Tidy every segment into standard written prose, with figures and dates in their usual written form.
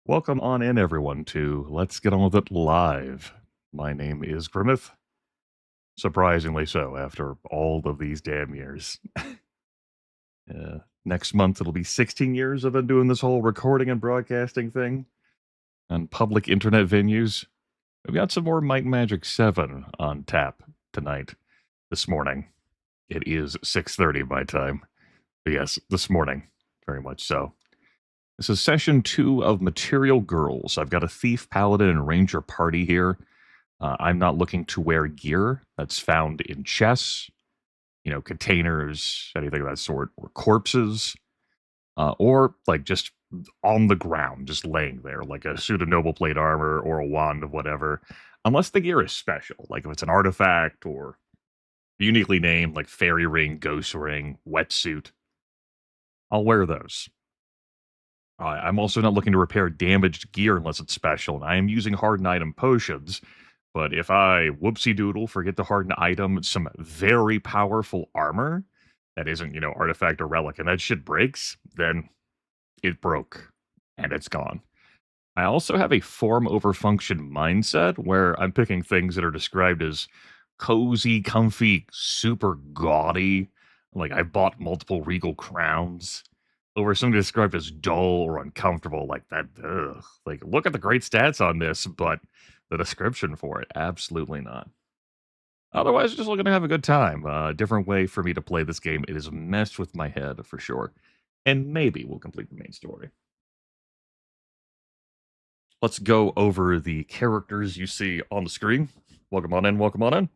Welcome on in, everyone, to Let's Get On With It Live. My name is Grimith. Surprisingly so, after all of these damn years. Next month, it'll be 16 years I've been doing this whole recording and broadcasting thing on public internet venues. We've got some more Might and Magic 7 on tap tonight, this morning. It is 6:30 my time. But yes, this morning, very much so. This is session 2 of Material Girls. I've got a Thief, Paladin, and Ranger party here. I'm not looking to wear gear that's found in chests, containers, anything of that sort, or corpses, or like just on the ground, just laying there, like a suit of noble plate armor or a wand of whatever, unless the gear is special, like if it's an artifact or uniquely named, like fairy ring, ghost ring, wetsuit. I'll wear those. I'm also not looking to repair damaged gear unless it's special, and I am using hardened item potions. But if I whoopsie-doodle forget to harden item some very powerful armor that isn't, artifact or relic, and that shit breaks, then it broke, and it's gone. I also have a form over function mindset where I'm picking things that are described as cozy, comfy, super gaudy. Like, I bought multiple regal crowns over something described as dull or uncomfortable, like that. Ugh. Like, look at the great stats on this, but the description for it, absolutely not. Otherwise, just looking to have a good time. Different way for me to play this game. It has messed with my head for sure, and maybe we'll complete the main story. Let's go over the characters you see on the screen. Welcome on in, welcome on in.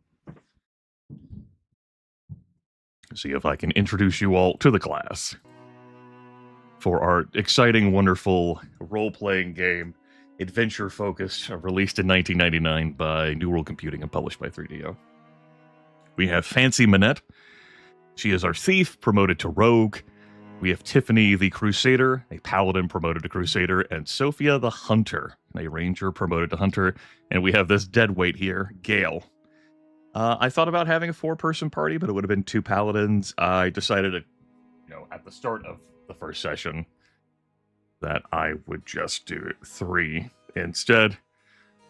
See if I can introduce you all to the class for our exciting, wonderful role-playing game, adventure-focused, released in 1999 by New World Computing and published by 3DO. We have Fancy Manette. She is our thief, promoted to rogue. We have Tiffany the Crusader, a paladin promoted to Crusader, and Sophia the Hunter, a ranger promoted to Hunter. And we have this deadweight here, Gale. I thought about having a 4-person party, but it would have been 2 paladins. I decided to, at the start of the first session, that I would just do 3 instead,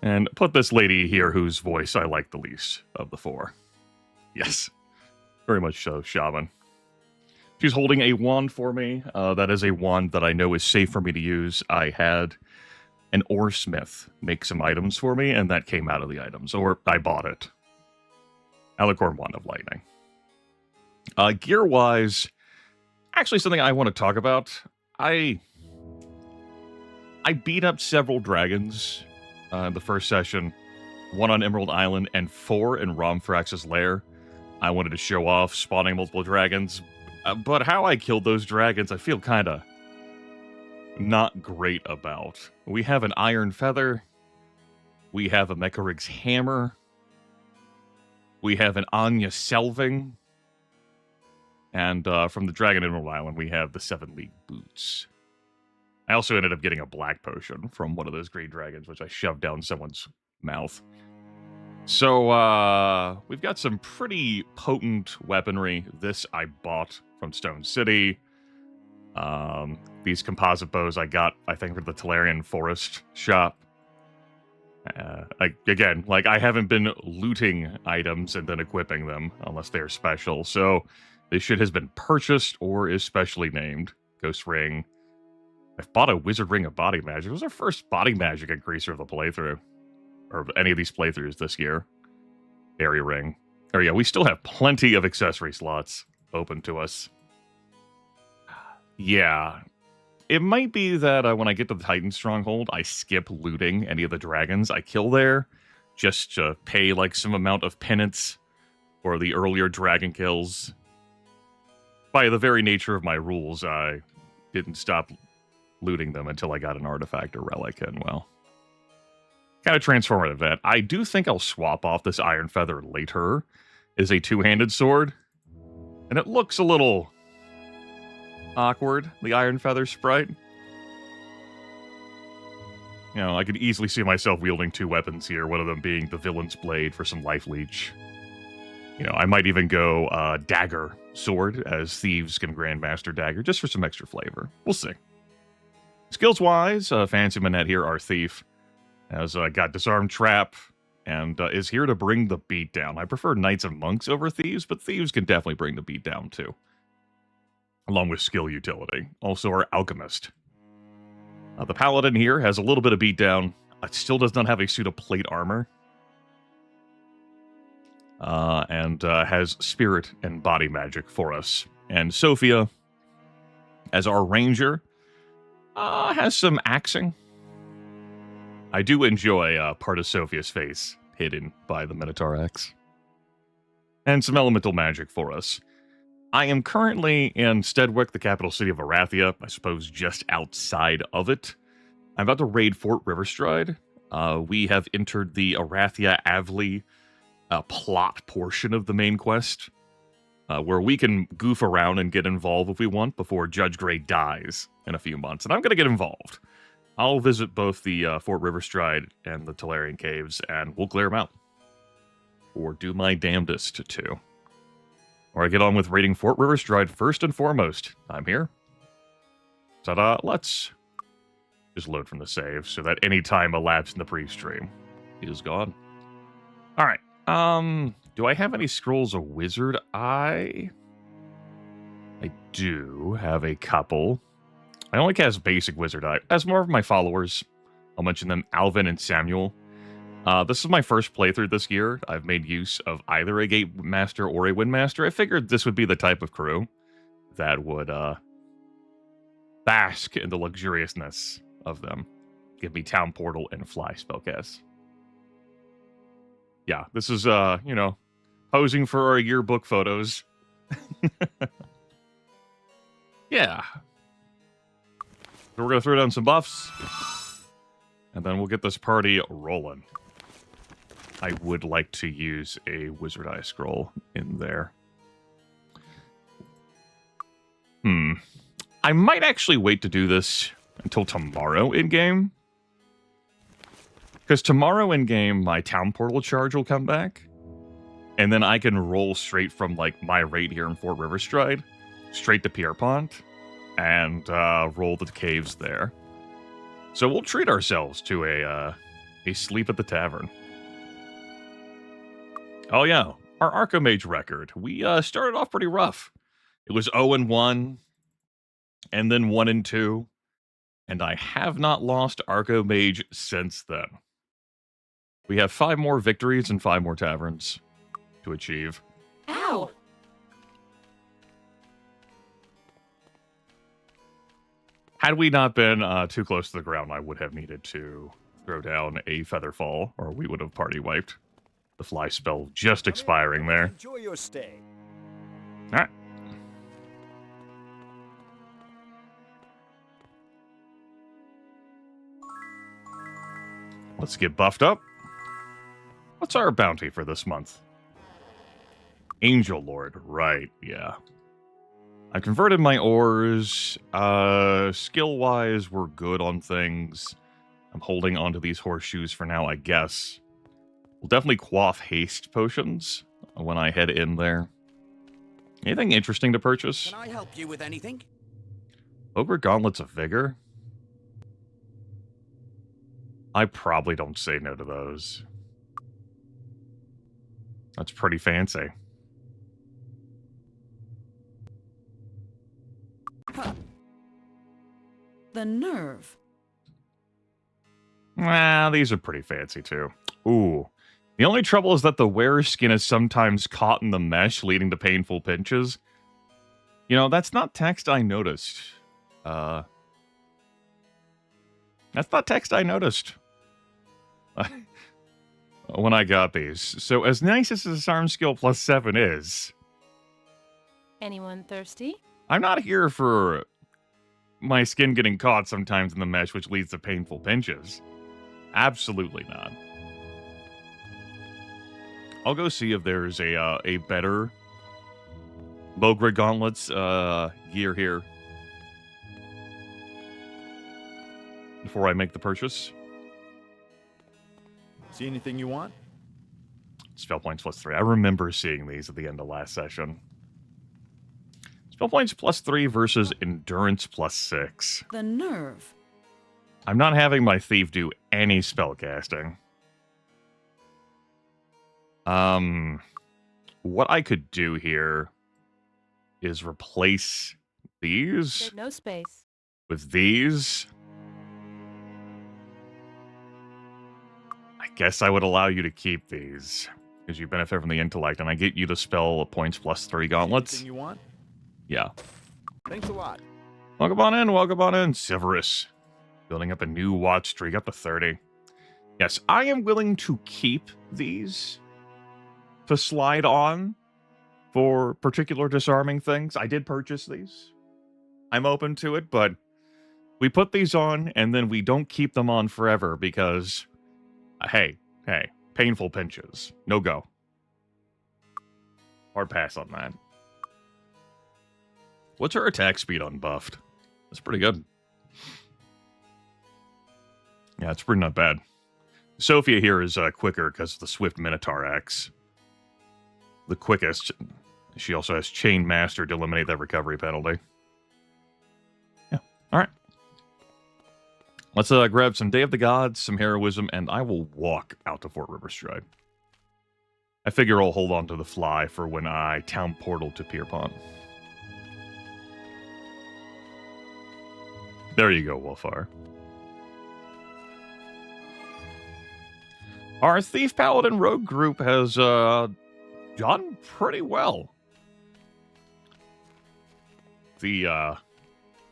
and put this lady here whose voice I like the least of the 4. Yes, very much so, Shaman. She's holding a wand for me. That is a wand that I know is safe for me to use. I had an oresmith make some items for me, and that came out of the items, or I bought it. Alicorn Wand of Lightning. Gear-wise, actually something I want to talk about. I beat up several dragons in the first session, 1 on Emerald Island and 4 in Romfrax's lair. I wanted to show off spawning multiple dragons, but how I killed those dragons I feel kind of not great about. We have an Iron Feather, we have a Mekarig's Hammer, we have an Anya Selving, and from the Dragon Emerald Island we have the 7 League Boots. I also ended up getting a black potion from one of those green dragons, which I shoved down someone's mouth. So, we've got some pretty potent weaponry. This I bought from Stone City. These composite bows I got, I think, from the Talarian Forest shop. I haven't been looting items and then equipping them, unless they're special. So, this shit has been purchased or is specially named. Ghost Ring. I've bought a Wizard Ring of Body Magic. It was our first Body Magic increaser of the playthrough. Or any of these playthroughs this year. Fairy Ring. Oh yeah, we still have plenty of accessory slots open to us. Yeah. It might be that when I get to the Titan Stronghold, I skip looting any of the dragons I kill there. Just to pay like some amount of penance for the earlier dragon kills. By the very nature of my rules, I didn't stop looting them until I got an artifact or relic, and well, kind of transformative that. I do think I'll swap off this Iron Feather later as a 2-handed sword, and it looks a little awkward, the Iron Feather sprite. I could easily see myself wielding 2 weapons here, one of them being the Villain's Blade for some life leech. I might even go Dagger Sword as Thieves' Grandmaster Dagger, just for some extra flavor. We'll see. It's Skills-wise, Fancy Manette here, our thief, has got Disarm Trap, and is here to bring the beat down. I prefer Knights and Monks over Thieves, but Thieves can definitely bring the beat down too. Along with skill utility. Also our Alchemist. The Paladin here has a little bit of beatdown. It still does not have a suit of plate armor. And has Spirit and Body Magic for us. And Sophia, as our Ranger, has some axing. I do enjoy part of Sophia's face hidden by the Minotaur axe. And some elemental magic for us. I am currently in Steadwick, the capital city of Arathia, I suppose just outside of it. I'm about to raid Fort Riverstride. We have entered the Arathia-Avley plot portion of the main quest, where we can goof around and get involved if we want before Judge Grey dies in a few months. And I'm going to get involved. I'll visit both the Fort Riverstride and the Talarian Caves, and we'll clear them out. Or do my damnedest to. Or I get on with raiding Fort Riverstride first and foremost. I'm here. Ta-da, let's just load from the save so that any time elapsed in the pre-stream is gone. Alright, do I have any scrolls of wizard? I do have a couple. I only cast basic wizard eye. As more of my followers, I'll mention them, Alvin and Samuel. This is my first playthrough this year. I've made use of either a Gate Master or a Wind Master. I figured this would be the type of crew that would bask in the luxuriousness of them. Give me Town Portal and Fly spellcast. Yeah, this is, you know, posing for our yearbook photos. Yeah. So we're going to throw down some buffs. And then we'll get this party rolling. I would like to use a Wizard Eye Scroll in there. I might actually wait to do this until tomorrow in-game. Because tomorrow in-game, my Town Portal charge will come back. And then I can roll straight from, like, my raid here in Fort Riverstride, straight to Pierpont, and roll the caves there. So we'll treat ourselves to a sleep at the tavern. Oh yeah, our Archomage record. We started off pretty rough. It was 0-1, and then 1-2, and I have not lost Archomage since then. We have 5 more victories and 5 more taverns to achieve. Ow! Had we not been too close to the ground, I would have needed to throw down a Featherfall, or we would have party wiped. The fly spell just expiring there. Enjoy your stay. Alright. Let's get buffed up. What's our bounty for this month? Angel Lord, right, yeah. I converted my ores. Skill-wise, we're good on things. I'm holding onto these horseshoes for now, I guess. We'll definitely quaff haste potions when I head in there. Anything interesting to purchase? Can I help you with anything? Ogre Gauntlets of Vigor? I probably don't say no to those. That's pretty fancy. The nerve. Nah, these are pretty fancy too. Ooh. The only trouble is that the wearer's skin is sometimes caught in the mesh, leading to painful pinches. You know, that's not text I noticed. That's not text I noticed. When I got these. So as nice as Disarm Skill +7 is... Anyone thirsty? I'm not here for my skin getting caught sometimes in the mesh, which leads to painful pinches. Absolutely not. I'll go see if there's a better Bogre Gauntlets gear here before I make the purchase. See anything you want? Spell points +3. I remember seeing these at the end of last session. Spell points +3 versus endurance +6. The nerve. I'm not having my thief do any spell casting. What I could do here is replace these There's no space. with these. I guess I would allow you to keep these because you benefit from the intellect, and I get you to spell points +3 gauntlets. Anything you want? Yeah. Thanks a lot. Welcome on in, Severus. Building up a new watch streak up to 30. Yes, I am willing to keep these to slide on for particular disarming things. I did purchase these. I'm open to it, but we put these on and then we don't keep them on forever because, hey, painful pinches. No go. Hard pass on that. What's her attack speed unbuffed? That's pretty good. Yeah, it's pretty not bad. Sophia here is quicker because of the Swift Minotaur Axe. The quickest. She also has Chain Master to eliminate that recovery penalty. Yeah, alright. Let's grab some Day of the Gods, some heroism, and I will walk out to Fort Riverstride. I figure I'll hold on to the fly for when I town portal to Pierpont. There you go, Wolfar. Our Thief Paladin Rogue group has done pretty well. The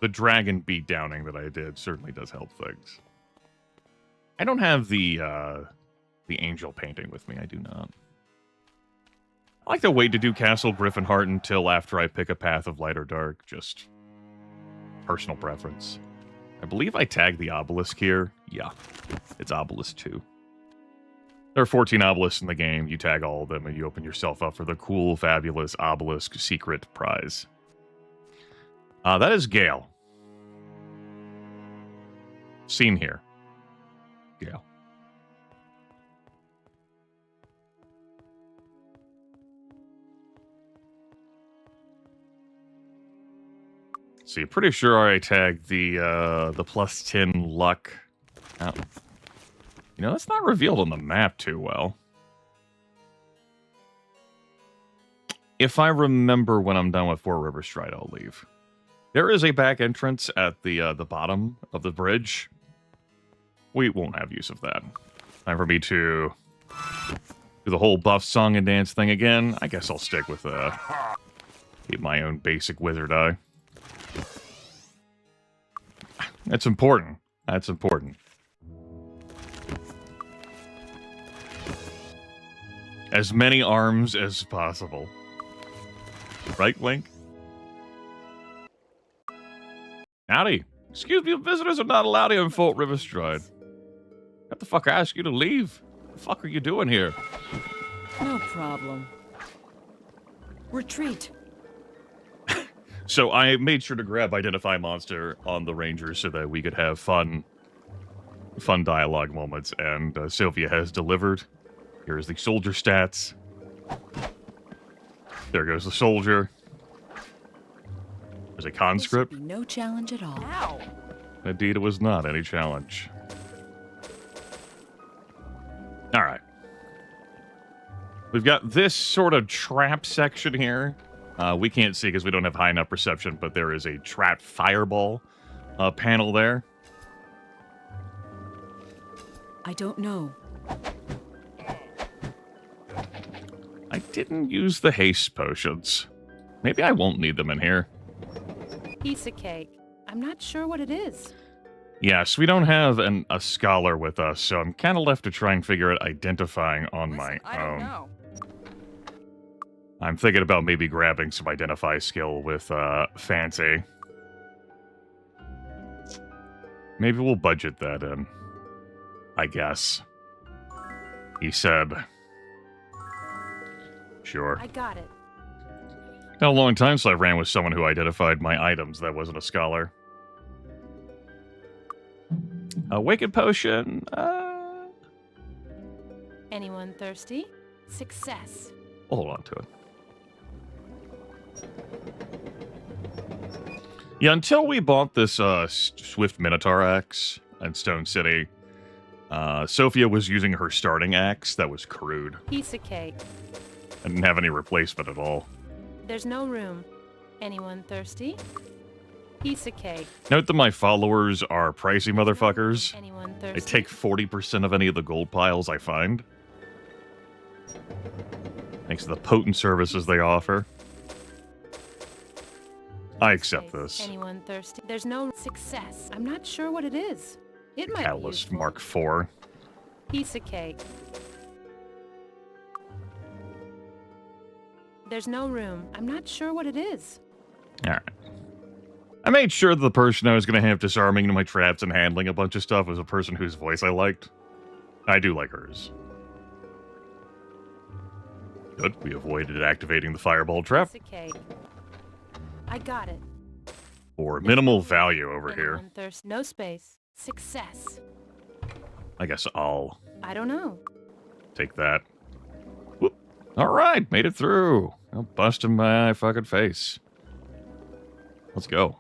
dragon beatdowning that I did certainly does help things. I don't have the angel painting with me. I do not. I like to wait to do Castle Griffinheart until after I pick a path of light or dark. Just personal preference. I believe I tagged the obelisk here. Yeah, it's obelisk 2. There are 14 obelisks in the game. You tag all of them and you open yourself up for the cool, fabulous obelisk secret prize. That is Gale. Seen here. Gale. See, pretty sure I tagged the +10 luck. Oh. You know, that's not revealed on the map too well. If I remember when I'm done with Fort Riverstride, I'll leave. There is a back entrance at the bottom of the bridge. We won't have use of that. Time for me to do the whole buff song and dance thing again. I guess I'll stick with keep my own basic wizard eye. That's important. That's important. As many arms as possible. Right, Link? Howdy. Excuse me, visitors are not allowed here in Fort Riverstride. What the fuck, I asked you to leave? What the fuck are you doing here? No problem. Retreat. So I made sure to grab Identify Monster on the Ranger so that we could have fun dialogue moments, and Sylvia has delivered. Here's the soldier stats. There goes the soldier. There's a conscript. No challenge at all. Ow! Indeed, it was not any challenge. All right. We've got this sort of trap section here. We can't see because we don't have high enough perception, but there is a trap fireball panel there. I don't know. I didn't use the haste potions. Maybe I won't need them in here. Piece of cake. I'm not sure what it is. Yes, we don't have a scholar with us, so I'm kind of left to try and figure out identifying on my I don't own. know. I'm thinking about maybe grabbing some identify skill with Fancy. Maybe we'll budget that in. I guess. He said. Sure. I got it. Been a long time since I ran with someone who identified my items that wasn't a scholar. A Wicked Potion. Anyone thirsty? Success. We'll hold on to it. Yeah, until we bought this Swift Minotaur Axe, at Stone City. Sophia was using her starting axe that was crude. Piece of cake. I didn't have any replacement at all. There's no room. Anyone thirsty? Piece of cake. Note that my followers are pricey motherfuckers. Anyone I thirsty? take 40% of any of the gold piles I find. Thanks to the potent services they offer. I accept this. Anyone thirsty? There's no success. I'm not sure what it is. It might be Catalyst useful. Mark IV. Piece of cake. There's no room. I'm not sure what it is. Alright. I made sure that the person I was going to have disarming my traps and handling a bunch of stuff was a person whose voice I liked. I do like hers. Good, we avoided activating the fireball trap. Piece of cake. I got it. For minimal value over here. Anyone thirsty? No space. Success. I guess I'll I don't know. take that. Whoop. Alright, made it through. I'm busting my fucking face. Let's go.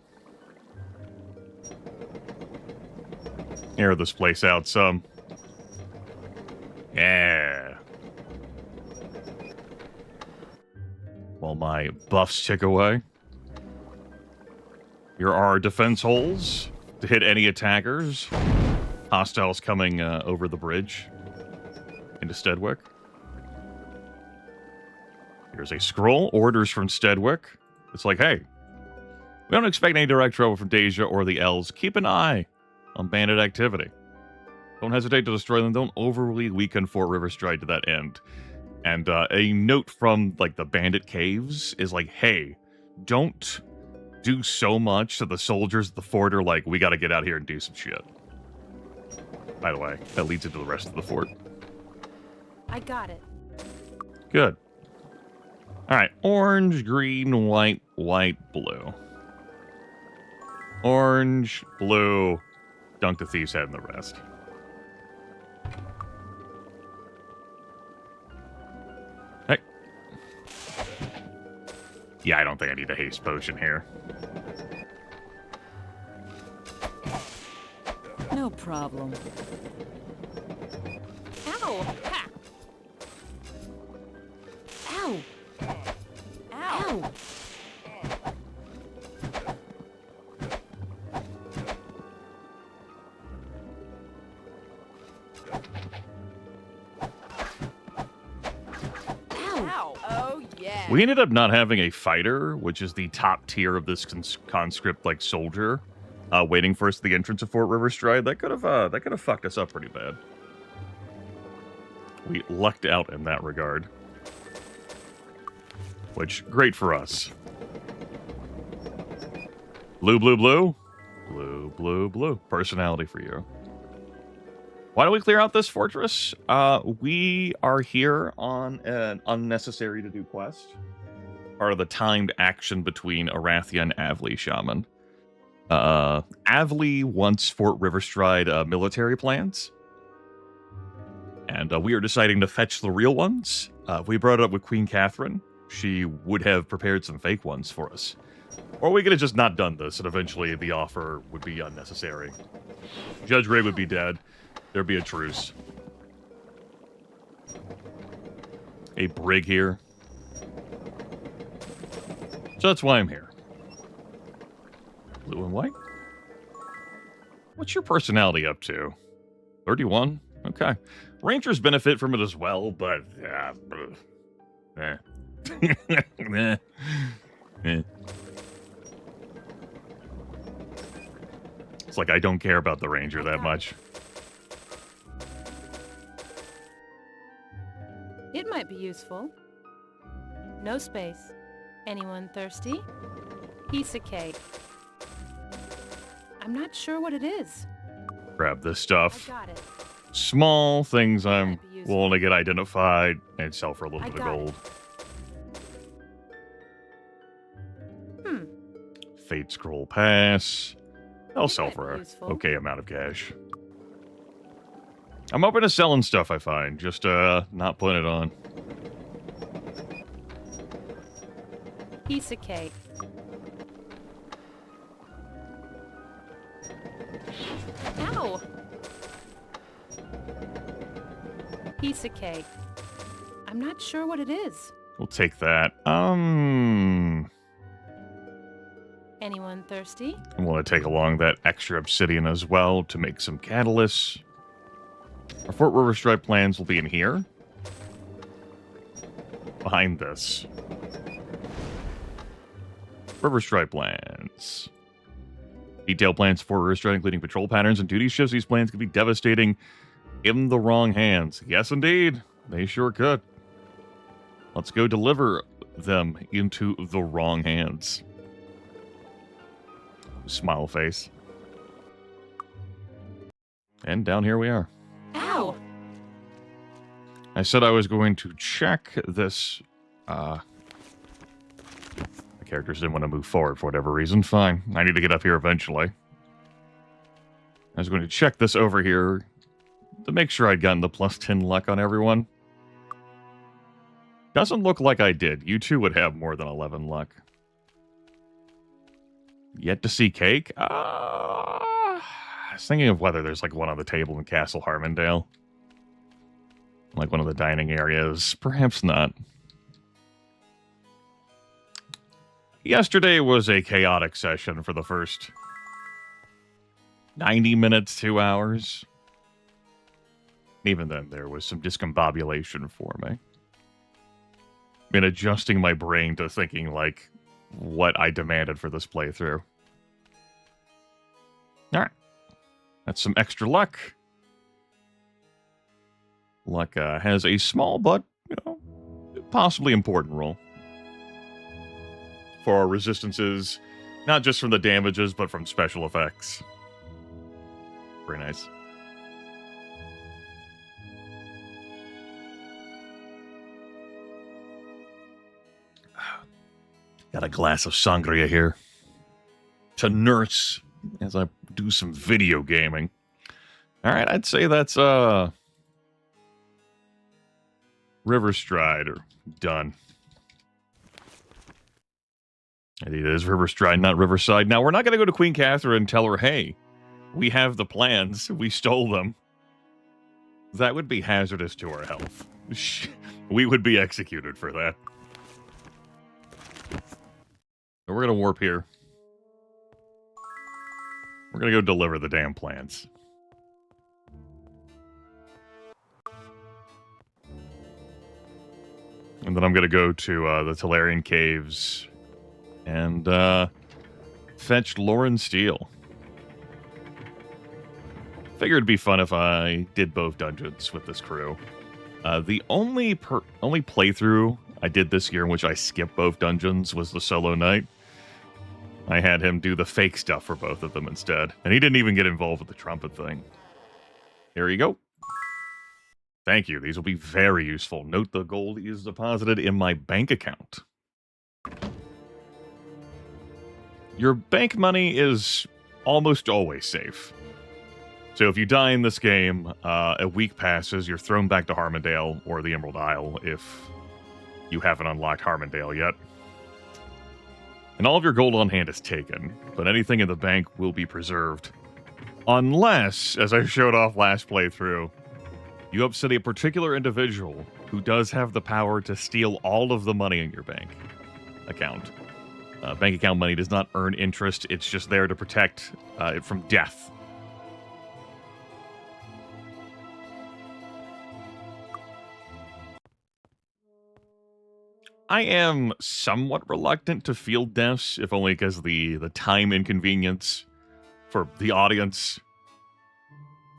Air this place out some. Yeah. While my buffs tick away. Here are our defense holes to hit any attackers. Hostiles coming over the bridge into Steadwick. Here's a scroll. Orders from Steadwick. It's like, hey, we don't expect any direct trouble from Deja or the Elves. Keep an eye on bandit activity. Don't hesitate to destroy them. Don't overly weaken Fort Riverstride to that end. And a note from, like, the bandit caves is like, hey, don't do so much that the soldiers at the fort are like, we gotta get out here and do some shit. By the way, that leads into the rest of the fort. I got it. Good. Alright, orange, green, white, white, blue. Orange, blue, dunk the thief's head and the rest. Hey. Yeah, I don't think I need a haste potion here. No problem. Ow! Ha! Ow! Ow! Ow! Oh, yeah. We ended up not having a fighter, which is the top tier of this conscript like soldier, waiting for us at the entrance of Fort Riverstride. That could have fucked us up pretty bad. We lucked out in that regard, which great for us. Blue, blue, blue, blue, blue, blue. Personality for you. Why do we clear out this fortress? We are here on an unnecessary to do quest. Part of the timed action between Arathia and Avli Shaman. Avli wants Fort Riverstride military plans. And we are deciding to fetch the real ones. We brought it up with Queen Catherine. She would have prepared some fake ones for us. Or we could have just not done this, and eventually the offer would be unnecessary. Judge Ray would be dead. There'd be a truce. A brig here. So that's why I'm here. Blue and white? What's your personality up to? 31? Okay. Rangers benefit from it as well, but... eh. Eh. Eh. It's like I don't care about the Ranger that much. It might be useful. No space. Anyone thirsty? Piece of cake. I'm not sure what it is. Grab this I stuff. got it. Small things I'm Might be useful. willing to get identified and sell for a little I bit of got gold. Fate Scroll Pass. I'll It sell might for be a useful. okay amount of cash. I'm open to selling stuff I find, just not putting it on. Piece of cake. Ow! Piece of cake. I'm not sure what it is. We'll take that. Anyone thirsty? I want to take along that extra obsidian as well to make some catalysts. Our Fort River Stripe plans will be in here. Behind this. River Stripe plans. Detailed plans for River Stripe, including patrol patterns and duty shifts. These plans could be devastating in the wrong hands. Yes, indeed. They sure could. Let's go deliver them into the wrong hands. Smile face. And down here we are. Ow! I said I was going to check this. The characters didn't want to move forward for whatever reason. Fine. I need to get up here eventually. I was going to check this over here to make sure I'd gotten the plus 10 luck on everyone. Doesn't look like I did. You two would have more than 11 luck. Yet to see cake? I was thinking of whether there's like one on the table in Castle Harmondale. Like one of the dining areas. Perhaps not. Yesterday was a chaotic session for the first 90 minutes, 2 hours. Even then, there was some discombobulation for me. Been adjusting my brain to thinking, like, what I demanded for this playthrough. Alright. That's some extra luck. Luck has a small but, you know, possibly important role. For our resistances, not just from the damages, but from special effects. Very nice. Got a glass of sangria here to nurse as I do some video gaming. All right, I'd say that's River Stride or done. It is River Stride, not Riverside. Now, we're not going to go to Queen Catherine and tell her, hey, we have the plans. We stole them. That would be hazardous to our health. We would be executed for that. So we're going to warp here. We're going to go deliver the damn plans. And then I'm going to go to the Talarian Caves and fetch Lauren Steele. Figured it'd be fun if I did both dungeons with this crew. The only playthrough I did this year in which I skipped both dungeons was the solo night. I had him do the fake stuff for both of them instead. And he didn't even get involved with the trumpet thing. Here you go. Thank you. These will be very useful. Note the gold is deposited in my bank account. Your bank money is almost always safe. So if you die in this game, a week passes, you're thrown back to Harmondale or the Emerald Isle if you haven't unlocked Harmondale yet. And all of your gold on hand is taken, but anything in the bank will be preserved. Unless, as I showed off last playthrough, you upset a particular individual who does have the power to steal all of the money in your bank account. Bank account money does not earn interest, it's just there to protect it from death. I am somewhat reluctant to field deaths, if only because of the time inconvenience for the audience.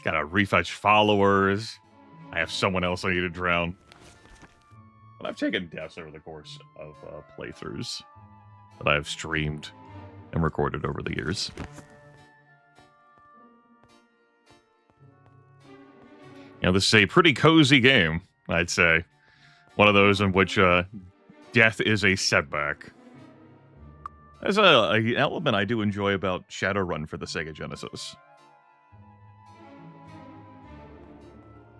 Gotta refetch followers. I have someone else I need to drown. But I've taken deaths over the course of playthroughs that I've streamed and recorded over the years. You know, this is a pretty cozy game, I'd say. One of those in which death is a setback. There's an element I do enjoy about Shadowrun for the Sega Genesis.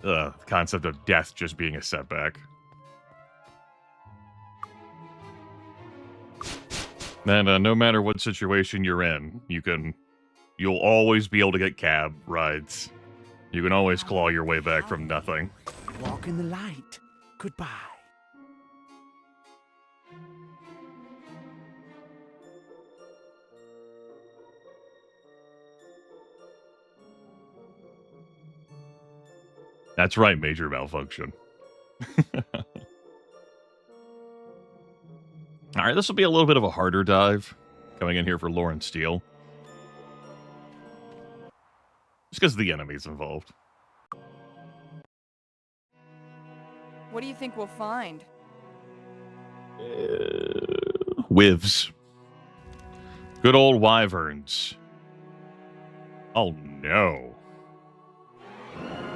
The concept of death just being a setback. And no matter what situation you're in, you can you'll always be able to get cab rides. You can always claw your way back from nothing. Walk in the light. Goodbye. That's right, major malfunction. All right, this will be a little bit of a harder dive coming in here for Lauren Steele. Just because of the enemies involved. What do you think we'll find? Wivs. Good old wyverns. Oh no.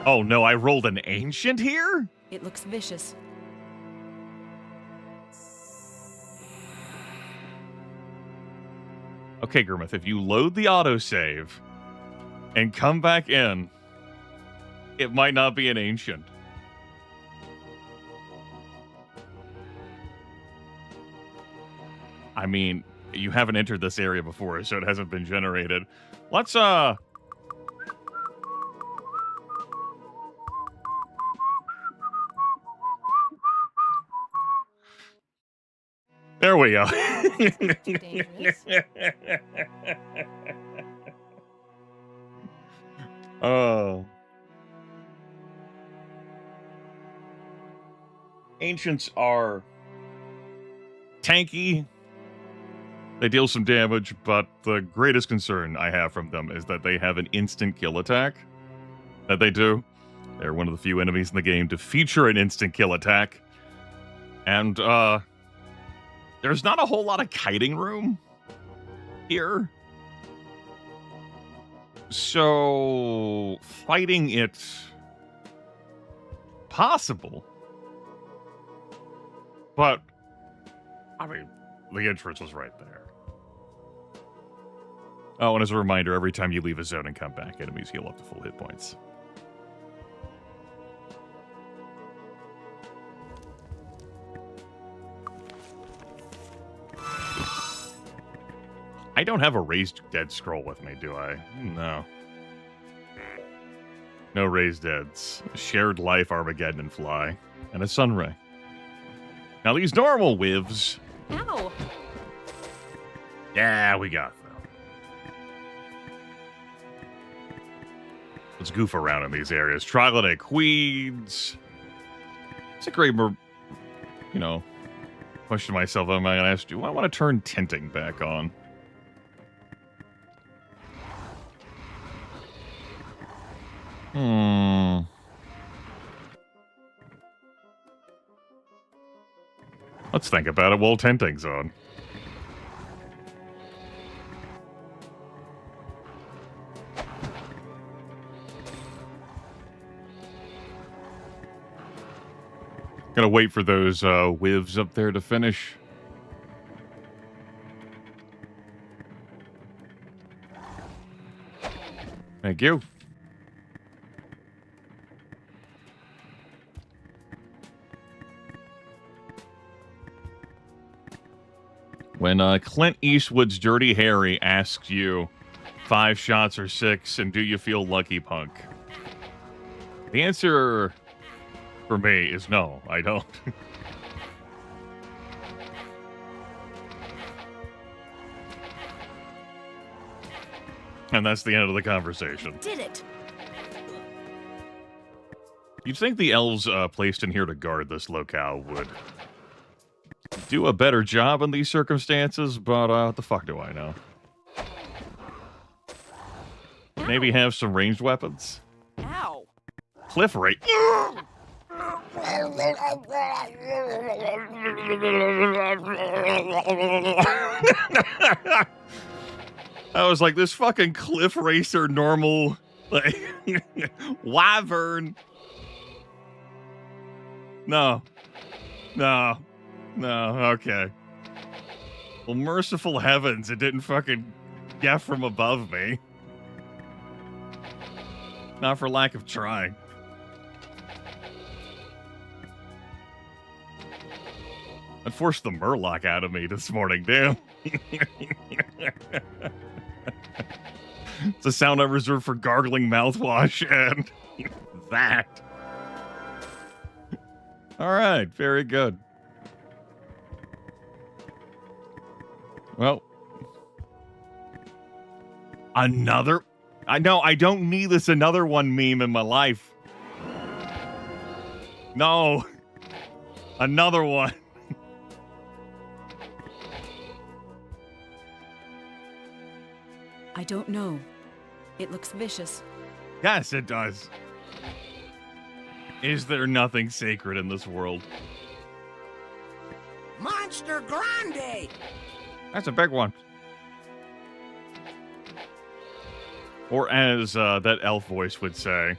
Oh no, I rolled an ancient here? It looks vicious. Okay, Grimith, if you load the autosave and come back in, it might not be an ancient. I mean, you haven't entered this area before, so it hasn't been generated. Let's, There we go. Dangerous. Oh. Ancients are tanky. They deal some damage, but the greatest concern I have from them is that they have an instant kill attack that they do. They're one of the few enemies in the game to feature an instant kill attack. And, there's not a whole lot of kiting room here. So, fighting it possible. But, I mean, the entrance was right there. Oh, and as a reminder, every time you leave a zone and come back, enemies heal up to full hit points. I don't have a raised dead scroll with me, do I? No. No raised deads. Shared life, Armageddon, and fly. And a sunray. Now these normal wivs. Ow! Yeah, we got them. Let's goof around in these areas. Troglodyte queens. It's a great, question myself, am I going to ask, do I want to turn tinting back on? Let's think about it while tinting's on. Gonna wait for those wivs up there to finish. Thank you. When Clint Eastwood's Dirty Harry asks you 5 shots or 6 and do you feel lucky, punk? The answer for me is no, I don't. And that's the end of the conversation. Did it! You'd think the elves placed in here to guard this locale would do a better job in these circumstances, but what the fuck do I know? Maybe have some ranged weapons? Ow! Cliff rate. I was like, this fucking cliff racer normal, like, wyvern. No, okay. Well, merciful heavens, it didn't fucking get from above me. Not for lack of trying. It forced the Murloc out of me this morning, damn. It's a sound I reserved for gargling mouthwash and that. All right, very good. Well, another. I know I don't need this another one meme in my life. No, another one. I don't know. It looks vicious. Yes, it does. Is there nothing sacred in this world? Monster Grande! That's a big one. Or as that elf voice would say,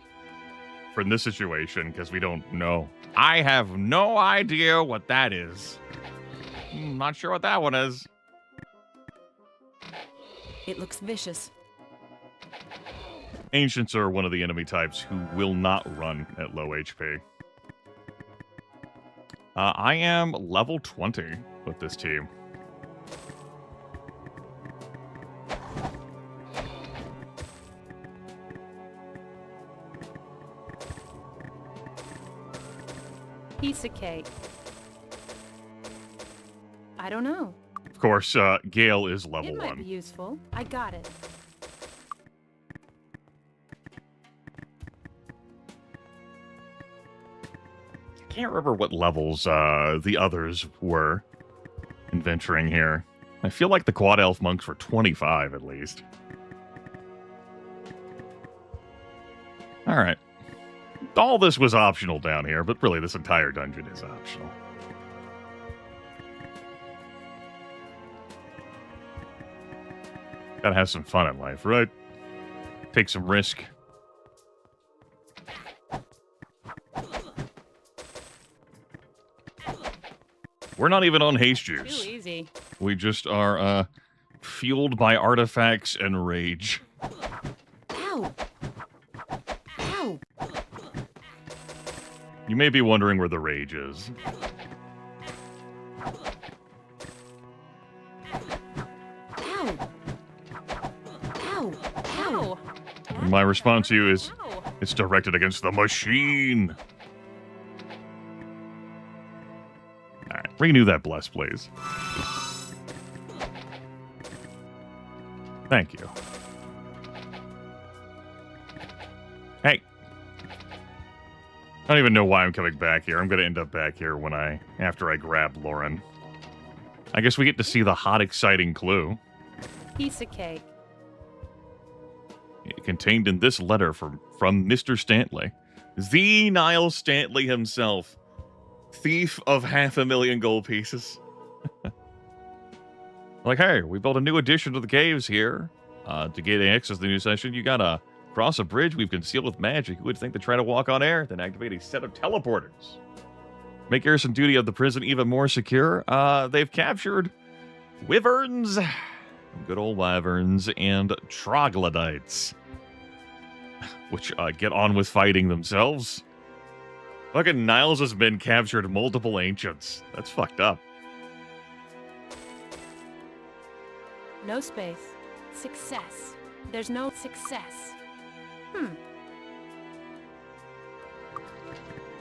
for in this situation, because we don't know. I have no idea what that is. Not sure what that one is. It looks vicious. Ancients are one of the enemy types who will not run at low HP. I am level 20 with this team. Piece of cake. I don't know. Of course, Gale is level It might 1. be useful. I got it. Can't remember what levels the others were in venturing here. I feel like the quad elf monks were 25 at least. All right. All this was optional down here, but really this entire dungeon is optional. Gotta have some fun in life, right? Take some risk. We're not even on haste juice. Too easy. We just are fueled by artifacts and rage. Ow! Ow! You may be wondering where the rage is. Ow! Ow! Ow! And my response to you is, Ow! it's directed against the machine. Alright, renew that bless, please. Thank you. Hey. I don't even know why I'm coming back here. I'm going to end up back here after I grab Lauren. I guess we get to see the hot, exciting clue. Piece of cake. Contained in this letter from Mr. Stantley. The Niall Stantley himself. Thief of 500,000 gold pieces. Like, hey, we built a new addition to the caves here. To get access to the new session, you gotta cross a bridge we've concealed with magic. You would think to try to walk on air, then activate a set of teleporters. Make garrison duty of the prison even more secure. They've captured wyverns, good old wyverns, and troglodytes, which get on with fighting themselves. Fucking Niles has been captured multiple ancients. That's fucked up. No space. Success. There's no success.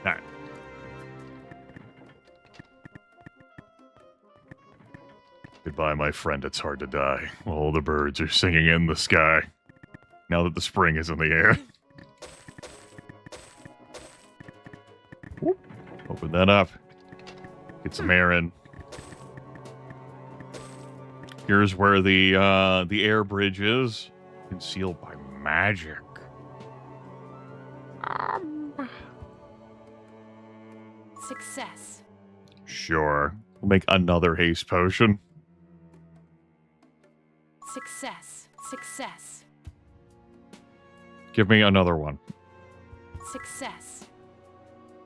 Alright. Goodbye, my friend. It's hard to die. All the birds are singing in the sky. Now that the spring is in the air. Whoop. Open that up. Get some air in. Here's where the air bridge is. Concealed by magic. Success. Sure. We'll make another haste potion. Success. Success. Give me another one. Success.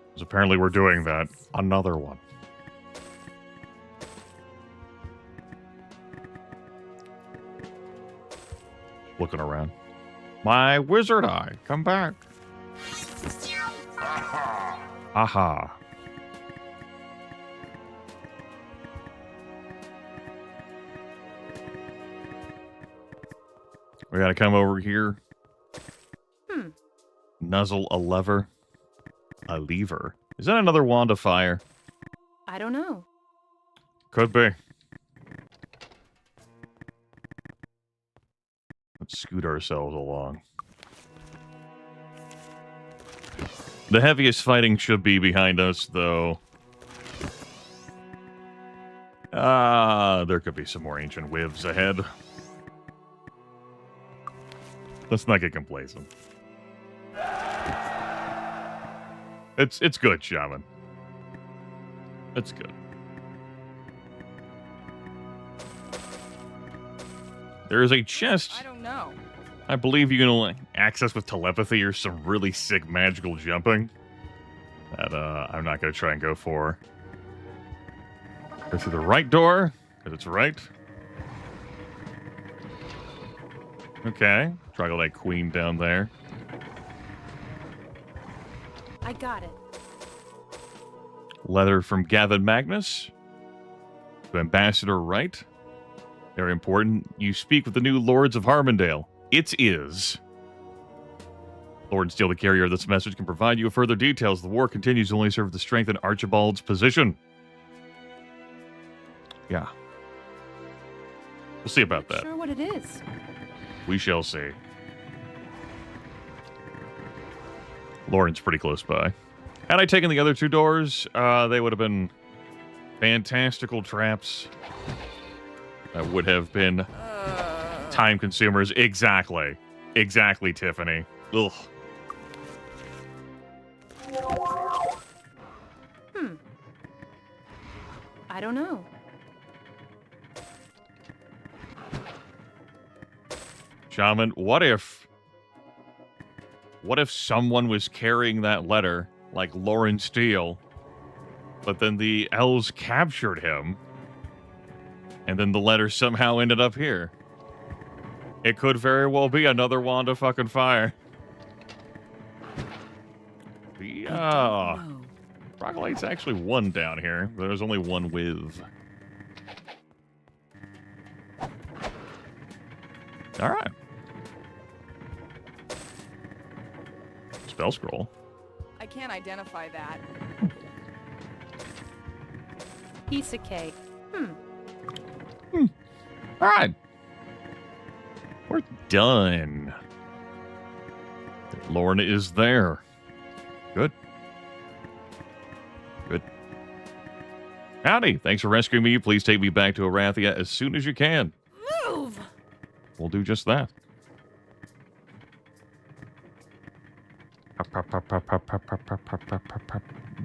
Because apparently we're doing that. Another one. Looking around. My wizard eye, come back. Aha. We gotta come over here. Hmm. Nuzzle a lever. A lever. Is that another wand of fire? I don't know. Could be. Let's scoot ourselves along. The heaviest fighting should be behind us, though. There could be some more ancient whivs ahead. Let's not get complacent. It's good, Shaman. It's good. There is a chest. I don't know. I believe you can access with telepathy or some really sick magical jumping. That I'm not going to try and go for. Go through the right door, because it's right. Okay. Try that queen down there. I got it. Letter from Gavin Magnus. To Ambassador Wright. Very important. You speak with the new Lords of Harmondale. It is. Lord Steel, the carrier of this message, can provide you with further details. The war continues to only serve to strengthen Archibald's position. Yeah. We'll see about that. Sure what it is. We shall see. Lauren's pretty close by. Had I taken the other two doors, they would have been fantastical traps. That would have been time consumers. Exactly. Exactly, Tiffany. Ugh. I don't know. Shaman, what if someone was carrying that letter like Lauren Steele, but then the elves captured him, and then the letter somehow ended up here? It could very well be another wand of fucking fire. The Rocklight's actually one down here, but there's only one with. All right. Spell scroll. I can't identify that. Piece of cake. All right. We're done. Lorna is there. Good. Good. Howdy. Thanks for rescuing me. Please take me back to Arathia as soon as you can. Move! We'll do just that.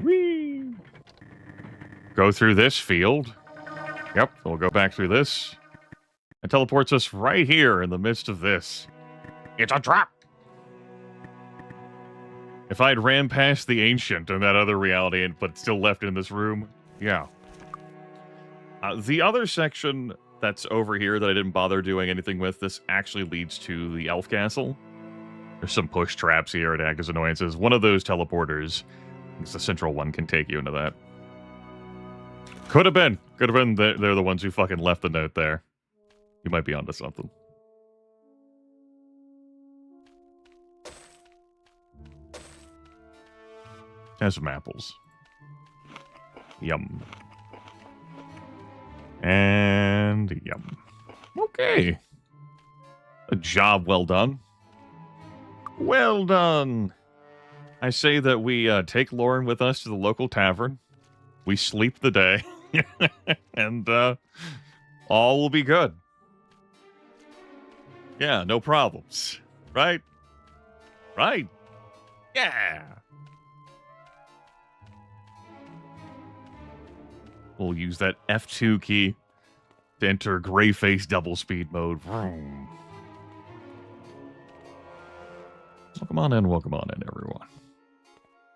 Whee! Go through this field. Yep, we'll go back through this. It teleports us right here in the midst of this. It's a trap! If I'd ran past the Ancient in that other reality, but still left in this room, yeah. The other section that's over here that I didn't bother doing anything with, this actually leads to the Elf Castle. There's some push traps here to act as annoyances. One of those teleporters, it's the central one, can take you into that. Could have been. Could have been they're the ones who fucking left the note there. You might be onto something. Has some apples. Yum. And yum. Okay. A job well done. Well done. I say that we take Lauren with us to the local tavern. We sleep the day. And all will be good. Yeah, no problems. Right? Right? Yeah. We'll use that F2 key to enter gray face double speed mode. Vroom. Welcome on in, everyone.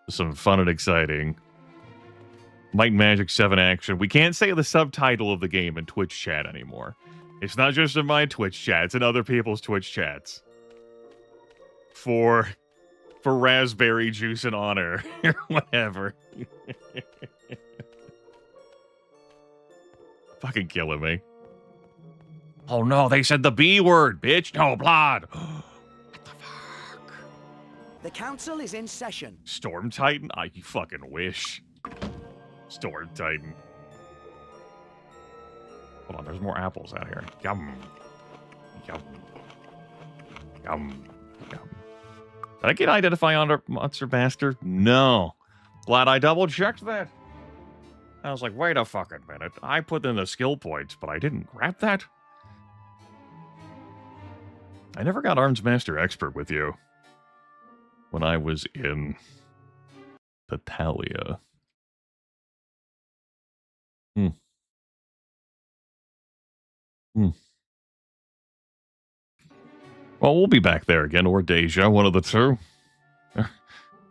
Some fun and exciting Might and Magic 7 action. We can't say the subtitle of the game in Twitch chat anymore. It's not just in my Twitch chat, it's in other people's Twitch chats. For raspberry juice and honor. Whatever. Fucking killing me. Oh no, they said the B word, bitch. No blood. The council is in session. Storm Titan? I fucking wish. Storm Titan. Hold on, there's more apples out here. Yum. Yum. Yum. Yum. Did I get Identify under Monster Master? No. Glad I double checked that. I was like, wait a fucking minute. I put in the skill points, but I didn't grab that. I never got Arms Master Expert with you when I was in Tatalia. Well, we'll be back there again, or Deja, one of the two.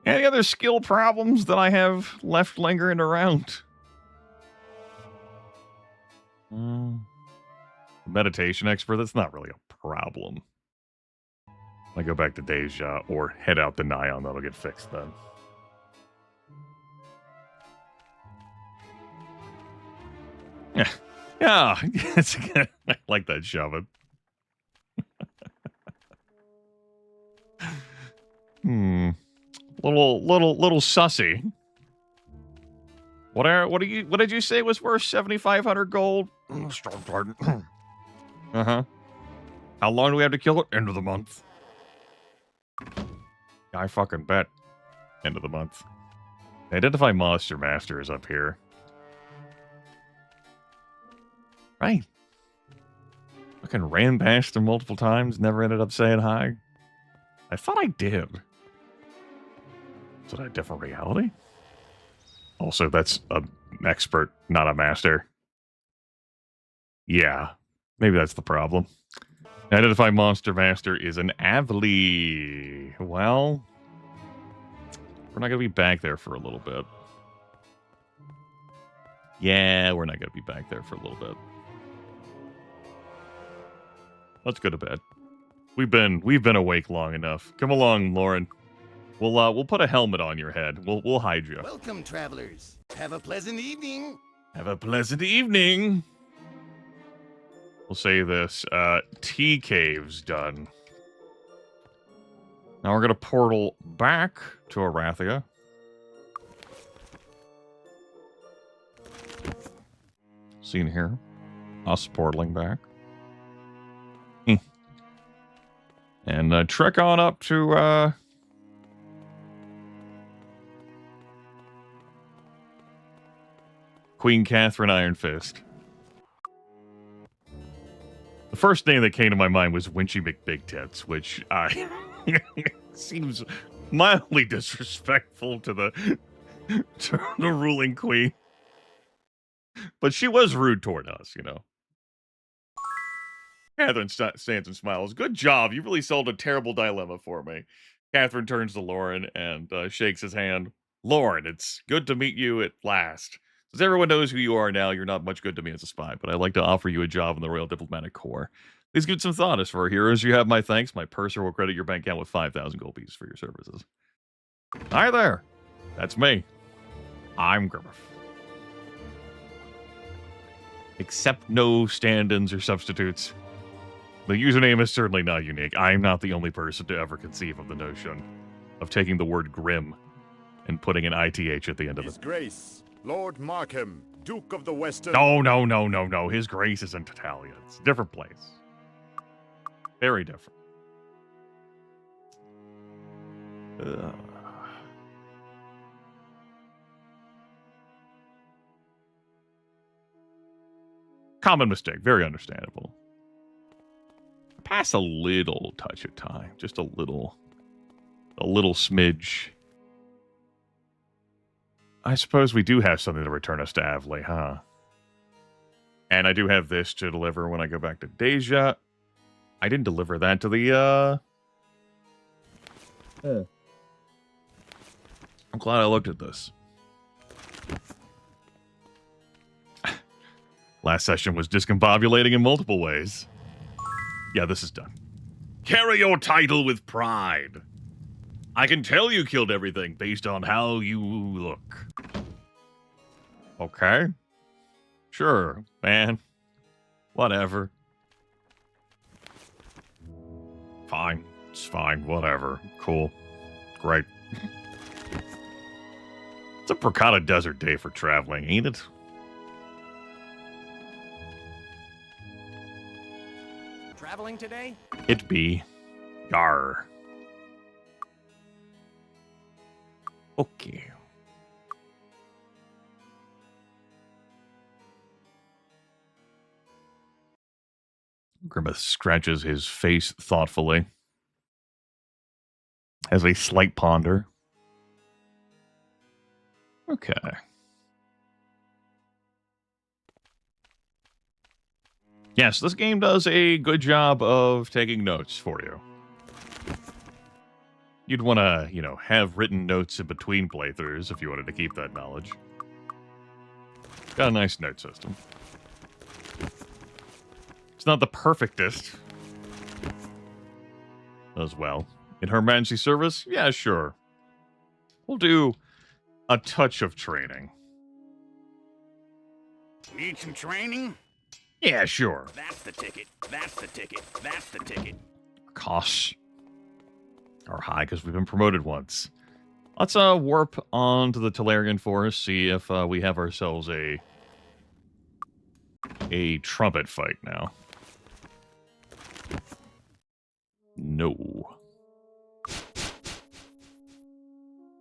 Any other skill problems that I have left lingering around? Meditation expert, that's not really a problem. I go back to Deja or head out to Nyan, that'll get fixed then. Yeah, I like that shoving. Little sussy. What did you say was worth 7,500 gold? Uh-huh. How long do we have to kill it? End of the month. I fucking bet. End of the month. Identify Monster Master is up here. Right. Fucking ran past him multiple times, never ended up saying hi. I thought I did. Is it a different reality? Also, that's an expert, not a master. Yeah, maybe that's the problem. Identify Monster Master is an Avli. Well, we're not going to be back there for a little bit. Yeah, we're not going to be back there for a little bit. Let's go to bed. We've been awake long enough. Come along, Lauren. We'll put a helmet on your head. We'll hide you. Welcome, travelers. Have a pleasant evening. Have a pleasant evening. We'll say this. Tea cave's done. Now we're gonna portal back to Arathia. See in here. Us portaling back. And trek on up to Queen Catherine Iron Fist. The first name that came to my mind was Winchy McBigtits, which seems mildly disrespectful to the ruling queen. But she was rude toward us, you know. Catherine stands and smiles. Good job. You really solved a terrible dilemma for me. Catherine turns to Lauren and shakes his hand. Lauren, it's good to meet you at last. Since everyone knows who you are now, you're not much good to me as a spy, but I'd like to offer you a job in the Royal Diplomatic Corps. Please give it some thought. As for our heroes, you have my thanks. My purser will credit your bank account with 5,000 gold pieces for your services. Hi there. That's me. I'm Grimith. Accept no stand-ins or substitutes. The username is certainly not unique. I'm not the only person to ever conceive of the notion of taking the word Grim and putting an ITH at the end of it. His Grace, Lord Markham, Duke of the Western... No. His Grace is in Tatalia. It's a different place. Very different. Common mistake. Very understandable. Pass a little touch of time. Just a little smidge. I suppose we do have something to return us to Avlay, huh? And I do have this to deliver when I go back to Deja. I didn't deliver that to the, I'm glad I looked at this. Last session was discombobulating in multiple ways. Yeah, this is done. Carry your title with pride. I can tell you killed everything based on how you look. Okay. Sure, man. Whatever. Fine. It's fine. Whatever. Cool. Great. It's a Bracada Desert day for traveling, ain't it? Traveling today? It be. Yar. Okay. Grimith scratches his face thoughtfully. Has a slight ponder. Okay. Yes, this game does a good job of taking notes for you. You'd want to, you know, have written notes in between playthroughs if you wanted to keep that knowledge. Got a nice note system. It's not the perfectest. As well. In Her Majesty's service? Yeah, sure. We'll do a touch of training. Need some training? Yeah, sure. That's the ticket. That's the ticket. That's the ticket. Costs are high because we've been promoted once. Let's warp on to the Talarian Forest, see if we have ourselves a trumpet fight now. No.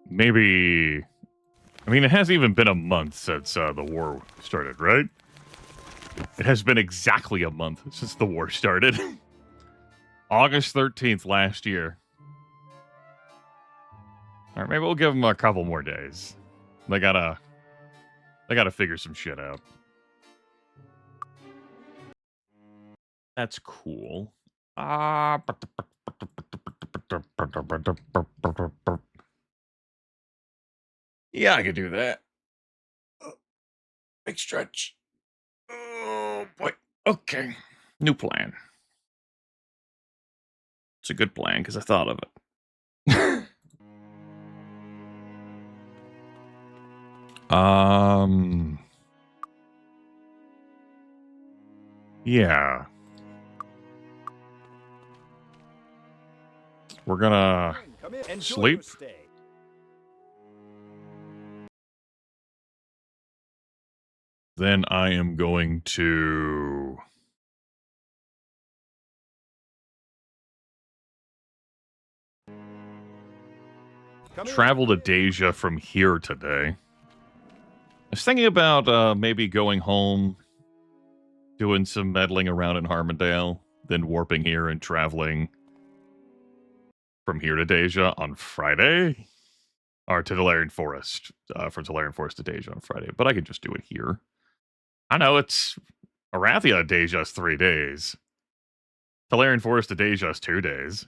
Maybe... I mean, it hasn't even been a month since the war started, right? It has been exactly a month since the war started. August 13th last year. Alright, maybe we'll give them a couple more days. They gotta figure some shit out. That's cool. Yeah, I could do that. Big stretch. Oh, boy. Okay. New plan. It's a good plan, because I thought of it. Yeah. We're gonna Come in. Enjoy sleep. your stay. Then I am going to Come in. travel to Deja from here today. I was thinking about maybe going home, doing some meddling around in Harmondale, then warping here and traveling from here to Deja on Friday. Or to Talarian Forest. From Talarian Forest to Deja on Friday. But I could just do it here. I know, it's... Arathia to Deja is 3 days. Talarian Forest to Deja is 2 days.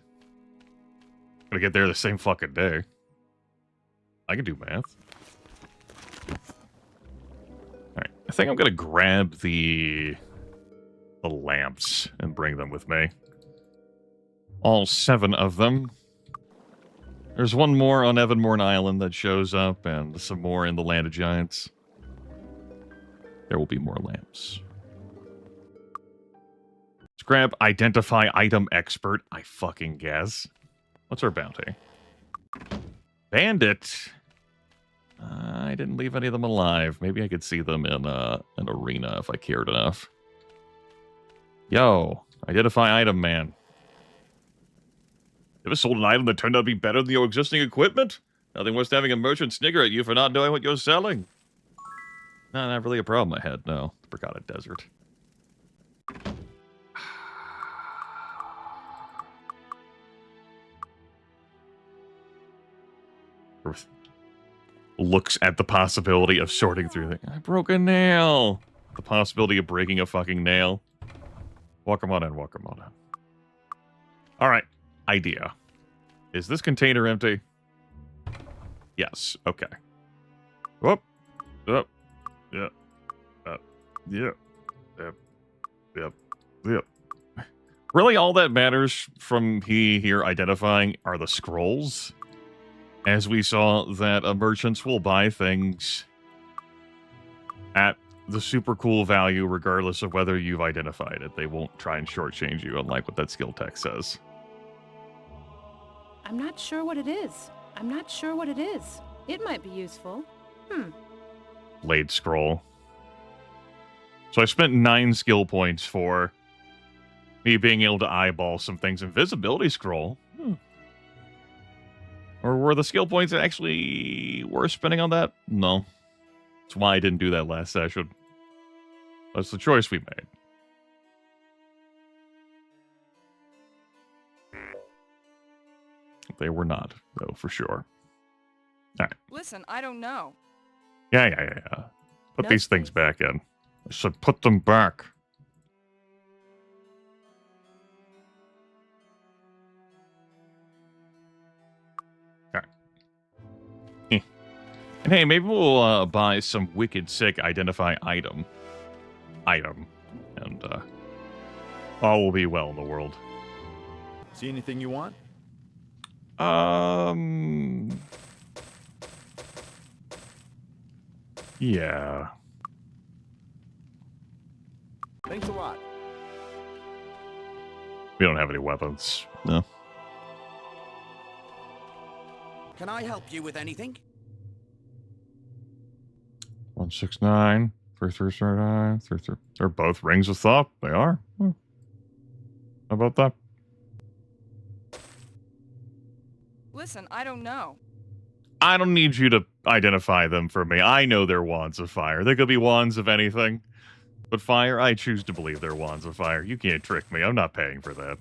Gonna get there the same fucking day. I can do math. Alright, I think I'm gonna grab the lamps and bring them with me. All 7 of them. There's one more on Evanmorn Island that shows up, and some more in the Land of Giants. There will be more lamps. Let's grab Identify Item Expert, I fucking guess. What's our bounty? Bandit! I didn't leave any of them alive. Maybe I could see them in an arena if I cared enough. Yo, Identify Item Man. Ever sold an item that turned out to be better than your existing equipment? Nothing worse than having a merchant snigger at you for not knowing what you're selling. No, not really a problem I had, no. The Bracada Desert. Looks at the possibility of sorting through the... I broke a nail! The possibility of breaking a fucking nail. Welcome on in, welcome on in. Alright, idea. Is this container empty? Yes, okay. Whoop. Up. Yep. Up. Yep. Yep. Yep. Yep. Really, all that matters from here identifying are the scrolls. As we saw that merchants will buy things at the super cool value regardless of whether you've identified it. They won't try and shortchange you, unlike what that skill text says. I'm not sure what it is. I'm not sure what it is. It might be useful. Blade scroll. So I spent 9 skill points for me being able to eyeball some things. Invisibility scroll. Or were the skill points actually worth spending on that? No. That's why I didn't do that last session. That's the choice we made. They were not, though, for sure. All right. Listen, I don't know. Yeah. Put No these things space. back in. I said put them back. All right. And hey, maybe we'll buy some wicked sick identify item. And all will be well in the world. See anything you want? Yeah. Thanks a lot. We don't have any weapons. No. Can I help you with anything? 169, 3339, 33. They're both rings of thought. They are. How about that? Listen, I don't know. I don't need you to identify them for me. I know they're wands of fire. They could be wands of anything. But fire, I choose to believe they're wands of fire. You can't trick me. I'm not paying for that.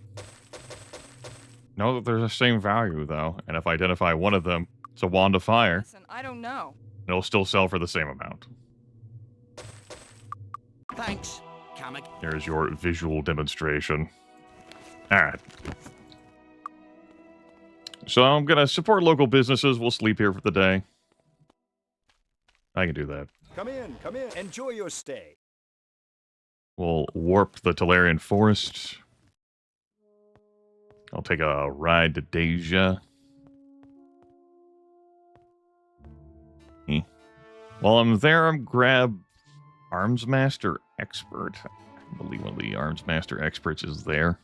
Know that they're the same value, though. And if I identify one of them, it's a wand of fire. Listen, I don't know. It'll still sell for the same amount. Thanks, Kamek. There's your visual demonstration. Alright. So I'm gonna support local businesses. We'll sleep here for the day. I can do that. Come in, come in. Enjoy your stay. We'll warp the Talarian Forest. I'll take a ride to Deja. While I'm there, I'm grab Arms Master Expert. I believe one of the Arms Master Experts is there.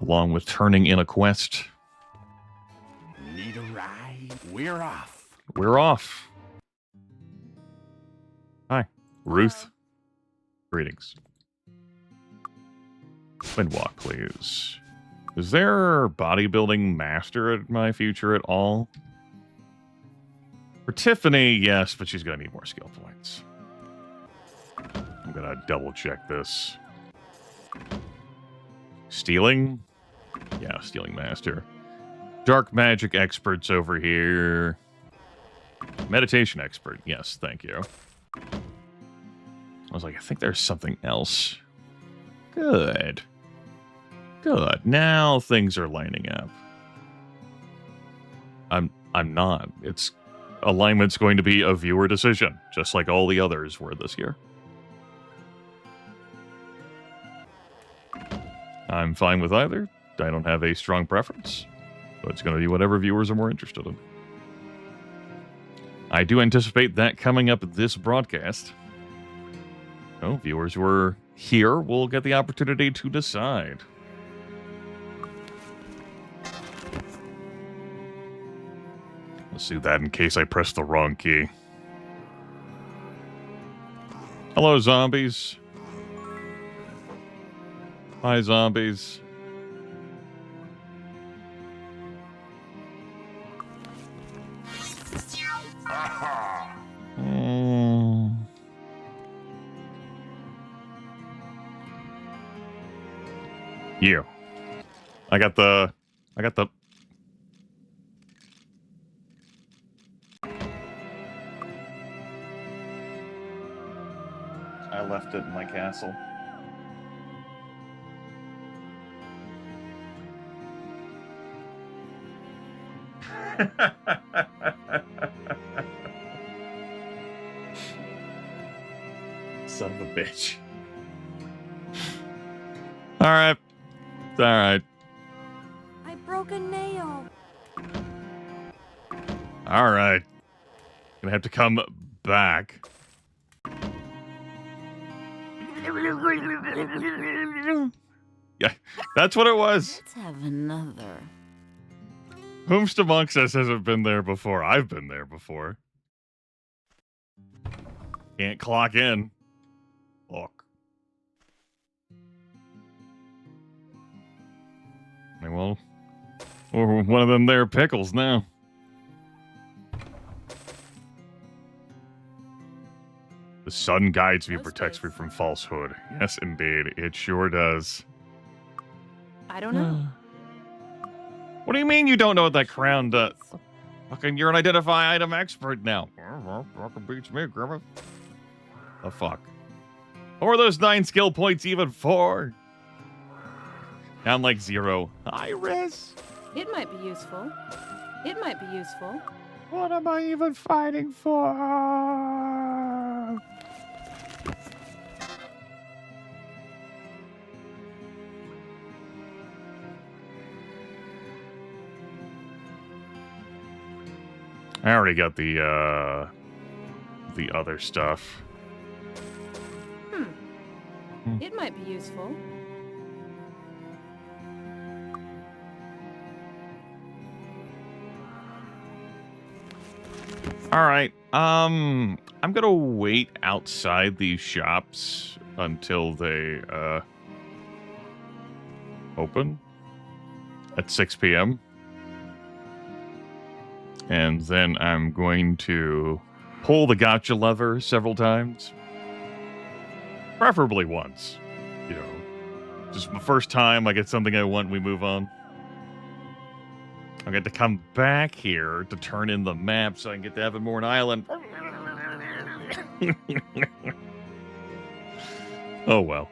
Along with turning in a quest. Need a ride? We're off. We're off. Hi, Ruth. Greetings. Windwalk, please. Is there bodybuilding master at my future at all? For Tiffany, yes, but she's gonna need more skill points. I'm gonna double check this. Stealing? Yeah, stealing master. Dark magic experts over here. Meditation expert, yes, thank you. I was like, I think there's something else. Good. Good. Now things are lining up. I'm not. It's alignment's going to be a viewer decision, just like all the others were this year. I'm fine with either. I don't have a strong preference. So it's going to be whatever viewers are more interested in. I do anticipate that coming up this broadcast. So viewers who are here will get the opportunity to decide. Let's do that in case I press the wrong key. Hello, zombies. Hi, zombies. You. I got the... I left it in my castle. Son of a bitch. Alright. Alright. I broke a nail. Alright. Gonna have to come back. Yeah, that's what it was. Let's have another. Whomst amongst us hasn't been there before? I've been there before. Can't clock in. Look. Well, we're one of them there pickles now. The sun guides me, No protects me space. from falsehood. Yes, indeed. It sure does. I don't know. What do you mean you don't know what that crown does? Fucking, you're an identify item expert now. Fucking beats me, Grimith. The fuck? Or are those 9 skill points even for? Down like 0. Iris! It might be useful. It might be useful. What am I even fighting for? I already got the other stuff. It might be useful. All right. I'm gonna wait outside these shops until they open at 6 p.m. And then I'm going to pull the gotcha lever several times. Preferably once. You know, just the first time I get something I want, we move on. I get to come back here to turn in the map so I can get to Avonmorn Island. Oh well.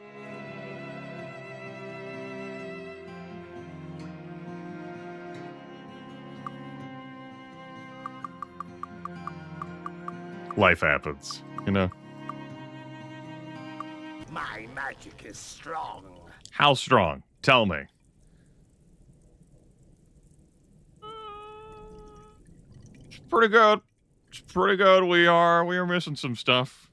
Life happens, you know. My magic is strong. How strong? Tell me. It's pretty good. It's pretty good. We are missing some stuff.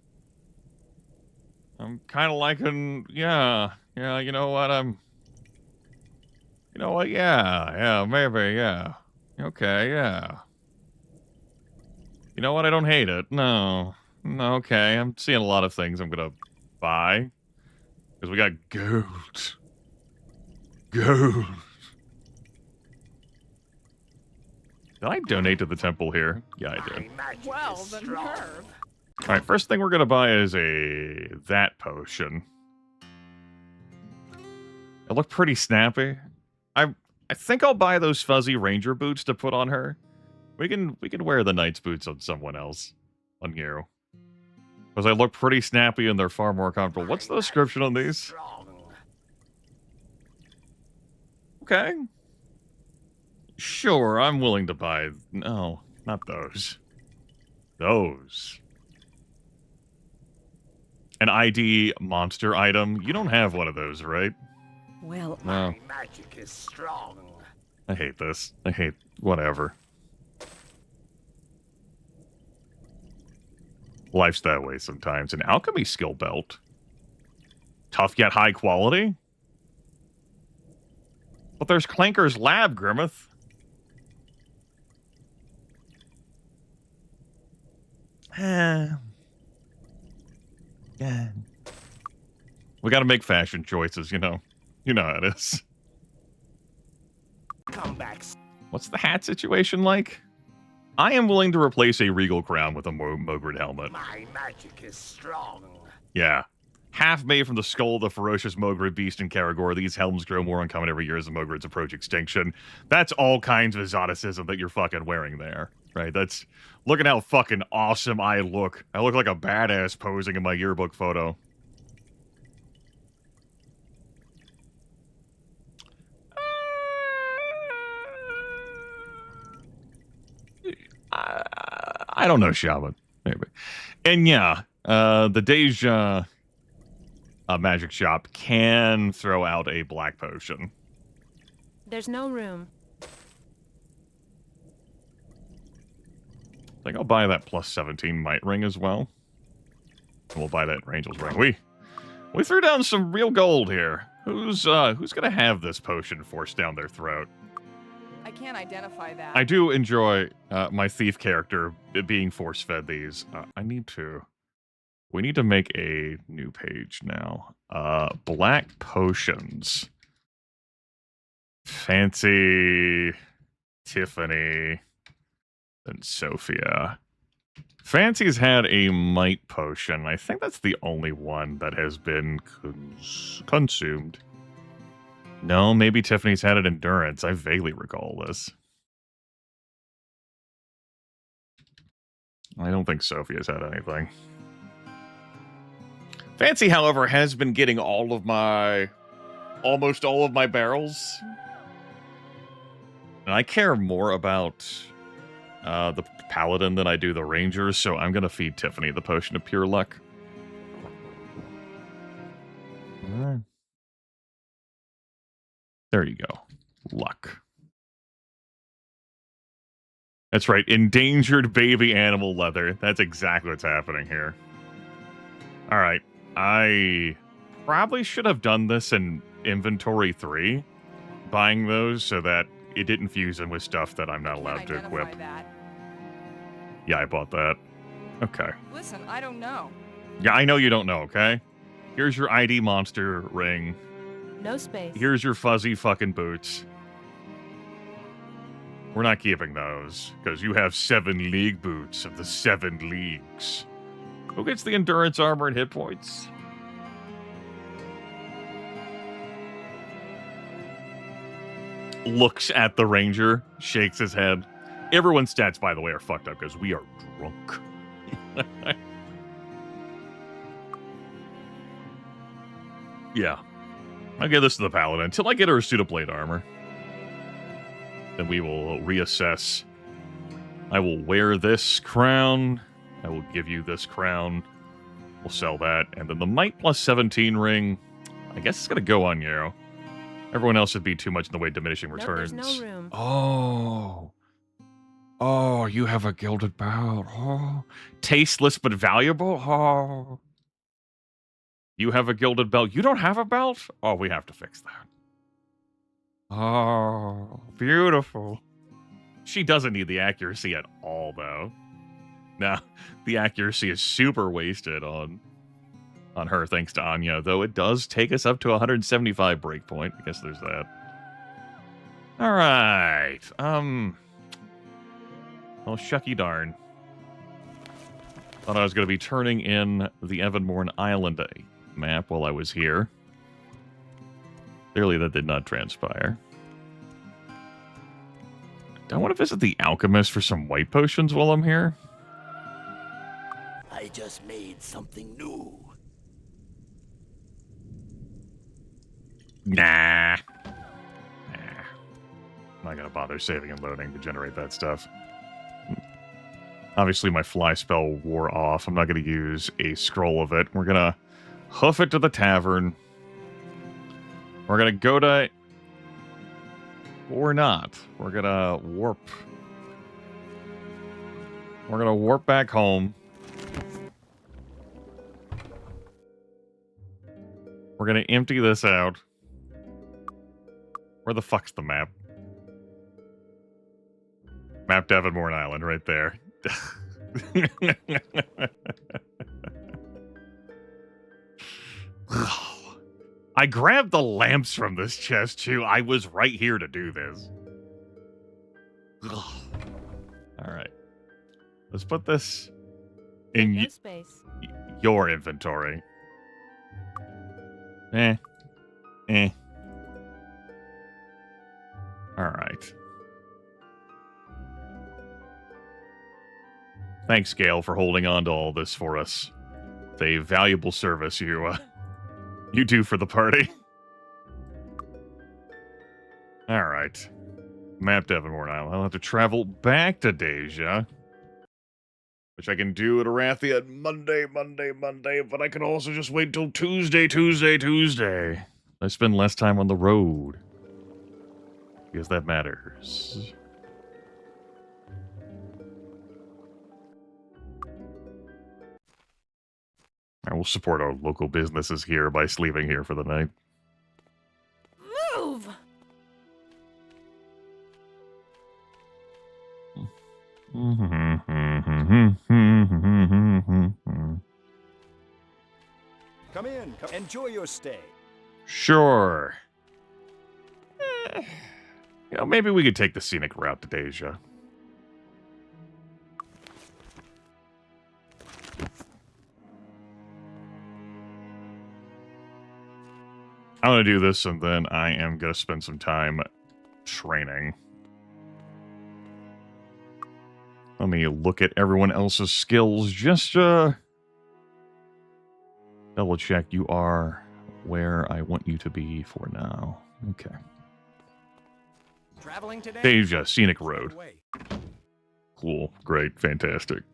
I'm kind of liking, yeah, you know what, yeah, maybe, yeah. Okay, yeah. You know what, I don't hate it. No, okay, I'm seeing a lot of things I'm gonna buy. Because we got gold. Gold. Did I donate to the temple here? Yeah, I did. My magic Well, is the strong. nerve. All right, first thing we're gonna buy is that potion. It looked pretty snappy. I think I'll buy those fuzzy ranger boots to put on her. We can wear the knight's boots on someone else, on you, because they look pretty snappy and they're far more comfortable. What's the description on these? Strong. Okay. Sure, I'm willing to buy. No, not those. Those. An ID monster item. You don't have one of those, right? Well, No. my magic is strong. I hate this. I hate whatever. Life's that way sometimes. An alchemy skill belt. Tough yet high quality. But there's Clanker's lab, Grimith. Yeah. We gotta make fashion choices, you know. You know how it is. Come back. What's the hat situation like? I am willing to replace a regal crown with a Mogrid helmet. My magic is strong. Yeah. Half made from the skull of the ferocious Mogrid beast in Karagor. These helms grow more uncommon every year as the Mogrids approach extinction. That's all kinds of exoticism that you're fucking wearing there. Right? That's... Look at how fucking awesome I look. I look like a badass posing in my yearbook photo. I don't know, Shaman. Maybe. And yeah, the Deja magic shop can throw out a black potion. There's no room. I think I'll buy that plus 17 might ring as well. And we'll buy that Rangel's ring. We threw down some real gold here. Who's gonna have this potion forced down their throat? I can't identify that. I do enjoy my thief character being force-fed these. We need to make a new page now. Black potions. Fancy, Tiffany, and Sophia. Fancy's had a might potion. I think that's the only one that has been consumed. No, maybe Tiffany's had an endurance. I vaguely recall this. I don't think Sophia's had anything. Fancy, however, has been getting almost all of my barrels. And I care more about the Paladin than I do the Rangers, so I'm going to feed Tiffany the Potion of Pure Luck. Alright. There you go. Luck. That's right. Endangered baby animal leather. That's exactly what's happening here. Alright. I probably should have done this in inventory 3. Buying those so that it didn't fuse them with stuff that I'm not allowed to equip. That. Yeah, I bought that. Okay. Listen, I don't know. Yeah, I know you don't know, okay? Here's your ID monster ring. No space. Here's your fuzzy fucking boots. We're not keeping those, because you have 7 league boots of the 7 leagues. Who gets the endurance armor and hit points? Looks at the ranger, shakes his head. Everyone's stats, by the way, are fucked up because we are drunk. Yeah. I'll give this to the Paladin until I get her a suit of plate armor. Then we will reassess. I will wear this crown. I will give you this crown. We'll sell that. And then the Might plus 17 ring, I guess it's going to go on you. Everyone else would be too much in the way of diminishing returns. Nope, there's no room. Oh. Oh, you have a gilded belt. Oh. Tasteless but valuable. Oh. You have a gilded belt. You don't have a belt? Oh, we have to fix that. Oh, beautiful. She doesn't need the accuracy at all, though. No, the accuracy is super wasted on her, thanks to Anya, though it does take us up to 175 breakpoint. I guess there's that. All right. Well, shucky darn. Thought I was going to be turning in the Evanmorn Island map while I was here. Clearly that did not transpire. I want to visit the Alchemist for some white potions while I'm here. I just made something new. Nah. I'm not going to bother saving and loading to generate that stuff. Obviously, my fly spell wore off. I'm not going to use a scroll of it. We're going to hoof it to the tavern. We're going to go to... Or not. We're going to warp. We're going to warp back home. We're going to empty this out. Where the fuck's the map? Map Devonmorn Island right there. I grabbed the lamps from this chest too. I was right here to do this. Alright. Let's put this in No space. your inventory. Alright. Thanks, Gale, for holding on to all this for us. It's a valuable service you do for the party. Alright. Map Devonmorn Island. I'll have to travel back to Deja. Which I can do at Arathia on Monday, but I can also just wait till Tuesday. I spend less time on the road. Because that matters. I will support our local businesses here by sleeping here for the night. Move! Come in. Enjoy your stay. Sure. You know, maybe we could take the scenic route to Deja. I'm going to do this, and then I am going to spend some time training. Let me look at everyone else's skills. Just double check you are where I want you to be for now. Okay. Traveling today? Deja, scenic road. Away. Cool. Great. Fantastic.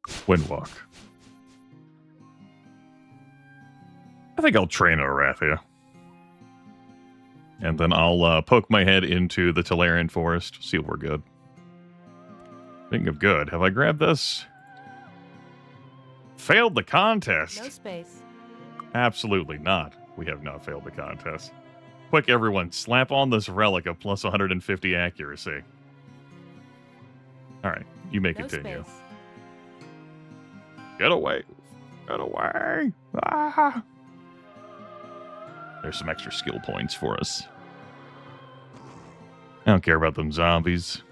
Windwalk. I think I'll train Arathia. And then I'll poke my head into the Talarian Forest, see if we're good. Speaking of good, have I grabbed this? Failed the contest. No space. Absolutely not. We have not failed the contest. Quick, everyone, slap on this relic of plus 150 accuracy. All right, you may No continue. space. Get away. Get away. Ah. There's some extra skill points for us. I don't care about them zombies.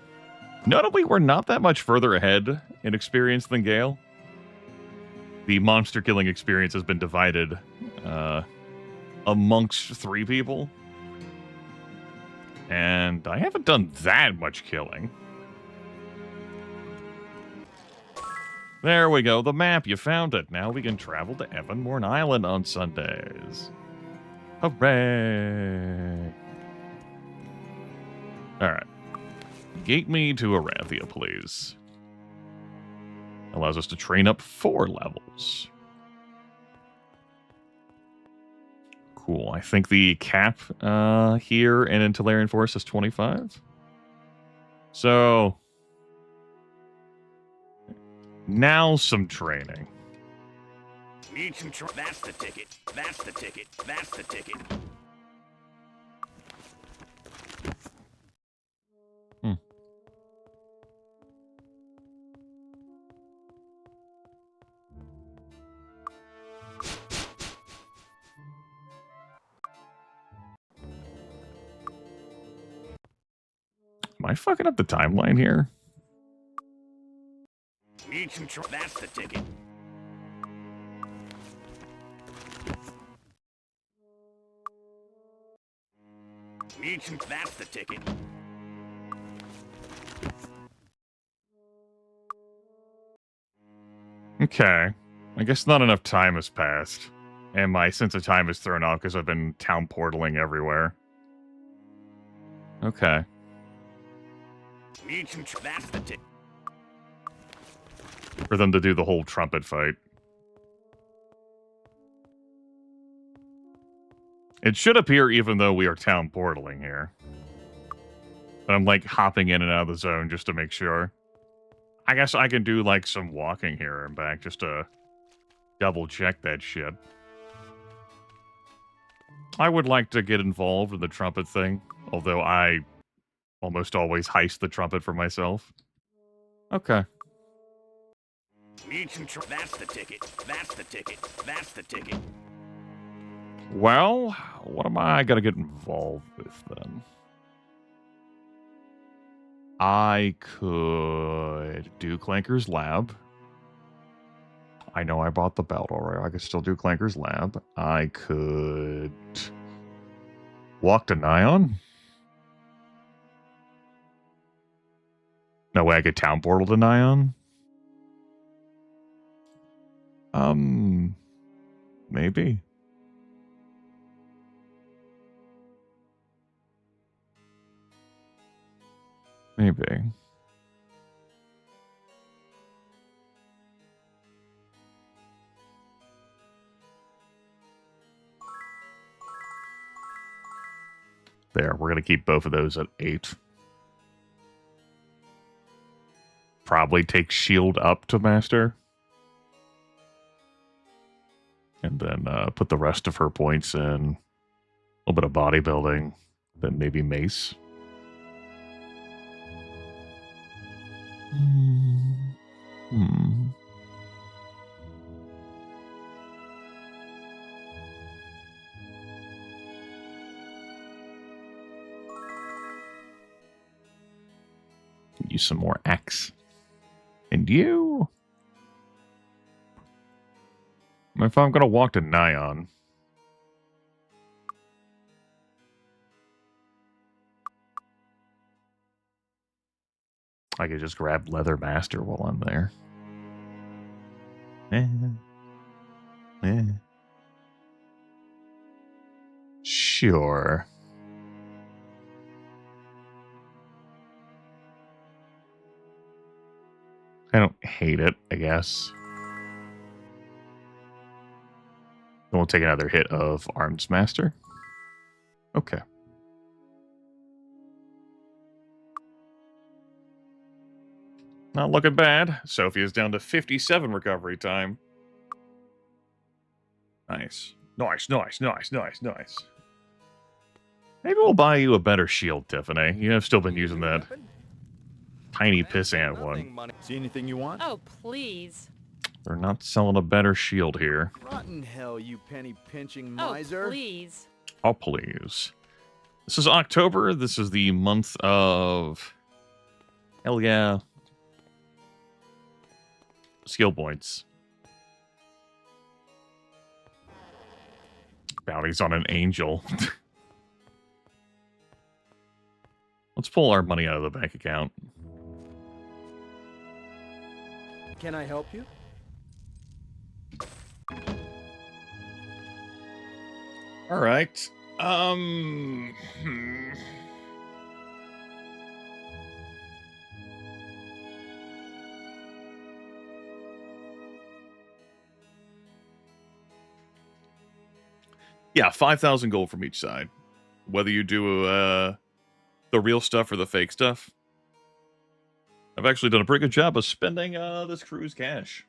Notably, we're not that much further ahead in experience than Gale. The monster killing experience has been divided amongst 3 people. And I haven't done that much killing. There we go, the map, you found it. Now we can travel to Evanmorn Island on Sundays. Hooray! Alright. Gate me to Arathia, please. Allows us to train up 4 levels. Cool. I think the cap here and in Talarian Forest is 25. So now some training. Need some that's the ticket. That's the ticket. That's the ticket. Am I fucking up the timeline here? Need some that's the ticket. Need some that's the ticket. Okay. I guess not enough time has passed. And my sense of time is thrown off because I've been town portaling everywhere. Okay. Need some that's the ticket. For them to do the whole trumpet fight. It should appear even though we are town portaling here. But I'm like hopping in and out of the zone just to make sure. I guess I can do like some walking here and back just to double check that shit. I would like to get involved in the trumpet thing, although I almost always heist the trumpet for myself. Okay. Need some that's the ticket. That's the ticket. That's the ticket. Well, what am I gonna get involved with then? I could do Clanker's Lab. I know I bought the belt already. I could still do Clanker's Lab. I could walk to Nyon. No way I could town portal to Nyon. Maybe. Maybe. There, we're going to keep both of those at 8. Probably take shield up to master. And then put the rest of her points in a little bit of bodybuilding, then maybe mace. Hmm. Use some more axe. And you? If I'm going to walk to Nyan, I could just grab Leather Master while I'm there. Sure. I don't hate it, I guess. Then we'll take another hit of Arms Master. Okay. Not looking bad. Sophie is down to 57 recovery time. Nice. Nice, nice, nice, nice, nice. Maybe we'll buy you a better shield, Tiffany. You have still been using that tiny pissant one. See anything you want? Oh, please. They're not selling a better shield here. Rotten hell, you penny-pinching Oh, miser. please. Oh, please. This is October. This is the month of... Hell yeah. Skill points. Bounties on an angel. Let's pull our money out of the bank account. Can I help you? All right. Yeah, 5,000 gold from each side. Whether you do the real stuff or the fake stuff. I've actually done a pretty good job of spending this crew's cash.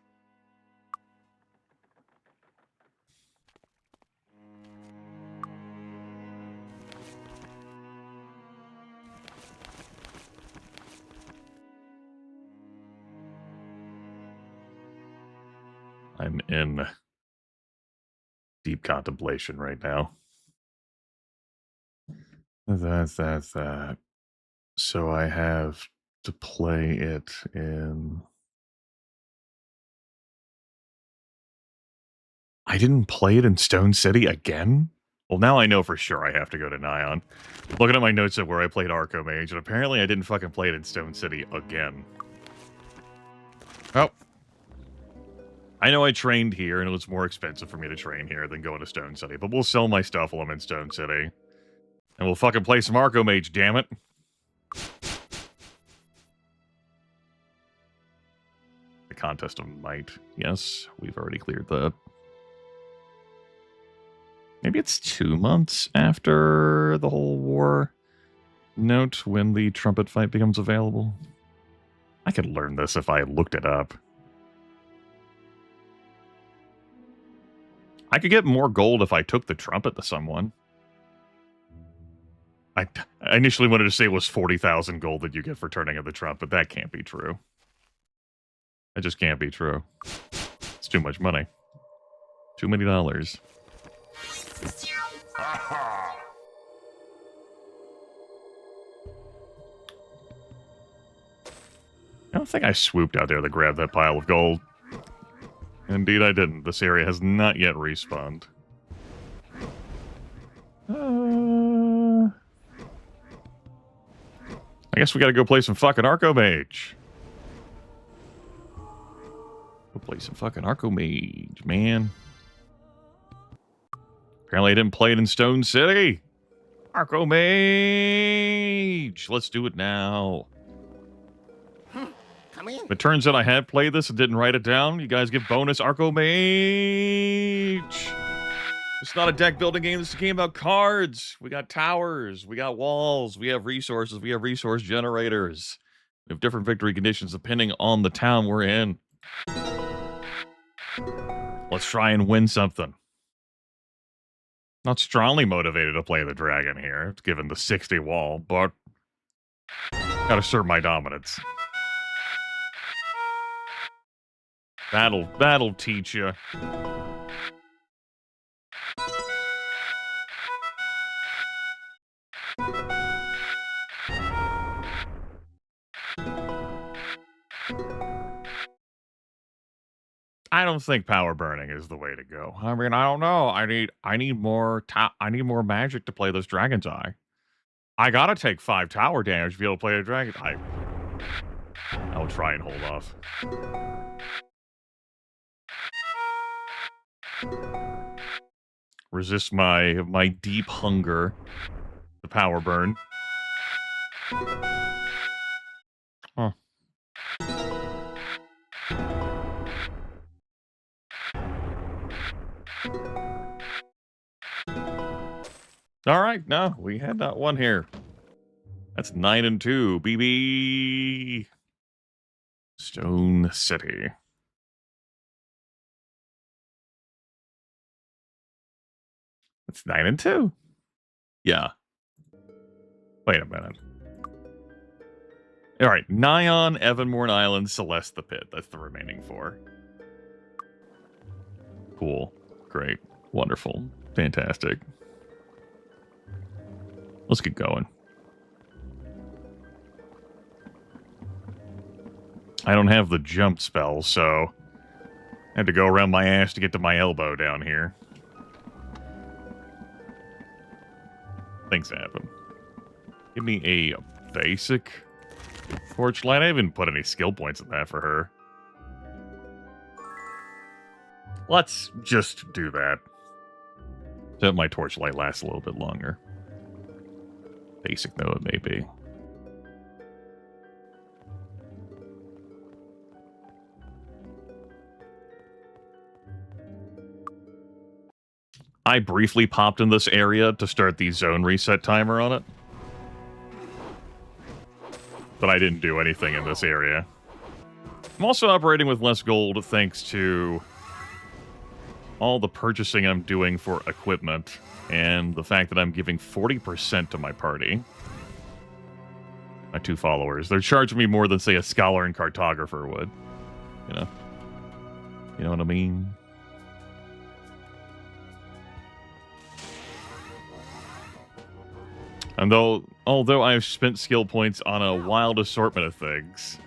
I'm in deep contemplation right now. That. So I have to play it in... I didn't play it in Stone City again? Well, now I know for sure I have to go to Nyan. Looking at my notes of where I played Archomage, and apparently I didn't fucking play it in Stone City again. Oh. I know I trained here, and it was more expensive for me to train here than going to Stone City, but we'll sell my stuff while I'm in Stone City. And we'll fucking play some Archomage, damn it. The Contest of Might. Yes, we've already cleared that. Maybe it's 2 months after the whole war note when the trumpet fight becomes available. I could learn this if I looked it up. I could get more gold if I took the trumpet to someone. I initially wanted to say it was 40,000 gold that you get for turning in the trumpet. That can't be true. That just can't be true. It's too much money. Too many dollars. Ha I don't think I swooped out there to grab that pile of gold. Indeed I didn't. This area has not yet respawned. I guess we gotta go play some fucking Archomage. Go play some fucking Archomage, man. Apparently I didn't play it in Stone City. Archomage! Let's do it now. Come in. It turns out I had played this and didn't write it down. You guys get bonus Archomage. It's not a deck building game. This is a game about cards. We got towers. We got walls. We have resources. We have resource generators. We have different victory conditions depending on the town we're in. Let's try and win something. Not strongly motivated to play the dragon here, given the 60 wall, but gotta assert my dominance. That'll teach you. I don't think power burning is the way to go. I mean, I don't know. I need more magic to play this Dragon's Eye. I gotta take 5 tower damage to be able to play a dragon. I'll try and hold off. Resist my deep hunger. The power burn. Huh. All right, no, we had not one here. That's 9 and 2, BB. Stone City. That's 9 and 2. Yeah. Wait a minute. All right, Nyon, Evanmorn Island, Celeste the Pit. That's the remaining 4. Cool. Great. Wonderful. Fantastic. Let's get going. I don't have the jump spell, so I had to go around my ass to get to my elbow down here. Things happen. Give me a basic torchlight. I haven't put any skill points in that for her. Let's just do that. So that my torchlight lasts a little bit longer. Basic though it may be. I briefly popped in this area to start the zone reset timer on it. But I didn't do anything in this area. I'm also operating with less gold thanks to all the purchasing I'm doing for equipment and the fact that I'm giving 40% to my party. My 2 followers. They're charging me more than, say, a scholar and cartographer would. You know? You know what I mean? And although I've spent skill points on a wild assortment of things.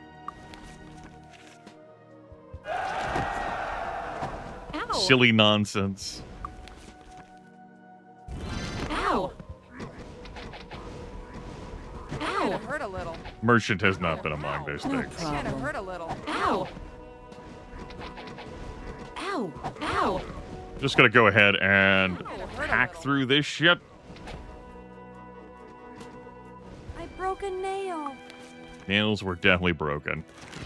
Ow. Silly nonsense. Ow. Kinda Ow. hurt a little. Merchant has not been among those No things. problem. Kinda hurt a little. Ow. Ow. Ow. Just gonna go ahead and Kinda hurt a hack little. through this shit. I broke a nail. Nails were definitely broken.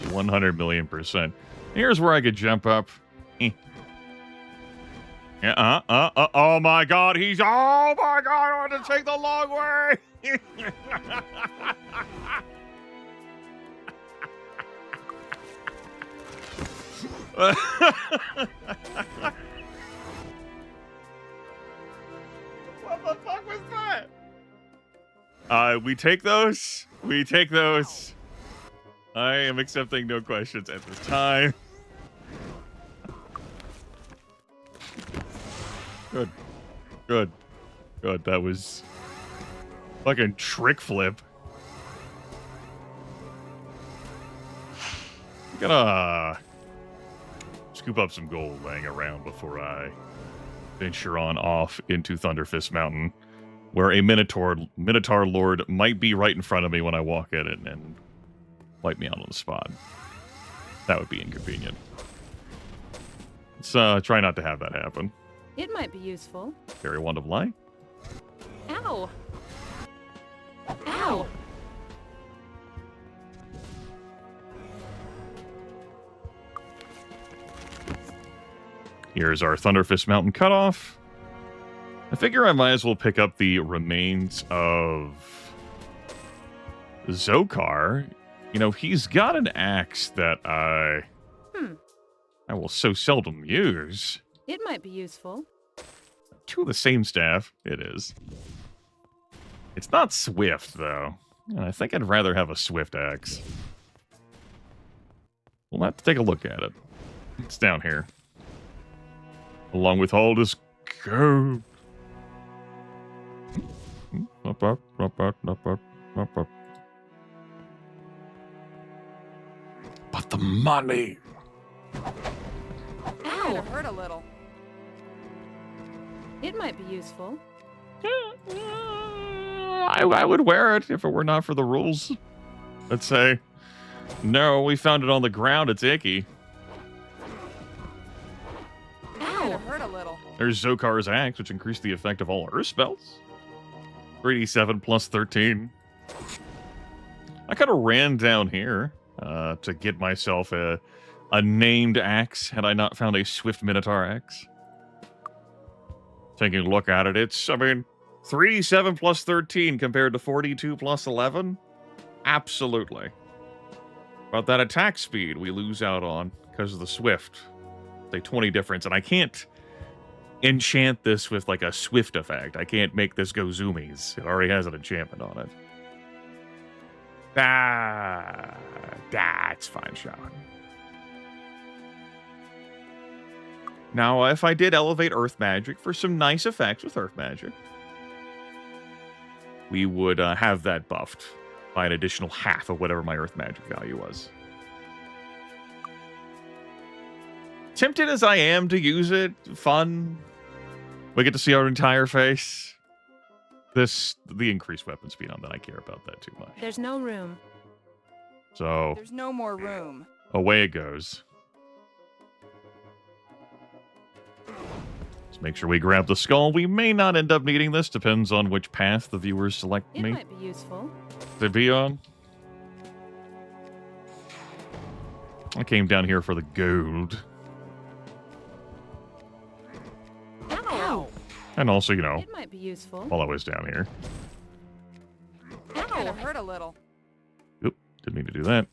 100,000,000%. Here's where I could jump up. Oh my god, oh my god, I want to take the long way! What the fuck was that? We take those. We take those. I am accepting no questions at this time. Good. Good. Good. That was fucking trick flip. I'm gonna scoop up some gold laying around before I venture on off into Thunderfist Mountain, where a Minotaur Lord might be right in front of me when I walk in it and wipe me out on the spot. That would be inconvenient. Let's try not to have that happen. It might be useful. Fairy Wand of Light. Ow. Ow. Here's our Thunderfist Mountain cutoff. I figure I might as well pick up the remains of Zokar. You know, he's got an axe that I will so seldom use. It might be useful. 2 of the same staff. It is. It's not swift, though. I think I'd rather have a swift axe. We'll have to take a look at it. It's down here. Along with all this gold. Up, up, up, up, up, up, up, up. But the money. Ow! It hurt a little. It might be useful. I would wear it if it were not for the rules. Let's say, no, we found it on the ground. It's icky. Ow! It hurt a little. There's Zokar's Axe, which increased the effect of all Earth spells. 3d7 plus 13. I could have ran down here to get myself a named axe had I not found a Swift Minotaur axe. Taking a look at it, it's, I mean, 3d7 plus 13 compared to 42 plus 11? Absolutely. But that attack speed we lose out on because of the Swift. Say 20 difference, and I can't enchant this with like a Swift effect. I can't make this go zoomies. It already has an enchantment on it. That's fine, Sean. Now, if I did elevate Earth Magic for some nice effects with Earth Magic, we would have that buffed by an additional half of whatever my Earth Magic value was. Tempted as I am to use it, fun. We get to see our entire face. The increased weapon speed on that, I care about that too much. There's no room. So, There's no more room. away it goes. Let's make sure we grab the skull. We may not end up needing this. Depends on which path the viewers select It me might be useful. to be on. I came down here for the gold. Ow! And also, you know, It might be useful. while I was down here. Ow! It hurt a little. Oop, didn't mean to do that.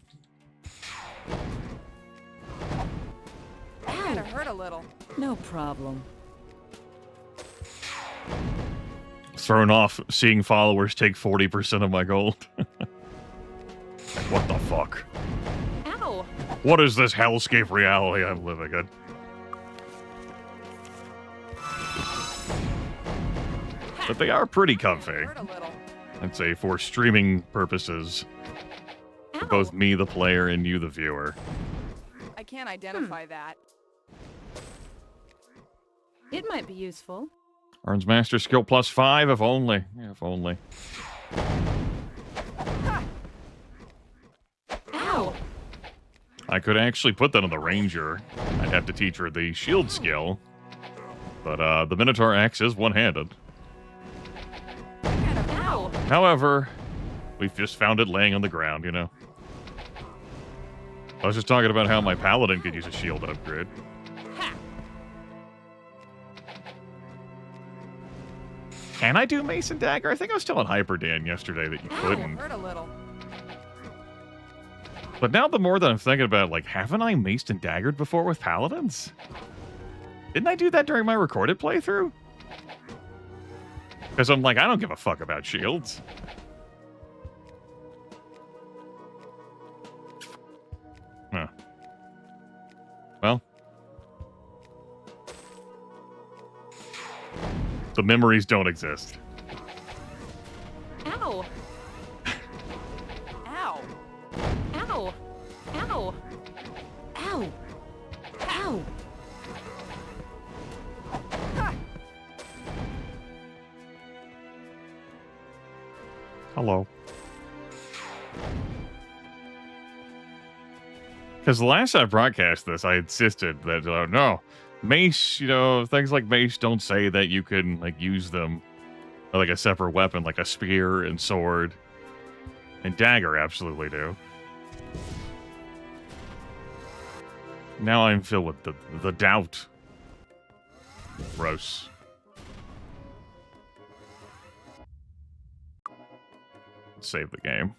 Ow! It hurt a little. No problem. Thrown off seeing followers take 40% of my gold. What the fuck? Ow! What is this hellscape reality I'm living in? But they are pretty comfy. It hurt a little. I'd say for streaming purposes. For Ow! both me, the player, and you, the viewer. I can't identify that. It might be useful. Earns master skill plus 5, if only. Yeah, if only. Ow! I could actually put that on the ranger. I'd have to teach her the shield skill. But the Minotaur axe is one-handed. Ow! However, we've just found it laying on the ground, you know. I was just talking about how my Paladin could use a shield upgrade. Can I do Mason Dagger? I think I was telling Hyperdan yesterday that you Ow! It couldn't. hurt a little. But now the more that I'm thinking about it, like, haven't I maced and daggered before with Paladins? Didn't I do that during my recorded playthrough? Because I'm like, I don't give a fuck about shields. Huh. Well. The memories don't exist. Ow! Ow! Ow! Ow! Ow! Ow! Hello. Because the last I broadcast this, I insisted that, no, mace, you know, things like mace don't say that you can, like, use them like a separate weapon, like a spear and sword. And dagger absolutely do. Now I'm filled with the doubt. Gross. Let's save the game.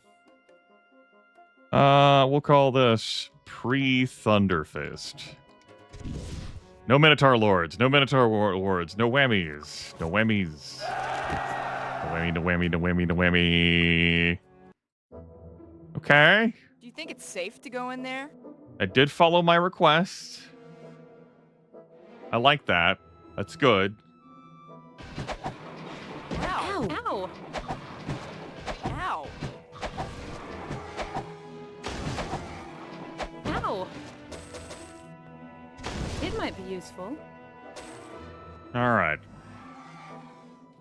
We'll call this pre-Thunderfist. No Minotaur Lords. No Minotaur Lords. No whammies. No whammies. No whammy, no whammy, no whammy, no whammy. Okay. Do you think it's safe to go in there? I did follow my request. I like that. That's good. Ow. Ow! Ow. Ow! It might be useful. Alright.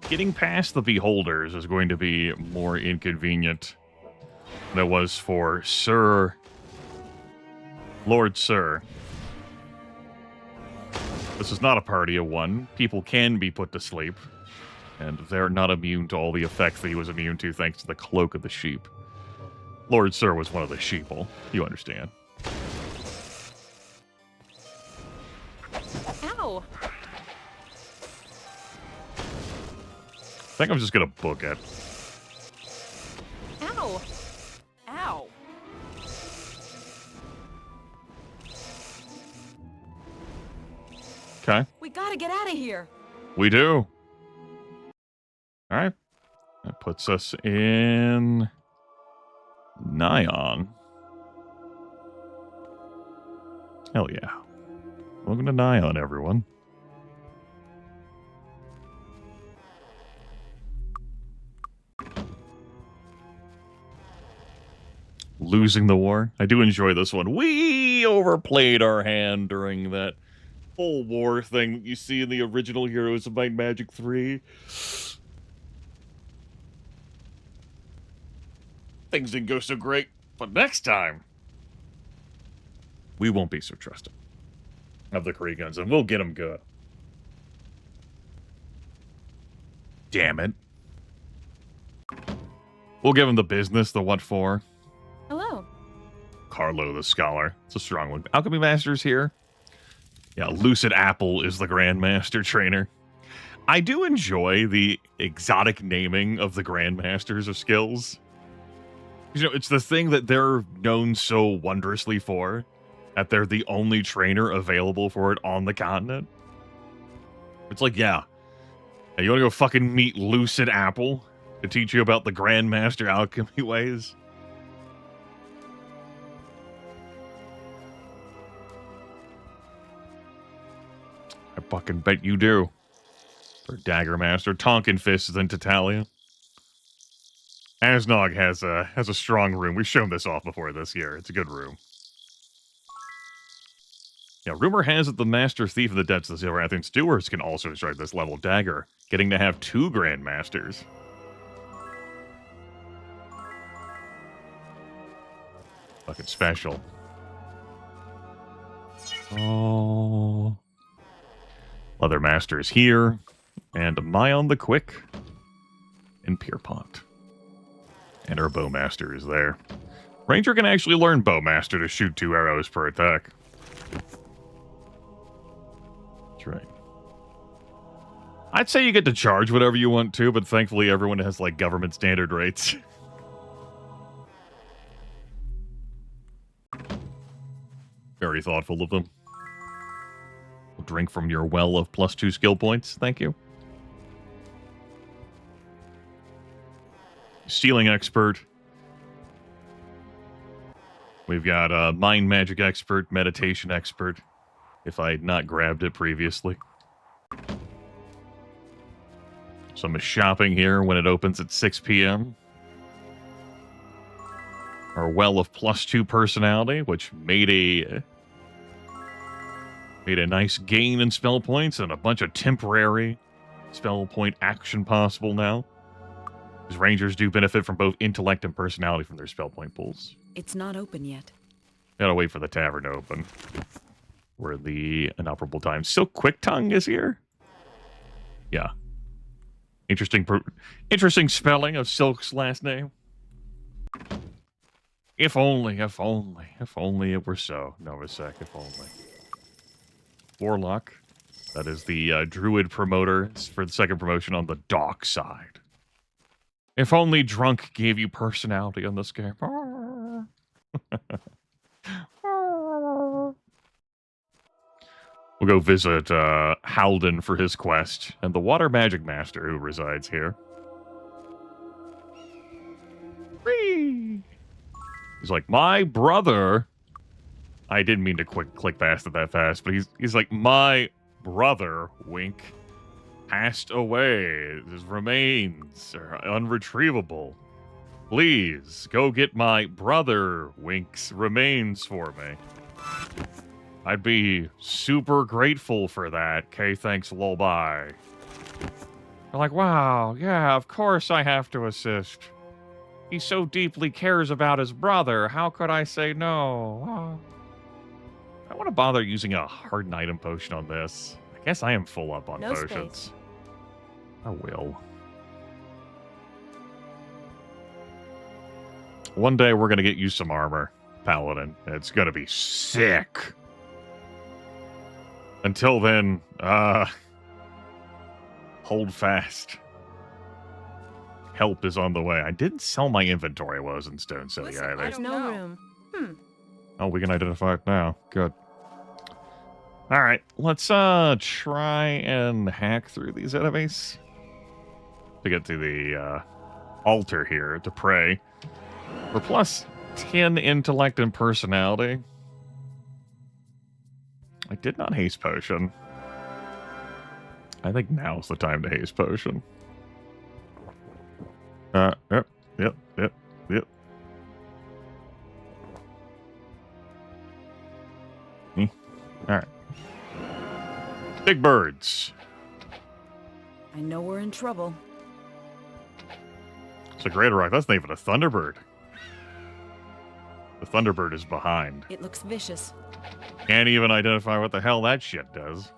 Getting past the beholders is going to be more inconvenient than it was for Lord Sir. This is not a party of one. People can be put to sleep, and they're not immune to all the effects that he was immune to thanks to the cloak of the sheep. Lord Sir was one of the sheeple. You understand. Ow! I think I'm just gonna book it. Ow! Ow. Okay. We gotta get out of here. We do. Alright. That puts us in Nyan. Hell yeah. Welcome to Nyan, everyone. Losing the war. I do enjoy this one. We overplayed our hand during that whole war thing that you see in the original Heroes of Might and Magic 3. Things didn't go so great, but next time, we won't be so trusting of the Kriegans, and we'll get them good. Damn it. We'll give them the business, the what for. Hello. Carlo the Scholar. It's a strong one. Alchemy Master's here. Yeah, Lucid Apple is the Grandmaster trainer. I do enjoy the exotic naming of the Grandmasters of skills. You know, it's the thing that they're known so wondrously for, that they're the only trainer available for it on the continent. It's like, yeah. Hey, you want to go fucking meet Lucid Apple to teach you about the Grandmaster alchemy ways? I fucking bet you do. For Dagger Master, Tonkin Fist is in Tatalia. Asnog has a strong room. We've shown this off before this year. It's a good room. Yeah, rumor has it the Master Thief of the Depths of the Silverathine Stewards can also strike this level dagger, getting to have 2 Grandmasters. Fucking special. Oh. Leather Master is here, and Mayon the Quick in Pierpont. And our Bowmaster is there. Ranger can actually learn Bowmaster to shoot 2 arrows per attack. That's right. I'd say you get to charge whatever you want to, but thankfully everyone has, like, government standard rates. Very thoughtful of them. We'll drink from your well of +2 skill points. Thank you. Stealing Expert. We've got Mind Magic Expert, Meditation Expert, if I had not grabbed it previously. Some shopping here when it opens at 6 p.m. Our well of +2 personality, which made a nice gain in spell points and a bunch of temporary spell point action possible now. Because Rangers do benefit from both intellect and personality from their spell point pools. It's not open yet. Gotta wait for the tavern to open. Where the inoperable time. Still Quick Tongue is here? Yeah. Interesting spelling of Silk's last name. If only it were so. Novasec, if only. Warlock. That is the druid promoter for the second promotion on the dock side. If only Drunk gave you personality on this game. We'll go visit Halden for his quest, and the Water Magic Master who resides here. Whee! He's like, my brother... I didn't mean to click past it that fast, but he's like, my brother, wink, passed away. His remains are unretrievable. Please go get my brother, wink's remains for me. I'd be super grateful for that. K, thanks, lol, bye. They're like, wow, yeah, of course I have to assist. He so deeply cares about his brother. How could I say no? I want to bother using a hardened item potion on this. I guess I am full up on No potions. space. I will. One day we're going to get you some armor, Paladin. It's going to be sick. Until then, hold fast. Help is on the way. I didn't sell my inventory while I was in Stone City Listen, either. There's don't no know. room. Oh, we can identify it now. Good. All right, let's try and hack through these enemies to get to the altar here to pray. We're plus 10 intellect and personality. I did not haste potion. I think now's the time to haste potion. Yep. All right. Big birds. I know we're in trouble. It's a greater rock. That's not even a thunderbird. The thunderbird is behind. It looks vicious. Can't even identify what the hell that shit does.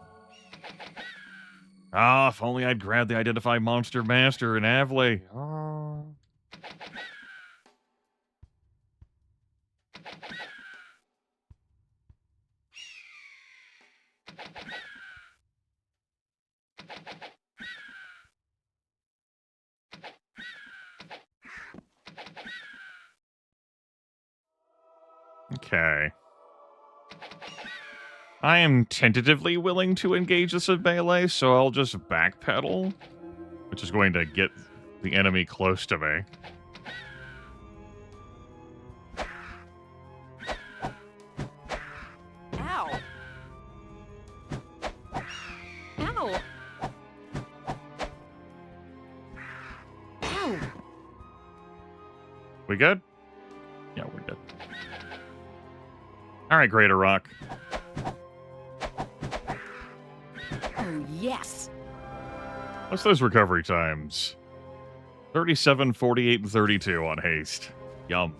Ah, if only I'd grabbed the Identify Monster Master in Avley. Oh. Okay. I am tentatively willing to engage this in melee, so I'll just backpedal, which is going to get the enemy close to me. Ow! Ow! Ow! We good? Yeah, we're good. All right, Greater Rock. Oh, yes! What's those recovery times? 37, 48, and 32 on haste. Yum.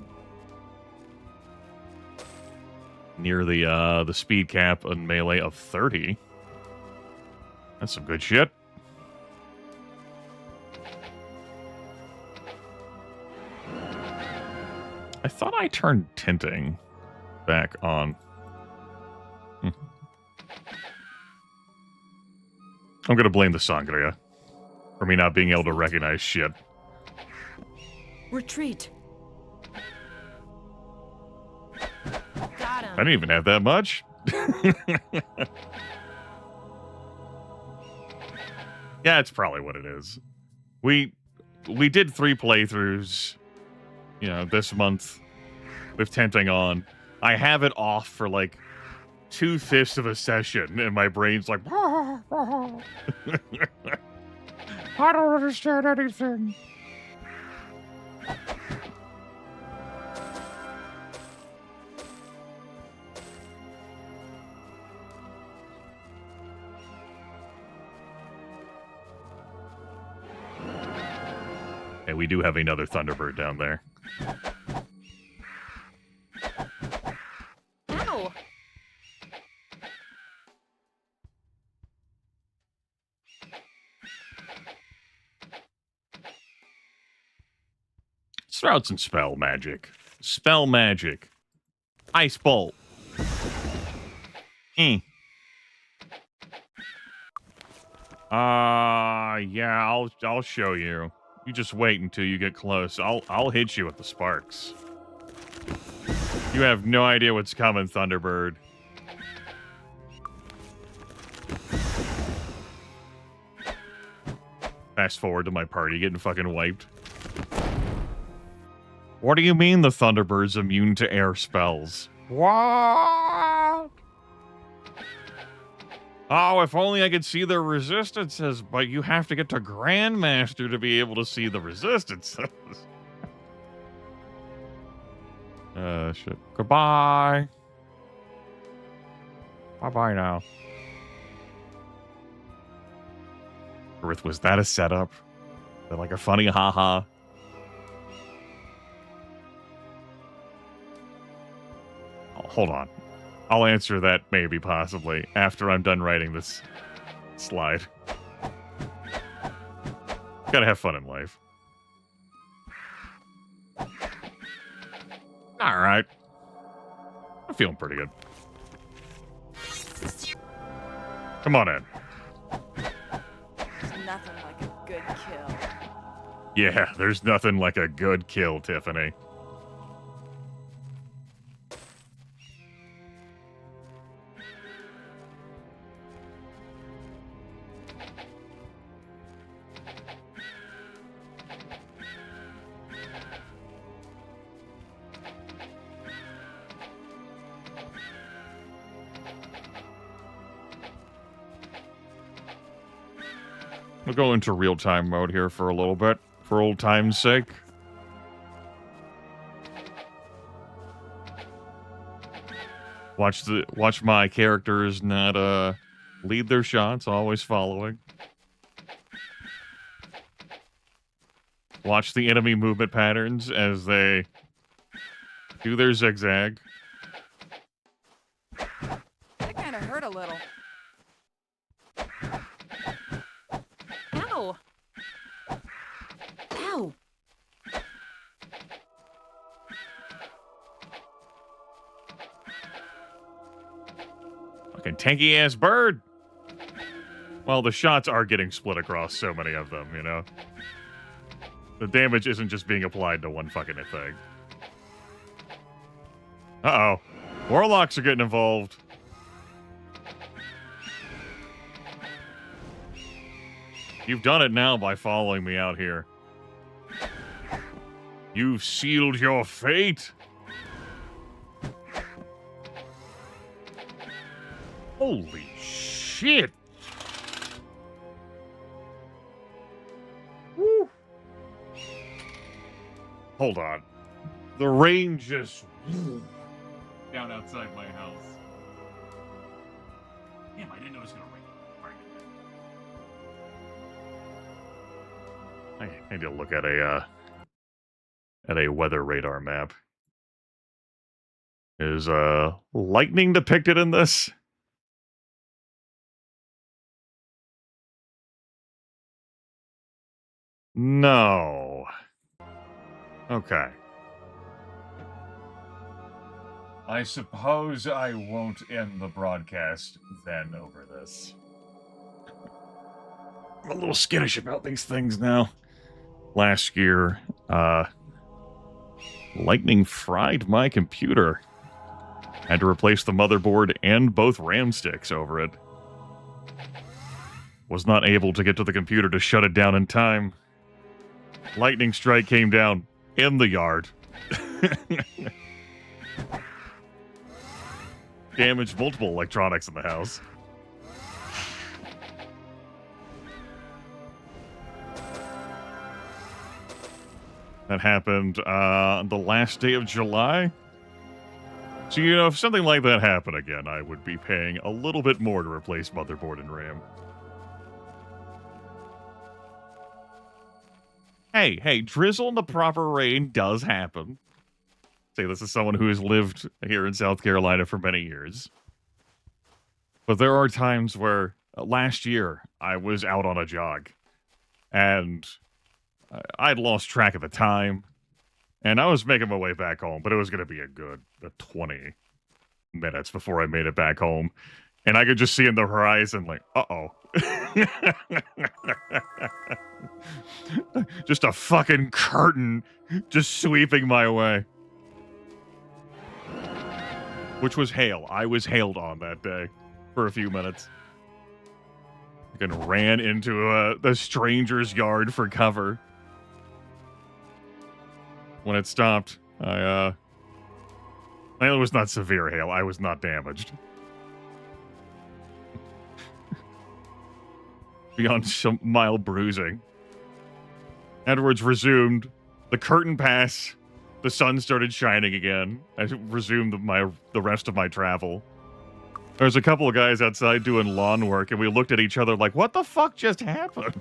Near the speed cap on melee of 30. That's some good shit. I thought I turned tinting back on. I'm gonna blame the Sangria for me not being able to recognize shit. Retreat! Got I him. didn't even have that much. Yeah, it's probably what it is. We did 3 playthroughs, this month with Tenting on. I have it off for like 2/5 of a session, and my brain's like, I don't understand anything. And we do have another Thunderbird down there. Ow! Sprouts and spell magic. Spell magic. Ice bolt. Yeah, I'll show you. You just wait until you get close. I'll hit you with the sparks. You have no idea what's coming, Thunderbird. Fast forward to my party getting fucking wiped. What do you mean the Thunderbird's immune to air spells? What? Oh, if only I could see the resistances, but you have to get to Grandmaster to be able to see the resistances. Shit. Goodbye. Bye-bye now. Grimith, was that a setup? Like a funny haha? Oh, hold on. I'll answer that maybe, possibly, after I'm done writing this slide. Gotta have fun in life. Alright. I'm feeling pretty good. Come on in. There's nothing like a good kill. Yeah, there's nothing like a good kill, Tiffany. We'll go into real-time mode here for a little bit, for old time's sake. Watch my characters not lead their shots, always following. Watch the enemy movement patterns as they do their zigzag. That kind of hurt a little. Ow! Ow! Fucking tanky-ass bird! Well, the shots are getting split across so many of them, you know? The damage isn't just being applied to one fucking thing. Uh-oh. Warlocks are getting involved. You've done it now by following me out here. You've sealed your fate. Holy shit. Woo. Hold on. The rain just down outside my house. Damn, I didn't know it was gonna rain. All right. I need to look at a weather radar map. Is lightning depicted in this? No. Okay. I suppose I won't end the broadcast then over this. I'm a little skittish about these things now. Last year, lightning fried my computer. Had to replace the motherboard and both RAM sticks over it. Was not able to get to the computer to shut it down in time. Lightning strike came down in the yard. Damaged multiple electronics in the house. That happened on the last day of July. So, you know, if something like that happened again, I would be paying a little bit more to replace motherboard and RAM. Hey, drizzle in the proper rain does happen. Say this is someone who has lived here in South Carolina for many years. But there are times where, last year, I was out on a jog. And I'd lost track of the time. And I was making my way back home, but it was going to be a good 20 minutes before I made it back home. And I could just see in the horizon, like, uh-oh. Just a fucking curtain just sweeping my way. Which was hail. I was hailed on that day for a few minutes. I ran into the stranger's yard for cover. When it stopped, it was not severe hail. I was not damaged. beyond some mild bruising. Afterwards resumed. The curtain pass. The sun started shining again. I resumed the rest of my travel. There's a couple of guys outside doing lawn work, and we looked at each other like, what the fuck just happened?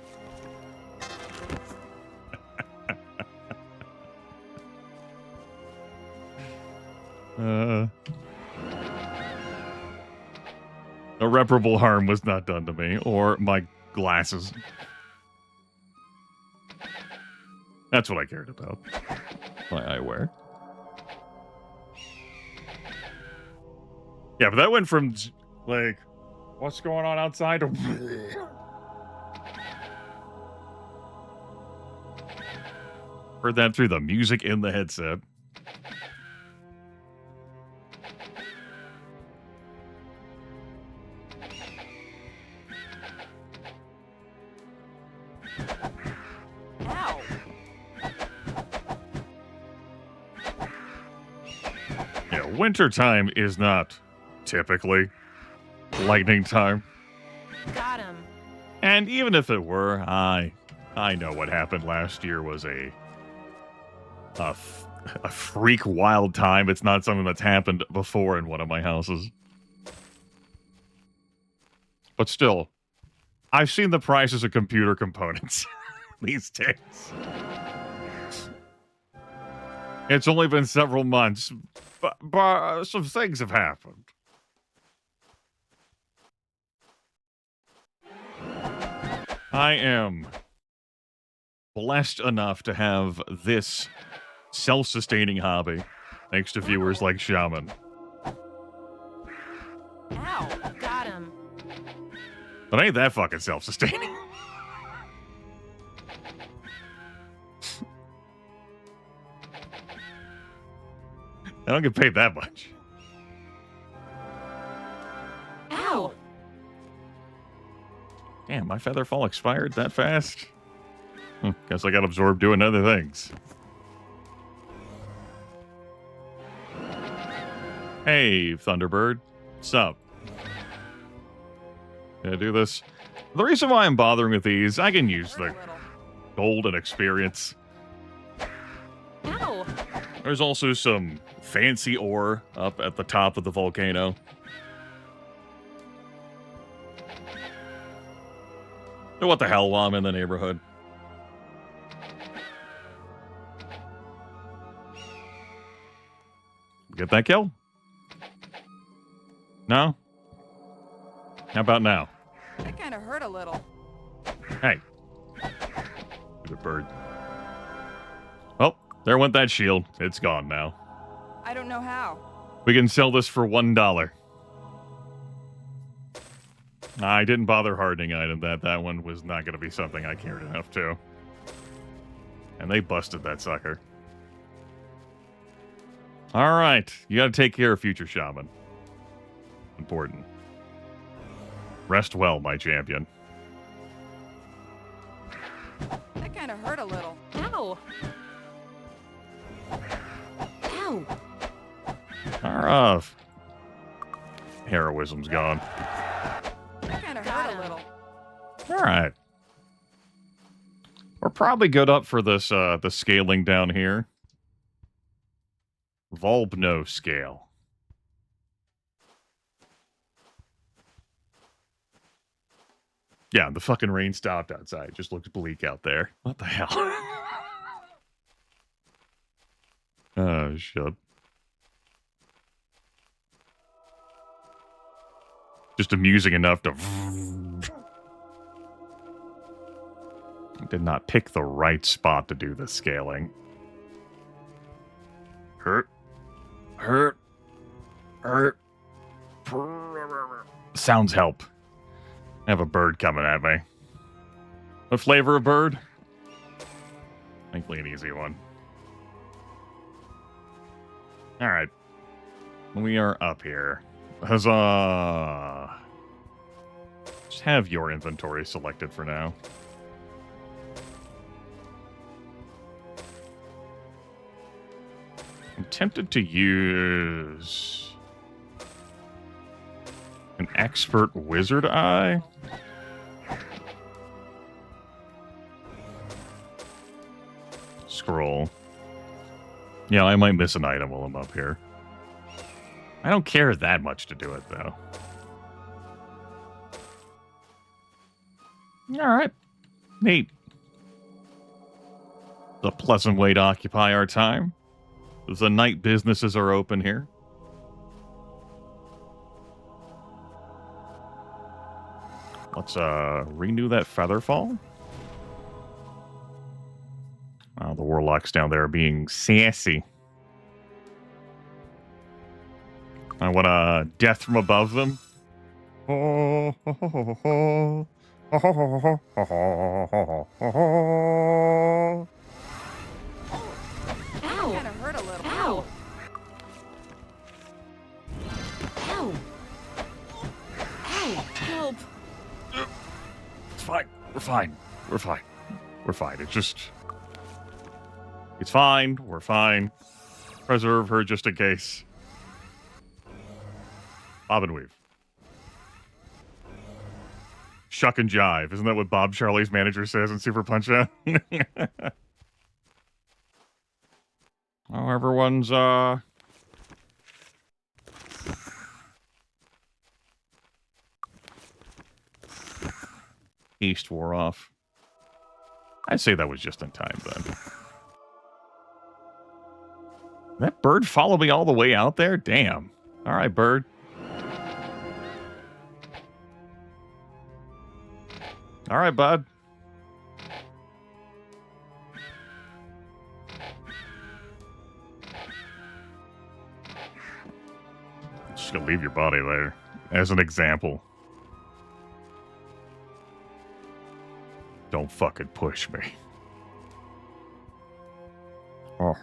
Irreparable harm was not done to me, or my glasses. That's what I cared about. My eyewear. Yeah, but that went from, like, what's going on outside to... Heard that through the music in the headset. Ow. Yeah, winter time is not typically lightning time. Got him. And even if it were, I know what happened last year was a freak wild time. It's not something that's happened before in one of my houses. But still, I've seen the prices of computer components these days. It's only been several months, but some things have happened. I am blessed enough to have this self-sustaining hobby, thanks to viewers like Shaman. Ow. Got him. But ain't that fucking self-sustaining. I don't get paid that much. Ow. Damn, my Featherfall expired that fast? Guess I got absorbed doing other things. Hey, Thunderbird. What's up? Gonna do this? The reason why I'm bothering with these, I can use Hurt the a little. gold and experience. Ow. There's also some fancy ore up at the top of the volcano. So what the hell while I'm in the neighborhood? Get that kill? No? How about now? That kind of hurt a little. Hey. Good bird. Oh, there went that shield. It's gone now. I don't know how. We can sell this for $1. I didn't bother hardening item that. That one was not going to be something I cared enough to. And they busted that sucker. Alright, you got to take care of future Shaman. Important. Rest well, my champion. That kind of hurt a little. Ow. Ow. Our heroism's gone. That kind of Got hurt him. a little. Alright. We're probably good up for this, the scaling down here. Volbno scale. Yeah, the fucking rain stopped outside. It just looked bleak out there. What the hell? Oh, shit. Just amusing enough to... Did not pick the right spot to do the scaling. Hurt. Hurt. Hurt. Sounds help. I have a bird coming at me. What flavor of bird? Thankfully an easy one. Alright. We are up here. Huzzah! Just have your inventory selected for now. I'm tempted to use an expert wizard eye. scroll. Yeah, I might miss an item while I'm up here. I don't care that much to do it, though. Alright. Neat. It's a pleasant way to occupy our time. The night businesses are open here. Let's renew that Featherfall. The warlocks down there are being sassy. I want a death from above them. Ow! Kind of hurt a little. Ow! Ow! Ow! Help! It's fine. We're fine. We're fine. We're fine. It's just... It's fine. We're fine. Preserve her just in case. Bob and weave. Shuck and jive. Isn't that what Bob Charlie's manager says in Super Punch-Out? Oh, everyone's, East wore off. I'd say that was just in time, then. That bird followed me all the way out there? Damn. All right, bird. All right, bud. Just gonna leave your body there as an example. Don't fucking push me. Oh.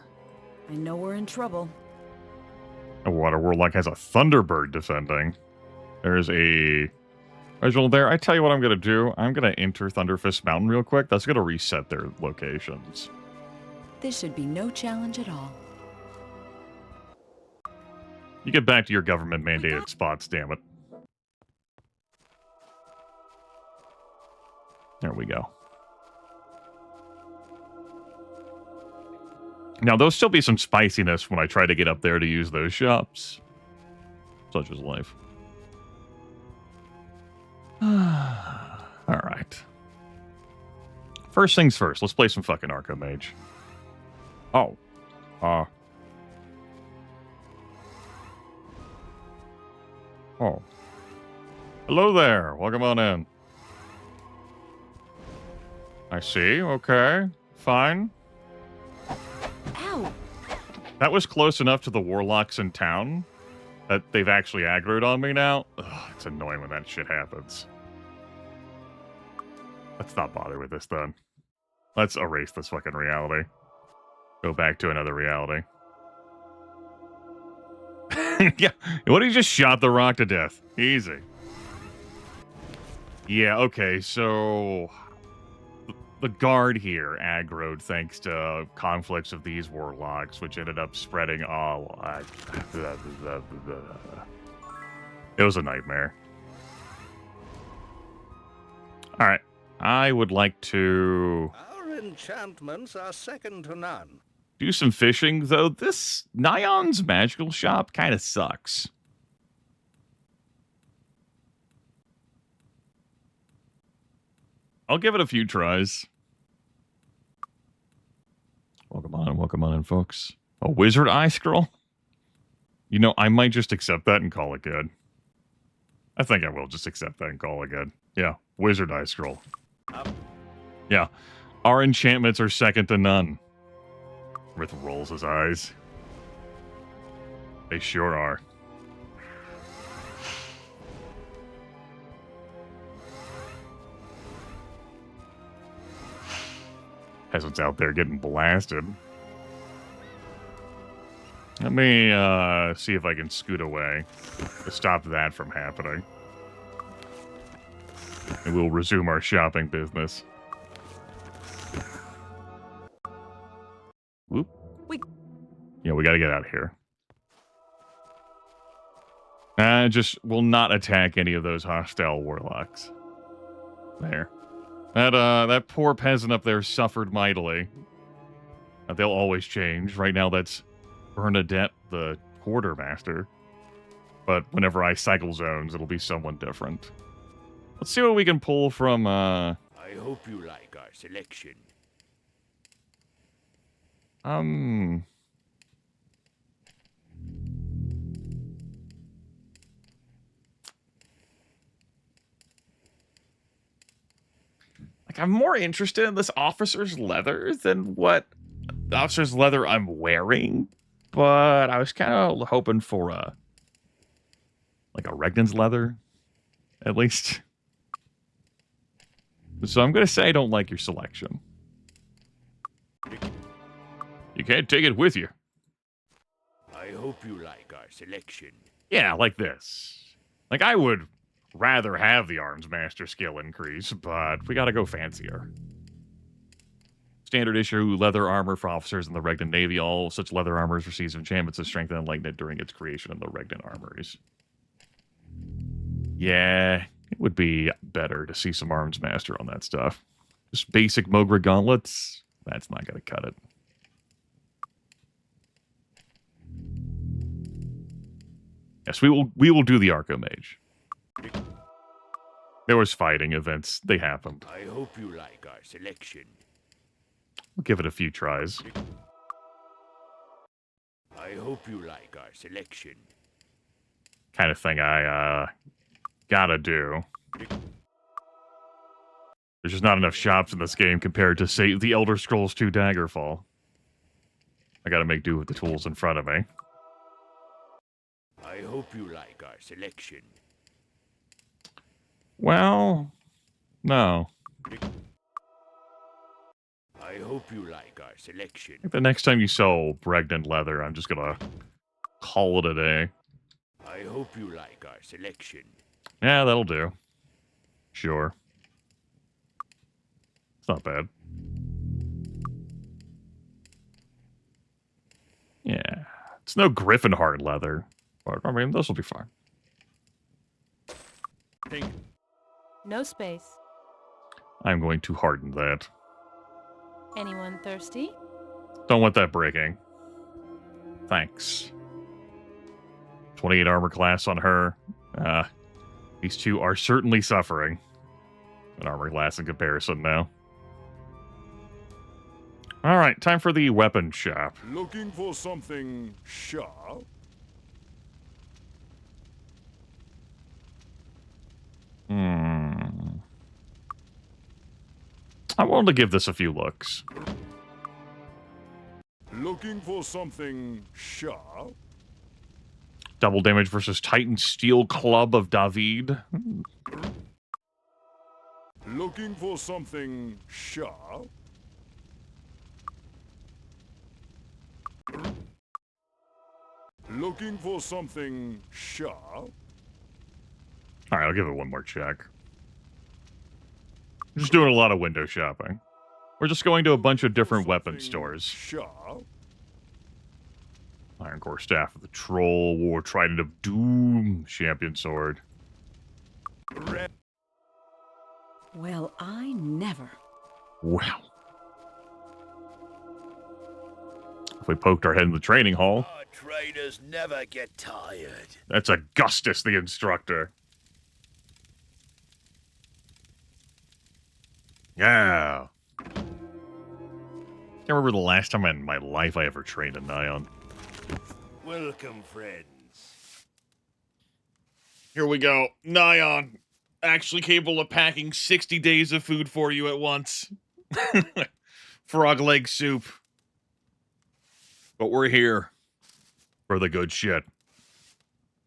I know we're in trouble. A water warlock has a Thunderbird defending. There's a original there. I tell you what I'm going to do. I'm going to enter Thunderfist Mountain real quick. That's going to reset their locations. This should be no challenge at all. You get back to your government mandated spots, damn it. There we go. Now, there'll still be some spiciness when I try to get up there to use those shops. Such is life. Alright. First things first, let's play some fucking Archomage. Oh. Oh. Hello there. Welcome on in. I see. Okay. Fine. Ow! That was close enough to the warlocks in town that they've actually aggroed on me now. Ugh, it's annoying when that shit happens. Let's not bother with this then. Let's erase this fucking reality. Go back to another reality. Yeah, what, he just shot the rock to death? Easy. Yeah, okay, so... The guard here aggroed thanks to conflicts of these warlocks, which ended up spreading all... It was a nightmare. Alright, I would like to... Our enchantments are second to none. Do some fishing, though this Nion's magical shop kind of sucks. I'll give it a few tries. Welcome on in, folks. A wizard eye scroll? You know, I might just accept that and call it good. I think I will just accept that and call it good. Yeah, wizard eye scroll. Yeah, our enchantments are second to none. Rith rolls his eyes. They sure are. Peasants out there getting blasted. Let me see if I can scoot away to stop that from happening. And we'll resume our shopping business. Whoop. Yeah, we gotta get out of here. Just will not attack any of those hostile warlocks. There. That poor peasant up there suffered mightily. They'll always change. Right now, that's Bernadette, the quartermaster. But whenever I cycle zones, it'll be someone different. Let's see what we can pull from, I hope you like our selection. Like, I'm more interested in this officer's leather than what the officer's leather I'm wearing. But I was kind of hoping for like a Regnan's leather, at least. So I'm going to say I don't like your selection. You can't take it with you. I hope you like our selection. Yeah, like this. Like, I would rather have the Arms Master skill increase, but we gotta go fancier. Standard issue leather armor for officers in the Regnan Navy. All such leather armors receives enchantments of strength and enlightenment during its creation in the Regnan armories. Yeah, it would be better to see some Arms Master on that stuff. Just basic Mogra gauntlets, that's not gonna cut it. Yes, we will do the Arco Mage. There was fighting events. They happened. I hope you like our selection. We'll give it a few tries. I hope you like our selection. Kind of thing I gotta do. There's just not enough shops in this game compared to, say, the Elder Scrolls 2 Daggerfall. I gotta make do with the tools in front of me. I hope you like our selection. Well, no. I hope you like our selection. I think the next time you sell Bregnan leather, I'm just gonna call it a day. I hope you like our selection. Yeah, that'll do. Sure. It's not bad. Yeah. It's no Griffin Heart leather. But, I mean, this will be fine. No space. I'm going to harden that. Anyone thirsty? Don't want that breaking. Thanks. 28 armor class on her. These two are certainly suffering. An armor class in comparison now. Alright, time for the weapon shop. Looking for something sharp? I wanted to give this a few looks. Looking for something sharp? Double damage versus Titan Steel Club of David. Looking for something sharp? Looking for something sharp? Alright, I'll give it one more check. I'm just doing a lot of window shopping. We're just going to a bunch of different weapon stores. Sharp? Iron Core Staff of the Troll, War Trident of Doom, Champion Sword. Well, I never. Wow. If we poked our head in the training hall. Our trainers never get tired. That's Augustus, the instructor. Yeah. Can't remember the last time in my life I ever trained a Nyan. Welcome, friends. Here we go. Nyan. Actually capable of packing 60 days of food for you at once. Frog leg soup. But we're here for the good shit.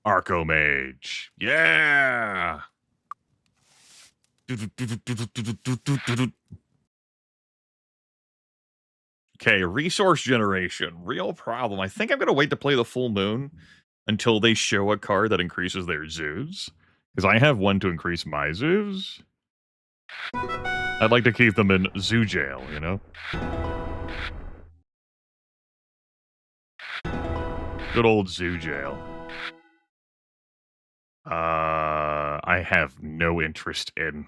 Arco Mage. Yeah. Okay, resource generation. Real problem. I think I'm going to wait to play the full moon until they show a card that increases their zoos. Because I have one to increase my zoos. I'd like to keep them in zoo jail, you know? Good old zoo jail. I have no interest in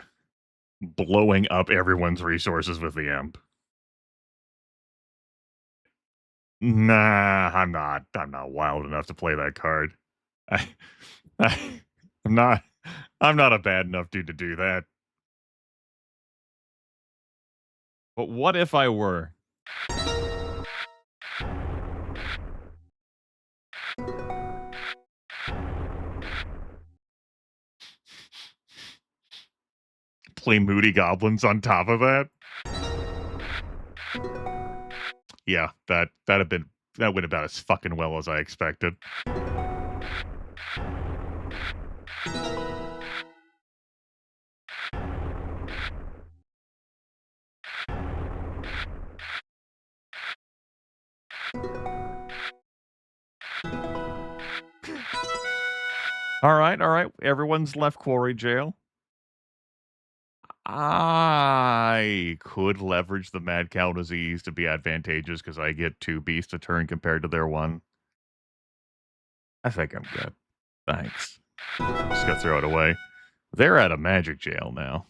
blowing up everyone's resources with the imp. Nah, I'm not. I'm not wild enough to play that card. I, I'm not. I'm not a bad enough dude to do that. But what if I were? Play Moody Goblins on top of that? Yeah, that went about as fucking well as I expected. All right. Everyone's left Quarry Jail. I could leverage the Mad Cow disease to be advantageous because I get 2 beasts a turn compared to their 1. I think I'm good. Thanks. Just gonna throw it away. They're at a magic jail now.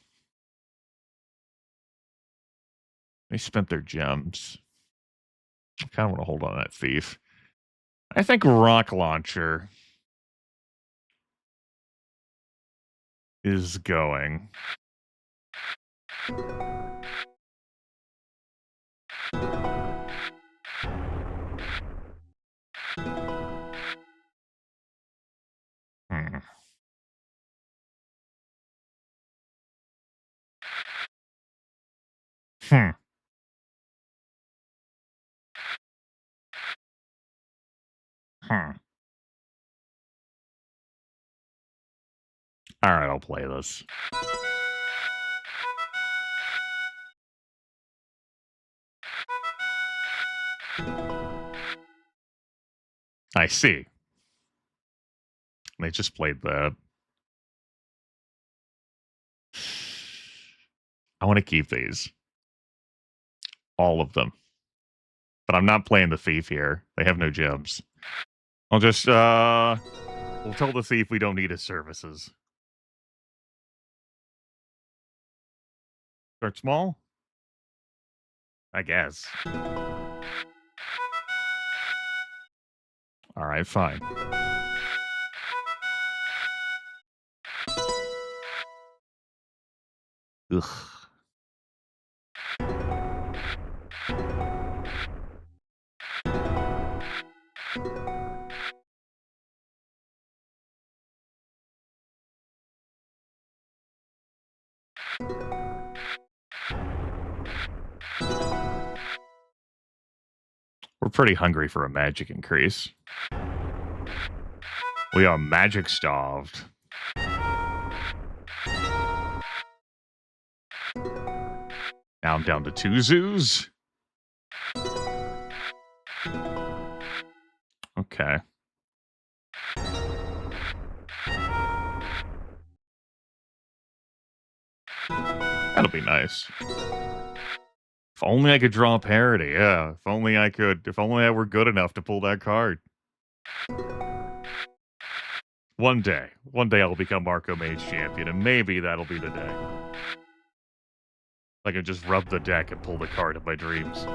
They spent their gems. I kind of want to hold on to that thief. I think Rock Launcher is going. Hmm. Hmm. Hmm. All right, I'll play this. I see. They just played that. I want to keep these. All of them. But I'm not playing the thief here. They have no gems. I'll just, we'll tell the thief we don't need his services. Start small? I guess. All right, fine. Ugh. We're pretty hungry for a magic increase. We are magic starved. Now I'm down to 2 zoos. Okay. That'll be nice. If only I could draw a parody, yeah. If only I were good enough to pull that card. One day I'll become Marco Mage champion, and maybe that'll be the day. I can just rub the deck and pull the card of my dreams.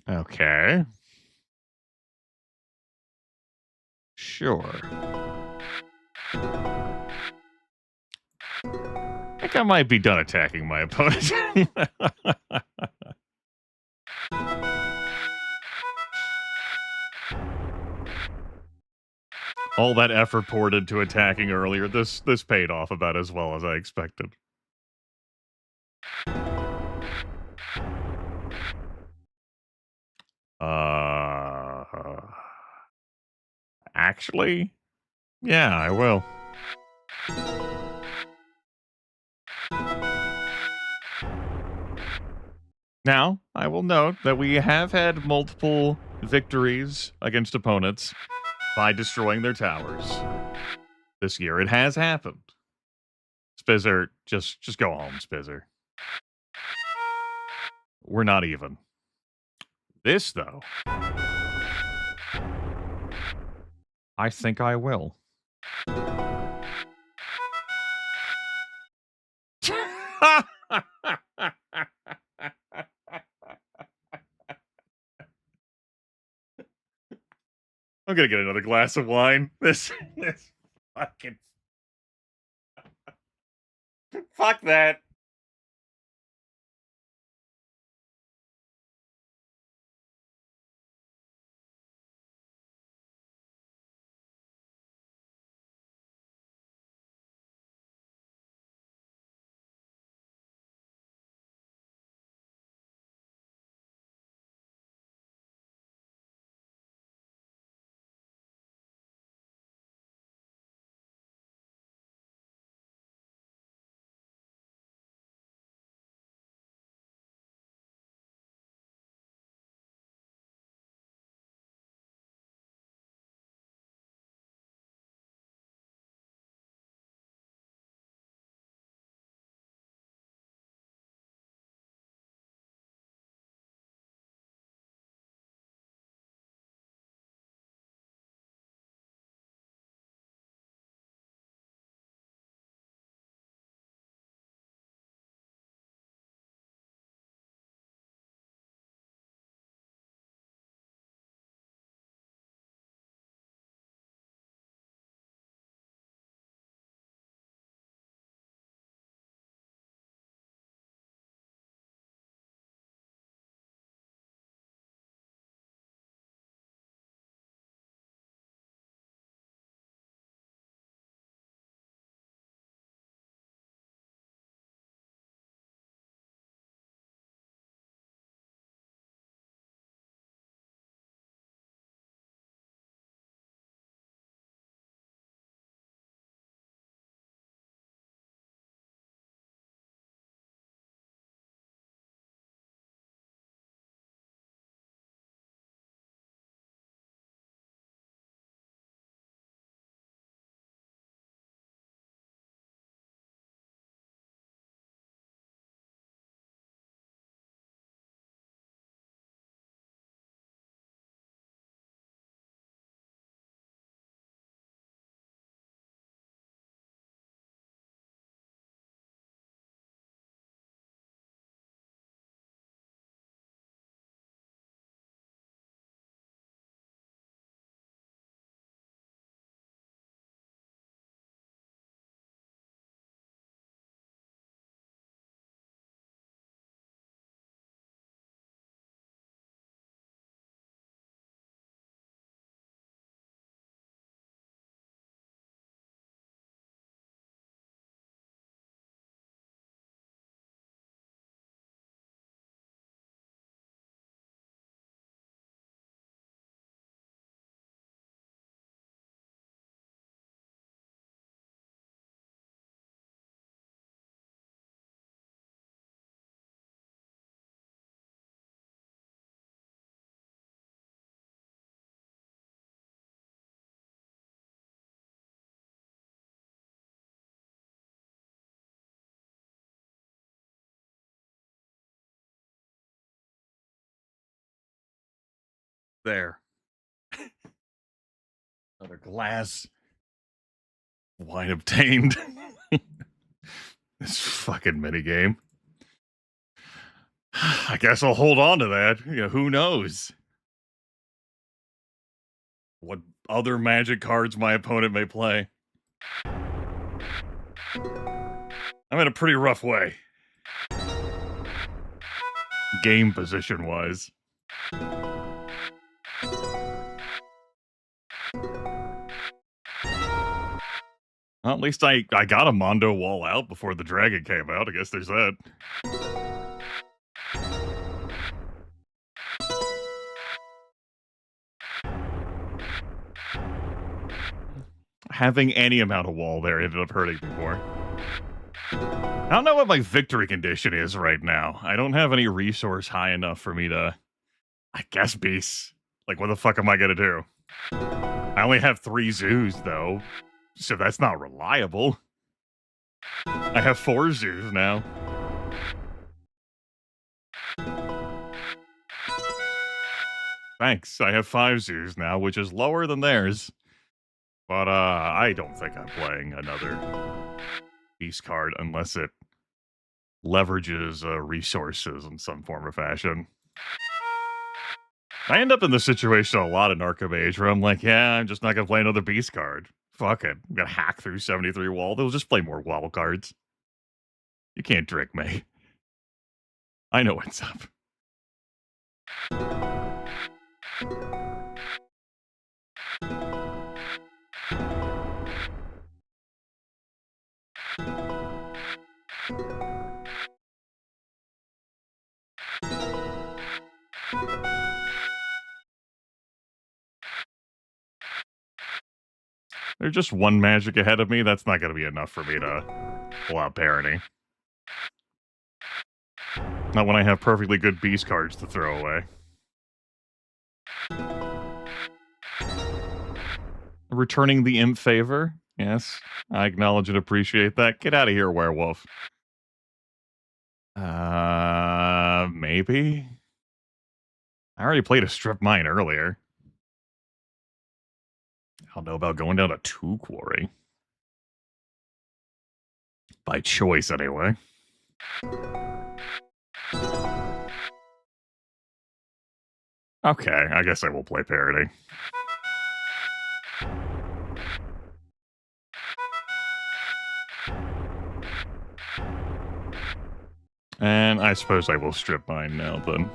Okay. Sure. I think I might be done attacking my opponent. All that effort poured into attacking earlier, this paid off about as well as I expected. Actually, yeah, I will. Now, I will note that we have had multiple victories against opponents by destroying their towers. This year it has happened. Spizzer, just go home, Spizzer. We're not even. This, though, I think I will. I'm gonna get another glass of wine. This fucking... Fuck that. There. Another glass. Wine obtained. This fucking minigame. I guess I'll hold on to that. You know, who knows? What other magic cards my opponent may play. I'm in a pretty rough way. Game position-wise. Well, at least I got a Mondo wall out before the dragon came out. I guess there's that. Having any amount of wall there ended up hurting me more. I don't know what my victory condition is right now. I don't have any resource high enough for me to, I guess, beast. Like, what the fuck am I gonna do? I only have 3 zoos, though, so that's not reliable. I have 4 zoos now. Thanks, I have 5 zoos now, which is lower than theirs. But, I don't think I'm playing another beast card unless it leverages resources in some form or fashion. I end up in this situation a lot in Arkham Age where I'm like, yeah, I'm just not going to play another beast card. Fuck it. I'm going to hack through 73 wall. They'll just play more wall cards. You can't trick me. I know what's up. There's just one magic ahead of me. That's not going to be enough for me to pull out Parody. Not when I have perfectly good beast cards to throw away. Returning the imp favor. Yes, I acknowledge and appreciate that. Get out of here, werewolf. Maybe? I already played a strip mine earlier. I don't know about going down to 2 quarry. By choice, anyway. Okay, I guess I will play Parody. And I suppose I will strip mine now, then.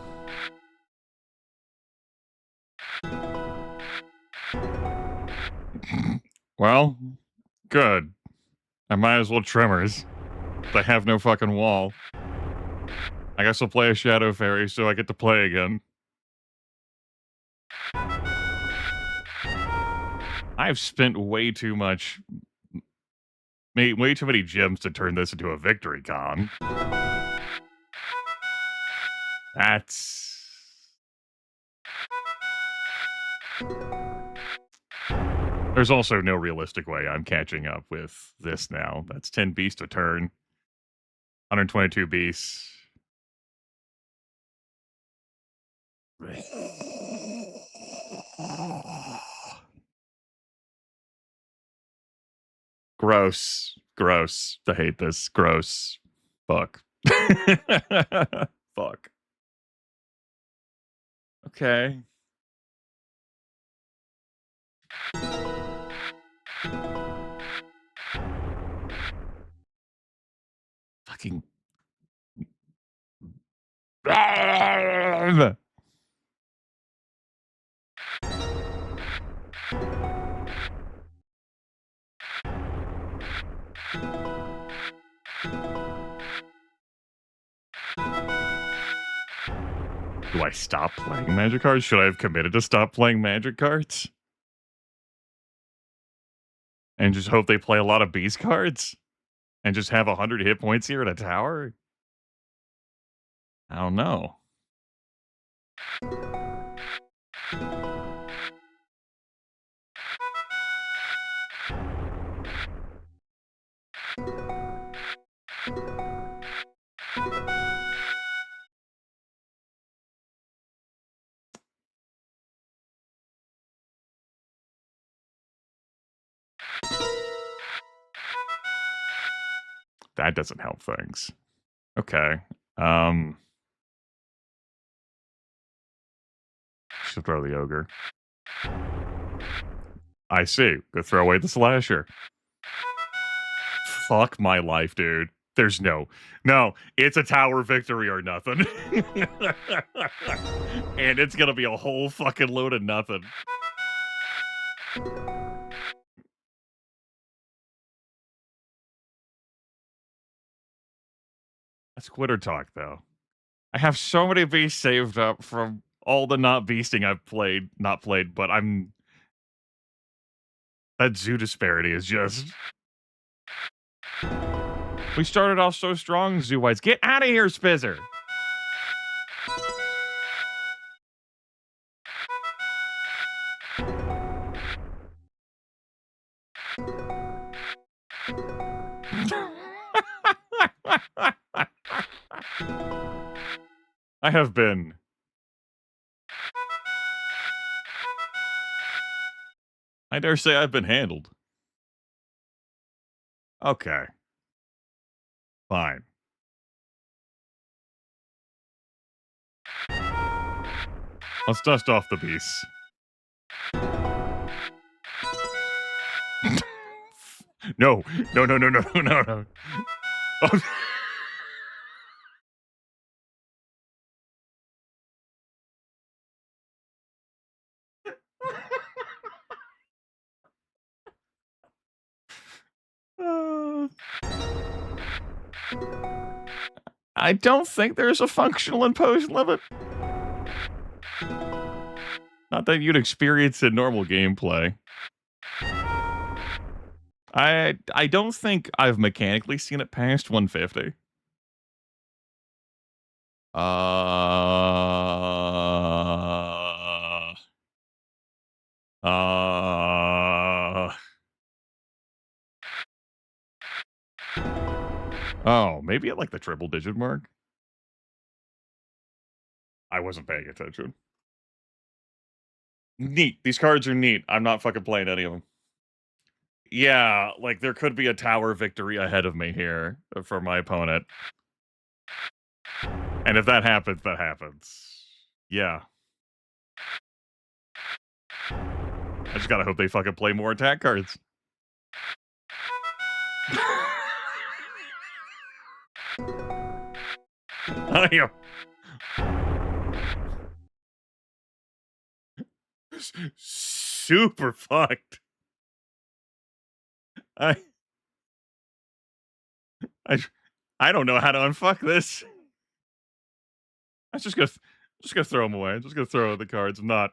Well, good. I might as well Tremors. I have no fucking wall. I guess I'll play a Shadow Fairy so I get to play again. I've spent way too much... way too many gems to turn this into a victory con. That's... There's also no realistic way I'm catching up with this now. That's 10 beasts a turn. 122 beasts. Gross. Gross. I hate this. Gross. Fuck. Fuck. Okay. Fucking... Do I stop playing magic cards? Should I have committed to stop playing magic cards? And just hope they play a lot of beast cards? And just have 100 hit points here at a tower? I don't know. That doesn't help things. Okay. Should throw the ogre. I see. Go throw away the slasher. Fuck my life, dude. There's no, it's a tower victory or nothing. And it's gonna be a whole fucking load of nothing. That's quitter talk, though. I have so many beasts saved up from all the not beasting I've not played, but that zoo disparity is just... We started off so strong, Zoo Whites. Get out of here, Spizzer! I have been... I dare say I've been handled. Okay. Fine. Let's dust off the beasts. No. No, no, no, no, no, no, no. Oh. I don't think there's a functional impose limit. Not that you'd experience in normal gameplay. I don't think I've mechanically seen it past 150. Oh, maybe at like the triple digit mark? I wasn't paying attention. Neat. These cards are neat. I'm not fucking playing any of them. Yeah, like there could be a tower victory ahead of me here for my opponent. And if that happens, that happens. Yeah. I just gotta hope they fucking play more attack cards. I am super fucked. I I don't know how to unfuck this. I'm just gonna throw them away. I'm just gonna throw the cards. I'm not.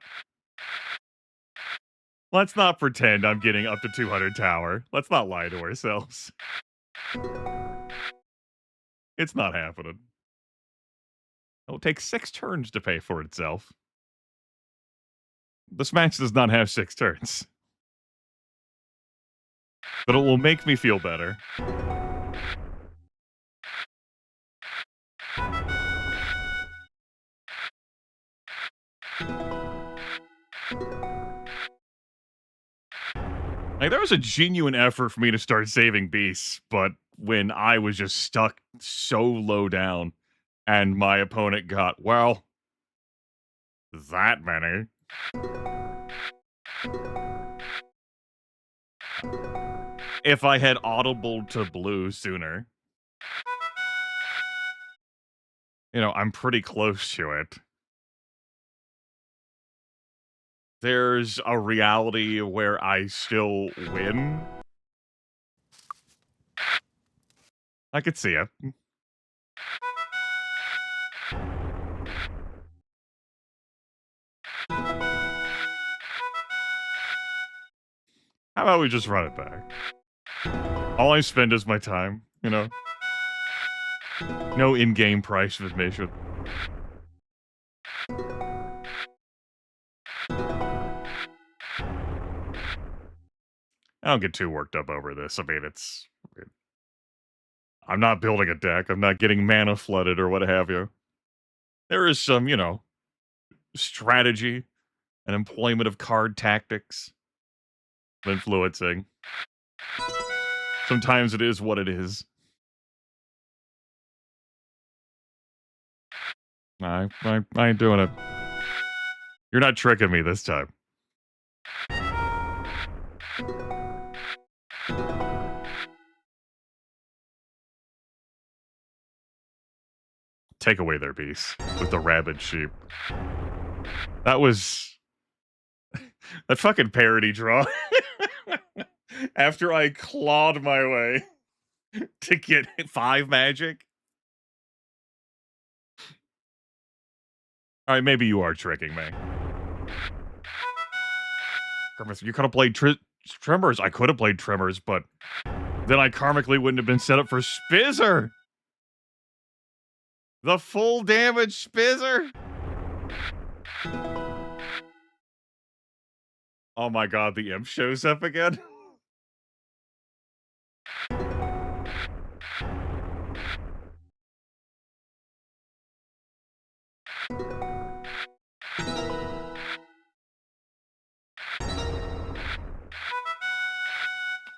Let's not pretend I'm getting up to 200 tower. Let's not lie to ourselves. It's not happening. It'll take 6 turns to pay for itself. This match does not have 6 turns. But it will make me feel better. Like, there was a genuine effort for me to start saving beasts, but when I was just stuck so low down, and my opponent got, well, that many. If I had audible to blue sooner. You know, I'm pretty close to it. There's a reality where I still win. I could see it. How about we just run it back? All I spend is my time, you know? No in-game price of admission. I don't get too worked up over this. I mean, I'm not building a deck. I'm not getting mana flooded or what have you. There is some, you know, strategy and employment of card tactics influencing. Sometimes it is what it is. I ain't doing it. You're not tricking me this time. Take away their beast with the rabid sheep. That was that fucking parody draw. After I clawed my way to get 5 magic. All right, maybe you are tricking me. Grimith, you could have played Tremors. I could have played Tremors, but then I karmically wouldn't have been set up for Spizzer. The full damage Spizzer. Oh my god, the imp shows up again.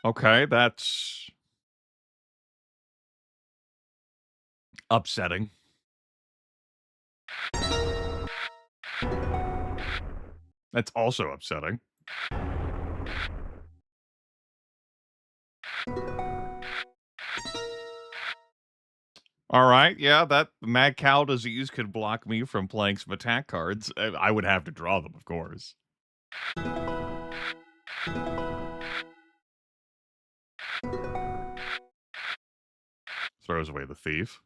Okay, that's upsetting. That's also upsetting. All right, yeah, that Mad Cow disease could block me from playing some attack cards. I would have to draw them, of course. Throws away the thief.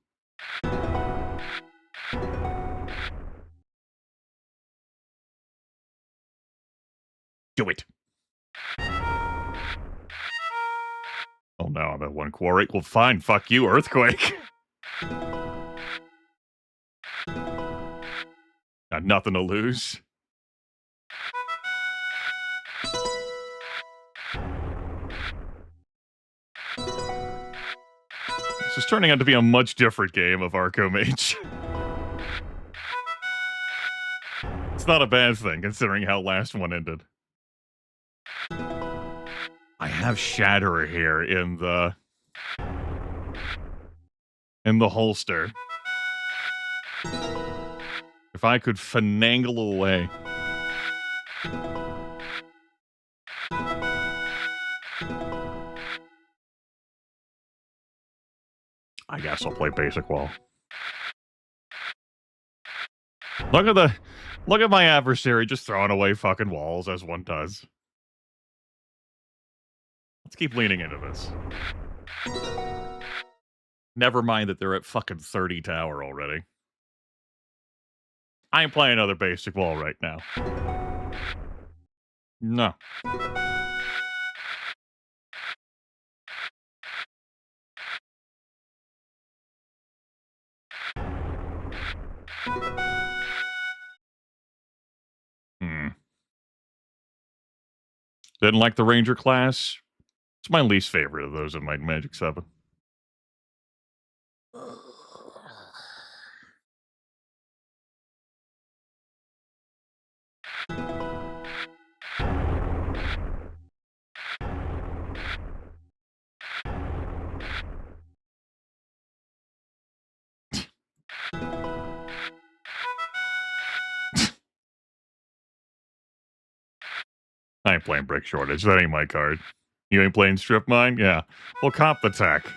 Do it. Oh no, I'm at 1 quarry. Well, fine, fuck you, Earthquake. Got nothing to lose. This is turning out to be a much different game of Archomage. It's not a bad thing, considering how last one ended. I have Shatterer here in the holster. If I could finagle away. I guess I'll play Basic Wall. Look at my adversary just throwing away fucking walls as one does. Let's keep leaning into this. Never mind that they're at fucking 30 tower already. I ain't playing another Basic Wall right now. No. Didn't like the Ranger class. It's my least favorite of those in my Magic 7. I ain't playing Brick Shortage. That ain't my card. You ain't playing Strip Mine? Yeah. Well, comp attack.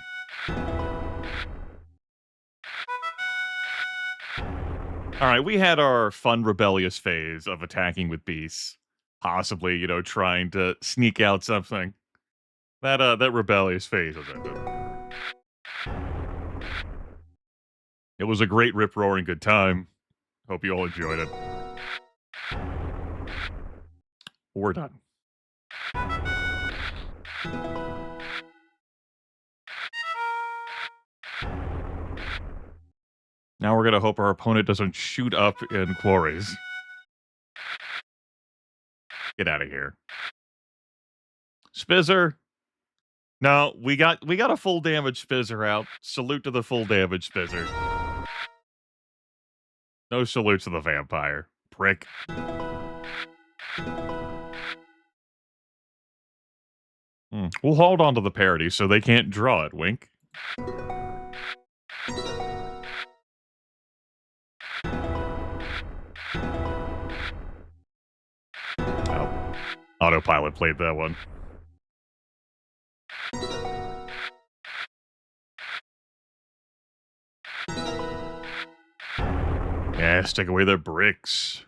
Alright, we had our fun rebellious phase of attacking with beasts. Possibly, you know, trying to sneak out something. That rebellious phase has ended. It was a great rip-roaring good time. Hope you all enjoyed it. We're done. Now we're gonna hope our opponent doesn't shoot up in quarries. Get out of here. Spizzer. No, we got a full damage Spizzer out. Salute to the full damage Spizzer. No salute to the vampire. Prick. We'll hold on to the parity so they can't draw it, wink. Oh. Autopilot played that one. Yeah, stick away the bricks.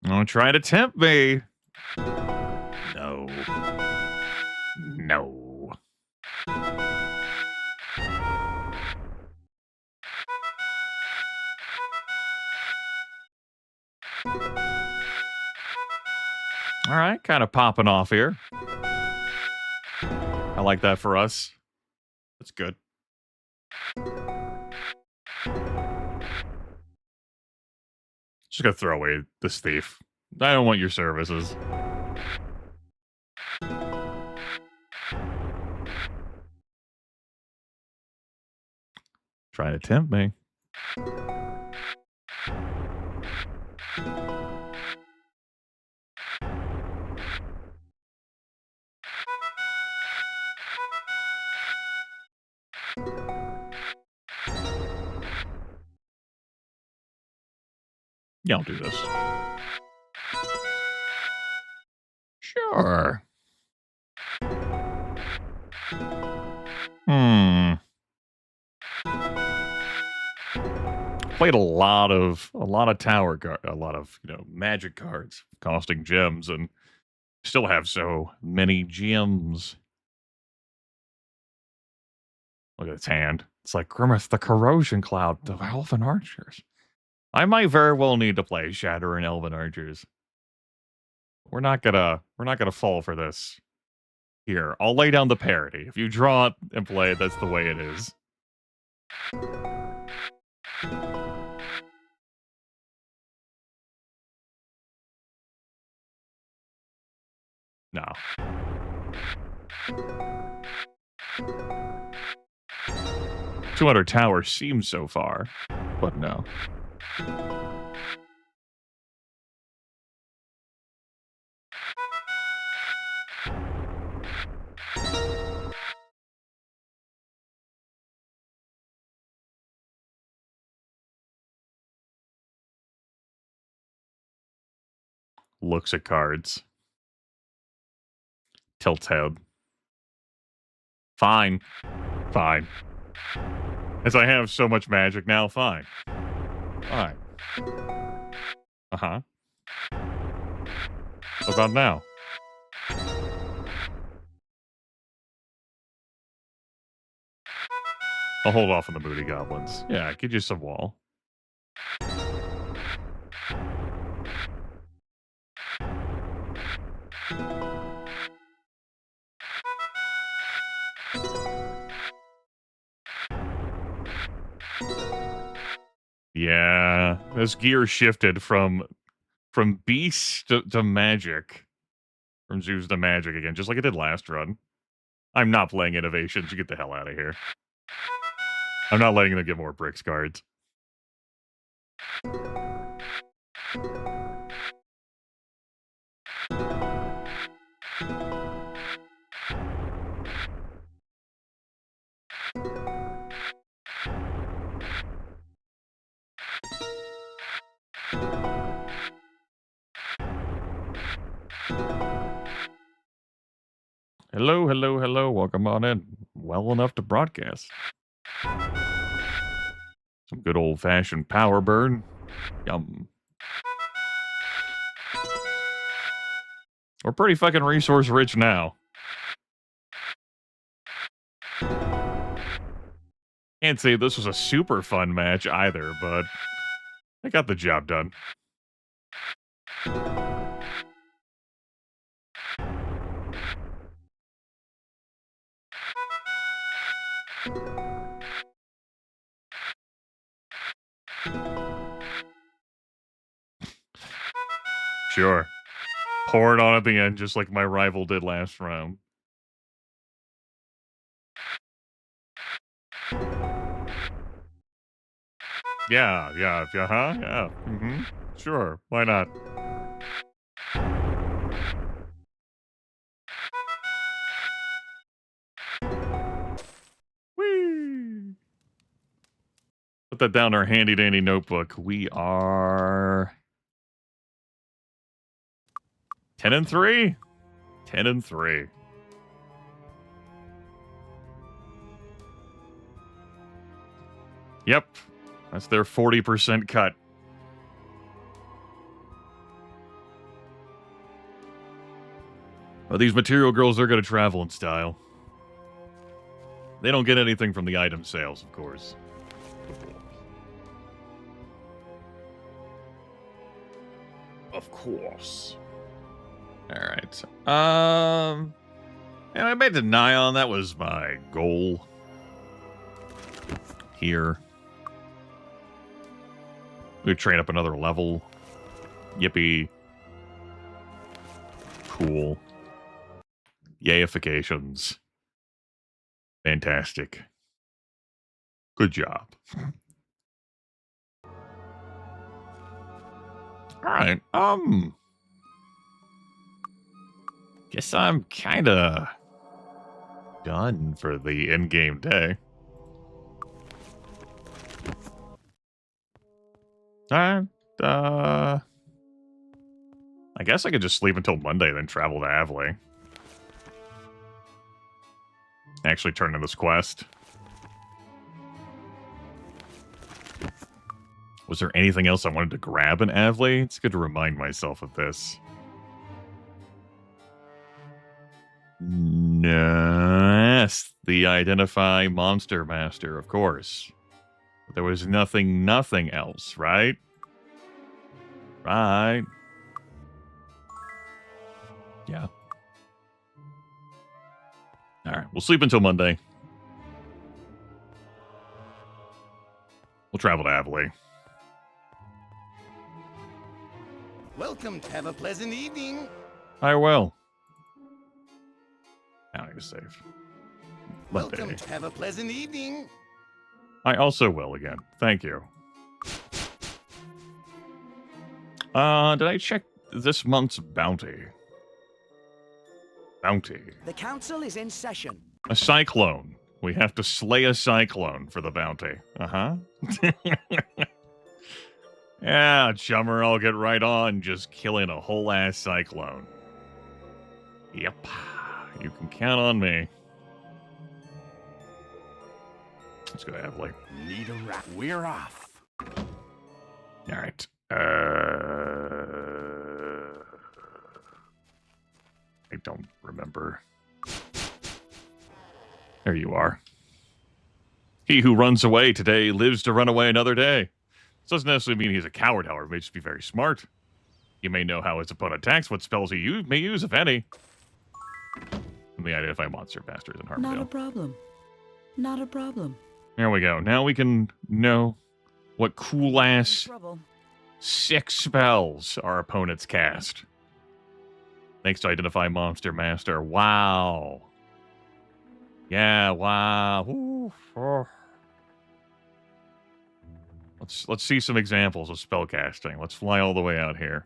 Don't try to tempt me. No. No. All right, kind of popping off here. I like that for us. That's good. Just gonna throw away this thief. I don't want your services. Trying to tempt me. Yeah, I'll do this. Sure. Hmm. Played a lot of magic cards costing gems, and still have so many gems. Look at its hand. It's like Grimith, the Corrosion Cloud, the Elven Archers. I might very well need to play Shatter and Elven Archers. We're not gonna fall for this. Here, I'll lay down the parody. If you draw it and play it, that's the way it is. No. 200 tower seems so far, but no. Looks at cards. Tilts head. Fine. Fine. As I have so much magic now, fine. Fine. Uh-huh. What about now? I'll hold off on the Moody Goblins. Yeah, get you some wall. Yeah, this gear shifted from beast to magic. From Zeus to magic again, just like it did last run. I'm not playing innovations. You get the hell out of here. I'm not letting them get more bricks cards. Hello, hello, hello. Welcome on in. Well enough to broadcast. Some good old-fashioned power burn. Yum. We're pretty fucking resource rich now. Can't say this was a super fun match either, but I got the job done. Sure. Pour it on at the end, just like my rival did last round. Yeah, yeah, yeah. Mm-hmm. Sure, why not? Whee! Put that down in our handy-dandy notebook. We are 10-3? 10-3. Yep. That's their 40% cut. Well, these material girls, they're going to travel in style. They don't get anything from the item sales, of course. Of course. Alright. And I made deny on that was my goal. Here. We train up another level. Yippee. Cool. Yayifications. Fantastic. Good job. Alright, guess I'm kinda done for the in-game day. I guess I could just sleep until Monday, then travel to Avley. Actually turn in this quest. Was there anything else I wanted to grab in Avley? It's good to remind myself of this. Yes, the Identify Monster Master, of course. But there was nothing else, right? Right. Yeah. Alright, we'll sleep until Monday. We'll travel to Avley. Welcome. Have a pleasant evening. I will. I don't need to save. Monday. Welcome. Have a pleasant evening. I also will again. Thank you. Did I check this month's bounty? Bounty. The council is in session. A cyclone. We have to slay a cyclone for the bounty. Uh-huh. Yeah, chummer, I'll get right on just killing a whole ass cyclone. Yep. You can count on me. Let's go to Avley. Need a wrap. We're off. Alright. I don't remember. There you are. He who runs away today lives to run away another day. This doesn't necessarily mean he's a coward, however. He may just be very smart. He may know how his opponent attacks, what spells he may use, if any. And the Identify Monster Masters in Harmdale. Not a problem. Not a problem. There we go. Now we can know what cool-ass Trouble. 6 spells our opponents cast. Thanks to Identify Monster Master. Wow. Yeah, wow. Ooh, oh. Let's see some examples of spell casting. Let's fly all the way out here.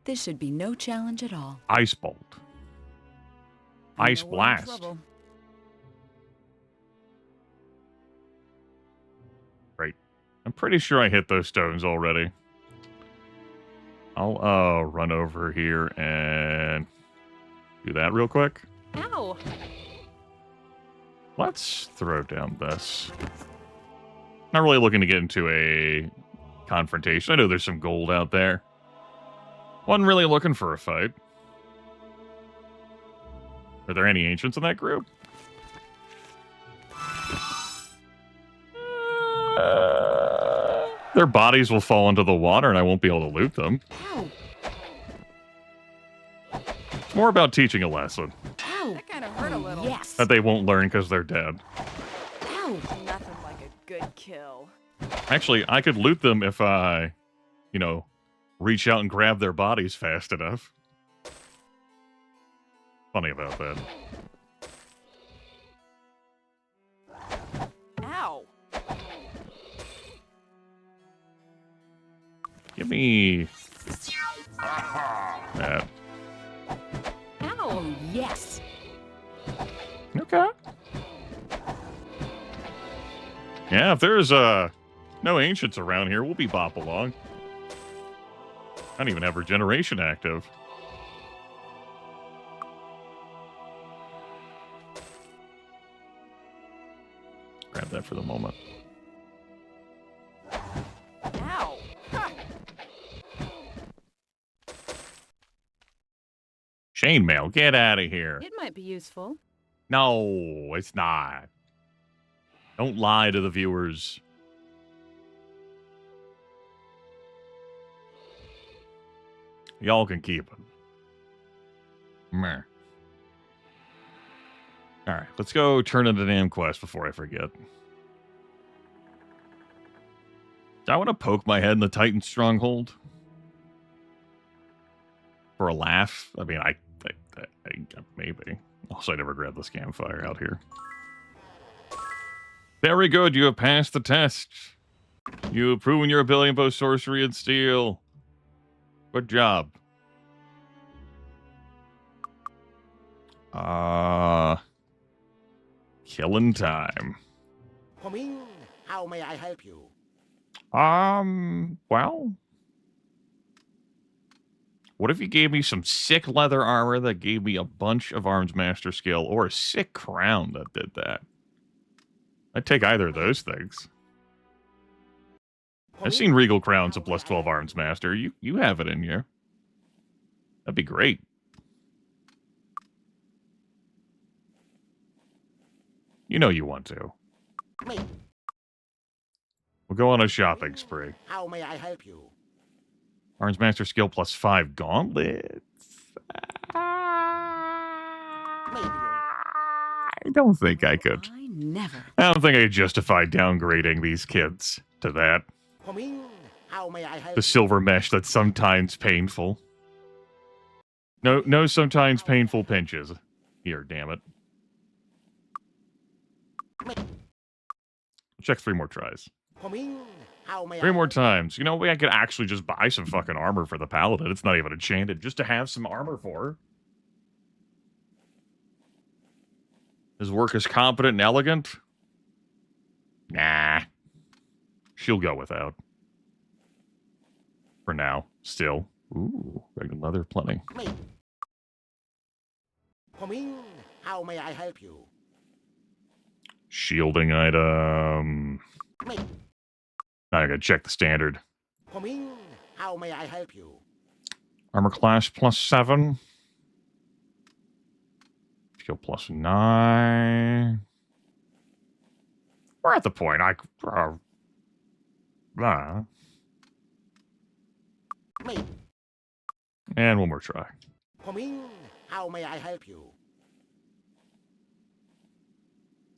This should be no challenge at all. Ice Bolt. Ice No, we're in Blast. trouble. Great. I'm pretty sure I hit those stones already. I'll run over here and do that real quick. Ow! Let's throw down this. Not really looking to get into a confrontation. I know there's some gold out there. Wasn't really looking for a fight. Are there any ancients in that group? Their bodies will fall into the water and I won't be able to loot them. Ow! It's more about teaching a lesson Ow! That kind of hurt a little. Yes! that they won't learn because they're dead. Ow! Nothing like a good kill. Actually, I could loot them if I, reach out and grab their bodies fast enough. Funny about that. Ow! Give me that. Ow! Oh, yes! Okay. Yeah, if there's no ancients around here, we'll be bop along. I don't even have regeneration active. Grab that for the moment. Ow! Ha! Chainmail, get out of here. It might be useful. No, it's not. Don't lie to the viewers. Y'all can keep it. Meh. Alright, let's go turn in the damn quest before I forget. Do I want to poke my head in the Titan stronghold? For a laugh? I mean, I maybe. Also, I never grabbed the scam fire out here. Very good, you have passed the test. You have proven your ability in both sorcery and steel. Good job. Killing time. Come in. How may I help you? Well, what if you gave me some sick leather armor that gave me a bunch of arms master skill, or a sick crown that did that? I'd take either of those things. I've seen regal crowns of plus 12 arms master. You have it in you. That'd be great. You know you want to. We'll go on a shopping spree. How may I help you? Arms master skill plus 5 gauntlets. Maybe I don't think I could. I never. I don't think I justify downgrading these kids to that. come in. How may I help The silver mesh that's sometimes painful. No sometimes painful pinches. Here, damn it. Check 3 more tries. Come in. How may 3 I more times. You know, I could actually just buy some fucking armor for the Paladin. It's not even enchanted. Just to have some armor for her. His work is competent and elegant? Nah. She'll go without. For now. Still. Ooh, regular leather plenty. Come in. How may I help you? Shielding item. Me. I gotta check the standard. Come in. How may I help you? Armor class plus 7. Skill plus 9. We're at the point Me. And one more try. Come in. How may I help you?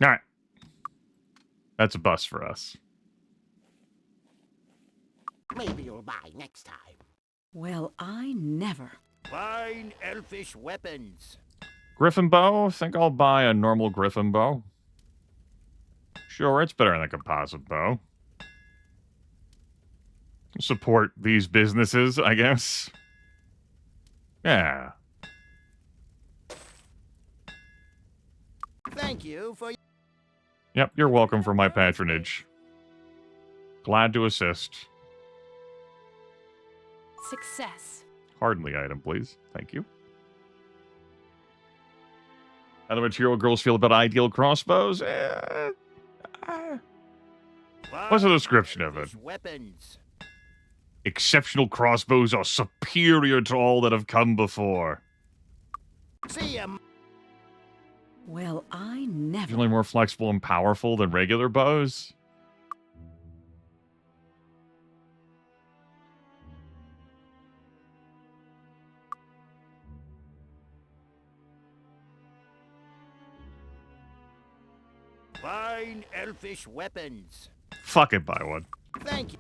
Alright. That's a bust for us. Maybe you'll buy next time. Well, I never. Fine elfish weapons. Griffin bow? Think I'll buy a normal griffin bow. Sure, it's better than a composite bow. Support these businesses, I guess. Yeah. Thank you for Yep, you're welcome for my patronage. Glad to assist. Success. Hardly item, please. Thank you. How do material girls feel about ideal crossbows? What's the description of it? Elfish weapons. Exceptional crossbows are superior to all that have come before. See ya. Well, I never. Generally more flexible and powerful than regular bows. Fine elfish weapons. Fuck it, buy one. Thank you.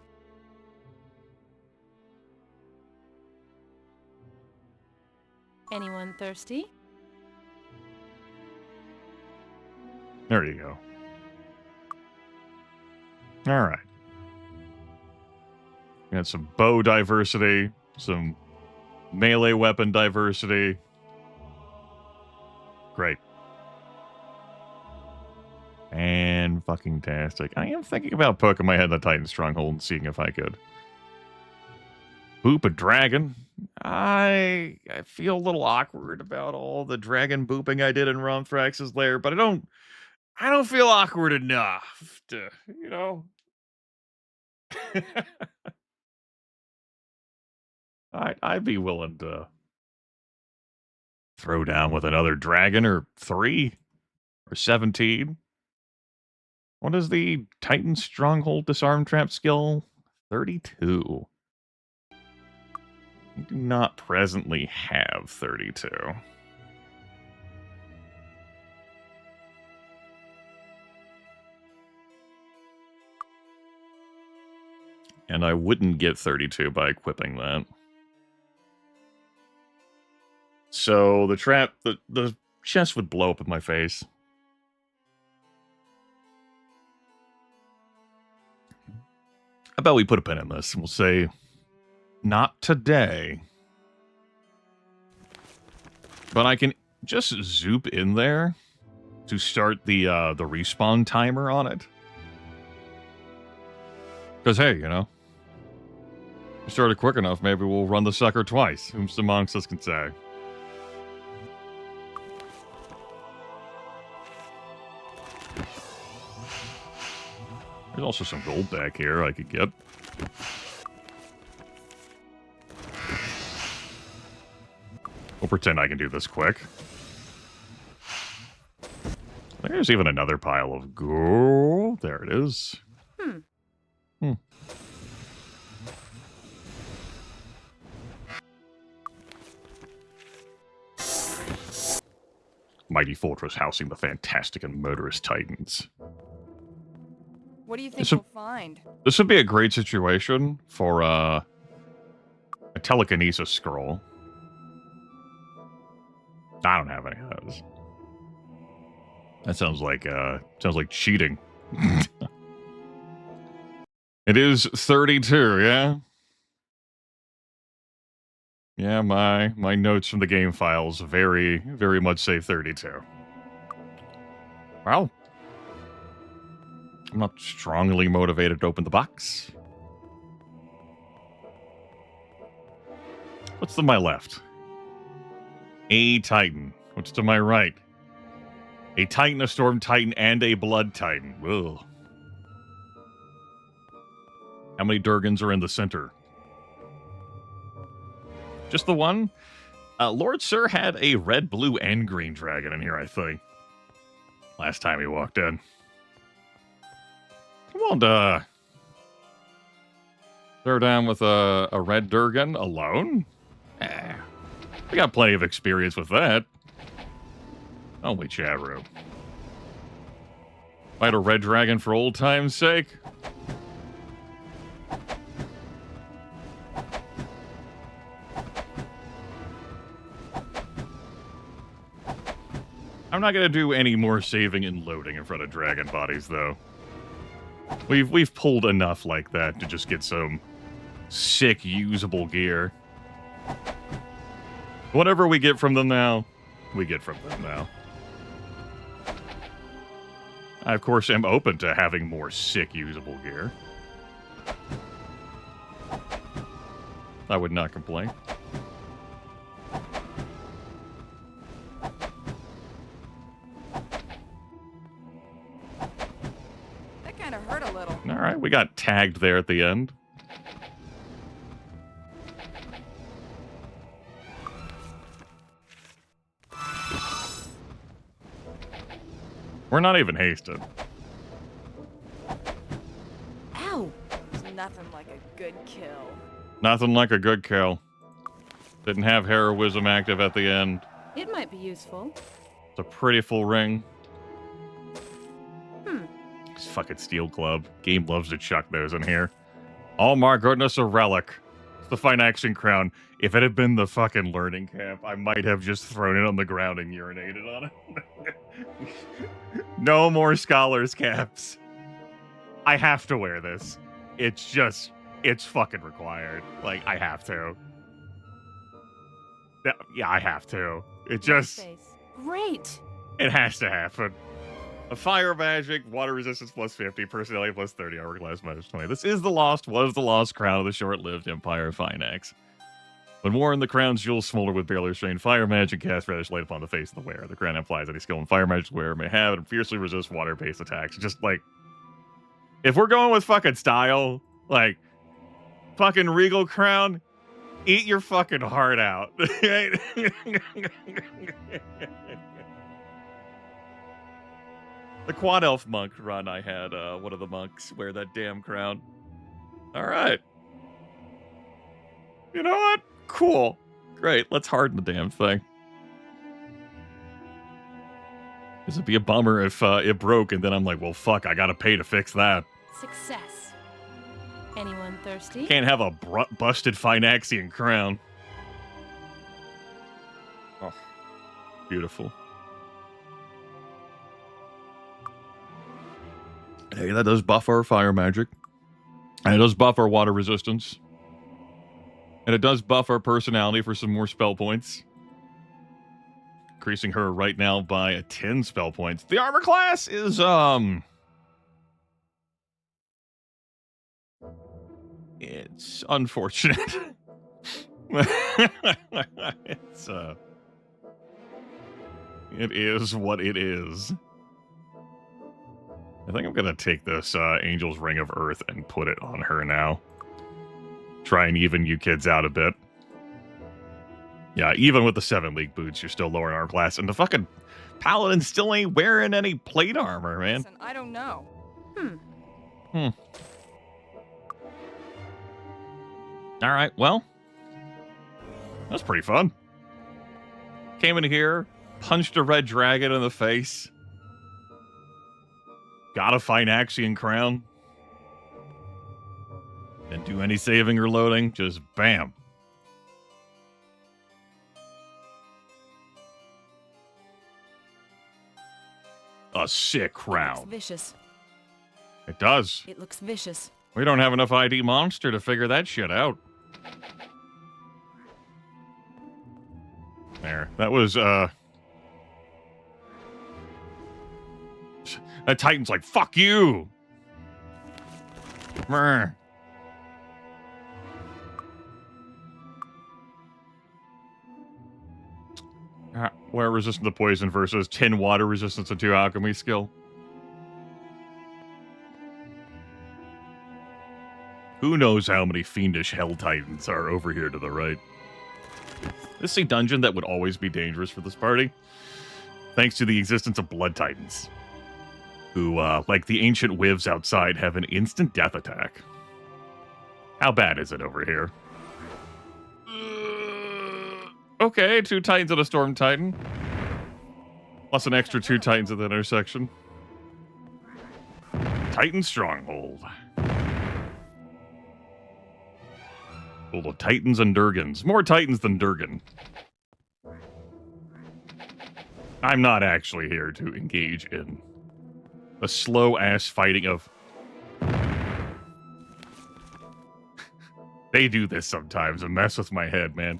Anyone thirsty? There you go. Alright. We got some bow diversity, some melee weapon diversity. Great. And fucking tastic. I am thinking about poking my head in the Titan Stronghold and seeing if I could boop a dragon. I feel a little awkward about all the dragon booping I did in Romthrax's lair, but I don't feel awkward enough to, you know. I'd be willing to throw down with another dragon or 3 or 17. What is the Titan Stronghold disarm trap skill? 32. I do not presently have 32. And I wouldn't get 32 by equipping that. So the trap, the chest would blow up in my face. How about we put a pin in this and we'll say, not today. But I can just zoop in there to start the respawn timer on it. Because, hey, you know, we started quick enough, maybe we'll run the sucker twice. Whom's amongst us can say. There's also some gold back here I could get. We'll pretend I can do this quick. There's even another pile of gold. There it is. Mighty fortress housing the fantastic and murderous titans. What do you think we'll find? This would be a great situation for a telekinesis scroll. I don't have any of those. That sounds like cheating. It is 32, yeah? Yeah, my notes from the game files very, very much say 32. Well, I'm not strongly motivated to open the box. What's to my left? A Titan. What's to my right? A Titan, a Storm Titan, and a Blood Titan. Ugh. How many Durgans are in the center? Just the one? Lord Sir had a red, blue, and green dragon in here, I think. Last time he walked in. Come on, throw down with a red Durgan alone? We got plenty of experience with that. Only chat room. Fight a red dragon for old time's sake? I'm not gonna do any more saving and loading in front of dragon bodies, though. We've pulled enough like that to just get some sick, usable gear. Whatever we get from them now, we get from them now. I, of course, am open to having more sick, usable gear. I would not complain. That kind of hurt a little. All right, we got tagged there at the end. We're not even hasted. Ow! There's nothing like a good kill. Nothing like a good kill. Didn't have heroism active at the end. It might be useful. It's a pretty full ring. This fucking Steel Club. Game loves to chuck those in here. Oh my goodness, a relic. It's the Fine Action Crown. If it had been the fucking learning cap, I might have just thrown it on the ground and urinated on it. No more Scholar's caps. I have to wear this. It's fucking required. Like, I have to. Yeah, I have to. It just... Great! It has to happen. A fire magic, water resistance plus 50, personality plus 30, armor class minus 20. This is the was the lost crown of the short-lived Empire of Fine Axe. When worn, the crown's jewels smolder with barely restrained fire magic cast radish light upon the face of the wearer. The crown implies any skill in fire magic the wearer may have and fiercely resist water-based attacks. Just, like, if we're going with fucking style, like, fucking regal crown, eat your fucking heart out. The Quad Elf monk run I had, one of the monks wear that damn crown. Alright. You know what? Cool. Great, let's harden the damn thing. This would be a bummer if it broke and then I'm like, well, fuck, I gotta pay to fix that. Success. Anyone thirsty? Can't have a busted Finaxian crown. Oh, beautiful. Hey, that does buff our fire magic. And it does buff our water resistance. And it does buff our personality for some more spell points. Increasing her right now by 10 spell points. The armor class is, It's unfortunate. It's it is what it is. I think I'm gonna take this Angel's Ring of Earth and put it on her now. Try and even you kids out a bit. Yeah, even with the 7 League boots, you're still lower in armor class, and the fucking Paladin still ain't wearing any plate armor, man. Listen, I don't know. Alright, well. That's pretty fun. Came in here, punched a red dragon in the face. Got a Phynaxian crown. Didn't do any saving or loading, just bam. A sick It crown. looks vicious. It does. It looks vicious. We don't have enough ID monster to figure that shit out. There. That was, that Titan's like, fuck you! Meh. Where resistant to poison versus 10 water resistance to 2 alchemy skill. Who knows how many fiendish hell titans are over here to the right. This is a dungeon that would always be dangerous for this party, thanks to the existence of blood titans, who, like the ancient wivs outside, have an instant death attack. How bad is it over here? Okay, 2 titans and a storm titan. Plus an extra 2 titans at the intersection. Titan stronghold. Full of titans and Durgans. More titans than Durgan. I'm not actually here to engage in the slow-ass fighting of... They do this sometimes and mess with my head, man.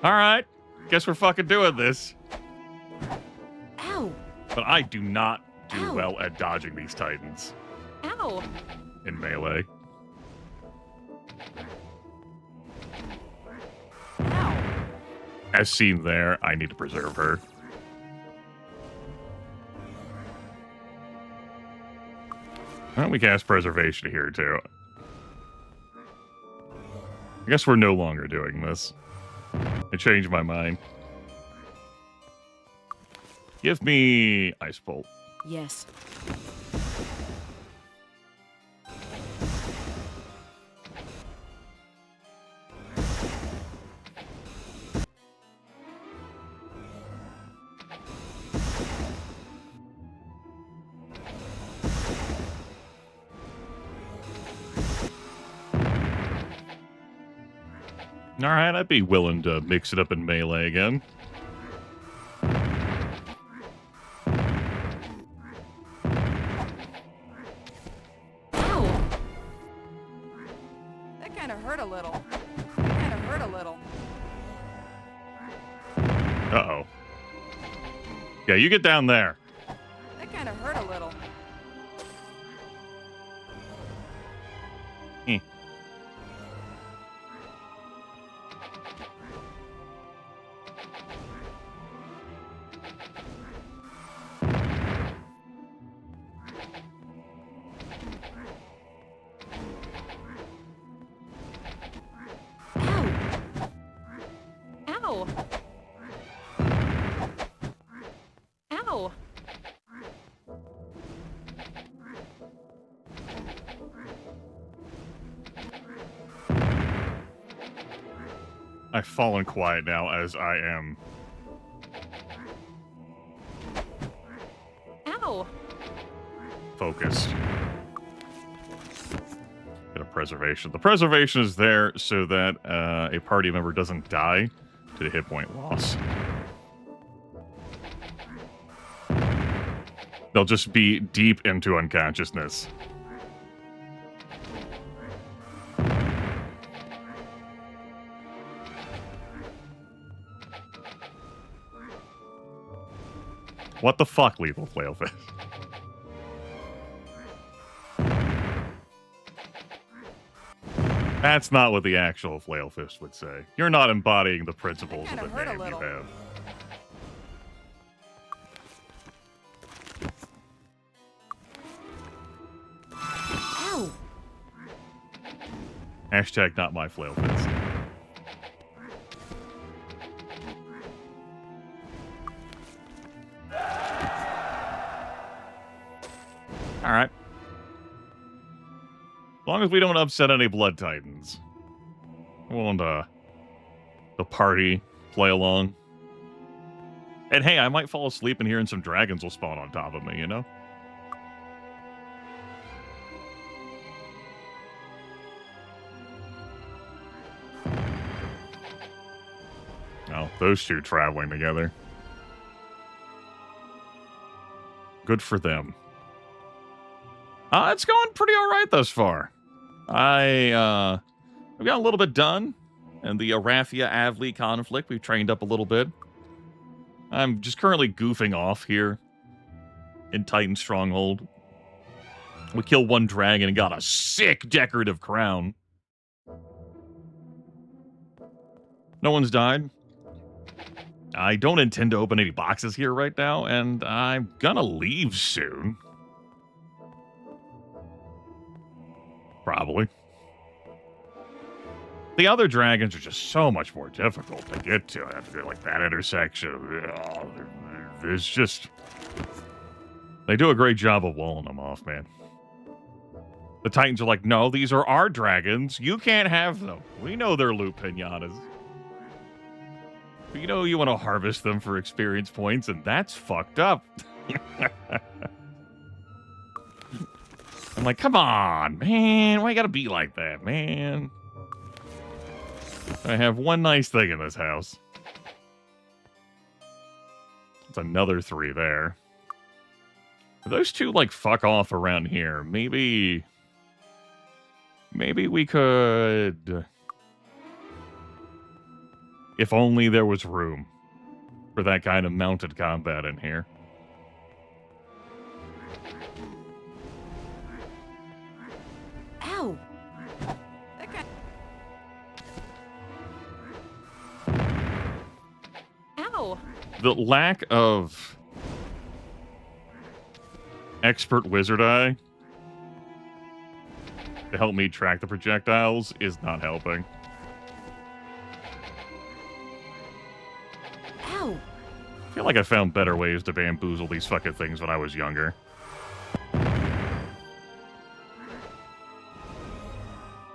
Alright, guess we're fucking doing this. Ow! But I do not do Ow. well at dodging these titans Ow! in melee. Ow. As seen there, I need to preserve her. Why don't we cast Preservation here, too? I guess we're no longer doing this. I changed my mind. Give me Ice Bolt. Yes. Alright, I'd be willing to mix it up in melee again. Ow. That kind of hurt a little. That kind of hurt a little. Uh-oh. Yeah, you get down there. That kind of hurt a little. Eh. Ow! Ow! I've fallen quiet now as I am Ow! focused. Get a preservation. The preservation is there so that a party member doesn't die to the hit point loss. They'll just be deep into unconsciousness. What the fuck, Lethal Flailfish? That's not what the actual flail fist would say. You're not embodying the principles of That the kinda hurt a name you little. have. Ow! Hashtag not my flail fist. Alright. As long as we don't upset any blood titans. We won't, the party play along. And hey, I might fall asleep and hearing some dragons will spawn on top of me, you know? Oh, those two traveling together. Good for them. It's going pretty alright thus far. I've got a little bit done. And the Arathia-Avli conflict, we've trained up a little bit. I'm just currently goofing off here in Titan Stronghold. We killed one dragon and got a sick decorative crown. No one's died. I don't intend to open any boxes here right now, and I'm gonna leave soon. Probably. The other dragons are just so much more difficult to get to. I have to do like that intersection. There's just... They do a great job of walling them off, man. The Titans are like, no, these are our dragons. You can't have them. We know they're loot pinatas. But you know you want to harvest them for experience points, and that's fucked up. I'm like, come on, man. Why you gotta be like that, man? I have one nice thing in this house. It's another 3 there. Those two, like, fuck off around here. Maybe we could... If only there was room for that kind of mounted combat in here. Ow! Ow! The lack of expert wizard eye to help me track the projectiles is not helping. Ow! I feel like I found better ways to bamboozle these fucking things when I was younger.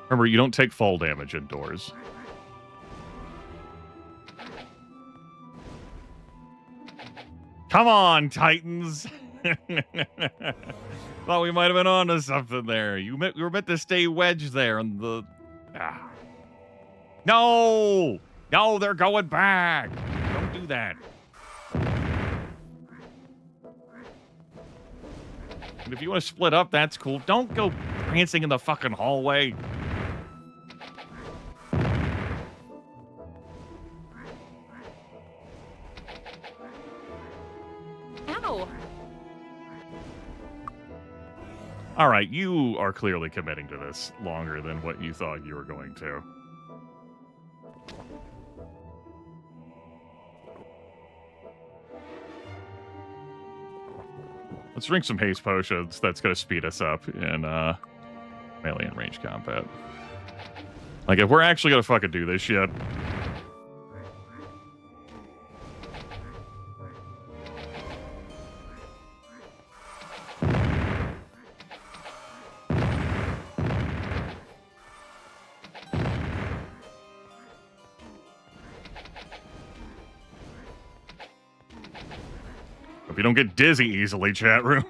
Remember, you don't take fall damage indoors. Come on, Titans! Thought we might have been onto something there. You were meant to stay wedged there on the... Ah. No! No, they're going back! Don't do that. And if you want to split up, that's cool. Don't go prancing in the fucking hallway. Ow! All right, you are clearly committing to this longer than what you thought you were going to. Let's drink some haste potions. That's going to speed us up in melee and range combat. Like, if we're actually going to fucking do this shit... Hope you don't get dizzy easily, chat room.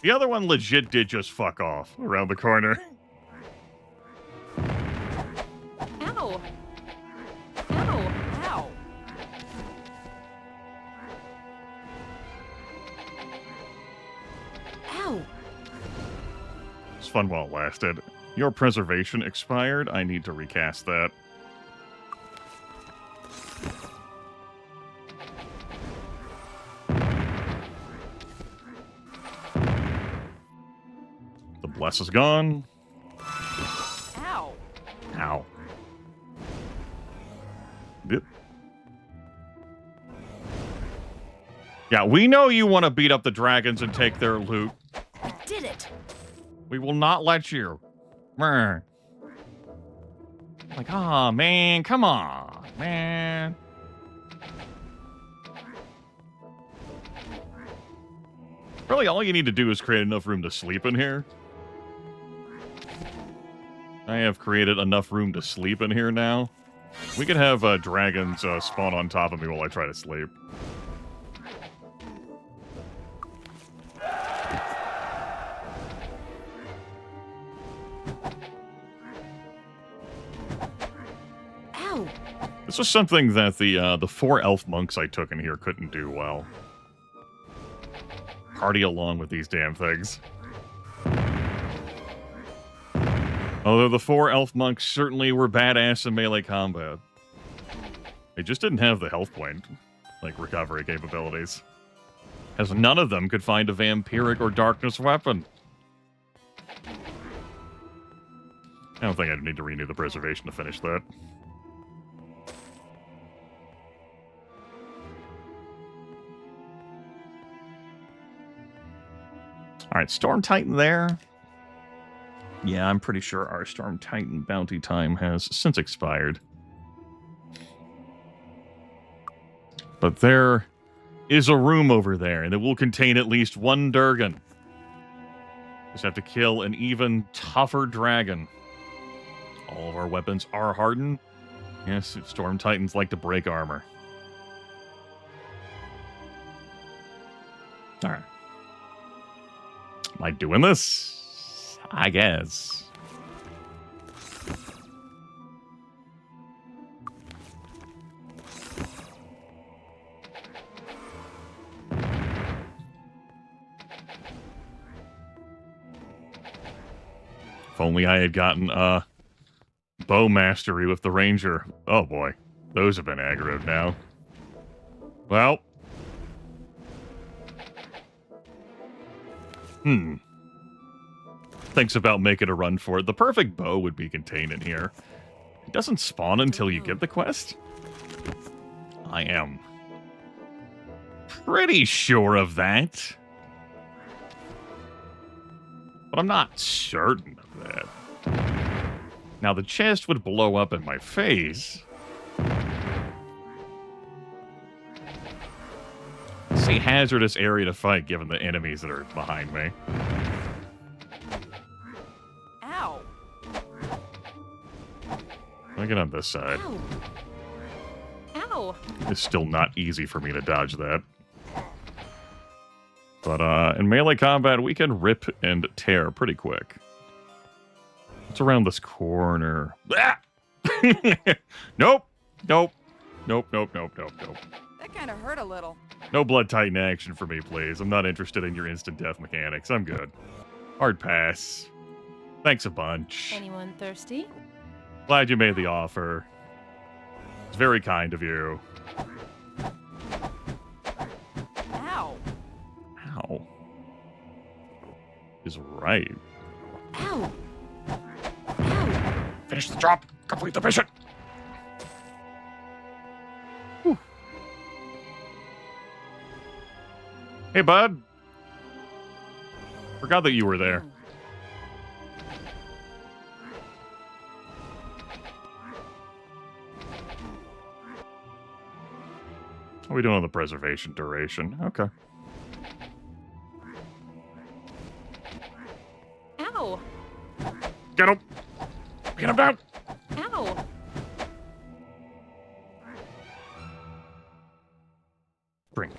The other one legit did just fuck off around the corner. Ow! Ow! Ow. Ow! It's fun while it lasted. Your preservation expired. I need to recast that. The bless is gone. Ow. Ow. Yep. Yeah, we know you want to beat up the dragons and take their loot. I did it. We will not let you. Brr. Like, oh man, come on, man. Really, all you need to do is create enough room to sleep in here. I have created enough room to sleep in here now. We could have dragons spawn on top of me while I try to sleep. Ow! This was something that the 4 elf monks I took in here couldn't do well. Party along with these damn things. Although the 4 elf monks certainly were badass in melee combat. They just didn't have the health point, like, recovery capabilities. As none of them could find a vampiric or darkness weapon. I don't think I need to renew the preservation to finish that. Alright, Storm Titan there. Yeah, I'm pretty sure our Storm Titan bounty time has since expired. But there is a room over there, and it will contain at least 1 Durgan. Just have to kill an even tougher dragon. All of our weapons are hardened. Yes, Storm Titans like to break armor. Alright. Am I doing this? I guess. If only I had gotten bow mastery with the ranger. Oh boy, those have been aggroed now. Well. Thinks about making a run for it. The perfect bow would be contained in here. It doesn't spawn until you get the quest. I am pretty sure of that. But I'm not certain of that. Now, the chest would blow up in my face. It's a hazardous area to fight given the enemies that are behind me. Ow. I get on this side. Ow. Ow. It's still not easy for me to dodge that. But in melee combat, we can rip and tear pretty quick. It's around this corner. Ah! Nope. Nope. Nope, nope, nope, nope, nope. That kind of hurt a little. No Blood Titan action for me, please. I'm not interested in your instant death mechanics. I'm good. Hard pass. Thanks a bunch. Anyone thirsty? Glad you made the offer. It's very kind of you. Ow. Ow. Is right. Ow! Ow! Finish the job. Complete the mission. Whew. Hey, bud. Forgot that you were there. How are we doing on the preservation duration? Okay. Ow. Get him! Get him down! Ow. Drink.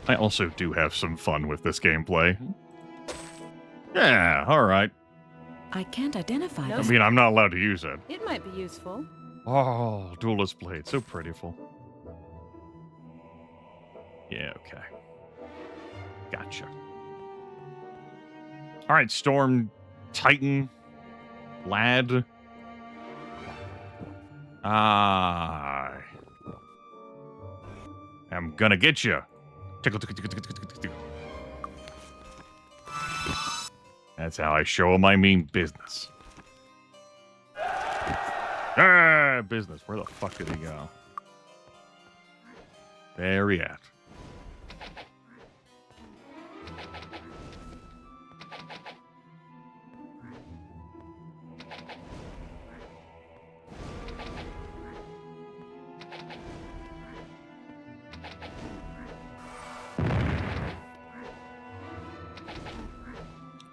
I also do have some fun with this gameplay. Yeah, alright. I can't identify No I that. mean, I'm not allowed to use it. It might be useful. Oh, duelist blade. So prettiful. Yeah, okay. Gotcha. All right, Storm Titan Lad. I am gonna get you. Tickle, tickle, tickle, tickle, tickle, tickle. That's how I show 'em I mean business. Ah, business. Where the fuck did he go? There he at.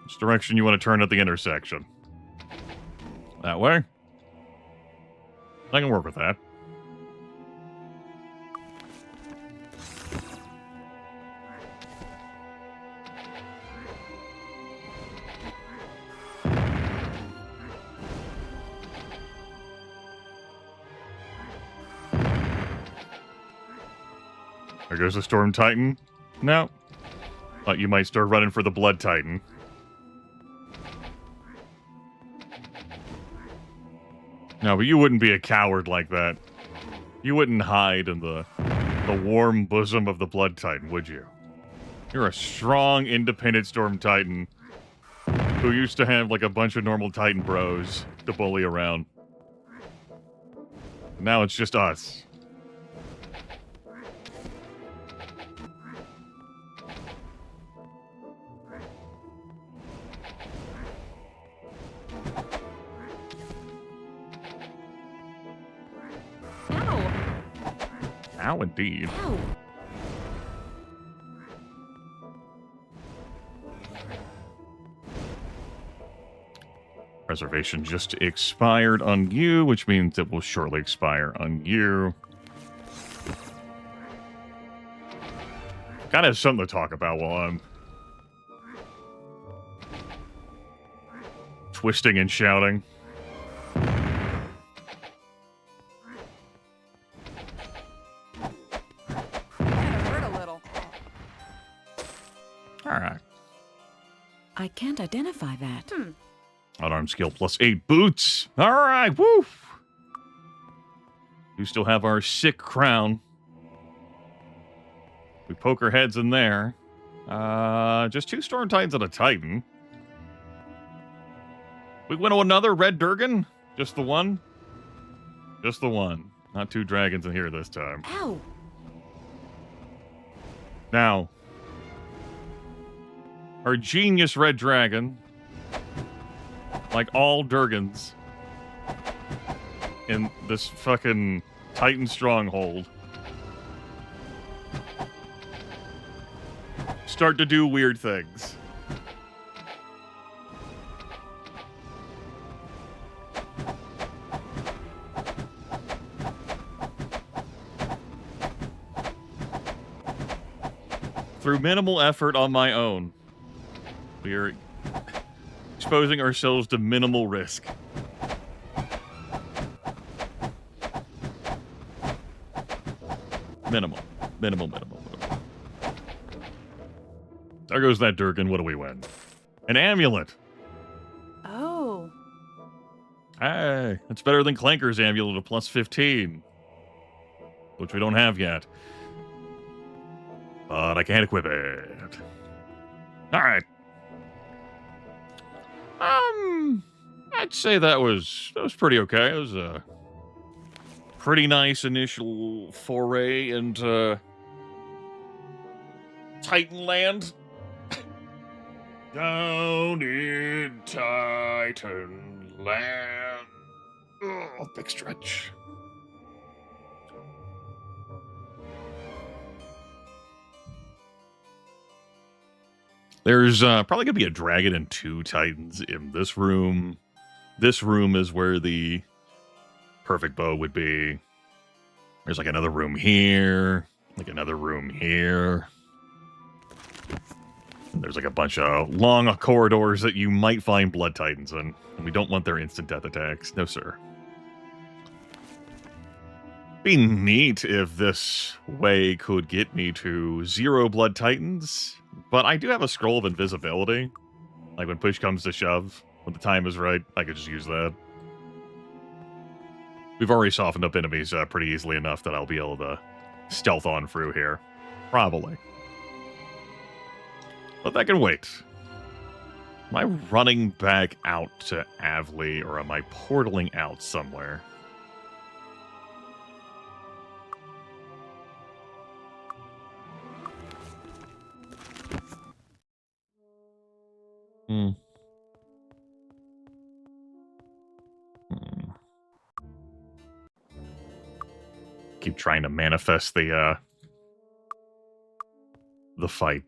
Which direction you want to turn at the intersection? That way? I can work with that. There goes the Storm Titan. No. Thought you might start running for the Blood Titan. No, but you wouldn't be a coward like that. You wouldn't hide in the warm bosom of the Blood Titan, would you? You're a strong, independent Storm Titan who used to have like a bunch of normal Titan bros to bully around. Now it's just us. Ow! Ow, indeed. Ow. Preservation just expired on you, which means it will shortly expire on you. Gotta have something to talk about while I'm twisting and shouting. Kinda hurt a little. Alright. I can't identify that. Unarmed skill plus 8 boots. Alright, woo! We still have our sick crown. We poke our heads in there. Just 2 Storm Titans and a Titan. We went to another Red Durgan? Just the one? Just the one. Not 2 dragons in here this time. Ow. Now, our genius Red Dragon, like all Durgans in this fucking Titan stronghold, start to do weird things. Through minimal effort on my own, we are exposing ourselves to minimal risk. Minimal. There goes that Durgan. What do we win? An amulet. Oh. Hey, that's better than Clanker's amulet of plus 15. Which we don't have yet. But I can't equip it. Alright. I'd say that was pretty okay. It was a pretty nice initial foray into Titanland. Down in Titanland. Oh, big stretch. There's probably going to be a dragon and 2 Titans in this room. This room is where the perfect bow would be. There's like another room here. Like another room here. There's like a bunch of long corridors that you might find Blood Titans in, and we don't want their instant death attacks. No, sir. Be neat if this way could get me to 0 Blood Titans, but I do have a Scroll of Invisibility. Like when push comes to shove, when the time is right, I could just use that. We've already softened up enemies pretty easily enough that I'll be able to stealth on through here. Probably. But that can wait. Am I running back out to Avli, or am I portaling out somewhere? Keep trying to manifest the fight.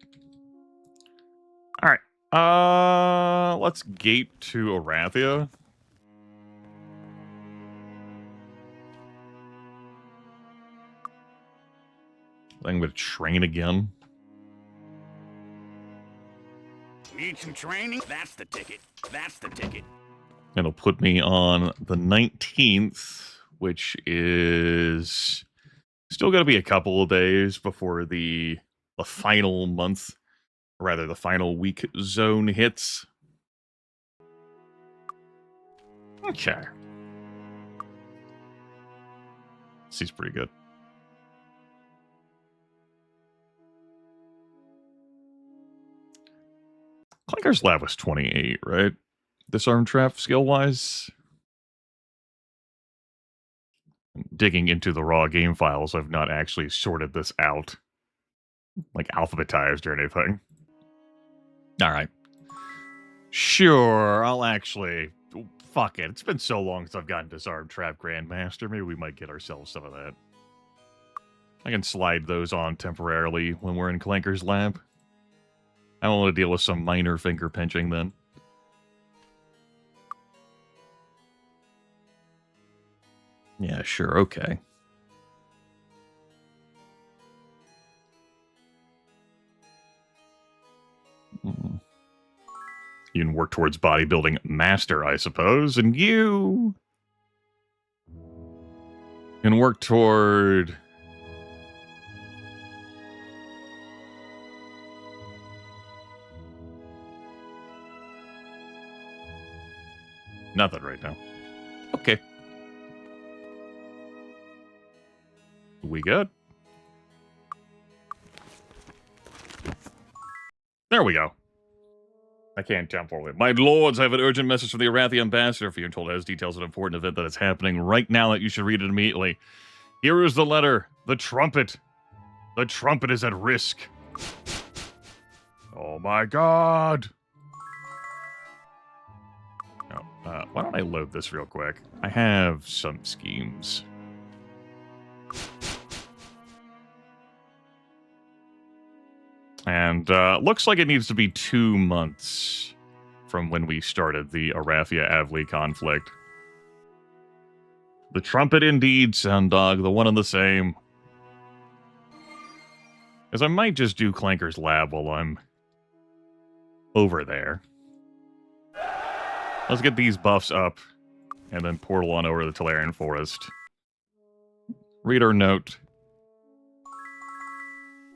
All right. Let's gate to Arathia. I'm going to train again. Need some training? That's the ticket. That's the ticket. It'll put me on the 19th, which is still going to be a couple of days before the final month, or rather the final week zone hits. Okay. Seems pretty good. Clanker's lab was 28, right? Disarm trap skill-wise? Digging into the raw game files, I've not actually sorted this out. Like alphabetized or anything. Alright. Sure, I'll actually... Fuck it, it's been so long since I've gotten Disarm Trap Grandmaster, maybe we might get ourselves some of that. I can slide those on temporarily when we're in Clanker's lab. I don't want to deal with some minor finger pinching then. Yeah, sure, okay. You can work towards bodybuilding master, I suppose, and you can work toward... Nothing right now. Okay. We good? There we go. I can't jump over it. My lords, I have an urgent message from the Arathi ambassador for you. I'm told it has details of an important event that is happening right now that you should read it immediately. Here is the letter. The trumpet. The trumpet is at risk. Oh my god. Why don't I load this real quick? I have some schemes. And looks like it needs to be 2 months from when we started the Arathia-Avli conflict. The trumpet indeed, Sound Dog, the one and the same. Because I might just do Clanker's lab while I'm over there. Let's get these buffs up, and then portal on over to the Talarian Forest. Reader note.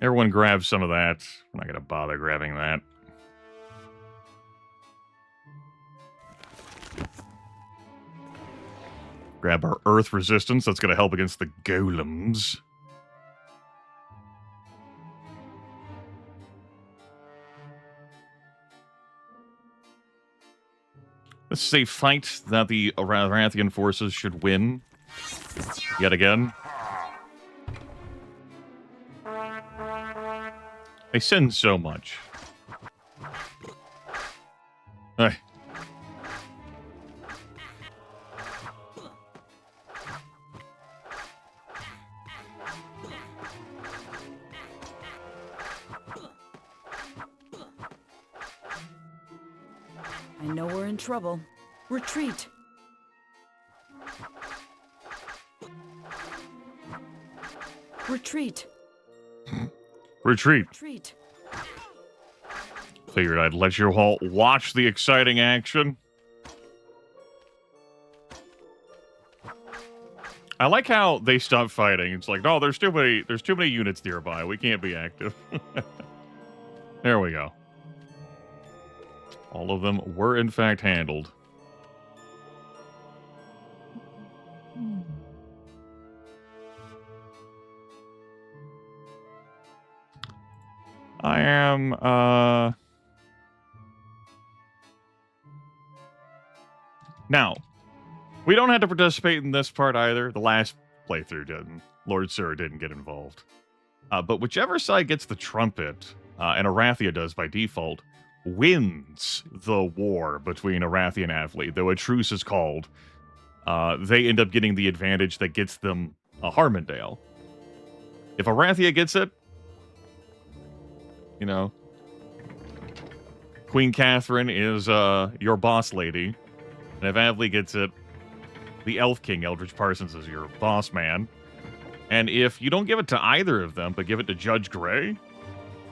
Everyone grab some of that. I'm not going to bother grabbing that. Grab our earth resistance. That's going to help against the golems. This is a fight that the Arathian forces should win. Yet again. They send so much. Hey. I know we're in trouble. Retreat. Retreat. Retreat. Retreat. Figured I'd let you all watch the exciting action. I like how they stopped fighting. It's like, no, there's too many units nearby. We can't be active. There we go. All of them were in fact handled. I am, Now, we don't have to participate in this part either. The last playthrough didn't. Lord Sir didn't get involved. But whichever side gets the trumpet, and Arathia does by default, wins the war between Arathia and Avli, though a truce is called. They end up getting the advantage that gets them Harmondale. If Arathia gets it, you know, Queen Catherine is your boss lady. And if Avli gets it, the Elf King, Eldridge Parsons, is your boss man. And if you don't give it to either of them, but give it to Judge Grey,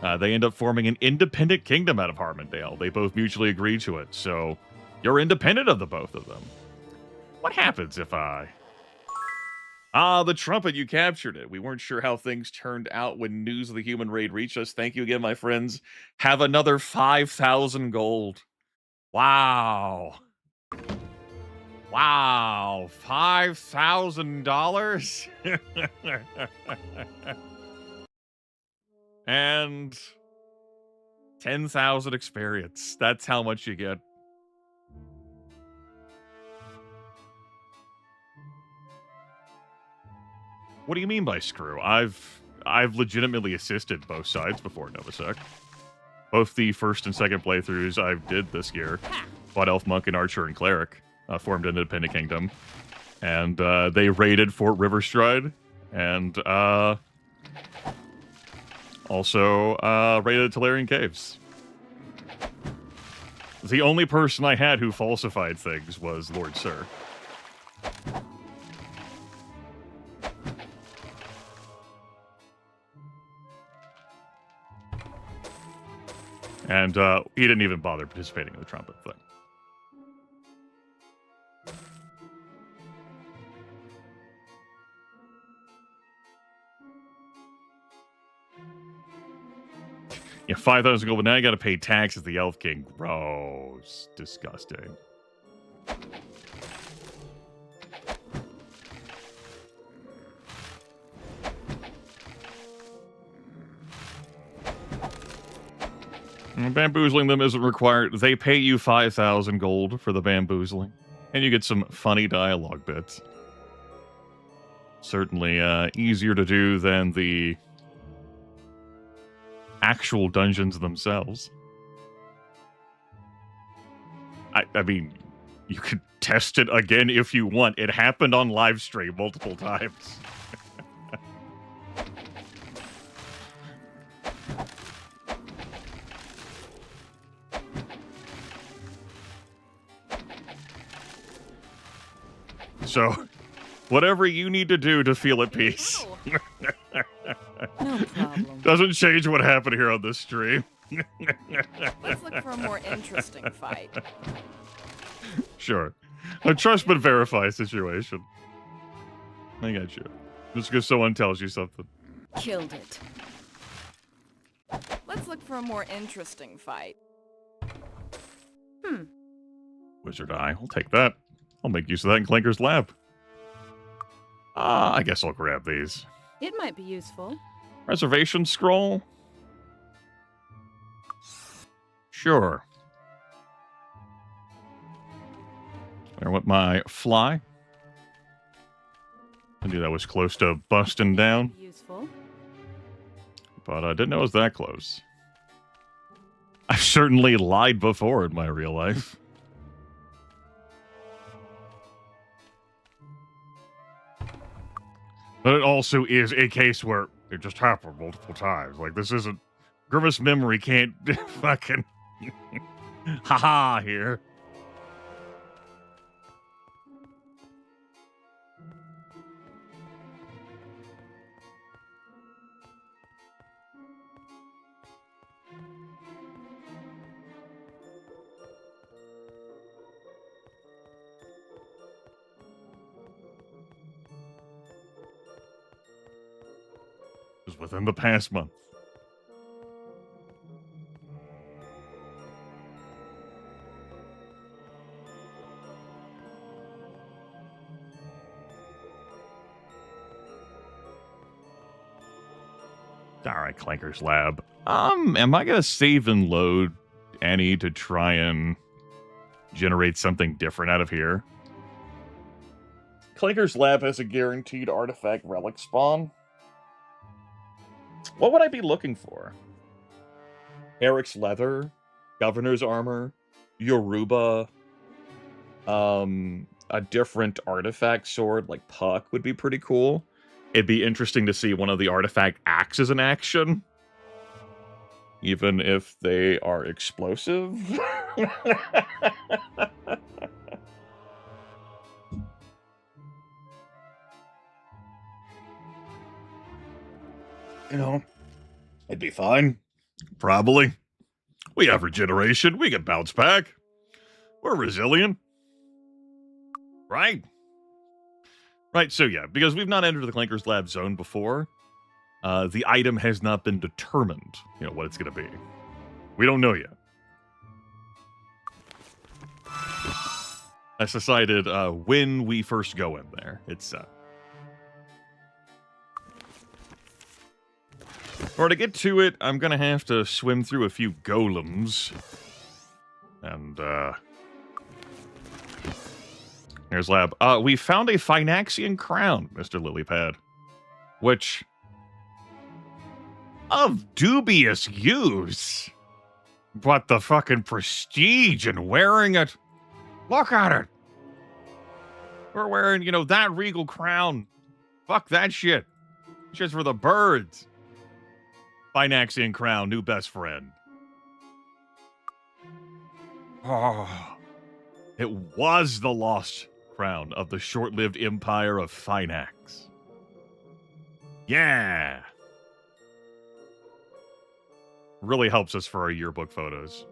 they end up forming an independent kingdom out of Harmondale. They both mutually agree to it, so you're independent of the both of them. What happens if I... the trumpet, you captured it. We weren't sure how things turned out when news of the human raid reached us. Thank you again, my friends. Have another 5,000 gold. Wow. Wow, $5,000? And 10,000 experience. That's how much you get. What do you mean by screw? I've legitimately assisted both sides before Novasec. Both the first and second playthroughs I did this year. Fought Elf, Monk, and Archer and Cleric. Formed an independent kingdom. And they raided Fort Riverstride. And also raided Talarian Caves. The only person I had who falsified things was Lord Sir. And he didn't even bother participating in the trumpet thing. Yeah, 5,000 gold, but now you gotta pay tax as the Elf King. Gross. Disgusting. Bamboozling them isn't required. They pay you 5,000 gold for the bamboozling. And you get some funny dialogue bits. Certainly easier to do than the actual dungeons themselves. I mean, you could test it again if you want. It happened on live stream multiple times. So, whatever you need to do to feel at peace. No problem. Doesn't change what happened here on this stream. Let's look for a more interesting fight. Sure. A trust but verify situation. I got you. Just because someone tells you something. Killed it. Let's look for a more interesting fight. Wizard Eye. I'll take that. I'll make use of that in Clanker's lab. I guess I'll grab these. It might be useful. Reservation scroll? Sure. I want my fly. I knew that was close to busting down, Useful. but I didn't know it was that close. I've certainly lied before in my real life. But it also is a case where it just happened multiple times. Like, this isn't... Grimace memory can't fucking... haha here. was within the past month. Alright, Clanker's Lab. Am I gonna save and load any to try and generate something different out of here? Clanker's Lab has a guaranteed artifact relic spawn. What would I be looking for? Eric's Leather, Governor's Armor, Yoruba, a different artifact sword like Puck would be pretty cool. It'd be interesting to see one of the artifact axes in action. Even if they are explosive. You know, it'd be fine. Probably. We have regeneration. We can bounce back. We're resilient. Right? Right, so yeah, because we've not entered the Clanker's Lab zone before, the item has not been determined, what it's going to be. We don't know yet. That's decided when we first go in there. It's, in order to get to it, I'm going to have to swim through a few golems. And, here's Lab. We found a Finaxian crown, Mr. Lilypad. Which, of dubious use. But the fucking prestige in wearing it. Look at it. We're wearing, that regal crown. Fuck that shit. Shit's for the birds. Finaxian crown, new best friend. Oh, it was the lost crown of the short-lived empire of Finax. Yeah. Really helps us for our yearbook photos.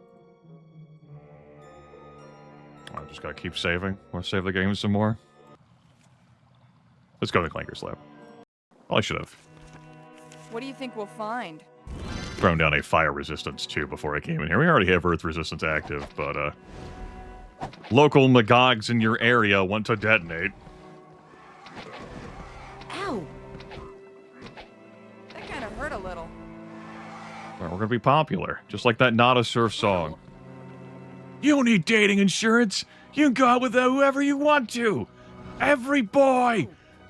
I just gotta keep saving. Want to save the game some more? Let's go to Clanker's Lab. Well, I should have What do you think we'll find? thrown down a fire resistance too before I came in here. We already have earth resistance active, but local Magogs in your area want to detonate. Ow! That kind of hurt a little. Well, we're gonna be popular, just like that Not a Surf song. You don't need dating insurance. You can go out with whoever you want to. Every boy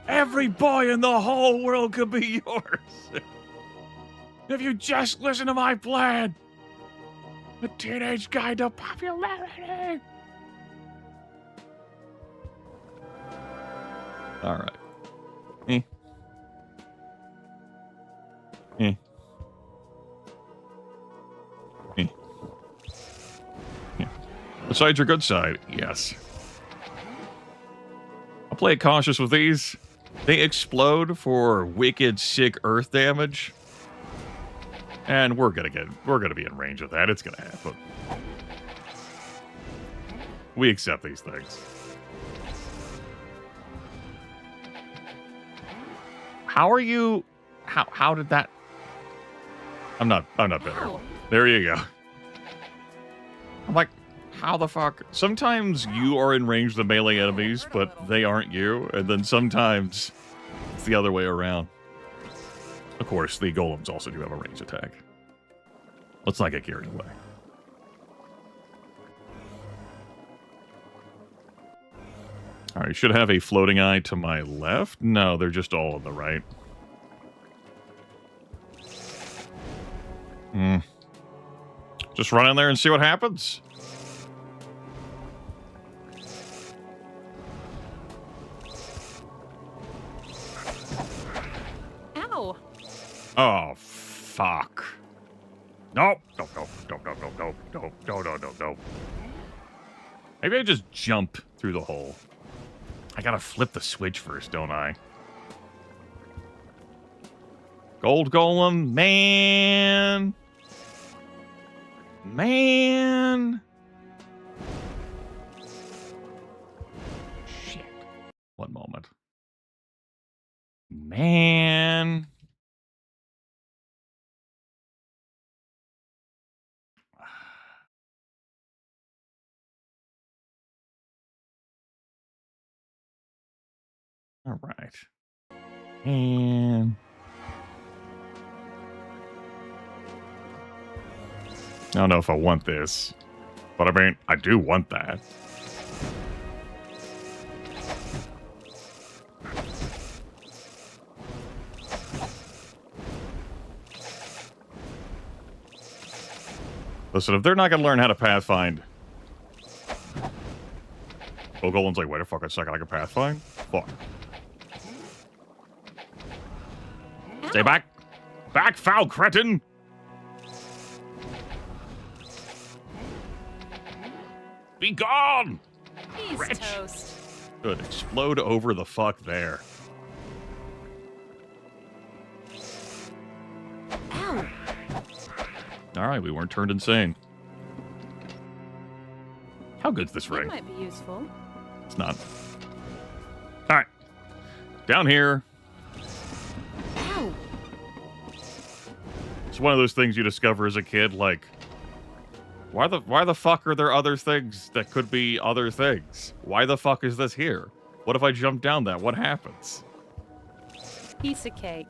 in the whole world could be yours. If you just listen to my plan. The Teenage Guide to Popularity. All right. Besides your good side, yes. I'll play it cautious with these. They explode for wicked, sick earth damage. And we're gonna be in range of that. It's gonna happen. We accept these things. How are you? How did that? I'm not better. Ow. There you go. I'm like, how the fuck? Sometimes you are in range of the melee enemies, but they aren't you, and then sometimes it's the other way around. Of course, the golems also do have a range attack. Let's not get carried away. Alright, you should have a floating eye to my left. No, they're just all on the right. Just run in there and see what happens. Ow! Oh, fuck. Nope. No. Maybe I just jump through the hole. I gotta flip the switch first, don't I? Gold Golem, man. Shit. One moment. Man. All right. And I don't know if I want this, but I mean, I do want that. Listen, if they're not going to learn how to pathfind... Oh, Golem's like, wait a fucking second, I can pathfind? Fuck. Stay back! Back, foul cretin! Be gone! He's Wretch. toast. Good, explode over the fuck there. Ow! Alright, we weren't turned insane. How good's this It ring? might be useful. It's not. Alright. Down here. Ow! It's one of those things you discover as a kid, like, why the fuck are there other things that could be other things? Why the fuck is this here? What if I jump down that? What happens? Piece of cake.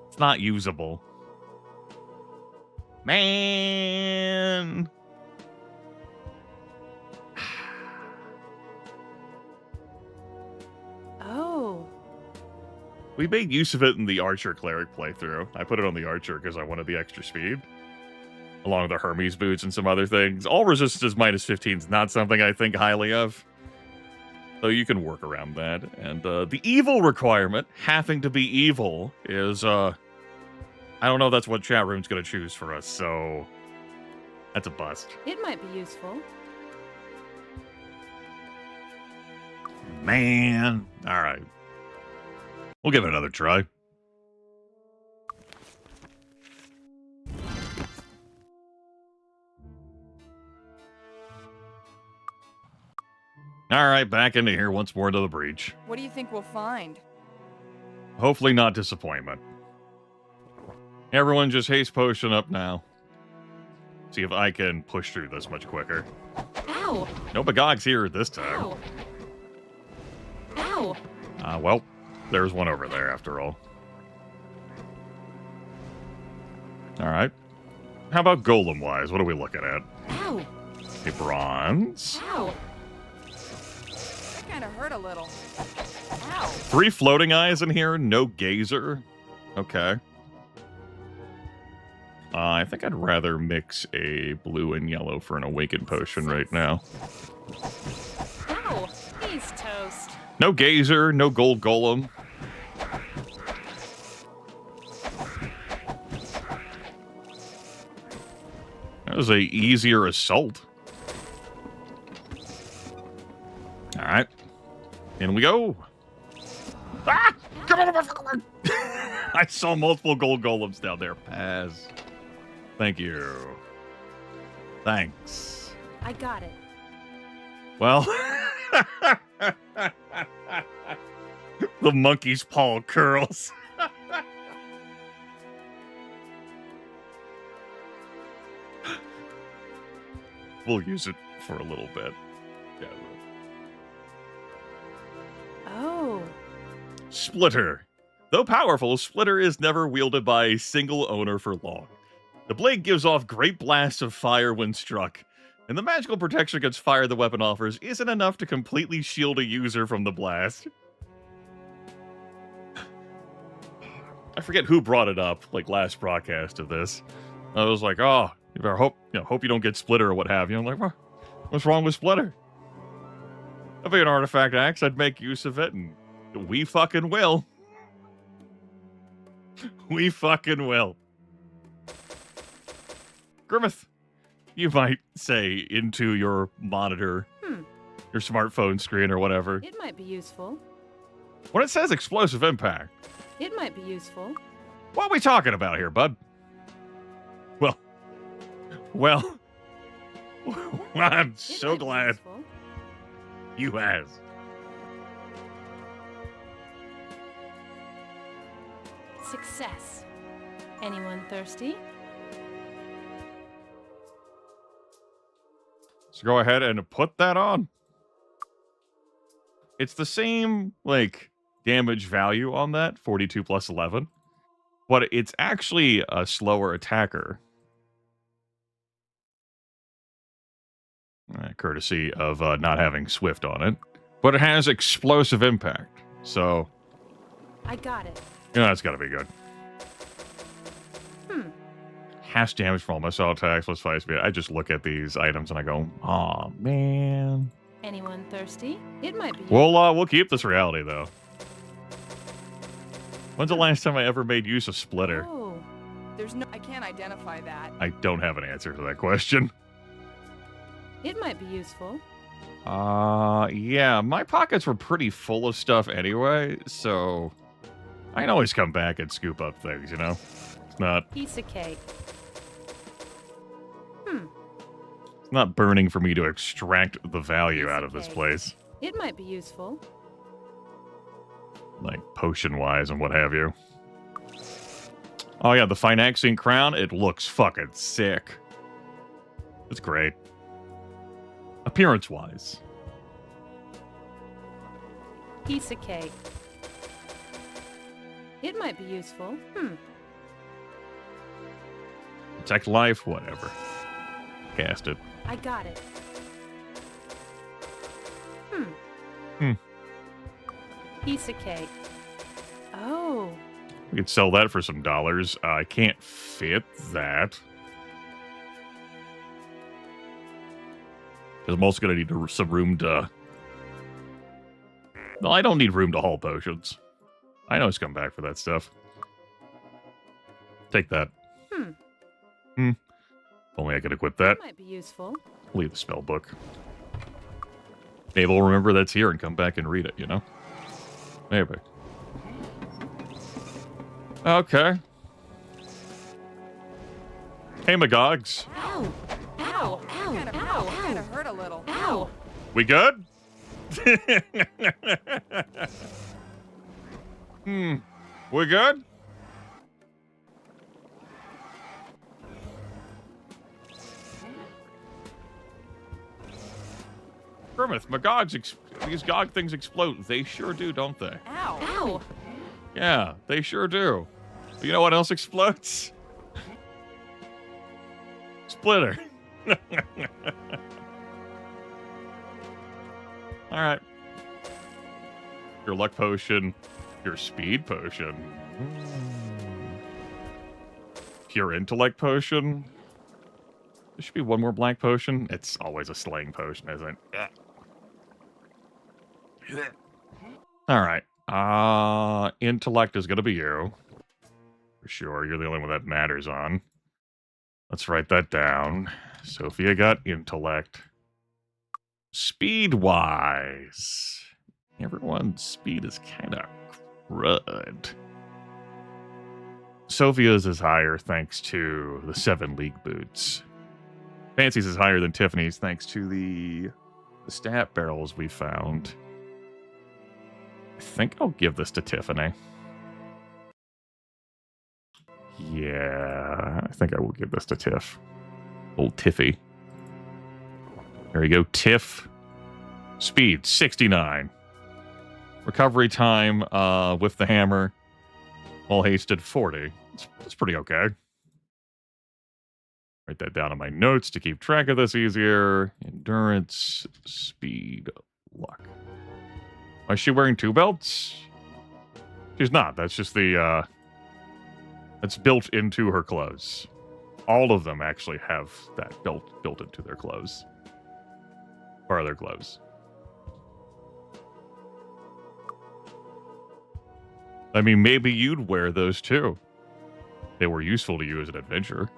It's not usable. Man! Oh. We made use of it in the Archer Cleric playthrough. I put it on the Archer because I wanted the extra speed. Along with the Hermes boots and some other things. All resistances minus 15 is not something I think highly of. So you can work around that. And the evil requirement, having to be evil, is, I don't know if that's what chat room's going to choose for us, so that's a bust. It might be useful. Man. All right. We'll give it another try. All right, back into here once more into the breach. What do you think we'll find? Hopefully not disappointment. Everyone just haste potion up now. See if I can push through this much quicker. Ow! No Bagog's here this time. Ow! Ow! Well, there's one over there after all. All right. How about golem-wise? What are we looking at? Ow! A bronze. Ow! That kind of hurt a little. Ow! 3 floating eyes in here. No gazer. Okay. I think I'd rather mix a blue and yellow for an awakened potion right now. Ow. He's toast. No gazer, no gold golem. That was a easier assault. All right. In we go. Ah! Come on! I saw multiple gold golems down there. Pass. Thank you. Thanks. I got it. Well, the monkey's paw curls. We'll use it for a little bit. Yeah. Oh. Splitter. Though powerful, Splitter is never wielded by a single owner for long. The blade gives off great blasts of fire when struck, and the magical protection against fire the weapon offers isn't enough to completely shield a user from the blast. I forget who brought it up, like last broadcast of this. I was like, oh, you better hope you don't get Splitter or what have you. I'm like, what's wrong with Splitter? If I had an artifact axe, I'd make use of it, and we fucking will. We fucking will. Grimith, you might say into your monitor, your smartphone screen or whatever. It might be useful. When it says explosive impact, It might be useful. what are we talking about here, bud? Well, I'm It so might be glad useful. you asked. Success. Anyone thirsty? So go ahead and put that on. it's the same, like, damage value on that, 42 plus 11, but it's actually a slower attacker. Courtesy of not having Swift on it. But it has explosive impact, so... I got it. You know, that's gotta be good. Hash damage from all missile attacks, plus 5 speed. I just look at these items and I go, aw, man. Anyone thirsty? It might be. We'll keep this reality, though. When's the last time I ever made use of Splitter? Oh, There's no. I can't identify that. I don't have an answer to that question. it might be useful. Yeah, my pockets were pretty full of stuff anyway, so I can always come back and scoop up things, you know? It's not, Piece of cake. it's not burning for me to extract the value out of this place, It might be useful. like potion-wise and what have you. Oh yeah, the Phynaxian crown, it looks fucking sick. It's great. Appearance-wise. Piece of cake. It might be useful. Protect life, whatever. Cast it. I got it. Piece of cake. Oh, We could sell that for some dollars. I can't fit that. Because I'm also going to need some room to... No, I don't need room to haul potions. I know it's come back for that stuff. Take that. If only I could equip that. it might be useful. Leave the spell book. Maybe we'll remember that's here and come back and read it, you know? Maybe. Okay. Hey, Magogs. Ow! Ow! Kind of hurt a little. Ow! We good? We good? Grimith, Magogs, these Gog things explode. They sure do, don't they? Ow! Ow! Yeah, they sure do. You know what else explodes? Splitter. Alright. Your luck potion. Your speed potion. Pure intellect potion. There should be one more black potion. It's always a slaying potion, isn't it? Alright. Intellect is gonna be you. For sure, you're the only one that matters on. Let's write that down. Sophia got intellect. Speed-wise, everyone's speed is kind of crud. Sophia's is higher thanks to the 7 league boots. Fancy's is higher than Tiffany's thanks to the stat barrels we found. I think I'll give this to Tiffany. Yeah, I think I will give this to Tiff. Old Tiffy. There you go, Tiff. Speed, 69. Recovery time with the hammer, while hasted, 40. That's pretty okay. Write that down in my notes to keep track of this easier. Endurance, speed, luck. Is she wearing 2 belts? She's not. That's just the, that's built into her clothes. All of them actually have that built into their clothes. Or their clothes. I mean, maybe you'd wear those too. They were useful to you as an adventurer.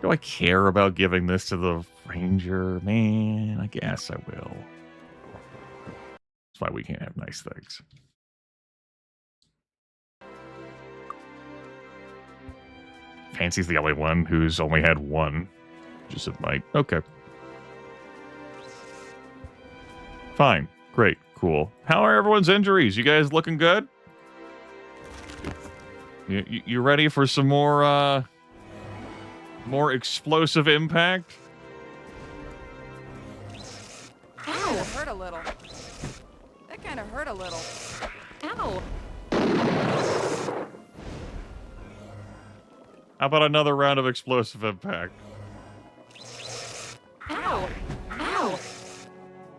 Do I care about giving this to the ranger? Man, I guess I will. That's why we can't have nice things. Fancy's the only one who's only had 1. Just a might. Okay. Fine. Great. Cool. How are everyone's injuries? You guys looking good? You ready for some more, More explosive impact. That kind of hurt a little. That kind of hurt a little. Ow! How about another round of explosive impact? Ow! Ow!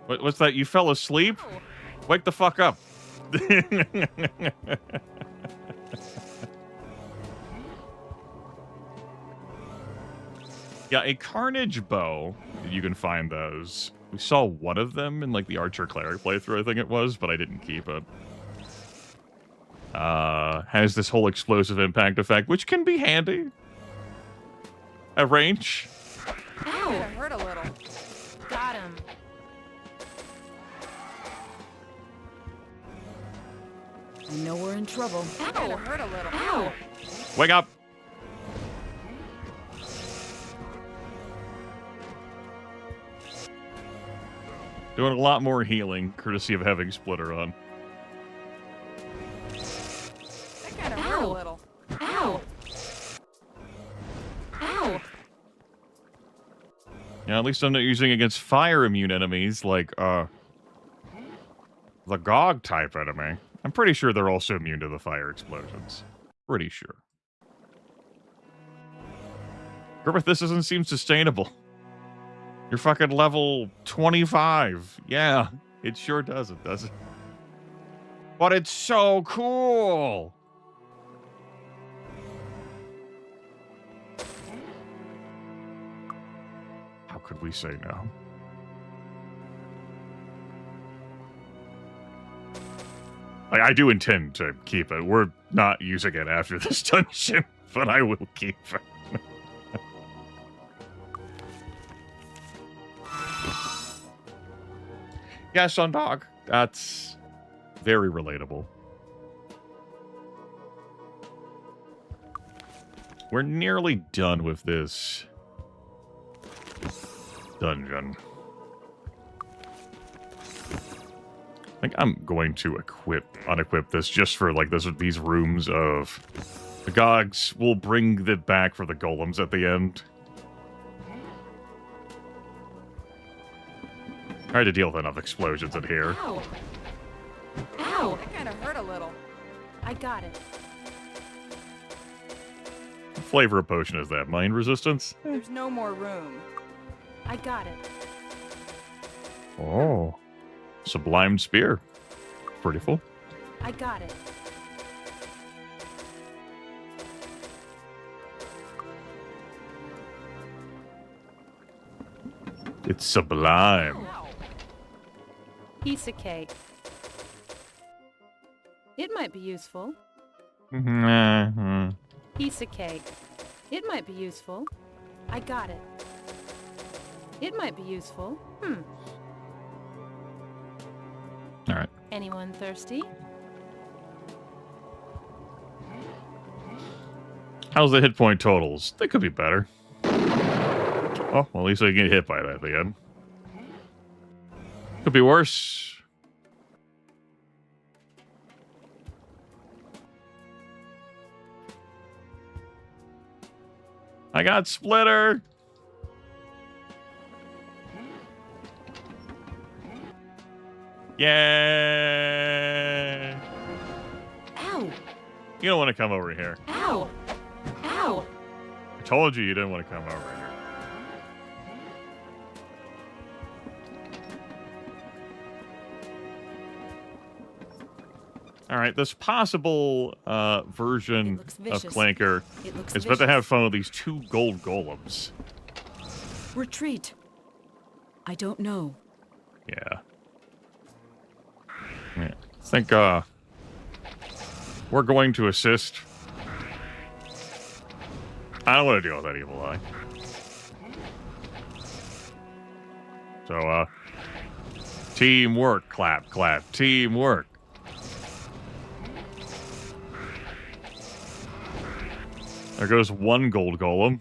What's that? You fell asleep? Ow. Wake the fuck up. Yeah, a Carnage bow. You can find those. We saw one of them in like the Archer Cleric playthrough, I think it was, but I didn't keep it. Has this whole explosive impact effect, which can be handy. At range. That kind of hurt a little. Got him. I know we're in trouble. That kind of hurt a little. Ow! Wake up. Doing a lot more healing, courtesy of having Splitter on. That kind of hurt a little. Ow! Ow! Yeah, at least I'm not using against fire immune enemies like, the GOG type enemy. I'm pretty sure they're also immune to the fire explosions. Pretty sure. Grimith, this doesn't seem sustainable. You're fucking level 25. Yeah, it sure doesn't, does it? But it's so cool! How could we say no? I do intend to keep it. We're not using it after this dungeon, but I will keep it. Yeah, Sundog. That's very relatable. We're nearly done with this dungeon. I think I'm going to unequip this just for like these rooms of the Gogs. We'll bring it back for the golems at the end. Hard to deal with enough explosions in here. Ow! Ow! That kind of hurt a little. I got it. What flavor of potion is that? Mind resistance? There's no more room. I got it. Oh. Sublimed Spear. Pretty full. I got it. It's sublime. Ow. Piece of cake. It might be useful. Piece of cake. It might be useful. I got it. It might be useful. All right. Anyone thirsty? How's the hit point totals? They could be better. Oh, well, at least I get hit by that at the end. Could be worse. I got Splitter. Yay! Ow! You don't want to come over here. Ow! Ow! I told you didn't want to come over here. All right, this possible version looks of vicious. Clanker It looks is about to vicious. have fun with these 2 gold golems. Retreat. I don't know. Yeah. I think we're going to assist. I don't want to deal with that evil eye. So, teamwork, clap, clap, teamwork. There goes 1 gold golem.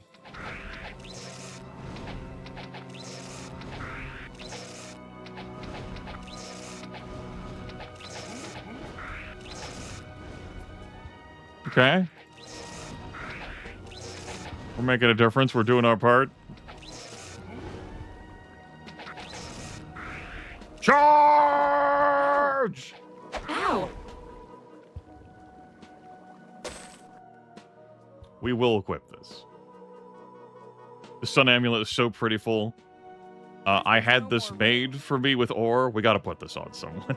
Okay. We're making a difference. We're doing our part. Charge! Ow! We will equip this. The Sun Amulet is so prettiful. I had this made for me with ore. We gotta put this on someone.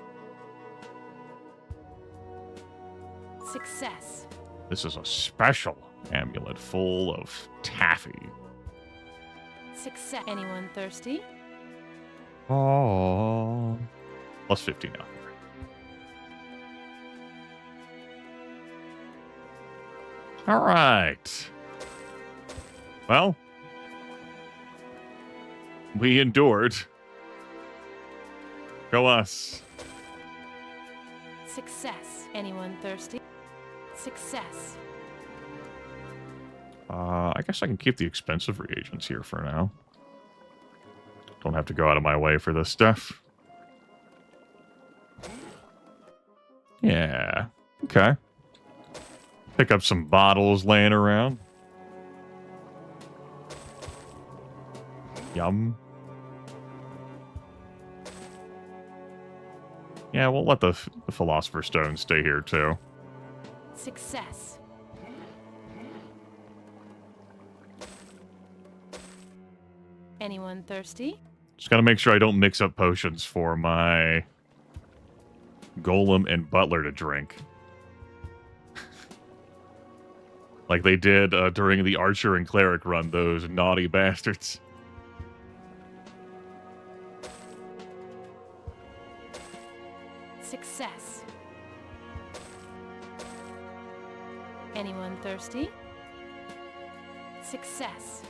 Success. This is a special amulet full of taffy. Success. Anyone thirsty? Oh. Plus 15 now. All right. Well, we endured. Go us. Success. Anyone thirsty? Success. I guess I can keep the expensive reagents here for now. Don't have to go out of my way for this stuff. Yeah. Okay. Pick up some bottles laying around. Yum. Yeah, we'll let the Philosopher's Stone stay here, too. Success. Anyone thirsty? Just gotta make sure I don't mix up potions for my Golem and Butler to drink. Like they did during the Archer and Cleric run, those naughty bastards. Success. Anyone thirsty? Success.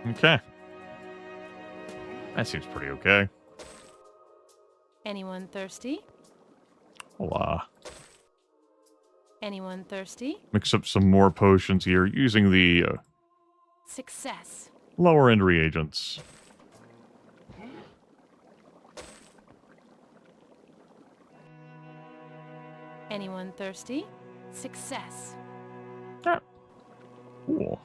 Okay. That seems pretty okay. Anyone thirsty? Hola. Anyone thirsty? Mix up some more potions here using the Success. lower end reagents. Anyone thirsty? Success. Ah. Cool.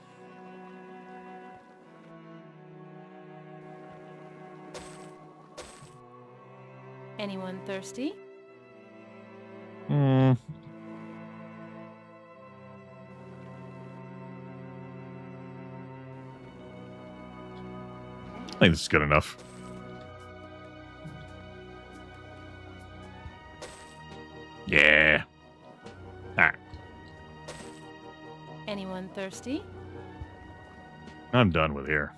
Anyone thirsty? Hmm. I think this is good enough. Yeah. Ah, Anyone thirsty? I'm done with here.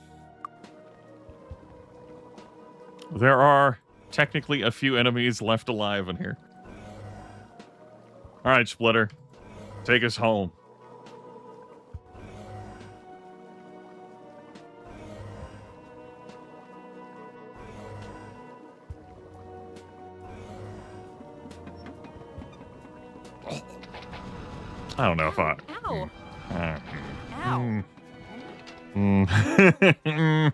There are technically a few enemies left alive in here. All right, Splitter. Take us home. I don't know if I... Ow! Uh, Ow! mm.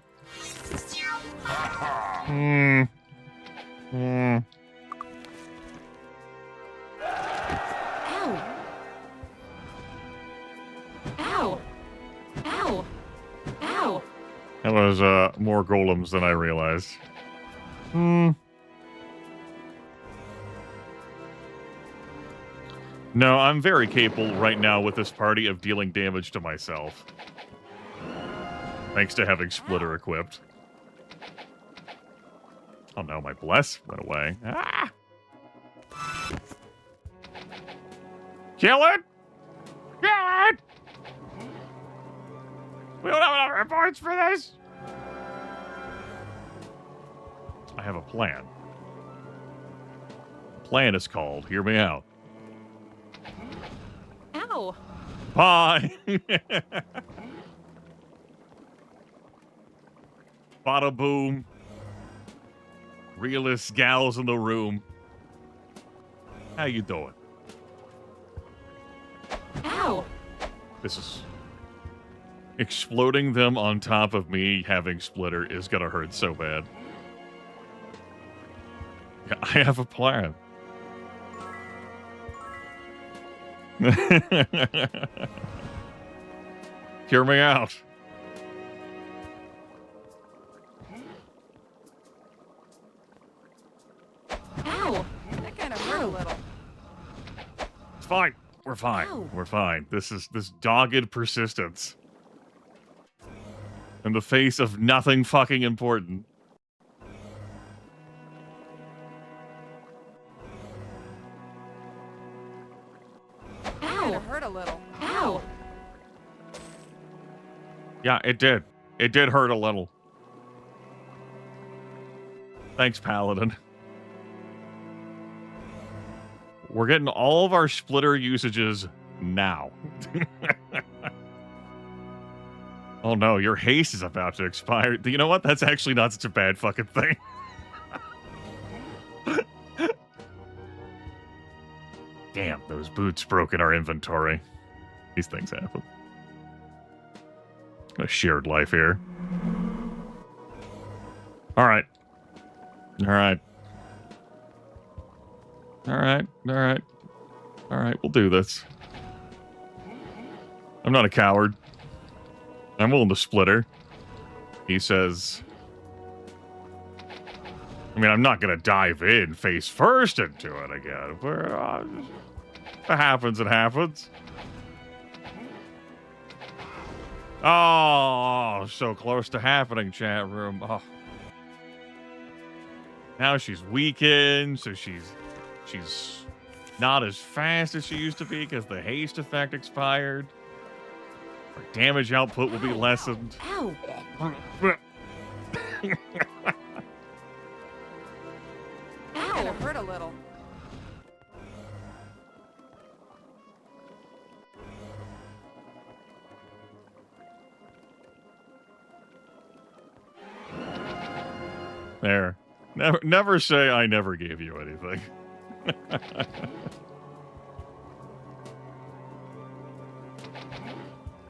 Mm. Mm. Ow! Ow! Ow! Ow! That was more golems than I realized. Hmm. No, I'm very capable right now with this party of dealing damage to myself. Thanks to having Splitter equipped. Oh no, my bless went away. Ah! Kill it! Kill it! We don't have enough reports for this! I have a plan. The plan is called Hear Me Out. Ow! Bye! Bada boom. Realist gals in the room. How you doing? Ow! This is... Exploding them on top of me having Splitter is gonna hurt so bad. Yeah, I have a plan. Hear me out. Ow! That kind of hurt a little. It's fine. We're fine. Ow. We're fine. This is this dogged persistence. In the face of nothing fucking important. Kind of hurt a little. Ow! Yeah, it did. It did hurt a little. Thanks, Paladin. We're getting all of our splitter usages now. Oh no, your haste is about to expire. You know what? That's actually not such a bad fucking thing. Damn, those boots broke in our inventory. These things happen. A shared life here. Alright. Alright. Alright. Alright. Alright, we'll do this. I'm not a coward. I'm willing to split her. He says... I mean, I'm not going to dive in face first into it again. But, if it happens, it happens. Oh, so close to happening, chat room. Oh. Now she's weakened, so she's not as fast as she used to be because the haste effect expired. Her damage output will be lessened. Ow! Kind of hurt a little. There. Never say I never gave you anything.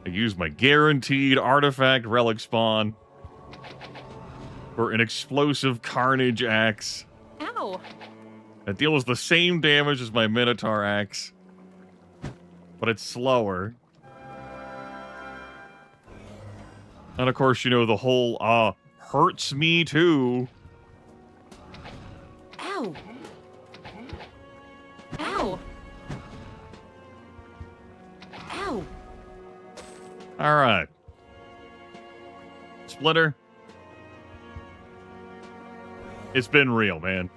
I use my guaranteed artifact relic spawn for an explosive carnage axe. Ow! That deals the same damage as my Minotaur axe, but it's slower. And of course, you know, the whole, hurts me too. Ow! Ow! Ow! Alright. Splitter. It's been real, man.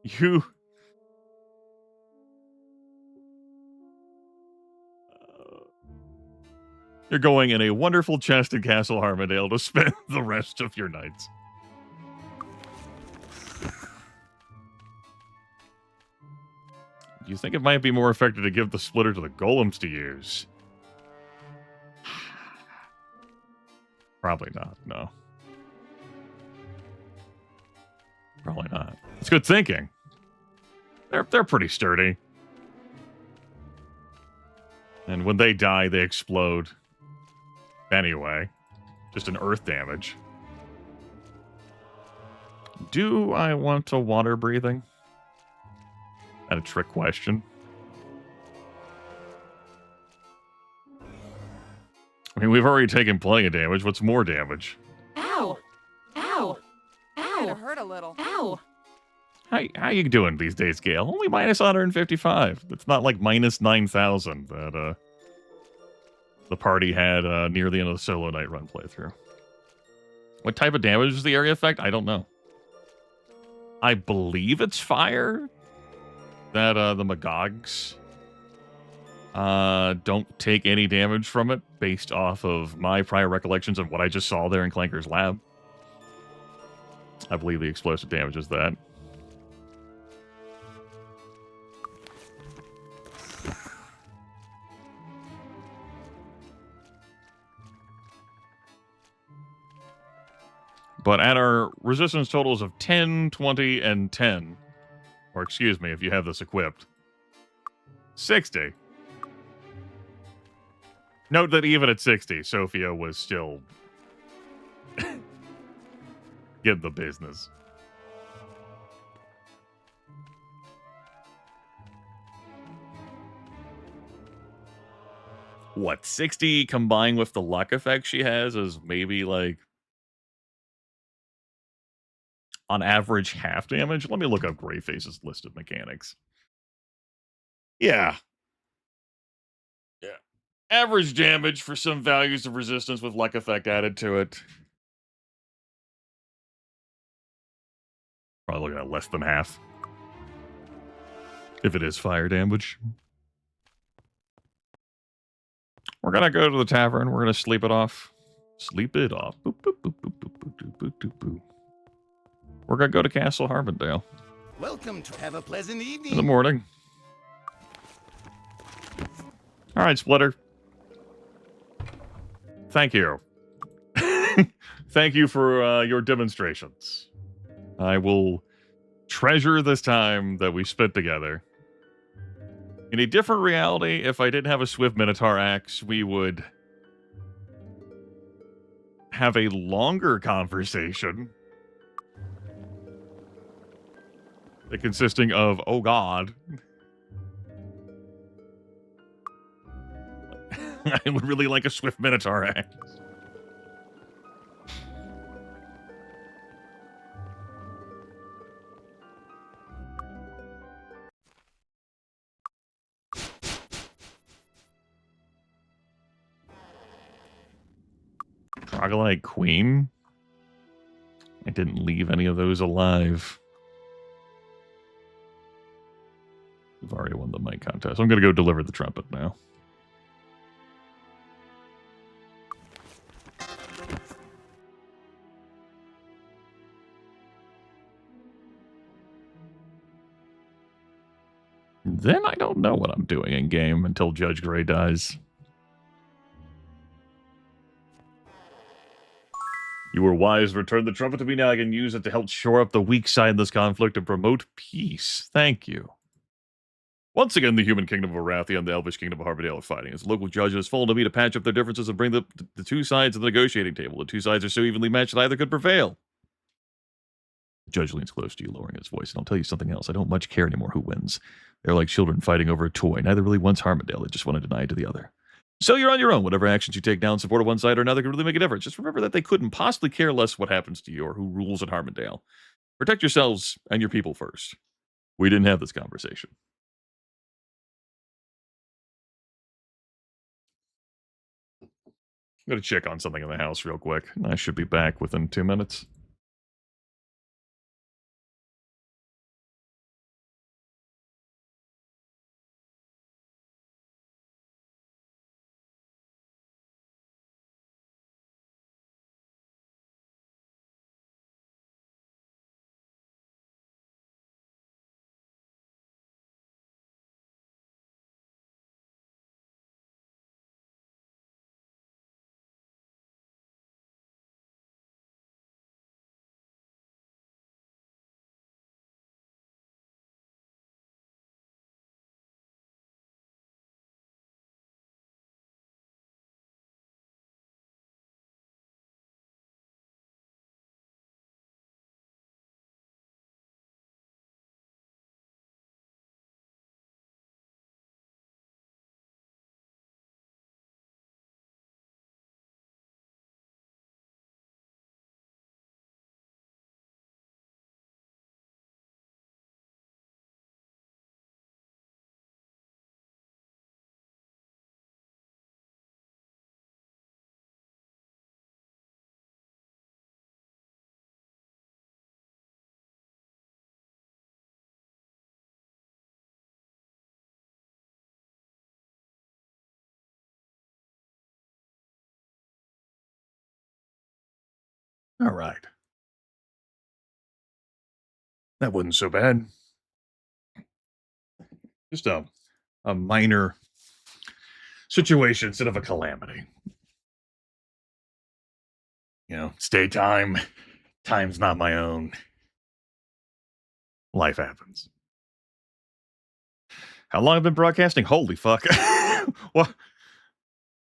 You... You're going in a wonderful chest in Castle Harmondale to spend the rest of your nights. Do you think it might be more effective to give the splitter to the golems to use? Probably not, no. Probably not. It's good thinking. They're pretty sturdy. And when they die, they explode. Anyway, just an earth damage. Do I want to water breathing? That a trick question. I mean, we've already taken plenty of damage. What's more damage? Ow! Ow! Kind of Ow! hurt a little. Ow! How you doing these days, Gale? Only minus 155. It's not like minus 9,000 that the party had near the end of the solo night run playthrough. What type of damage is the area effect? I don't know. I believe it's fire. That the Magogs don't take any damage from it based off of my prior recollections of what I just saw there in Clanker's lab. I believe the explosive damage is that. But at our resistance totals of 10, 20, and 10, or excuse me, if you have this equipped, 60. Note that even at 60, Sophia was still getting the business. what, 60 combined with the luck effect she has is maybe like on average half damage. Let me look up Greyface's list of mechanics. Yeah. Yeah. Average damage for some values of resistance with luck effect added to it. Probably looking at less than half. If it is fire damage. We're gonna go to the tavern. We're gonna sleep it off. Sleep it off. Boop, boop, boop, boop, boop, boop, boop, boop, boop, boop. We're gonna go to Castle Harmondale Welcome to have a pleasant evening. in the morning. All right, Splitter. Thank you. Thank you for your demonstrations. I will treasure this time that we spent together. In a different reality, if I didn't have a Swift Minotaur axe, we would have a longer conversation. Consisting of, oh god. I would really like a Swift Minotaur axe. Troglodyte Queen? I didn't leave any of those alive. We've already won the mic contest. I'm going to go deliver the trumpet now. Then I don't know what I'm doing in game until Judge Gray dies. You were wise. Return the trumpet to me now. I can use it to help shore up the weak side in this conflict and promote peace. Thank you. Once again, the human kingdom of Arathia and the elvish kingdom of Harvardale are fighting. As local judges fall to me to patch up their differences and bring the two sides to the negotiating table. The two sides are so evenly matched that either could prevail. The judge leans close to you, lowering his voice. And I'll tell you something else. I don't much care anymore who wins. They're like children fighting over a toy. Neither really wants Harmondale. They just want to deny it to the other. So you're on your own. Whatever actions you take now in support of one side or another can really make a difference. Just remember that they couldn't possibly care less what happens to you or who rules at Harmondale. Protect yourselves and your people first. We didn't have this conversation. I'm going to check on something in the house real quick. I should be back within 2 minutes. All right. That wasn't so bad. Just a minor situation instead of a calamity. You know, stay time. Time's not my own. Life happens. How long have I been broadcasting? Holy fuck. What?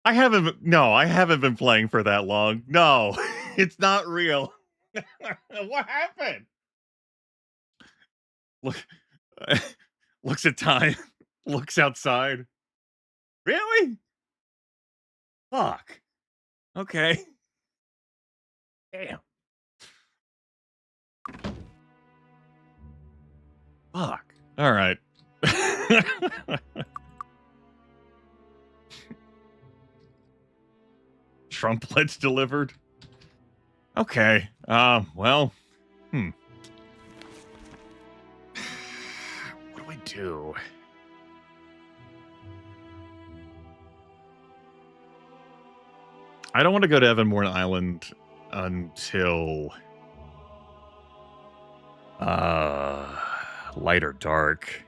I haven't been playing for that long. No, it's not real. What happened? Look, looks at time, looks outside. Really? Fuck. Okay. Damn. Fuck. All right. Trumpets delivered. Okay. Well. What do we do? I don't want to go to Evanmorn Island until light or dark.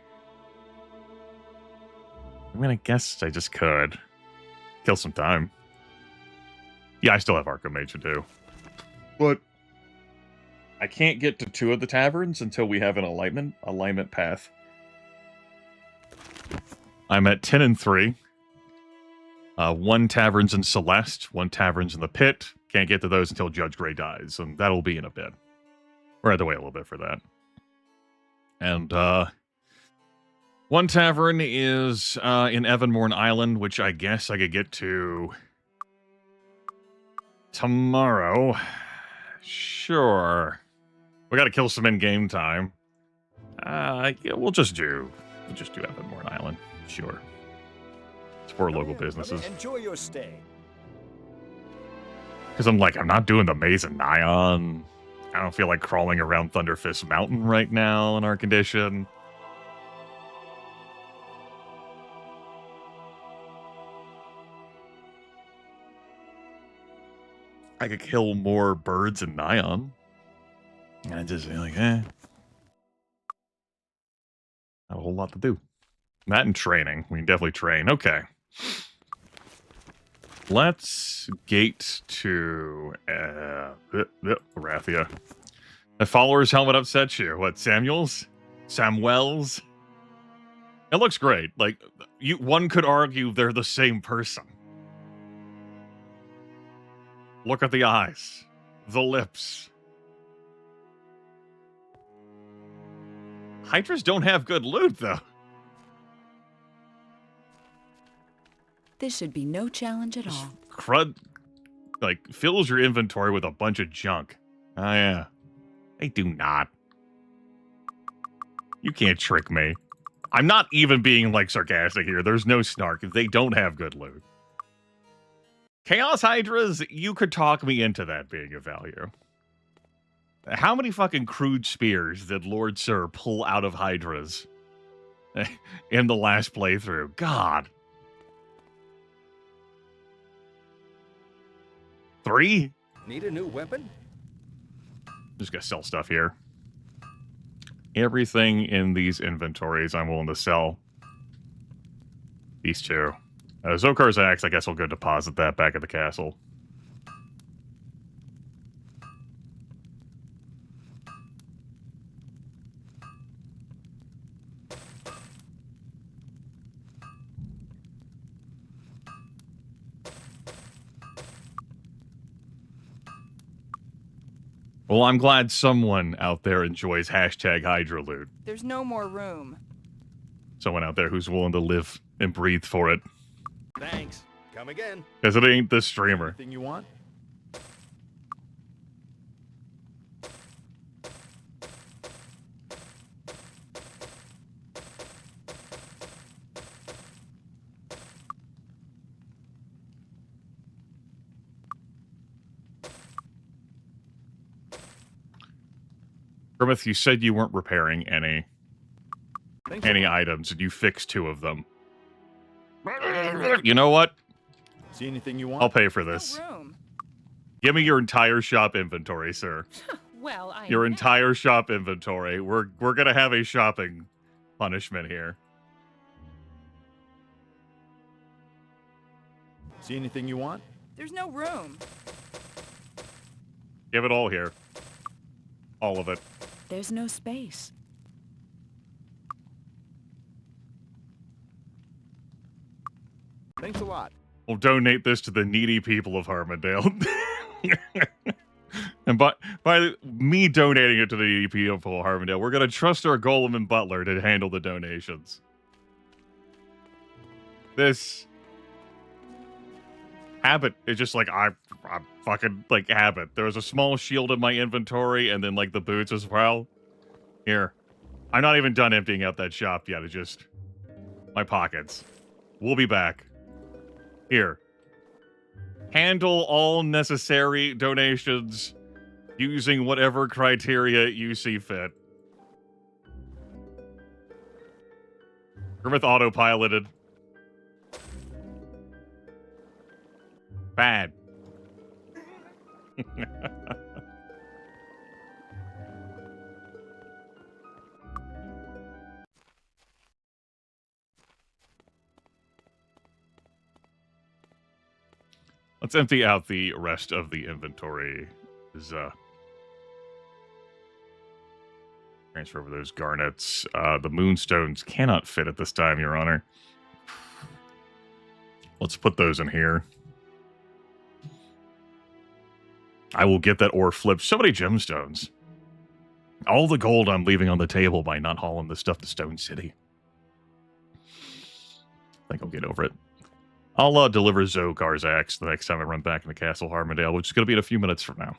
I mean, I guess I just could kill some time. Yeah, I still have Archimage to do. But I can't get to 2 of the taverns until we have an alignment path. I'm at 10 and 3. 1 tavern's in Celeste, 1 tavern's in the Pit. Can't get to those until Judge Grey dies, and that'll be in a bit. We're had to wait a little bit for that. And 1 tavern is in Evanmorn Island, which I guess I could get to tomorrow. Sure. We gotta kill some in-game time. Yeah, we'll just do Evanmorn Island. Sure. It's for local businesses. Enjoy your stay. Because I'm not doing the Maze and Nyan. I don't feel like crawling around Thunderfist Mountain right now in our condition. I could kill more birds in Nyan. And I just feel like, not a whole lot to do. That and training. We can definitely train. Okay. Let's gate to Arathia. The follower's helmet upsets you. What, Samuels? Samwells? It looks great. Like, one could argue they're the same person. Look at the eyes. The lips. Hydras don't have good loot, though. This should be no challenge at all. Crud, fills your inventory with a bunch of junk. Oh, yeah. They do not. You can't trick me. I'm not even being, sarcastic here. There's no snark. They don't have good loot. Chaos Hydras, you could talk me into that being of value. How many fucking crude spears did Lord Sir pull out of Hydras in the last playthrough? God. 3? Need a new weapon? Just gonna sell stuff here. Everything in these inventories I'm willing to sell. These 2. Zokar's axe, I guess we'll go deposit that back at the castle. Well, I'm glad someone out there enjoys hashtag Hydra loot. There's no more room. Someone out there who's willing to live and breathe for it. Thanks. Come again. Because it ain't this streamer. Anything you want? Grimith, you said you weren't repairing any items, and you fixed 2 of them. You know what? See anything you want? I'll pay for this. No room. Give me your entire shop inventory, sir. Well, I Your know. entire shop inventory. We're gonna have a shopping punishment here. See anything you want? There's no room. Give it all here. All of it. There's no space. Thanks a lot. We'll donate this to the needy people of Harmondale. And by me donating it to the needy people of Harmondale, we're going to trust our golem and butler to handle the donations. This Habit is just like, I'm fucking, like, habit. There was a small shield in my inventory, and then, like, the boots as well. Here. I'm not even done emptying out that shop yet. It's just my pockets. We'll be back. Here. Handle all necessary donations using whatever criteria you see fit. Grimith autopiloted. Bad. Let's empty out the rest of the inventory. Transfer over those garnets. The moonstones cannot fit at this time, Your Honor. Let's put those in here. I will get that ore flipped. So many gemstones. All the gold I'm leaving on the table by not hauling this stuff to Stone City. I think I'll get over it. I'll deliver Zokar's axe the next time I run back into Castle Harmondale, which is going to be in a few minutes from now.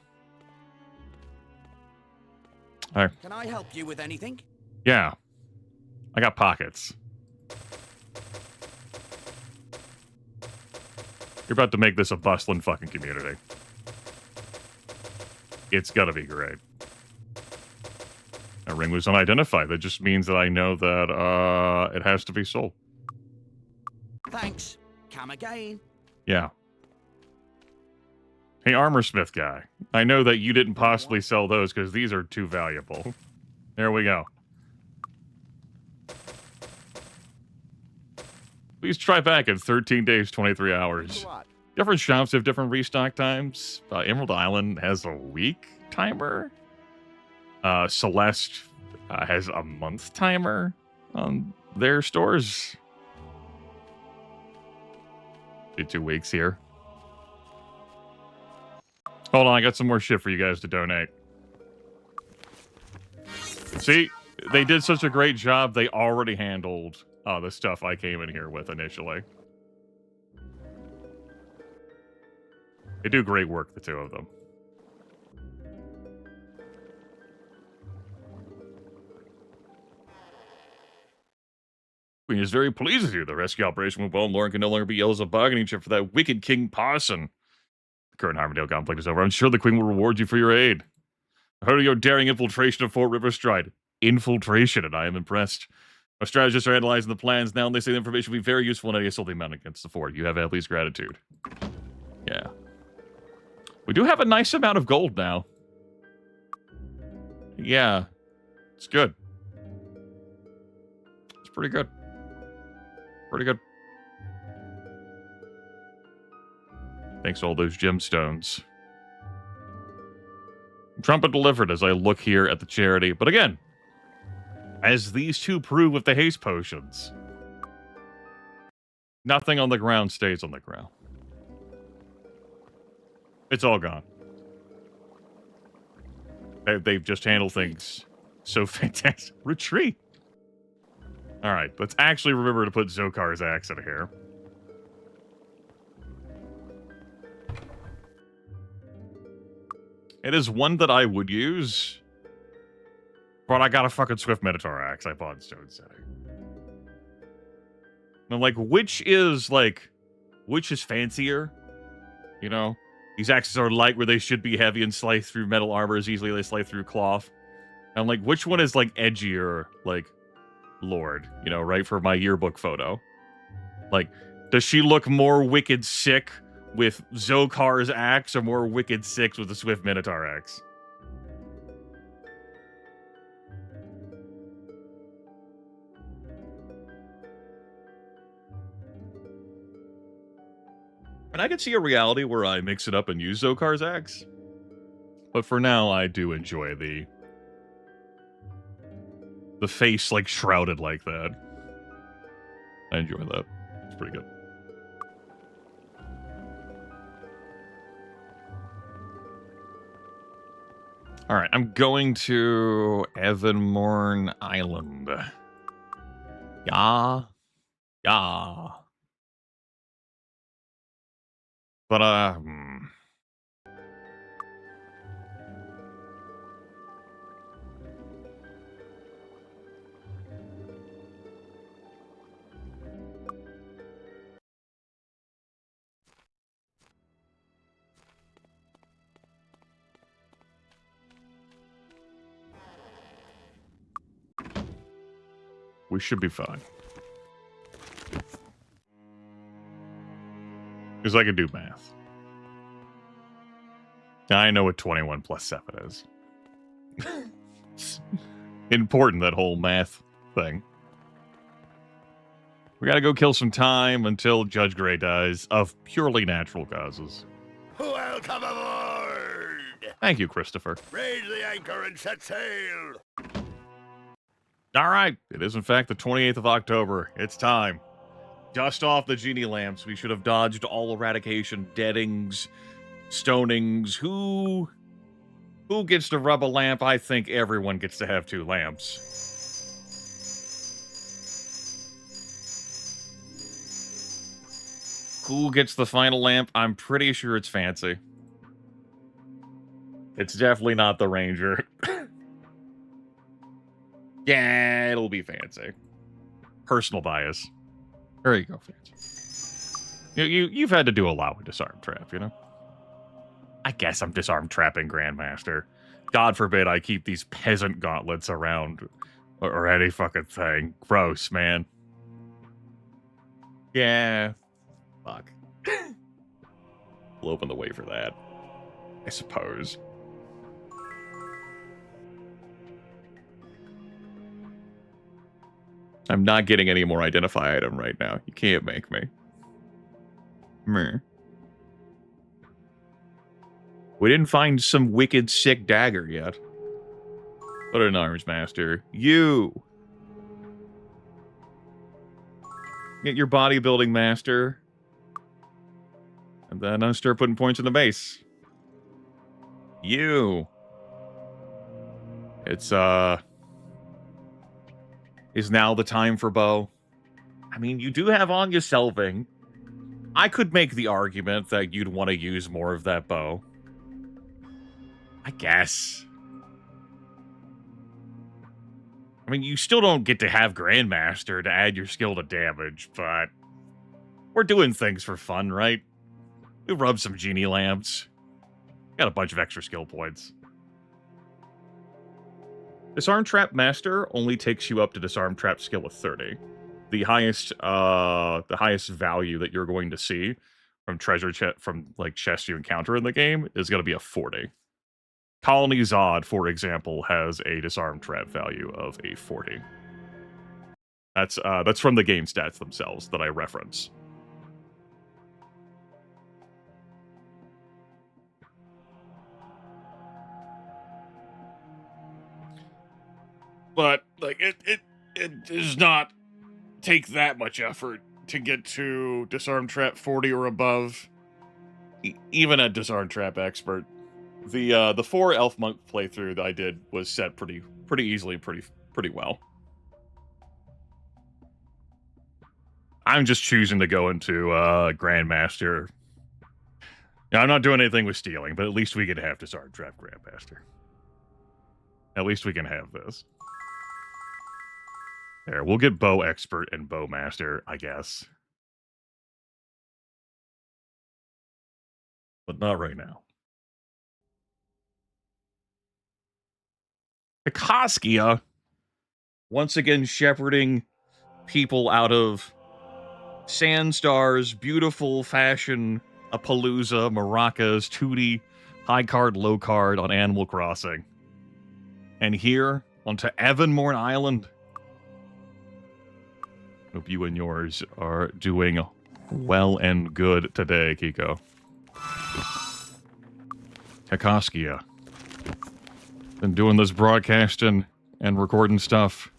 All right. Can I help you with anything? Yeah. I got pockets. You're about to make this a bustling fucking community. It's gonna be great. A ring was unidentified. That just means that I know that it has to be sold. Thanks. Come again. Yeah. Hey, armorsmith guy. I know that you didn't possibly sell those because these are too valuable. There we go. Please try back in 13 days, 23 hours. Different shops have different restock times. Emerald Island has a week timer. Celeste has a month timer on their stores. Be 2 weeks here. Hold on, I got some more shit for you guys to donate. See, they did such a great job, they already handled the stuff I came in here with initially. They do great work, the two of them. Queen is very pleased with you. The rescue operation went well, and Lauren can no longer be yelled as a bargaining chip for that wicked King Parson. The current Harmondale conflict is over. I'm sure the Queen will reward you for your aid. I heard of your daring infiltration of Fort Riverstride. Infiltration, and I am impressed. Our strategists are analyzing the plans now, and they say the information will be very useful in any assaulting mount against the fort. You have Adley's gratitude. Yeah. We do have a nice amount of gold now. Yeah. It's good. It's pretty good. Pretty good. Thanks to all those gemstones. Trumpet delivered as I look here at the charity. But again, as these two prove with the haste potions, nothing on the ground stays on the ground. It's all gone. They've just handled things so fantastic. Retreat. All right, let's actually remember to put Zokar's axe in here. It is one that I would use, but I got a fucking Swift Minotaur axe I bought in Stone City. And I'm like, which is fancier? You know? These axes are light where they should be heavy and slice through metal armor as easily as they slice through cloth. And I'm like, which one is like edgier, like Lord, you know, right, for my yearbook photo? Like, does she look more wicked sick with Zokar's axe or more wicked sick with the Swift Minotaur axe? And I could see a reality where I mix it up and use Zokar's axe. But for now, I do enjoy the face, like, shrouded like that. I enjoy that. It's pretty good. All right, I'm going to Evanmorn Island. Yeah. Yeah. But, we should be fine. Because I can do math. I know what 21 plus 7 is. It's important, that whole math thing. We gotta go kill some time until Judge Grey dies of purely natural causes. Welcome aboard! Thank you, Christopher. Raise the anchor and set sail! All right, it is in fact the 28th of October. It's time. Dust off the genie lamps. We should have dodged all eradication, deadings, stonings. Who gets to rub a lamp? I think everyone gets to have 2 lamps. Who gets the final lamp? I'm pretty sure it's Fancy. It's definitely not the Ranger. Yeah, it'll be Fancy. Personal bias. There you go, Fancy. You've had to do a lot with Disarm Trap, you know? I guess I'm Disarm Trapping Grandmaster. God forbid I keep these peasant gauntlets around. Or any fucking thing. Gross, man. Yeah. Fuck. We'll open the way for that, I suppose. I'm not getting any more identify item right now. You can't make me. Meh. We didn't find some wicked sick dagger yet. What an arms master. You! Get your bodybuilding master. And then I'll start putting points in the base. You! It's, is now the time for bow. I mean, you do have Anya Selving. I could make the argument that you'd want to use more of that bow. I guess. I mean, you still don't get to have Grandmaster to add your skill to damage, but we're doing things for fun, right? We rub some genie lamps. Got a bunch of extra skill points. Disarm Trap Master only takes you up to Disarm Trap skill of 30. The highest value that you're going to see from treasure from like chests you encounter in the game is going to be a 40. Colony Zod, for example, has a Disarm Trap value of a 40. That's from the game stats themselves that I reference. But like it does not take that much effort to get to Disarm Trap 40 or above, even at Disarm Trap Expert. The 4 Elf Monk playthrough that I did was set pretty easily, pretty well. I'm just choosing to go into Grandmaster. Now, I'm not doing anything with stealing, but at least we can have Disarm Trap Grandmaster. At least we can have this. There, we'll get Bow Expert and Bow Master, I guess. But not right now. Akaskia, once again shepherding people out of Sandstar's beautiful fashion, a Palooza, Maracas, Tootie, high card, low card on Animal Crossing. And here, onto Avonmore Island. Hope you and yours are doing well and good today, Kiko. Akaskia. Been doing this broadcasting and recording stuff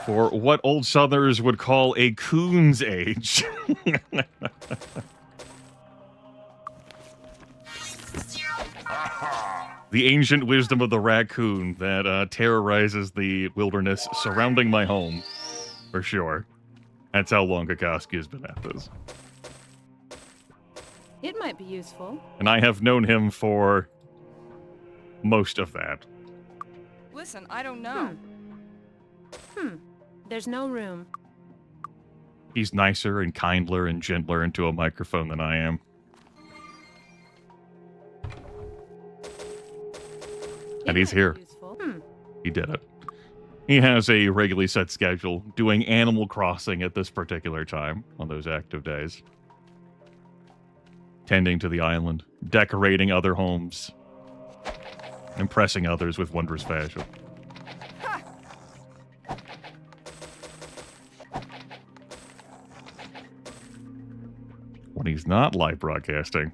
for what old Southerners would call a coon's age. The ancient wisdom of the raccoon that terrorizes the wilderness surrounding my home, for sure. That's how long Akaskia has been at this. It might be useful. And I have known him for most of that. Listen, I don't know. There's no room. He's nicer and kindler and gentler into a microphone than I am. And he's here. Useful. He did it. He has a regularly set schedule, doing Animal Crossing at this particular time on those active days. Tending to the island, decorating other homes, impressing others with wondrous fashion. When he's not live broadcasting,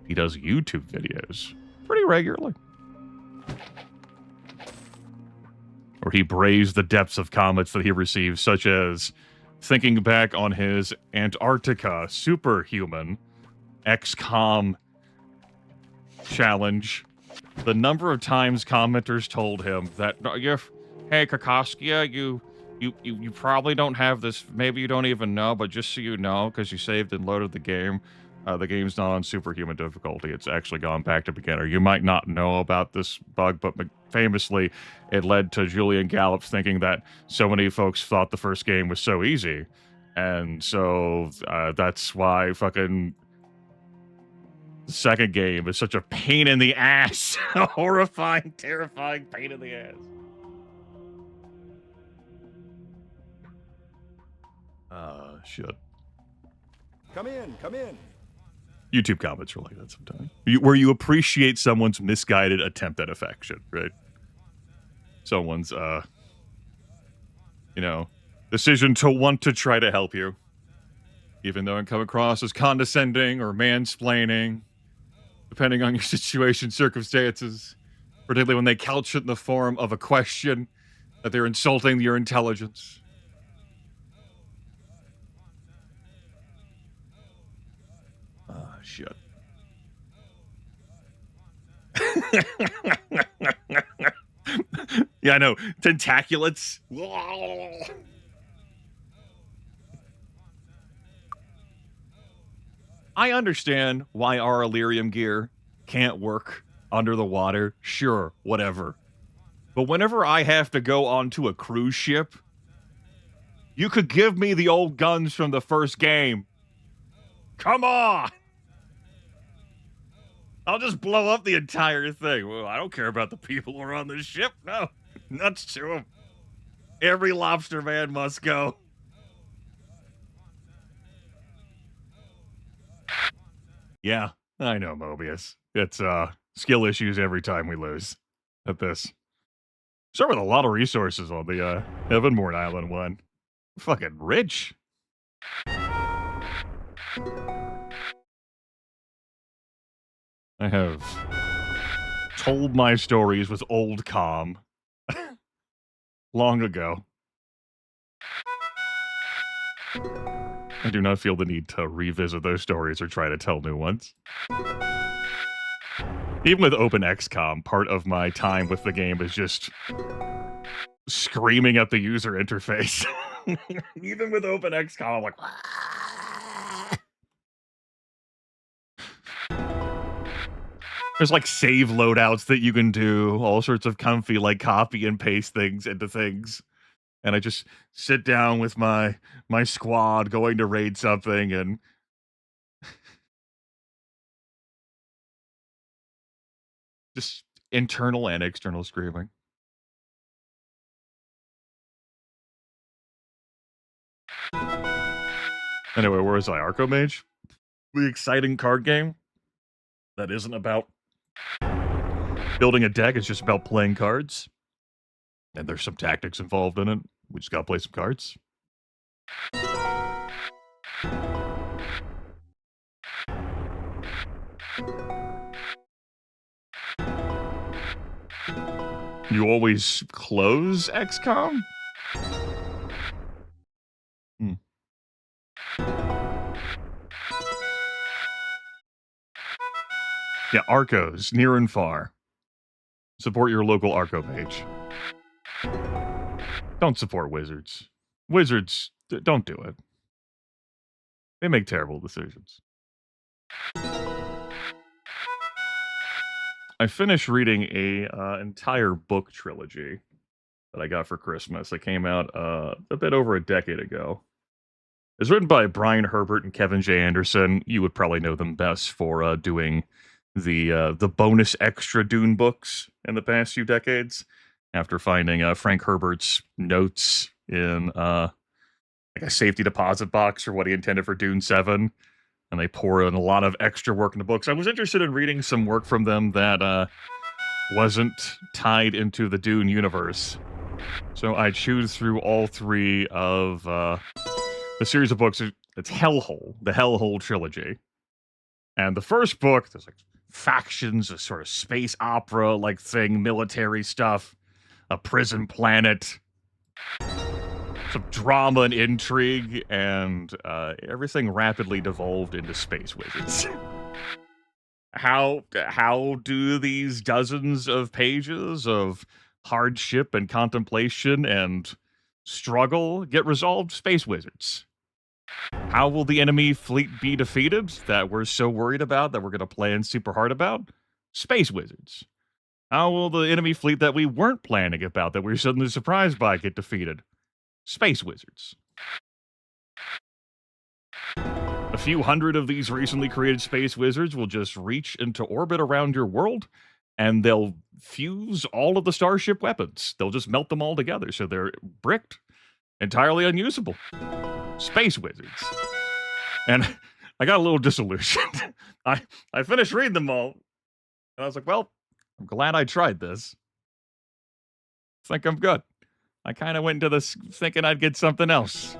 he does YouTube videos pretty regularly. Where he braves the depths of comments that he receives, such as thinking back on his Antarctica superhuman XCOM challenge. The number of times commenters told him that, hey, Kakoskia, you probably don't have this. Maybe you don't even know, but just so you know, because you saved and loaded the game, the game's not on superhuman difficulty. It's actually gone back to beginner. You might not know about this bug, but famously, it led to Julian Gallops thinking that so many folks thought the first game was so easy. And so that's why fucking the second game is such a pain in the ass. A horrifying, terrifying pain in the ass. Shit. Come in, come in. YouTube comments are like that sometimes. Where you appreciate someone's misguided attempt at affection, right? Someone's, decision to want to try to help you. Even though it come across as condescending or mansplaining, depending on your situation, circumstances, particularly when they couch it in the form of a question, that they're insulting your intelligence. Shit. Yeah, I know. Tentaculates. I understand why our Illyrium gear can't work under the water. Sure, whatever. But whenever I have to go onto a cruise ship, you could give me the old guns from the first game. Come on! I'll just blow up the entire thing. Well, I don't care about the people who are on the ship. No, nuts to them. Every lobster man must go. Yeah, I know, Mobius. It's skill issues every time we lose at this. Start with a lot of resources on the Heavenborn Island one. Fucking rich. I have told my stories with old calm long ago. I do not feel the need to revisit those stories or try to tell new ones. Even with Open XCOM, part of my time with the game is just screaming at the user interface. Even with Open XCOM, I'm like... There's like save loadouts that you can do, all sorts of comfy like copy and paste things into things. And I just sit down with my squad going to raid something and just internal and external screaming. Anyway, where was I? Archomage? The exciting card game that isn't about building a deck, it's just about playing cards. And there's some tactics involved in it. We just gotta play some cards. You always close XCOM? Yeah, Arcos, near and far. Support your local Arco page. Don't support wizards. Wizards, don't do it. They make terrible decisions. I finished reading a entire book trilogy that I got for Christmas. It came out a bit over a decade ago. It's written by Brian Herbert and Kevin J. Anderson. You would probably know them best for doing the bonus extra Dune books in the past few decades. After finding Frank Herbert's notes in like a safety deposit box for what he intended for Dune 7, and they pour in a lot of extra work in the books. I was interested in reading some work from them that wasn't tied into the Dune universe. So I chewed through all three of the series of books. It's Hellhole, the Hellhole trilogy. And the first book, there's like factions, a sort of space opera-like thing, military stuff, a prison planet, some drama and intrigue, and everything rapidly devolved into space wizards. How do these dozens of pages of hardship and contemplation and struggle get resolved? Space wizards. How will the enemy fleet be defeated that we're so worried about, that we're going to plan super hard about? Space wizards. How will the enemy fleet that we weren't planning about, that we were suddenly surprised by, get defeated? Space wizards. A few hundred of these recently created space wizards will just reach into orbit around your world, and they'll fuse all of the starship weapons. They'll just melt them all together, so they're bricked, entirely unusable. Space wizards. And I got a little disillusioned. I finished reading them all, and I was like, well, I'm glad I tried this. I think I'm good. I kind of went into this thinking I'd get something else.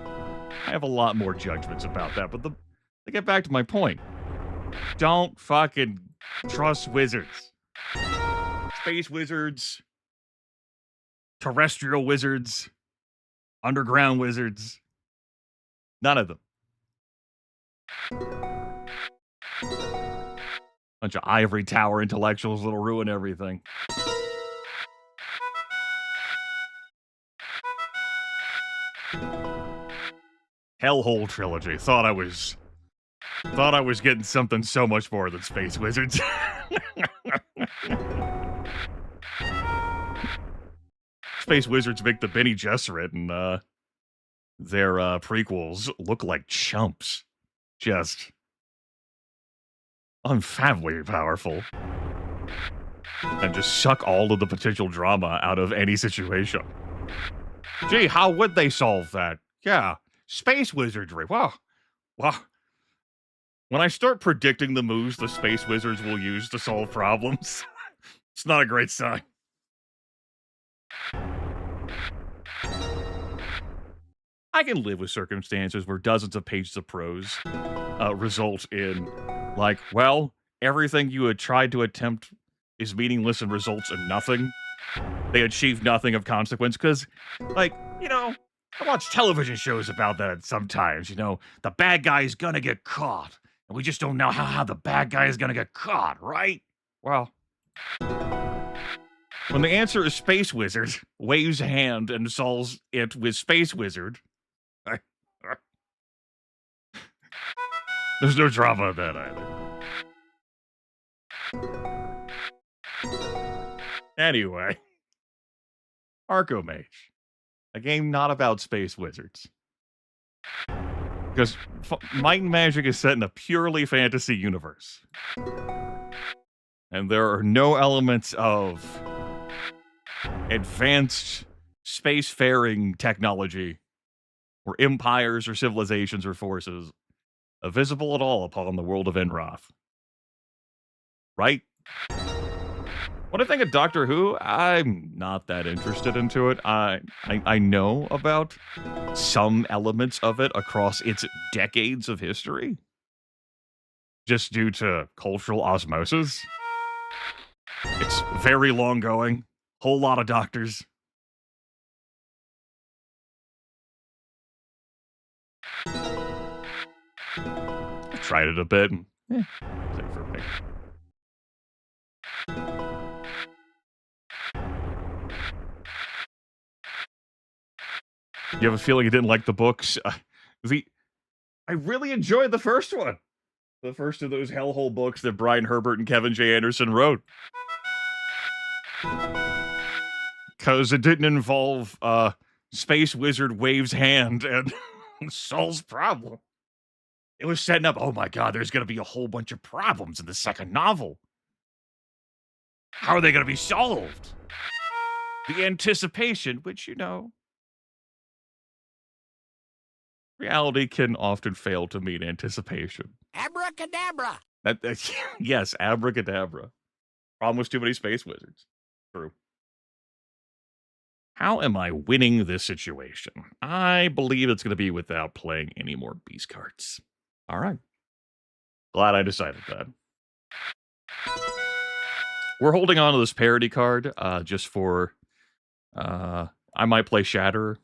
I have a lot more judgments about that, but to get back to my point, don't fucking trust wizards. Space wizards, terrestrial wizards, underground wizards, none of them. Bunch of ivory tower intellectuals that'll ruin everything. Hellhole trilogy. Thought I was getting something so much more than space wizards. Space wizards make the Bene Gesserit and their prequels look like chumps. Just unfathomably powerful. And just suck all of the potential drama out of any situation. Gee, how would they solve that? Yeah, space wizardry. Wow. When I start predicting the moves the space wizards will use to solve problems, it's not a great sign. I can live with circumstances where dozens of pages of prose result in, like, well, everything you had tried to attempt is meaningless and results in nothing. They achieve nothing of consequence because, like, you know, I watch television shows about that sometimes, you know, the bad guy is gonna get caught, and we just don't know how the bad guy is gonna get caught, right? Well, when the answer is Space Wizard, waves a hand and solves it with Space Wizard, there's no drama in that either. Anyway, Archomage. A game not about space wizards. Because Might and Magic is set in a purely fantasy universe. And there are no elements of advanced spacefaring technology or empires or civilizations or forces visible at all upon the world of Enroth. Right? What do I think of Doctor Who? I'm not that interested into it. I know about some elements of it across its decades of history, just due to cultural osmosis. It's very long going, whole lot of doctors. I've tried it a bit. Same for me. You have a feeling you didn't like the books? I really enjoyed the first one. The first of those hellhole books that Brian Herbert and Kevin J. Anderson wrote. because it didn't involve Space Wizard Wave's hand and Sol's problem. It was setting up, oh my god, there's going to be a whole bunch of problems in the second novel. How are they going to be solved? The anticipation, which, you know, reality can often fail to meet anticipation. Abracadabra! That's yes, abracadabra. Problem with too many Space Wizards. True. How am I winning this situation? I believe it's going to be without playing any more beast cards. All right. Glad I decided that. We're holding on to this parody card just for... I might play Shatter.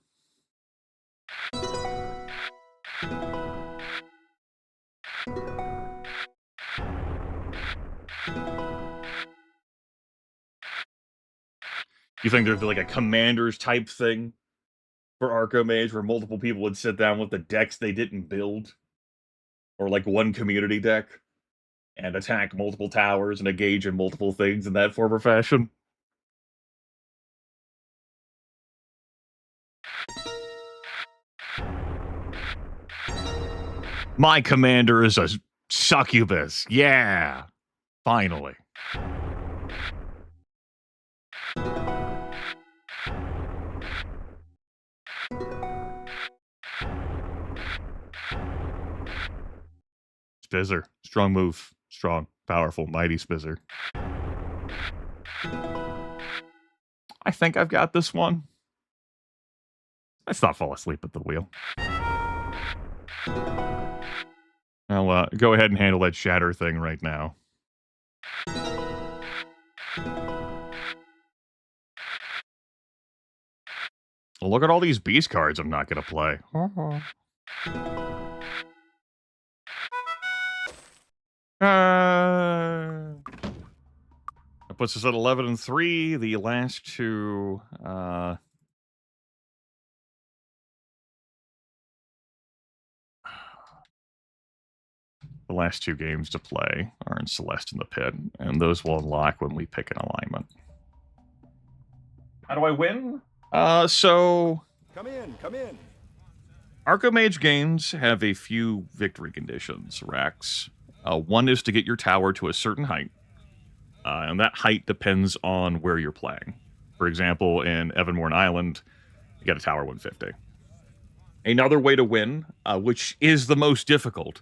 You think there'd be like a Commanders type thing for Archomage where multiple people would sit down with the decks they didn't build? Or like one community deck and attack multiple towers and engage in multiple things in that form or fashion? My commander is a succubus. Yeah. Finally. Spizzer. Strong move. Strong, powerful, mighty Spizzer. I think I've got this one. Let's not fall asleep at the wheel. I'll go ahead and handle that Shatter thing right now. Well, look at all these beast cards I'm not going to play. That puts us at 11-3. The last two... the last two games to play are in Celeste in the Pit, and those will unlock when we pick an alignment. How do I win? So... Come in, come in. Archomage games have a few victory conditions, Rax. One is to get your tower to a certain height, and that height depends on where you're playing. For example, in Evanmorn Island, you got a tower 150. Another way to win, which is the most difficult,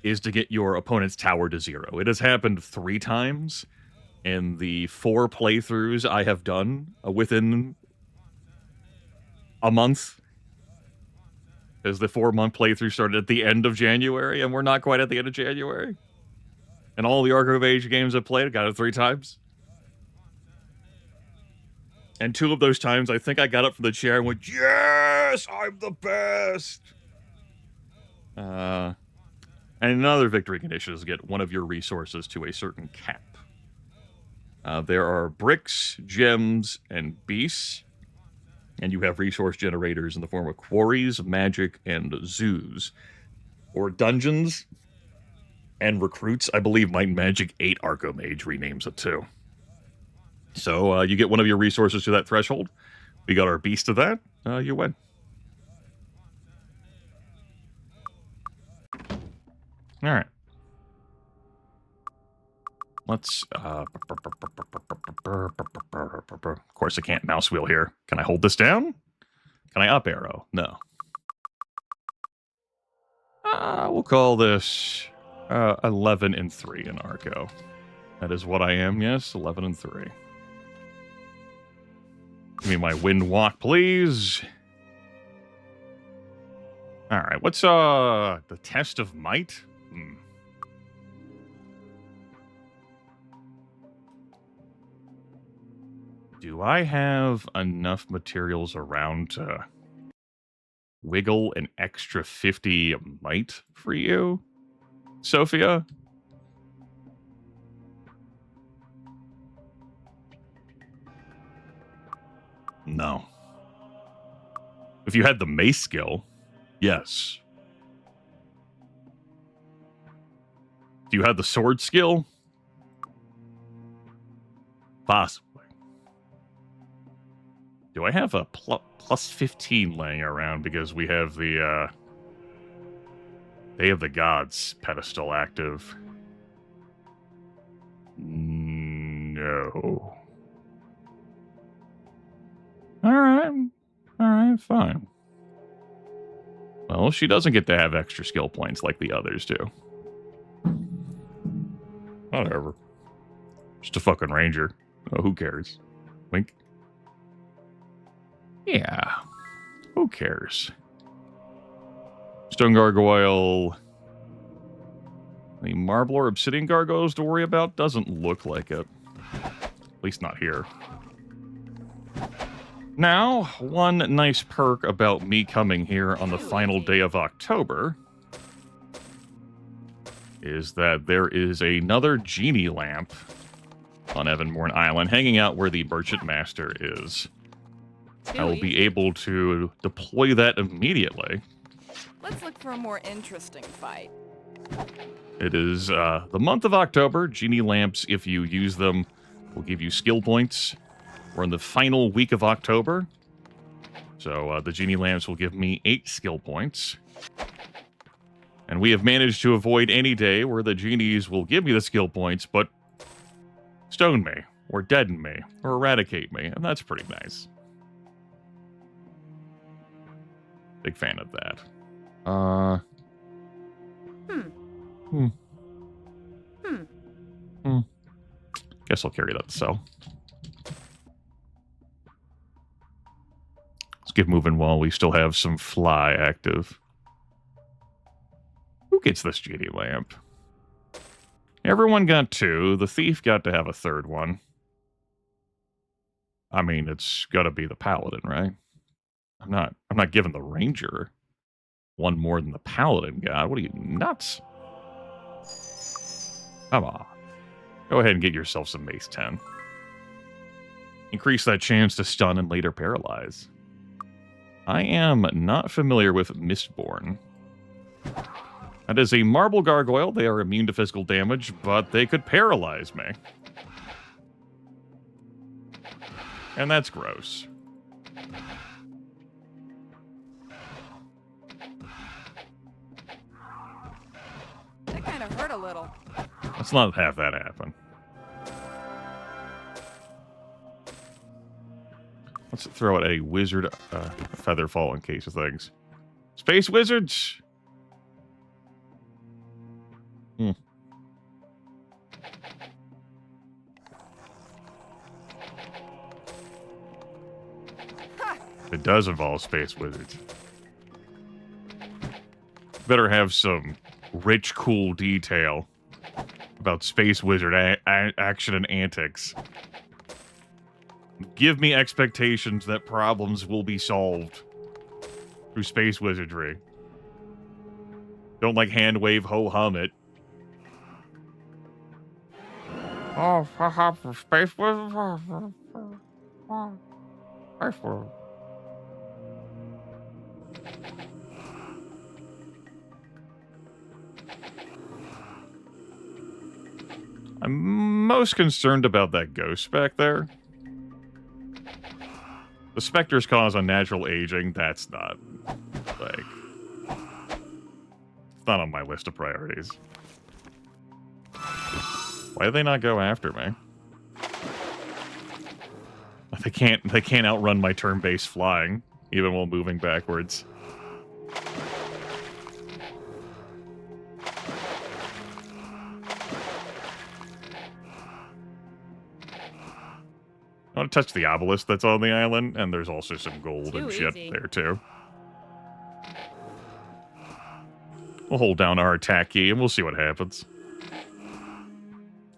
is to get your opponent's tower to 0. It has happened 3 times in the 4 playthroughs I have done within a month. Because the 4-month playthrough started at the end of January, and we're not quite at the end of January. And all the Archomage games I've played, I got it 3 times. And 2 of those times, I think I got up from the chair and went, yes, I'm the best! And another victory condition is get one of your resources to a certain cap. There are bricks, gems, and beasts. And you have resource generators in the form of quarries, magic, and zoos. Or dungeons and recruits. I believe Might and Magic 8 Archomage renames it too. So you get one of your resources to that threshold. We got our beast to that. You win. All right. Let's, of course I can't mouse wheel here. Can I hold this down? Can I up arrow? No. We'll call this 11-3 in Arco. That is what I am, yes, 11-3. Give me my wind walk, please. All right, what's the test of might? Do I have enough materials around to wiggle an extra 50 might for you, Sophia? No. If you had the mace skill, yes. Do you have the sword skill? Possibly. Do I have a plus 15 laying around because we have the Day of the Gods pedestal active? No. Alright, fine. Well, she doesn't get to have extra skill points like the others do. Whatever. Just a fucking ranger. Oh, who cares? Wink. Yeah. Who cares? Stone Gargoyle. The marble or obsidian gargoyles to worry about? Doesn't look like it. At least not here. Now, one nice perk about me coming here on the final day of October is that there is another genie lamp on Evanmorn Island hanging out where the Merchant Master is. I will be able to deploy that immediately. Let's look for a more interesting fight. It is the month of October. Genie lamps, if you use them, will give you skill points. We're in the final week of October. So the genie lamps will give me 8 skill points. And we have managed to avoid any day where the genies will give me the skill points, but stone me, or deaden me, or eradicate me, and that's pretty nice. Big fan of that. Guess I'll carry that to sell. Let's get moving while we still have some fly active. Who gets this genie lamp? Everyone got 2. The thief got to have a 3rd one. I mean, it's gotta be the paladin, right? I'm not giving the ranger one more than the paladin got. What are you, nuts? Come on. Go ahead and get yourself some mace 10. Increase that chance to stun and later paralyze. I am not familiar with Mistborn. That is a marble gargoyle. They are immune to physical damage, but they could paralyze me. And that's gross. That kind of hurt a little. Let's not have that happen. Let's throw out a wizard feather fall in case of things. Space wizards! It does involve space wizards. Better have some rich, cool detail about space wizard action and antics. Give me expectations that problems will be solved through space wizardry. Don't like hand wave ho hum it. Oh, haha, space wizard. Space wizard. I'm most concerned about that ghost back there. The specters cause unnatural aging. That's not, like... It's not on my list of priorities. Why do they not go after me? They can't outrun my turn-based flying, even while moving backwards. I want to touch the obelisk that's on the island, and there's also some gold and shit there, too. We'll hold down our attack key, and we'll see what happens.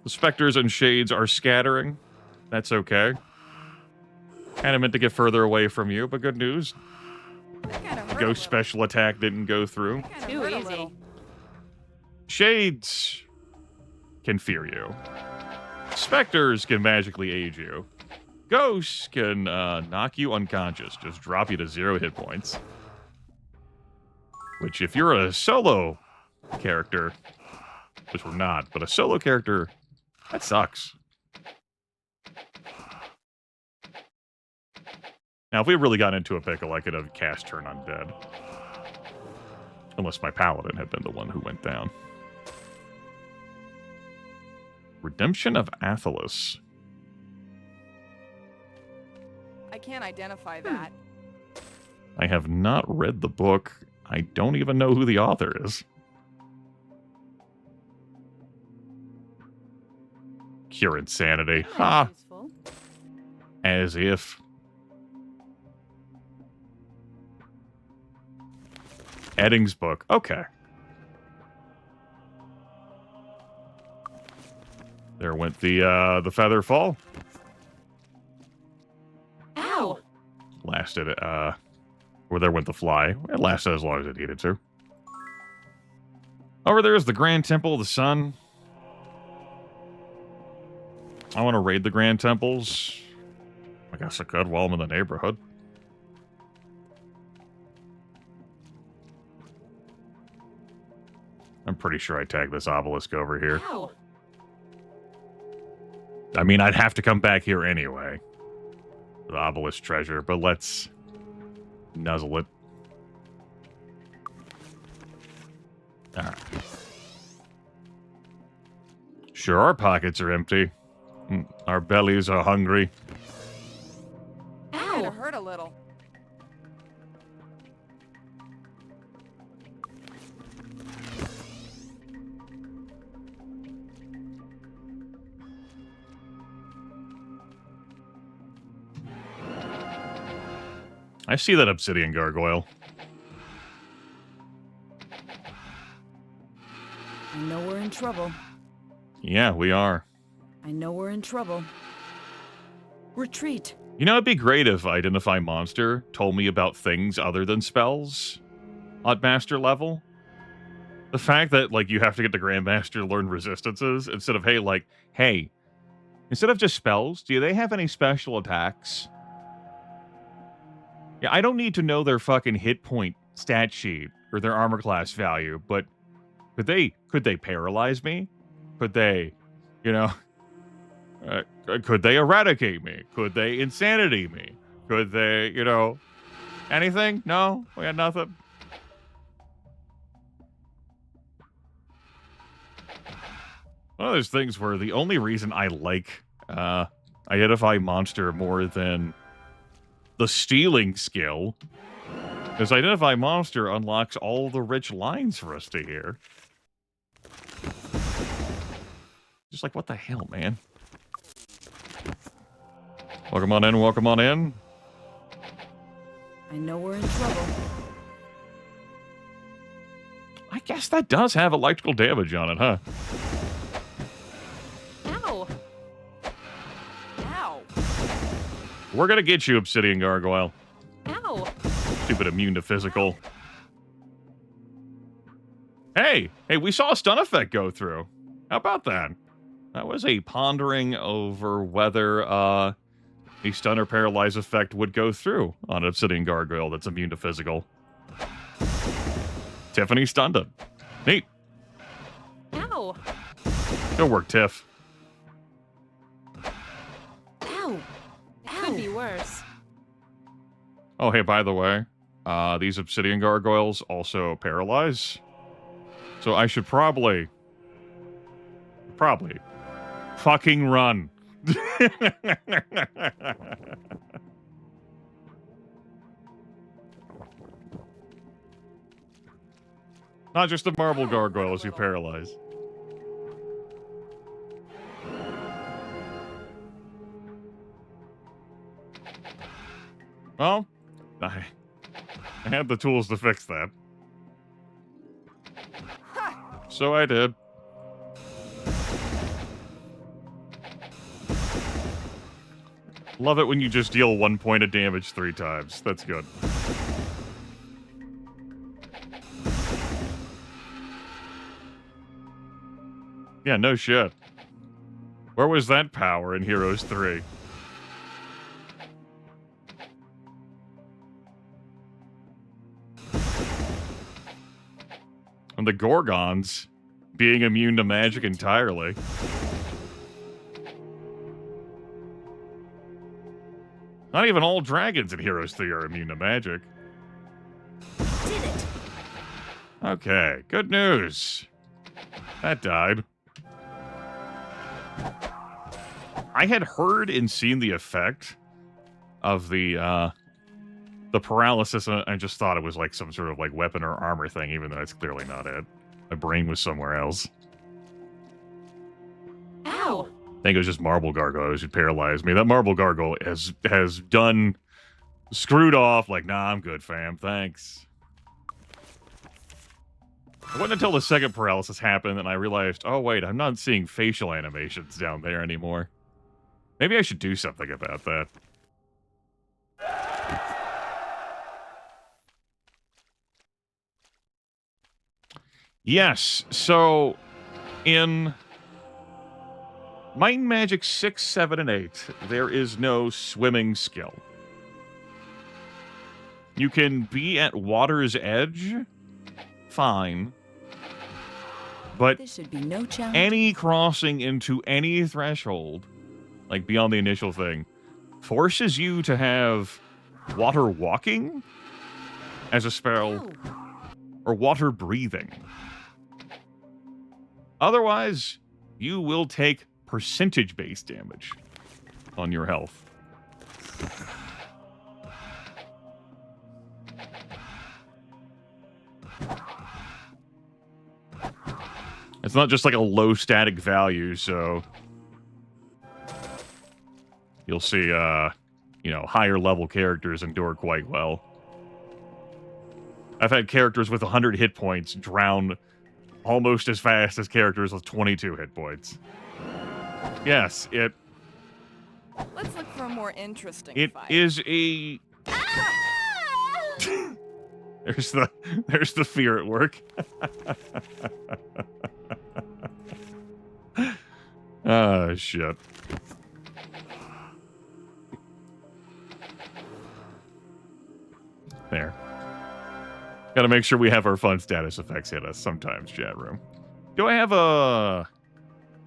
The specters and shades are scattering. That's okay. Kinda meant to get further away from you, but good news. The ghost special attack didn't go through. Too easy. Shades can fear you. Specters can magically aid you. Ghosts can knock you unconscious, just drop you to 0 hit points. Which, if you're a solo character, which we're not, but a solo character, that sucks. Now, if we really got into a pickle, I could have cast Turn Undead. Unless my Paladin had been the one who went down. Redemption of Athelis. I can't identify that. I have not read the book. I don't even know who the author is. Cure insanity. Ha! Useful. As if. Edding's book. Okay. There went the feather fall. Ow! Lasted, or there went the fly. It lasted as long as it needed to. Over there is the Grand Temple of the Sun. I want to raid the Grand Temples. I guess I could while I'm in the neighborhood. I'm pretty sure I tagged this obelisk over here. Ow! I mean, I'd have to come back here anyway. The obelisk treasure, but let's nuzzle it. Alright. Sure, our pockets are empty. Our bellies are hungry. Kinda Ow! hurt a little. I see that obsidian gargoyle. I know we're in trouble. Yeah, we are. I know we're in trouble. Retreat. You know, it'd be great if Identify Monster told me about things other than spells at Master level. The fact that, like, you have to get the Grandmaster to learn resistances instead of, hey, instead of just spells, do they have any special attacks? Yeah, I don't need to know their fucking hit point stat sheet or their armor class value, but could they paralyze me? Could they, could they eradicate me? Could they insanity me? Could they, anything? No? We had nothing? One of those things where the only reason I like Identify Monster more than the stealing skill is Identify Monster unlocks all the rich lines for us to hear. Just like, what the hell, man? Welcome on in, welcome on in. I know we're in trouble. I guess that does have electrical damage on it, huh? Ow! Ow. We're gonna get you, Obsidian Gargoyle. Ow! Stupid immune to physical. Hey, we saw a stun effect go through. How about that? That was a pondering over whether a stun or paralyze effect would go through on an Obsidian Gargoyle that's immune to physical. Tiffany stunned it. Neat. Ow! Good work, Tiff. Ow! Could be worse. Oh, hey, by the way, these Obsidian Gargoyles also paralyze. So I should probably fucking run. Not just the marble gargoyles you paralyze. Well, I had the tools to fix that. So I did. Love it when you just deal 1 point of damage 3 times. That's good. Yeah, no shit. Where was that power in Heroes 3? And the Gorgons being immune to magic entirely. Not even all dragons in Heroes 3 are immune to magic. Did it! Okay, good news. That died. I had heard and seen the effect of the paralysis, and I just thought it was like some sort of like weapon or armor thing, even though it's clearly not it. My brain was somewhere else. Ow! I think it was just Marble Gargoyle who paralyzed me. That Marble Gargoyle has done screwed off. Like, nah, I'm good, fam. Thanks. It wasn't until the second paralysis happened that I realized, oh wait, I'm not seeing facial animations down there anymore. Maybe I should do something about that. Yes, so in Might and Magic 6, 7, and 8, there is no swimming skill. You can be at water's edge, fine, but This should be no challenge. any crossing into any threshold, like beyond the initial thing, forces you to have water walking as a spell, or water breathing. Otherwise, you will take percentage-based damage on your health. It's not just like a low static value, so you'll see, higher level characters endure quite well. I've had characters with 100 hit points drown almost as fast as characters with 22 hit points. Yes, Let's look for a more interesting it fight. is a... there's the fear at work. Oh, shit. There. Gotta make sure we have our fun status effects hit us sometimes, chat room. Do I have a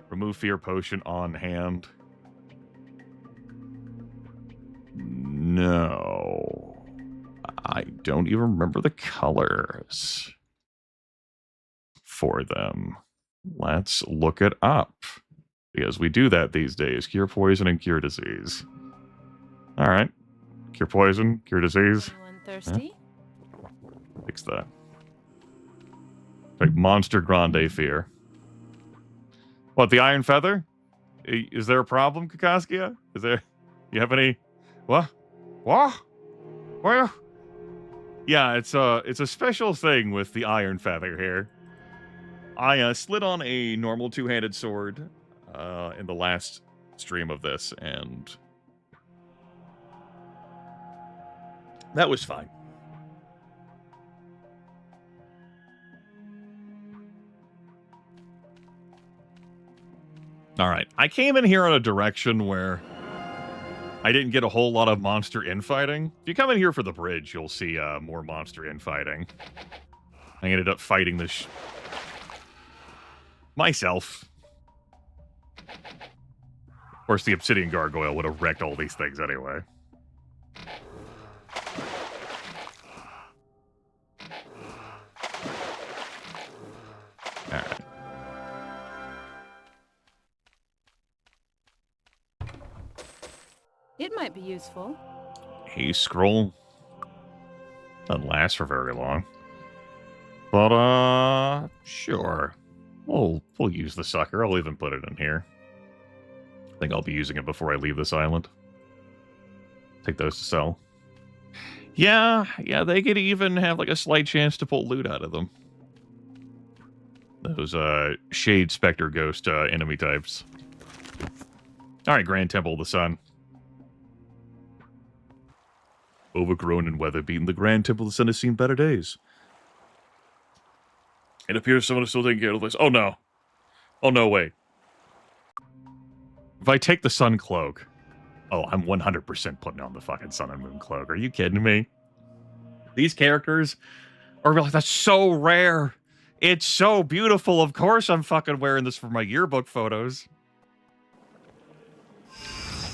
remove fear potion on hand? No. I don't even remember the colors for them. Let's look it up. Because we do that these days. Cure poison and cure disease. Alright. Cure poison, cure disease. Anyone thirsty? Fix that. Like Monster Grande Fear. What, the Iron Feather? Is there a problem, Kakaskia? Is there... You have any... What? What? Where? Yeah, it's a special thing with the Iron Feather here. I slid on a normal two-handed sword in the last stream of this, and that was fine. All right, I came in here on a direction where I didn't get a whole lot of monster infighting. If you come in here for the bridge, you'll see more monster infighting. I ended up fighting this myself. Of course, the Obsidian Gargoyle would have wrecked all these things anyway. Alright. It might be useful. Hey, scroll. Doesn't last for very long. But, sure. We'll use the sucker. I'll even put it in here. I think I'll be using it before I leave this island. Take those to sell. Yeah, they could even have like a slight chance to pull loot out of them. Those Shade Spectre Ghost enemy types. Alright, Grand Temple of the Sun. Overgrown and weather-beaten, the Grand Temple of the Sun has seen better days. It appears someone is still taking care of this. Oh no. Oh no, wait. If I take the Sun Cloak... Oh, I'm 100% putting on the fucking Sun and Moon Cloak. Are you kidding me? These characters are like, that's so rare. It's so beautiful. Of course I'm fucking wearing this for my yearbook photos.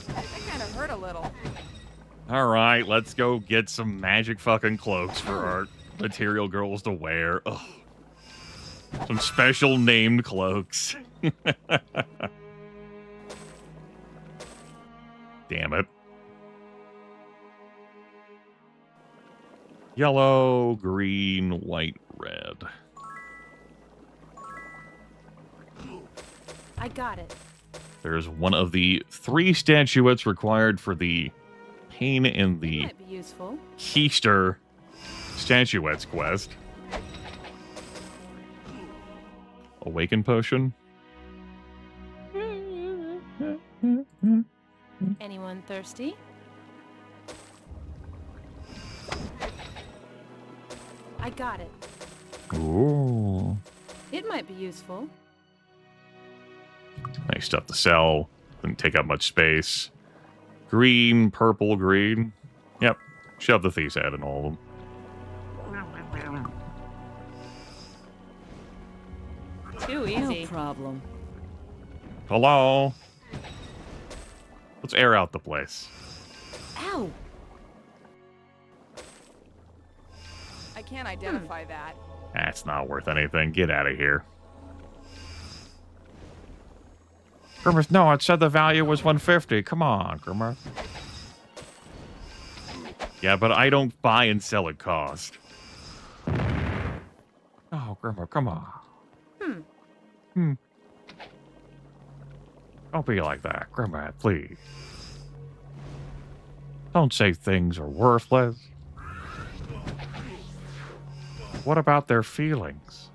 That kind of hurt a little. All right, let's go get some magic fucking cloaks for our material girls to wear. Ugh. Some special named cloaks. Damn it. Yellow, green, white, red. I got it. There's one of the 3 statuettes required for the Pain in the Might be useful. Keister statuettes quest. Awaken potion. Anyone thirsty? I got it. Ooh. It might be useful. Nice stuff to sell. Didn't take up much space. Green, purple, green. Yep. Shove the thief's head in all of them. Too easy. No problem. Hello? Let's air out the place. Ow! I can't identify that. That's not worth anything. Get out of here. Grimith, no, it said the value was 150. Come on, Grimith. Yeah, but I don't buy and sell at cost. Oh, Grimith, come on. Don't be like that, Grimith, please. Don't say things are worthless. What about their feelings?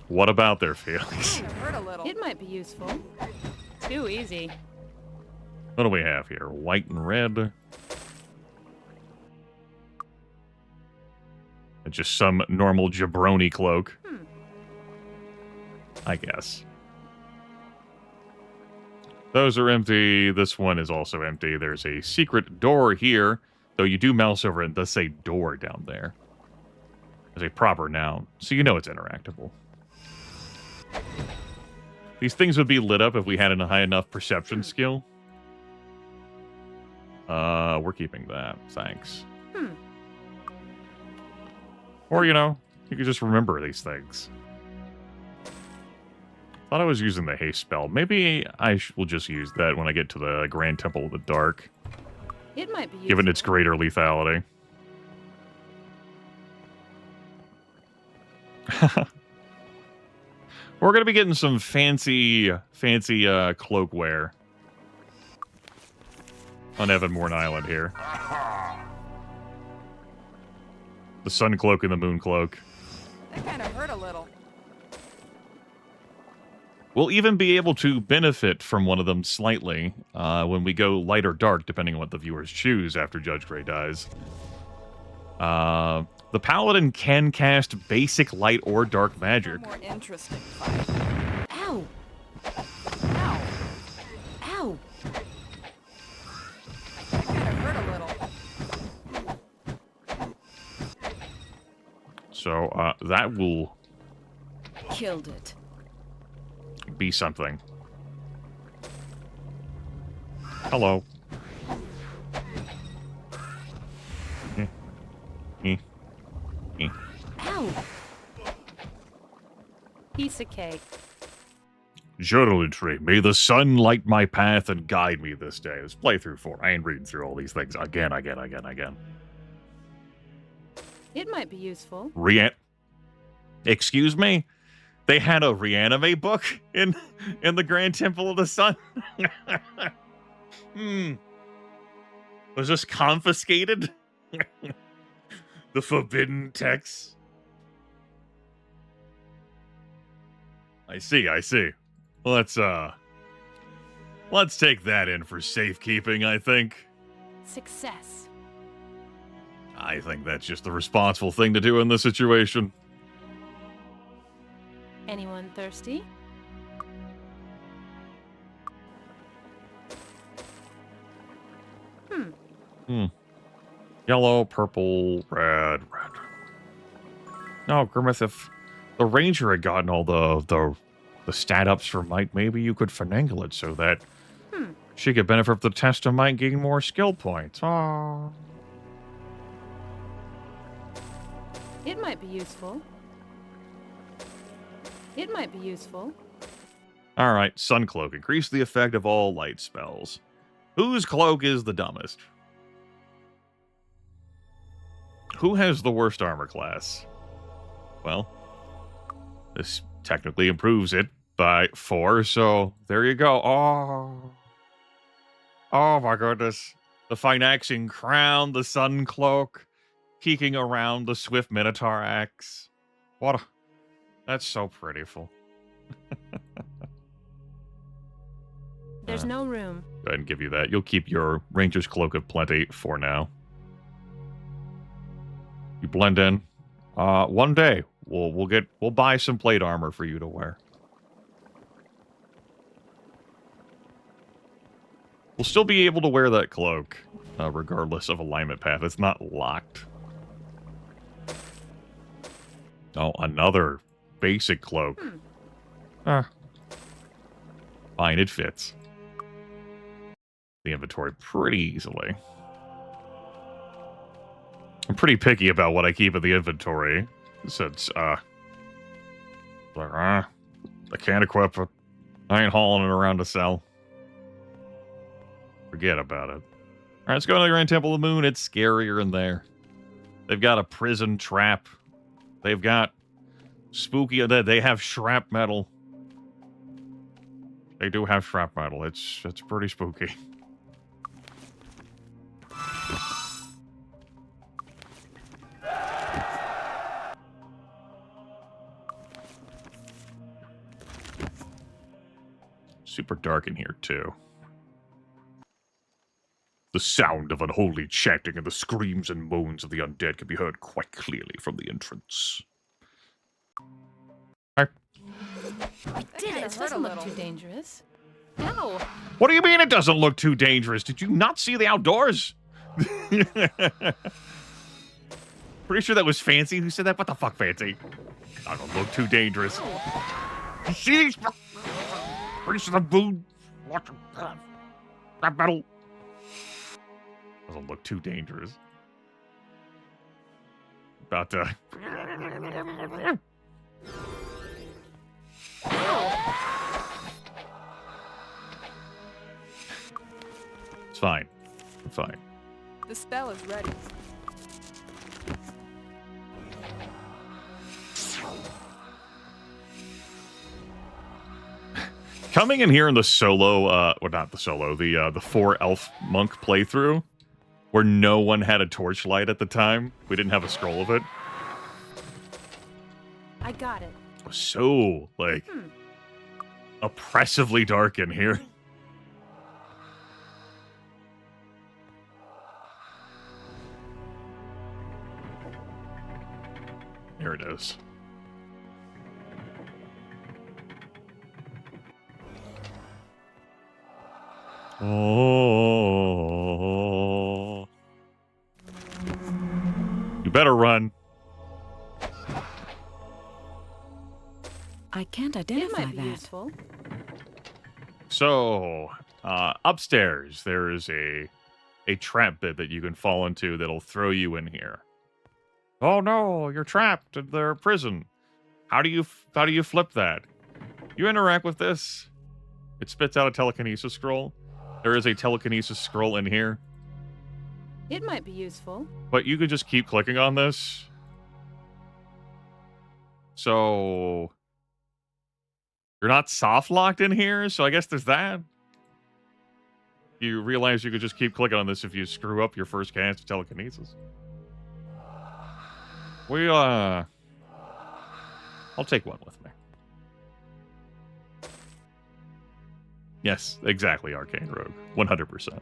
What about their feelings? Kinda hurt a little. It might be useful. Too easy. What do we have here? White and red. It's just some normal jabroni cloak. I guess. Those are empty. This one is also empty. There's a secret door here, though you do mouse over it and it does say door down there. As a proper noun, so you know it's interactable. These things would be lit up if we had a high enough perception skill. We're keeping that. Thanks. Or, you know, you could just remember these things. Thought I was using the haste spell. Maybe I will just use that when I get to the Grand Temple of the Dark, It might be useful. given its greater lethality. We're going to be getting some fancy cloakware on Evanmorn Island here. The Sun Cloak and the Moon Cloak. That kind of hurt a little. We'll even be able to benefit from one of them slightly when we go light or dark, depending on what the viewers choose after Judge Grey dies. The Paladin can cast basic light or dark magic. More interesting fight. Ow! Ow. Ow! That kind of hurt a little. So that will Killed it. be something. Hello. Ow! Piece of cake. Journal entry. May the sun light my path and guide me this day. This playthrough 4. I ain't reading through all these things again. It might be useful. Excuse me? They had a reanimate book in the Grand Temple of the Sun? Was this confiscated? The forbidden text? I see. Let's take that in for safekeeping, I think. Success. I think that's just the responsible thing to do in this situation. Anyone thirsty? Yellow, purple, red. No, Grimith, if the ranger had gotten all the the stat ups for might, maybe you could finagle it so that she could benefit from the test of might, gain more skill points. Aww. It might be useful. It might be useful. All right, Sun Cloak. Increase the effect of all light spells. Whose cloak is the dumbest? Who has the worst armor class? Well, this technically improves it by 4, so there you go. Oh my goodness. The Phynaxian Crown, the Sun Cloak, peeking around the Swift Minotaur Axe. That's so prettiful. There's no room. Go ahead and give you that. You'll keep your Ranger's Cloak of Plenty for now. You blend in. One day we'll buy some plate armor for you to wear. We'll still be able to wear that cloak, regardless of alignment path. It's not locked. Oh, another basic cloak. Fine, it fits the inventory pretty easily. I'm pretty picky about what I keep in the inventory, since, I can't equip it. I ain't hauling it around to sell. Forget about it. Alright, let's go to the Grand Temple of the Moon. It's scarier in there. They've got a prison trap. They've got spooky, they have shrapnel. They do have shrapnel. It's pretty spooky. Super dark in here, too. The sound of unholy chanting and the screams and moans of the undead can be heard quite clearly from the entrance. I did it. It doesn't look too dangerous. Ow. What do you mean it doesn't look too dangerous? Did you not see the outdoors? Pretty sure that was Fancy who said that. What the fuck, Fancy? I don't look too dangerous. You see these? Pretty sure the food. That metal doesn't look too dangerous. About to. It's fine. I'm fine. The spell is ready. Coming in here in the solo, well, not the solo, the 4 elf monk playthrough, where no one had a torchlight at the time. We didn't have a scroll of it. I got it. It was so, like, oppressively dark in here. There it is. Oh. You better run. I can't It identify might be that. useful. So, upstairs, there is a trap bit that you can fall into that'll throw you in here. Oh no, you're trapped in their prison. How do you flip that? You interact with this. It spits out a telekinesis scroll. There is a telekinesis scroll in here. It might be useful. But you could just keep clicking on this. So you're not soft locked in here, so I guess there's that. You realize you could just keep clicking on this if you screw up your first cast of telekinesis. I'll take one with me. Yes, exactly, Arcane Rogue. 100%.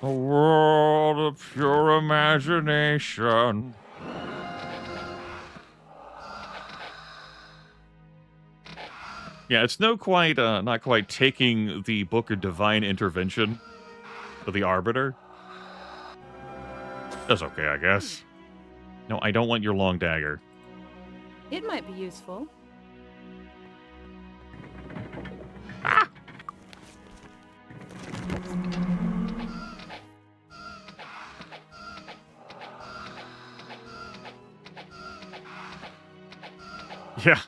A world of pure imagination. Yeah, it's not quite taking the Book of Divine Intervention to the Arbiter. That's okay, I guess. No, I don't want your long dagger. It might be useful. Ah! Yeah.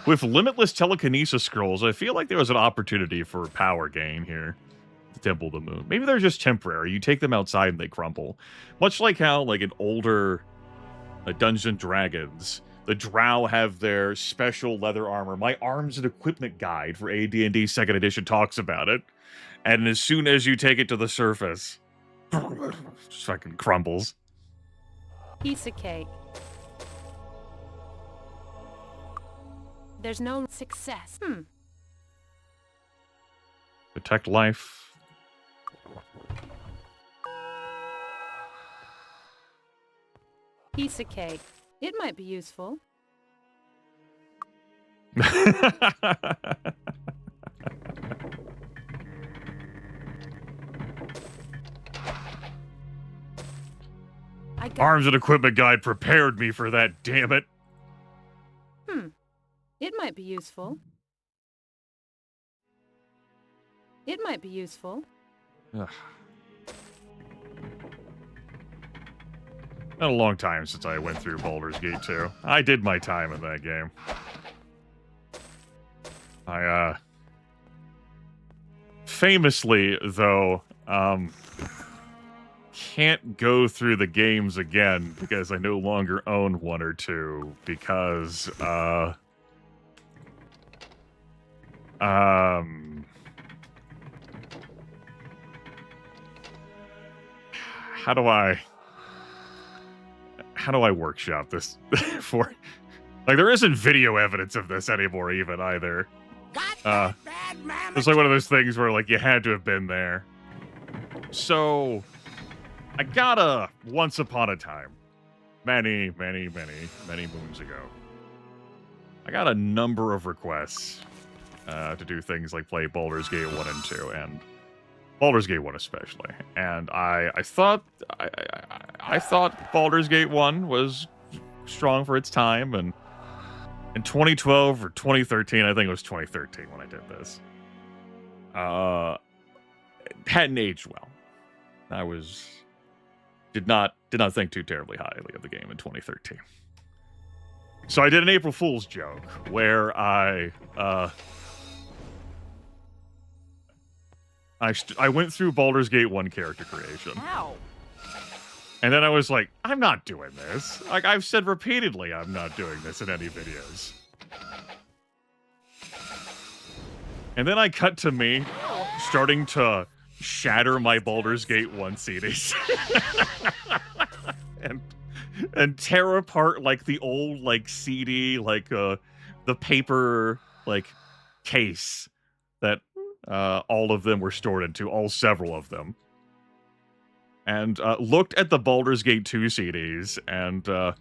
With limitless telekinesis scrolls, I feel like there was an opportunity for power gain here. The Temple of the Moon. Maybe they're just temporary. You take them outside and they crumble. Much like how, like, in older Dungeons and Dragons, the Drow have their special leather armor. My Arms and Equipment Guide for AD&D 2nd Edition talks about it. And as soon as you take it to the surface, just fucking crumbles. Piece of cake. There's no success. Protect life. Piece of cake. It might be useful. Arms and Equipment Guide prepared me for that, damn it. It might be useful. It might be useful. Ugh. Been a long time since I went through Baldur's Gate 2. I did my time in that game. I, famously, though, can't go through the games again because I no longer own 1 or 2 because, how do I workshop this for, like, there isn't video evidence of this anymore even either. It's like one of those things where, like, you had to have been there. So I got a once upon a time, many moons ago, I got a number of requests to do things like play Baldur's Gate 1 and 2, and Baldur's Gate 1 especially. And I thought Baldur's Gate 1 was strong for its time, and in 2012 or 2013, I think it was 2013 when I did this, it hadn't aged well. I did not think too terribly highly of the game in 2013. So I did an April Fool's joke where I went through Baldur's Gate 1 character creation. Ow. And then I was like, I'm not doing this. Like, I've said repeatedly, I'm not doing this in any videos. And then I cut to me starting to shatter my Baldur's Gate 1 CDs. and tear apart, like, the old, like, CD, like, the paper, like, case that all of them were stored into, several of them. And looked at the Baldur's Gate 2 CDs and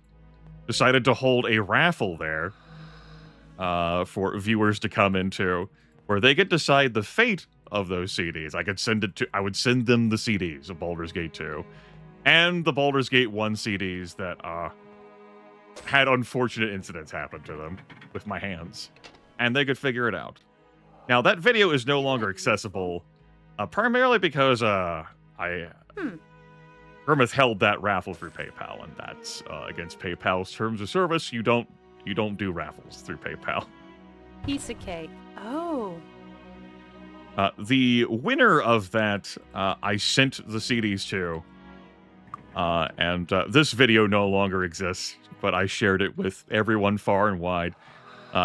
decided to hold a raffle there for viewers to come into, where they could decide the fate of those CDs. I would send them the CDs of Baldur's Gate 2 and the Baldur's Gate 1 CDs that had unfortunate incidents happen to them with my hands, and they could figure it out. Now, that video is no longer accessible, primarily because Grimith held that raffle through PayPal, and that's against PayPal's terms of service. You don't do raffles through PayPal. Piece of cake. Oh. The winner of that, I sent the CDs to, and this video no longer exists, but I shared it with everyone far and wide.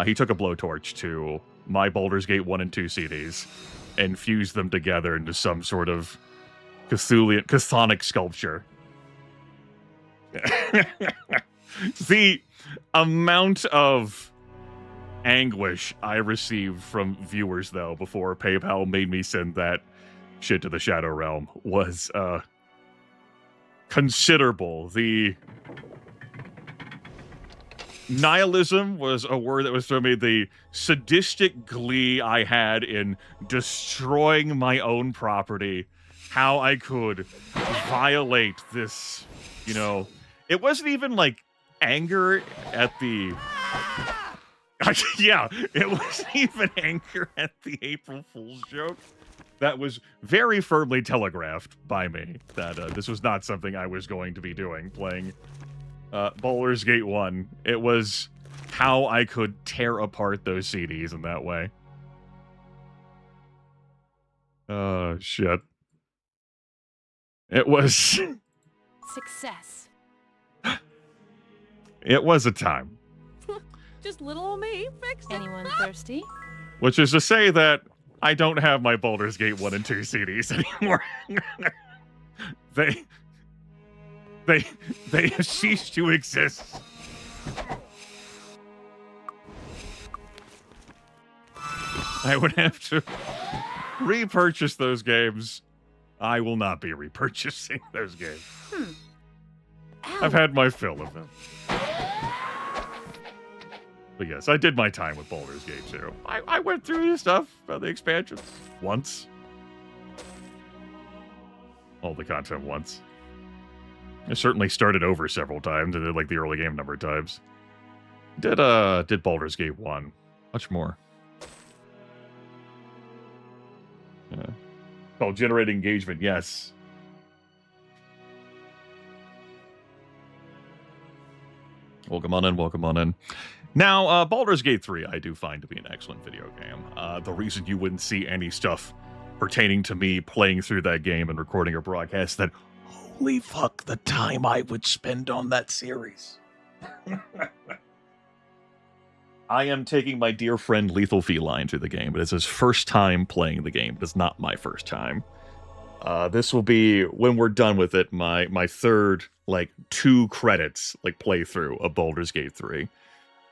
He took a blowtorch to my Baldur's Gate 1 and 2 CDs and fused them together into some sort of chthonic sculpture. The amount of anguish I received from viewers, though, before PayPal made me send that shit to the Shadow Realm was considerable. The nihilism was a word that was thrown at me. The sadistic glee I had in destroying my own property, how I could violate this, it wasn't even like anger at the Yeah, it wasn't even anger at the April Fool's joke. That was very firmly telegraphed by me that this was not something I was going to be doing, playing Baldur's Gate 1. It was how I could tear apart those CDs in that way. Oh, shit. It was... Success. It was a time. Just little old me fixed it. Anyone thirsty? Which is to say that I don't have my Baldur's Gate 1 and 2 CDs anymore. They have ceased to exist. I would have to repurchase those games. I will not be repurchasing those games. I've had my fill of them. But yes, I did my time with Baldur's Gate 2. I went through the stuff, the expansions, once. All the content once. I certainly started over several times and did like the early game number of times. Did Baldur's Gate 1. Much more. Yeah. Oh, generate engagement, yes. Welcome on in, welcome on in. Now, Baldur's Gate 3 I do find to be an excellent video game. The reason you wouldn't see any stuff pertaining to me playing through that game and recording a broadcast that, holy fuck, the time I would spend on that series. I am taking my dear friend Lethal Feline through the game. It is his first time playing the game. It is not my first time. This will be, when we're done with it, my third, 2 credits, playthrough of Baldur's Gate 3.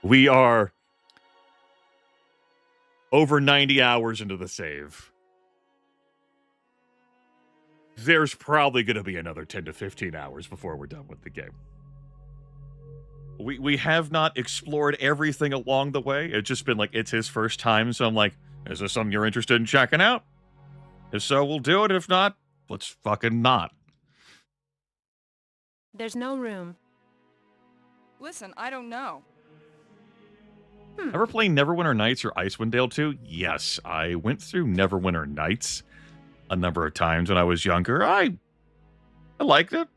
We are over 90 hours into the save. There's probably going to be another 10 to 15 hours before we're done with the game. We have not explored everything along the way. It's just been it's his first time, so I'm like, is this something you're interested in checking out? If so, we'll do it. If not, let's fucking not. There's no room. Listen, I don't know. Ever play Neverwinter Nights or Icewind Dale 2? Yes, I went through Neverwinter Nights a number of times when I was younger. I liked it.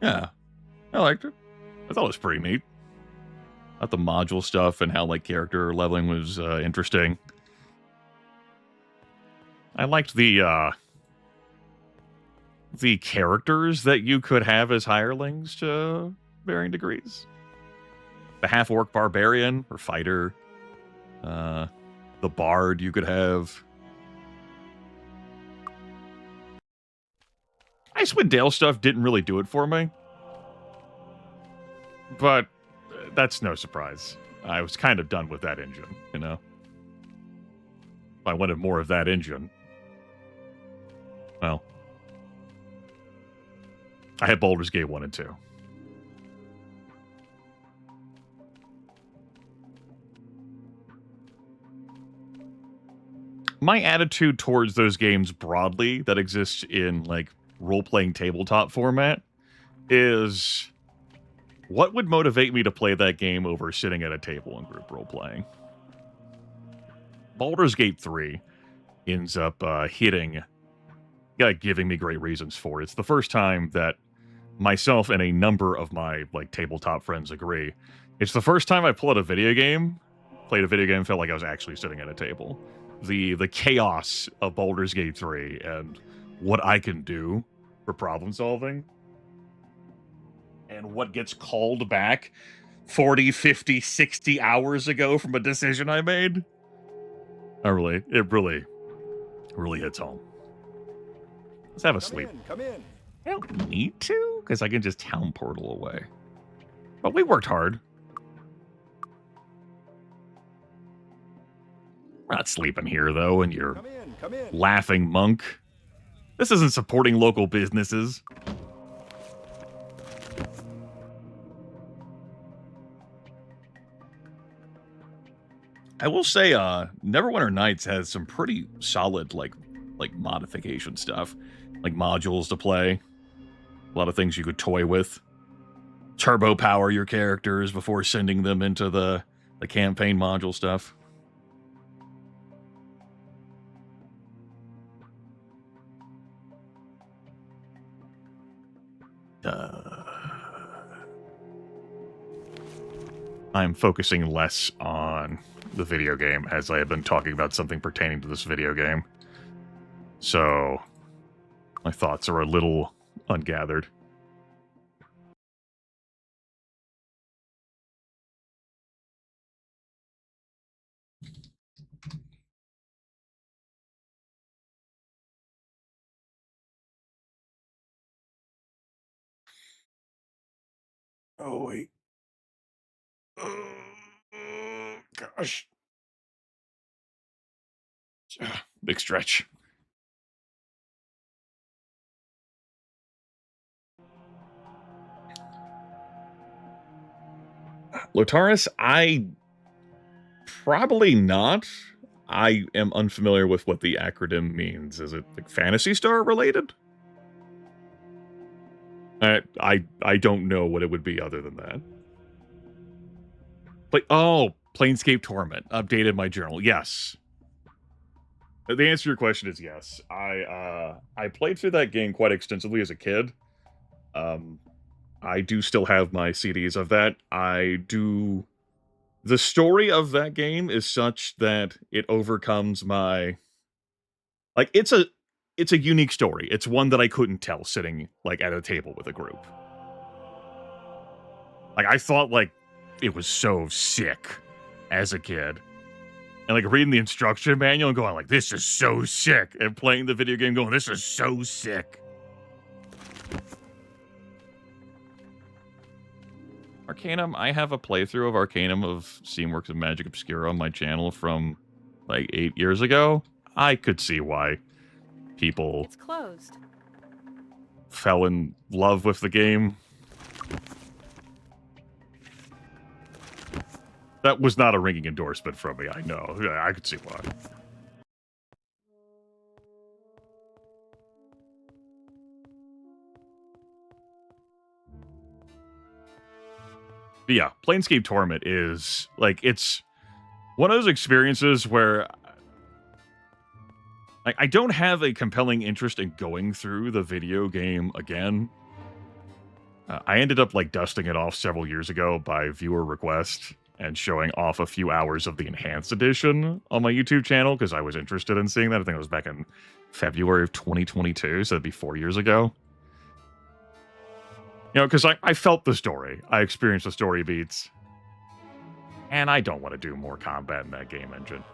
Yeah, I liked it. I thought it was pretty neat. I thought the module stuff and how character leveling was interesting. I liked the characters that you could have as hirelings to varying degrees. The half-orc barbarian or fighter. The bard you could have. Icewind Dale stuff didn't really do it for me. But that's no surprise. I was kind of done with that engine, you know? If I wanted more of that engine, well, I had Baldur's Gate 1 and 2. My attitude towards those games broadly that exist in, role-playing tabletop format is, what would motivate me to play that game over sitting at a table and group role-playing? Baldur's Gate 3 ends up giving me great reasons for it. It's the first time that myself and a number of my, tabletop friends agree. It's the first time I played a video game, felt like I was actually sitting at a table. The chaos of Baldur's Gate 3 and what I can do for problem solving and what gets called back 40, 50, 60 hours ago from a decision I made. It really hits home. Let's have a sleep. Come in. I don't need to, because I can just town portal away. But we worked hard. We're not sleeping here, though, and you're Come in. laughing monk. This isn't supporting local businesses. I will say, Neverwinter Nights has some pretty solid, like modification stuff. Like modules to play. A lot of things you could toy with. Turbo power your characters before sending them into the the campaign module stuff. I'm focusing less on the video game as I have been talking about something pertaining to this video game. So, my thoughts are a little ungathered. Oh, wait. Gosh. Big stretch. Lotaris, probably not. I am unfamiliar with what the acronym means. Is it like Phantasy Star related? I don't know what it would be other than that. Planescape Torment. Updated my journal. Yes. The answer to your question is yes. I played through that game quite extensively as a kid. I do still have my CDs of that. The story of that game is such that it overcomes my... Like, it's a unique story. It's one that I couldn't tell sitting, like, at a table with a group. Like, I thought, like, it was so sick as a kid. And, like, reading the instruction manual and going, like, this is so sick. And playing the video game going, this is so sick. Arcanum, I have a playthrough of Arcanum of Steamworks of Magic Obscura on my channel from, like, 8 years ago. I could see why people It's closed. fell in love with the game. That was not a ringing endorsement from me, I know. I could see why. But yeah, Planescape Torment is, like, it's one of those experiences where I don't have a compelling interest in going through the video game again. I ended up, like, dusting it off several years ago by viewer request and showing off a few hours of the Enhanced Edition on my YouTube channel because I was interested in seeing that. I think it was back in February of 2022, so that'd be 4 years ago. You know, because I felt the story. I experienced the story beats. And I don't want to do more combat in that game engine.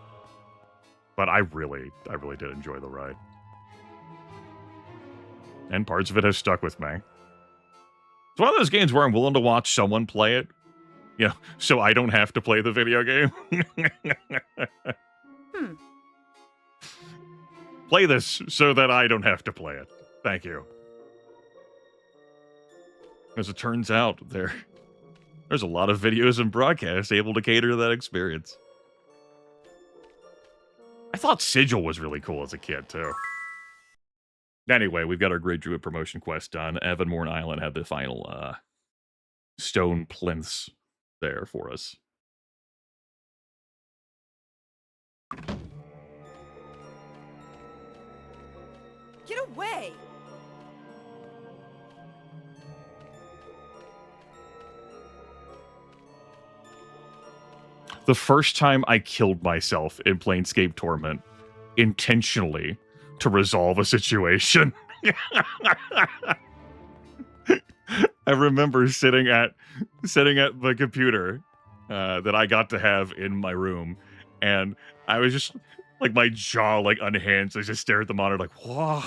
But I really did enjoy the ride. And parts of it have stuck with me. It's one of those games where I'm willing to watch someone play it. You know, so I don't have to play the video game. Play this so that I don't have to play it. Thank you. As it turns out, there's a lot of videos and broadcasts able to cater to that experience. I thought Sigil was really cool as a kid, too. Anyway, we've got our Great Druid promotion quest done. Evanmorn Island had the final stone plinths there for us. Get away! The first time I killed myself in Planescape Torment intentionally to resolve a situation. I remember sitting at the computer that I got to have in my room, and I was just like, my jaw like unhinged. I just stared at the monitor like, whoa,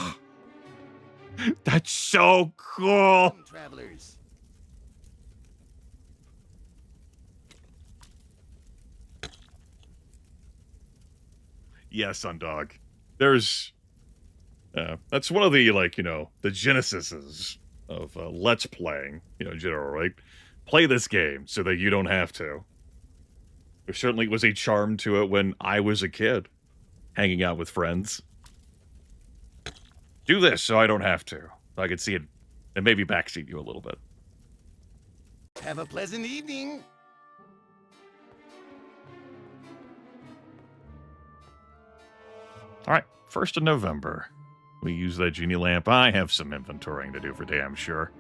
that's so cool. Travelers. Yes, Sundog. There's that's one of the, like, you know, the genesises of Let's Playing, you know, in general, right? Play this game so that you don't have to. There certainly was a charm to it when I was a kid, hanging out with friends. Do this so I don't have to. So I could see it and maybe backseat you a little bit. Have a pleasant evening. Alright, 1st of November. We use that genie lamp. I have some inventorying to do for damn sure.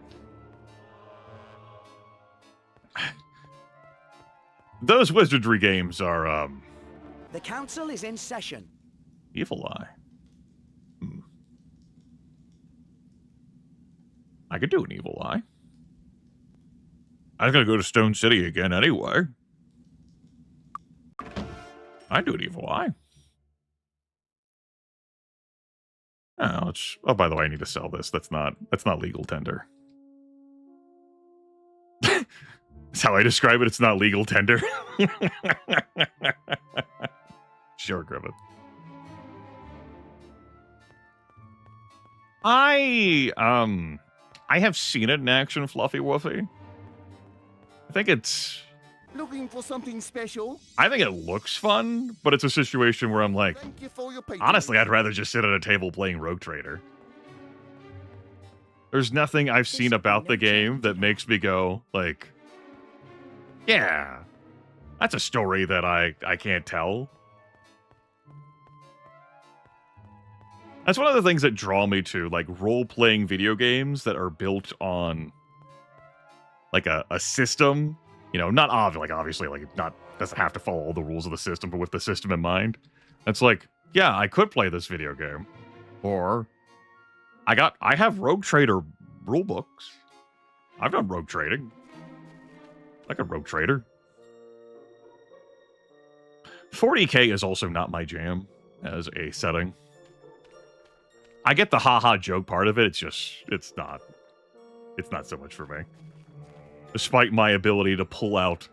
Those wizardry games are, The council is in session. Evil Eye. I could do an Evil Eye. I was gonna go to Stone City again anyway. I'd do an Evil Eye. Oh, oh, by the way, I need to sell this. That's not legal tender. That's how I describe it. It's not legal tender. Sure, Grimith. I have seen it in action, Fluffy Woofy. I think it's... Looking for something special? I think it looks fun, but it's a situation where I'm like, Thank you for your patience. honestly, I'd rather just sit at a table playing Rogue Trader. There's nothing I've seen about the game that makes me go, like, yeah, that's a story that I can't tell. That's one of the things that draw me to, like, role-playing video games that are built on, like, a system. You know, not obviously, like, not doesn't have to follow all the rules of the system, but with the system in mind. It's like, yeah, I could play this video game. Or, I have Rogue Trader rule books. I've done rogue trading. Like a Rogue Trader. 40k is also not my jam as a setting. I get the haha joke part of it, it's not so much for me. Despite my ability to pull out,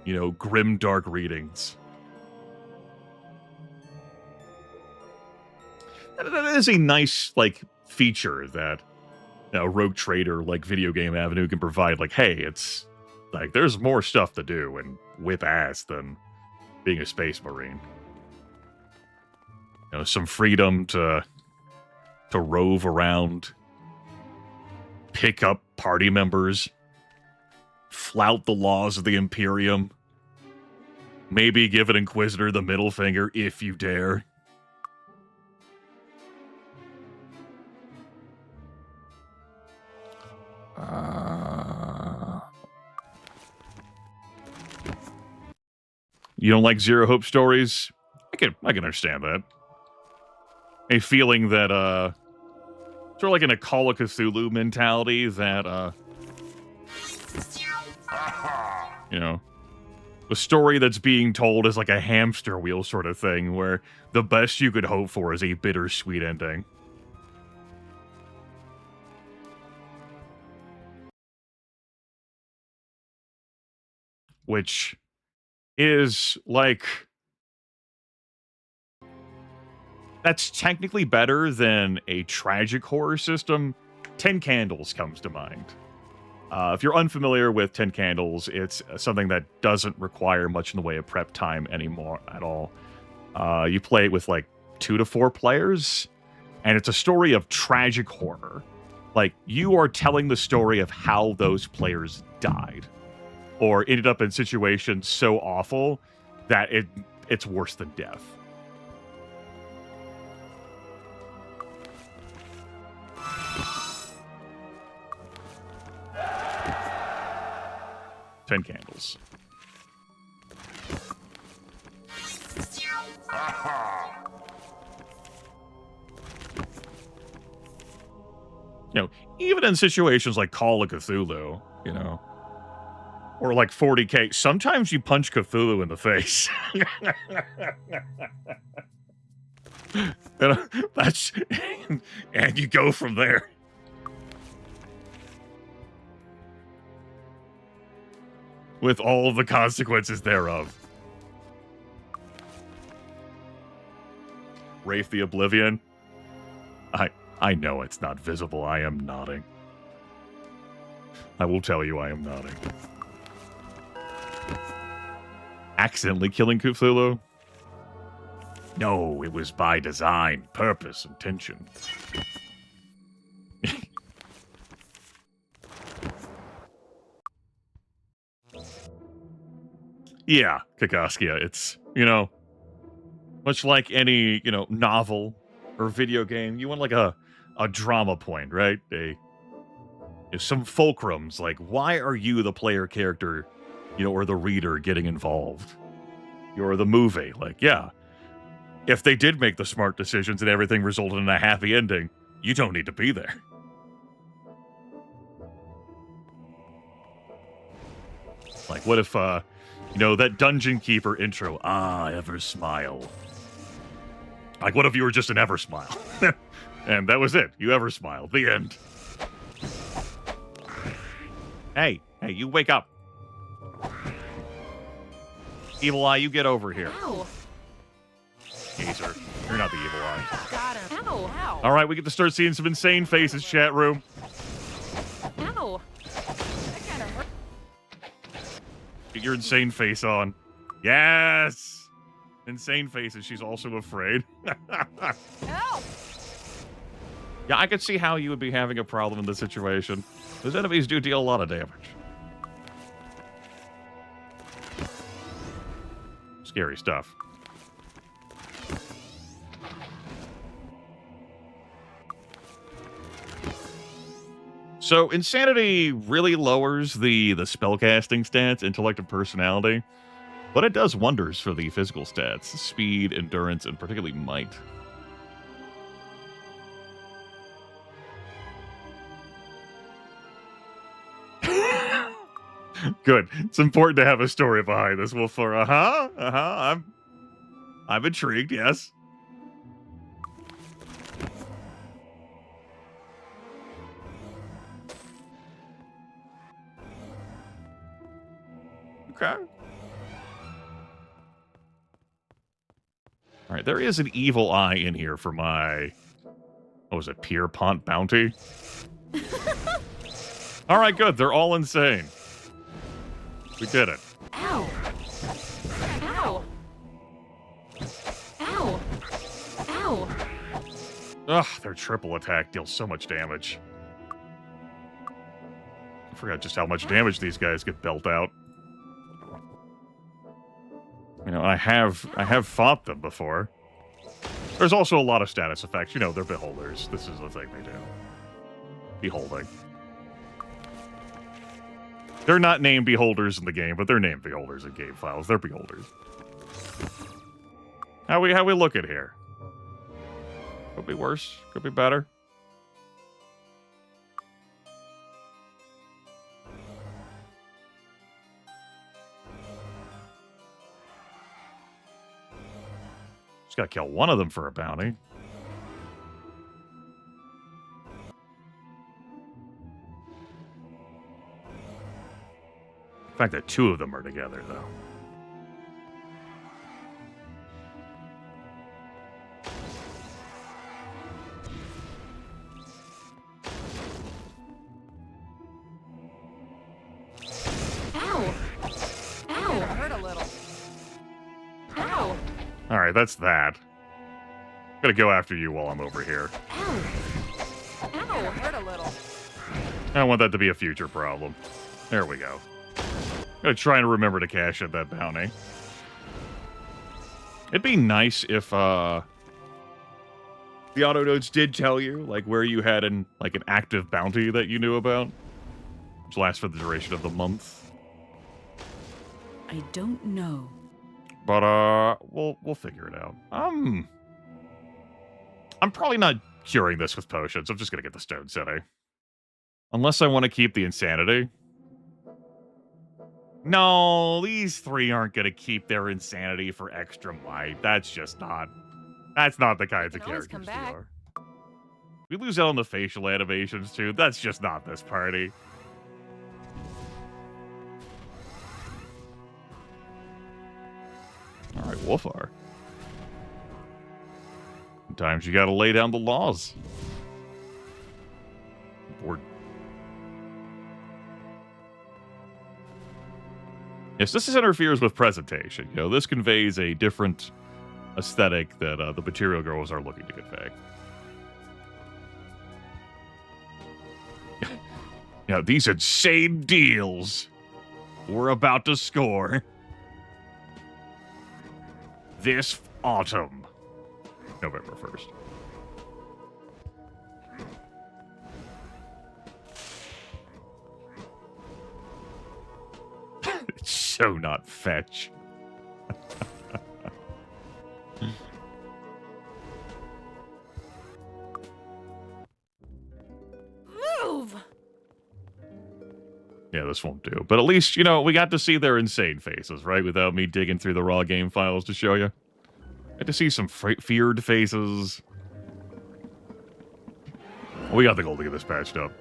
you know, grim dark readings. That is a nice, like, feature that a Rogue Trader, like, video game avenue can provide. Like, hey, it's, like, there's more stuff to do and whip ass than being a Space Marine. You know, some freedom to rove around, pick up party members, flout the laws of the Imperium, maybe give an Inquisitor the middle finger if you dare. You don't like Zero Hope stories? I can understand that. A feeling that, sort of like in a Call of Cthulhu mentality that, you know, the story that's being told is like a hamster wheel sort of thing, where the best you could hope for is a bittersweet ending. Which is, like... That's technically better than a tragic horror system. 10 Candles comes to mind. If you're unfamiliar with 10 Candles, it's something that doesn't require much in the way of prep time anymore at all. You play it with like 2 to 4 players, and it's a story of tragic horror. Like, you are telling the story of how those players died, or ended up in situations so awful that it's worse than death. Ten Candles. You know, even in situations like Call of Cthulhu, you know, or like 40k, sometimes you punch Cthulhu in the face. That's, and you go from there. With all of the consequences thereof. Wraith the Oblivion. I know it's not visible. I am nodding. I will tell you I am nodding. Accidentally killing Cthulhu? No, it was by design, purpose, intention. Yeah, Kakaskia, it's, you know, Much like any, novel or video game, you want like a drama point, right? Some fulcrums, like why are you the player character, or the reader getting involved? You're the movie. Like, yeah, if they did make the smart decisions and everything resulted in a happy ending, you don't need to be there. Like, what if, that Dungeon Keeper intro, ever smile. Like, what if you were just an ever smile? And that was it. You ever smiled. The end. Hey, you wake up. Evil Eye, you get over here. Ow. Geezer, you're not the Evil Eye. Got him. Ow. Ow. All right, we get to start seeing some insane faces, chat room. Ow. That kind of hurt. Get your insane face on. Yes! Insane faces, she's also afraid. Help! Yeah, I could see how you would be having a problem in this situation. Those enemies do deal a lot of damage. Scary stuff. So, Insanity really lowers the spellcasting stats, intellect, and personality, but it does wonders for the physical stats, speed, endurance, and particularly might. Good. It's important to have a story behind this, Wolfar. I'm intrigued, yes. Okay. All right, there is an evil eye in here for my, what was it, Pierpont bounty? All right, good. They're all insane. We did it. Ow. Ow. Ow. Ow. Ugh, their triple attack deals so much damage. I forgot just how much damage these guys get dealt out. I have fought them before. There's also a lot of status effects. They're beholders. This is the thing they do. Beholding. They're not named beholders in the game, but they're named beholders in game files. They're beholders. How we look at here? Could be worse. Could be better. Just gotta kill one of them for a bounty. The fact that two of them are together, though. Ow. Ow. That hurt a little. Ow. All right, that's that. Gotta go after you while I'm over here. Ow. That Ow. hurt a little. I don't want that to be a future problem. There we go. Gotta try and remember to cash in that bounty. It'd be nice if the auto notes did tell you where you had an active bounty that you knew about, which lasts for the duration of the month. I don't know. But we'll figure it out. I'm probably not curing this with potions. I'm just gonna get the Stone City, unless I want to keep the insanity. No, these three aren't going to keep their insanity for extra might. That's not the kinds of always characters come we back. are. We lose out on the facial animations, too. That's just not this party. All right, Wolfar. Sometimes you got to lay down the laws. Board. Yes, this interferes with presentation. This conveys a different aesthetic that the material girls are looking to convey. These insane deals we're about to score. This autumn. November 1st. It's so not fetch. Move! Yeah, this won't do. But at least, you know, we got to see their insane faces, right? Without me digging through the raw game files to show you. Got to see some feared faces. We got the goal to get this patched up.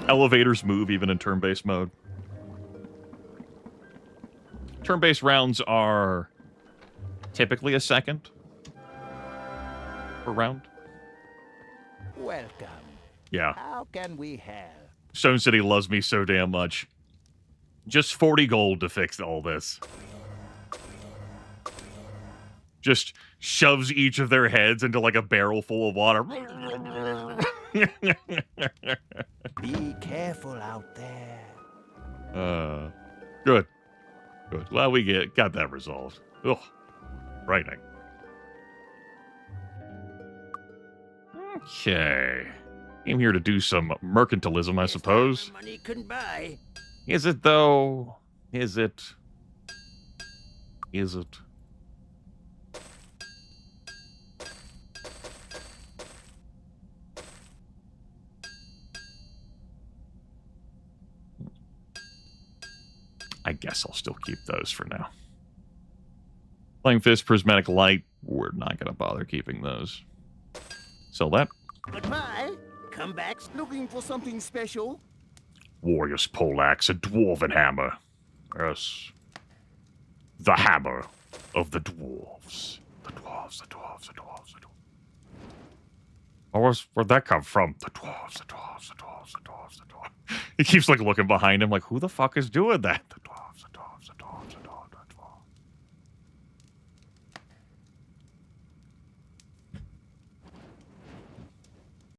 Elevators move even in turn-based mode. Turn-based rounds are typically a second per round. Welcome. Yeah. How can we help? Stone City loves me so damn much. Just 40 gold to fix all this. Just shoves each of their heads into like a barrel full of water. Be careful out there. Good. Good. Well, we got that resolved. Ugh. Frightening. Okay. Came here to do some mercantilism, I suppose. Money couldn't buy. Is it, though? Is it? Is it? I guess I'll still keep those for now. Flying Fist, Prismatic Light, we're not going to bother keeping those. Sell that. Goodbye. Come back looking for something special. Warrior's Poleaxe, a dwarven hammer. Yes. The hammer of the dwarves. The dwarves, the dwarves, the dwarves, the dwarves. Where'd that come from? The dwarves, the dwarves, the dwarves, the dwarves, the dwarves. He keeps like looking behind him like, who the fuck is doing that? The dwarves, the dwarves, the dwarves, the dwarves, the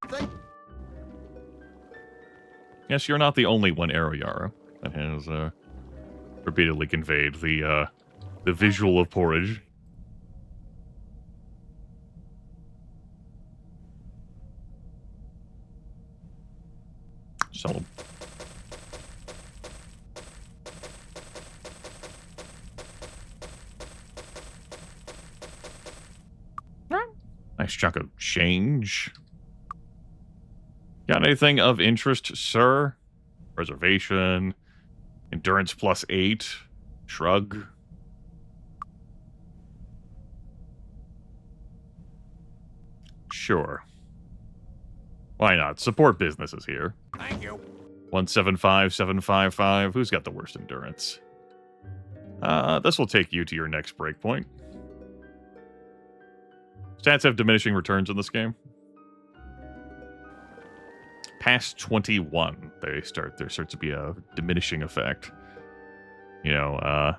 dwarves. Yes, you're not the only one, Aroyara, that has repeatedly conveyed the visual of porridge. Sell them. Nice chunk of change. Got anything of interest, sir? Preservation. Endurance +8. Shrug. Sure. Why not? Support businesses here. Thank you. 175, 755. Who's got the worst endurance? This will take you to your next breakpoint. Stats have diminishing returns in this game. Past 21, there starts to be a diminishing effect. You know,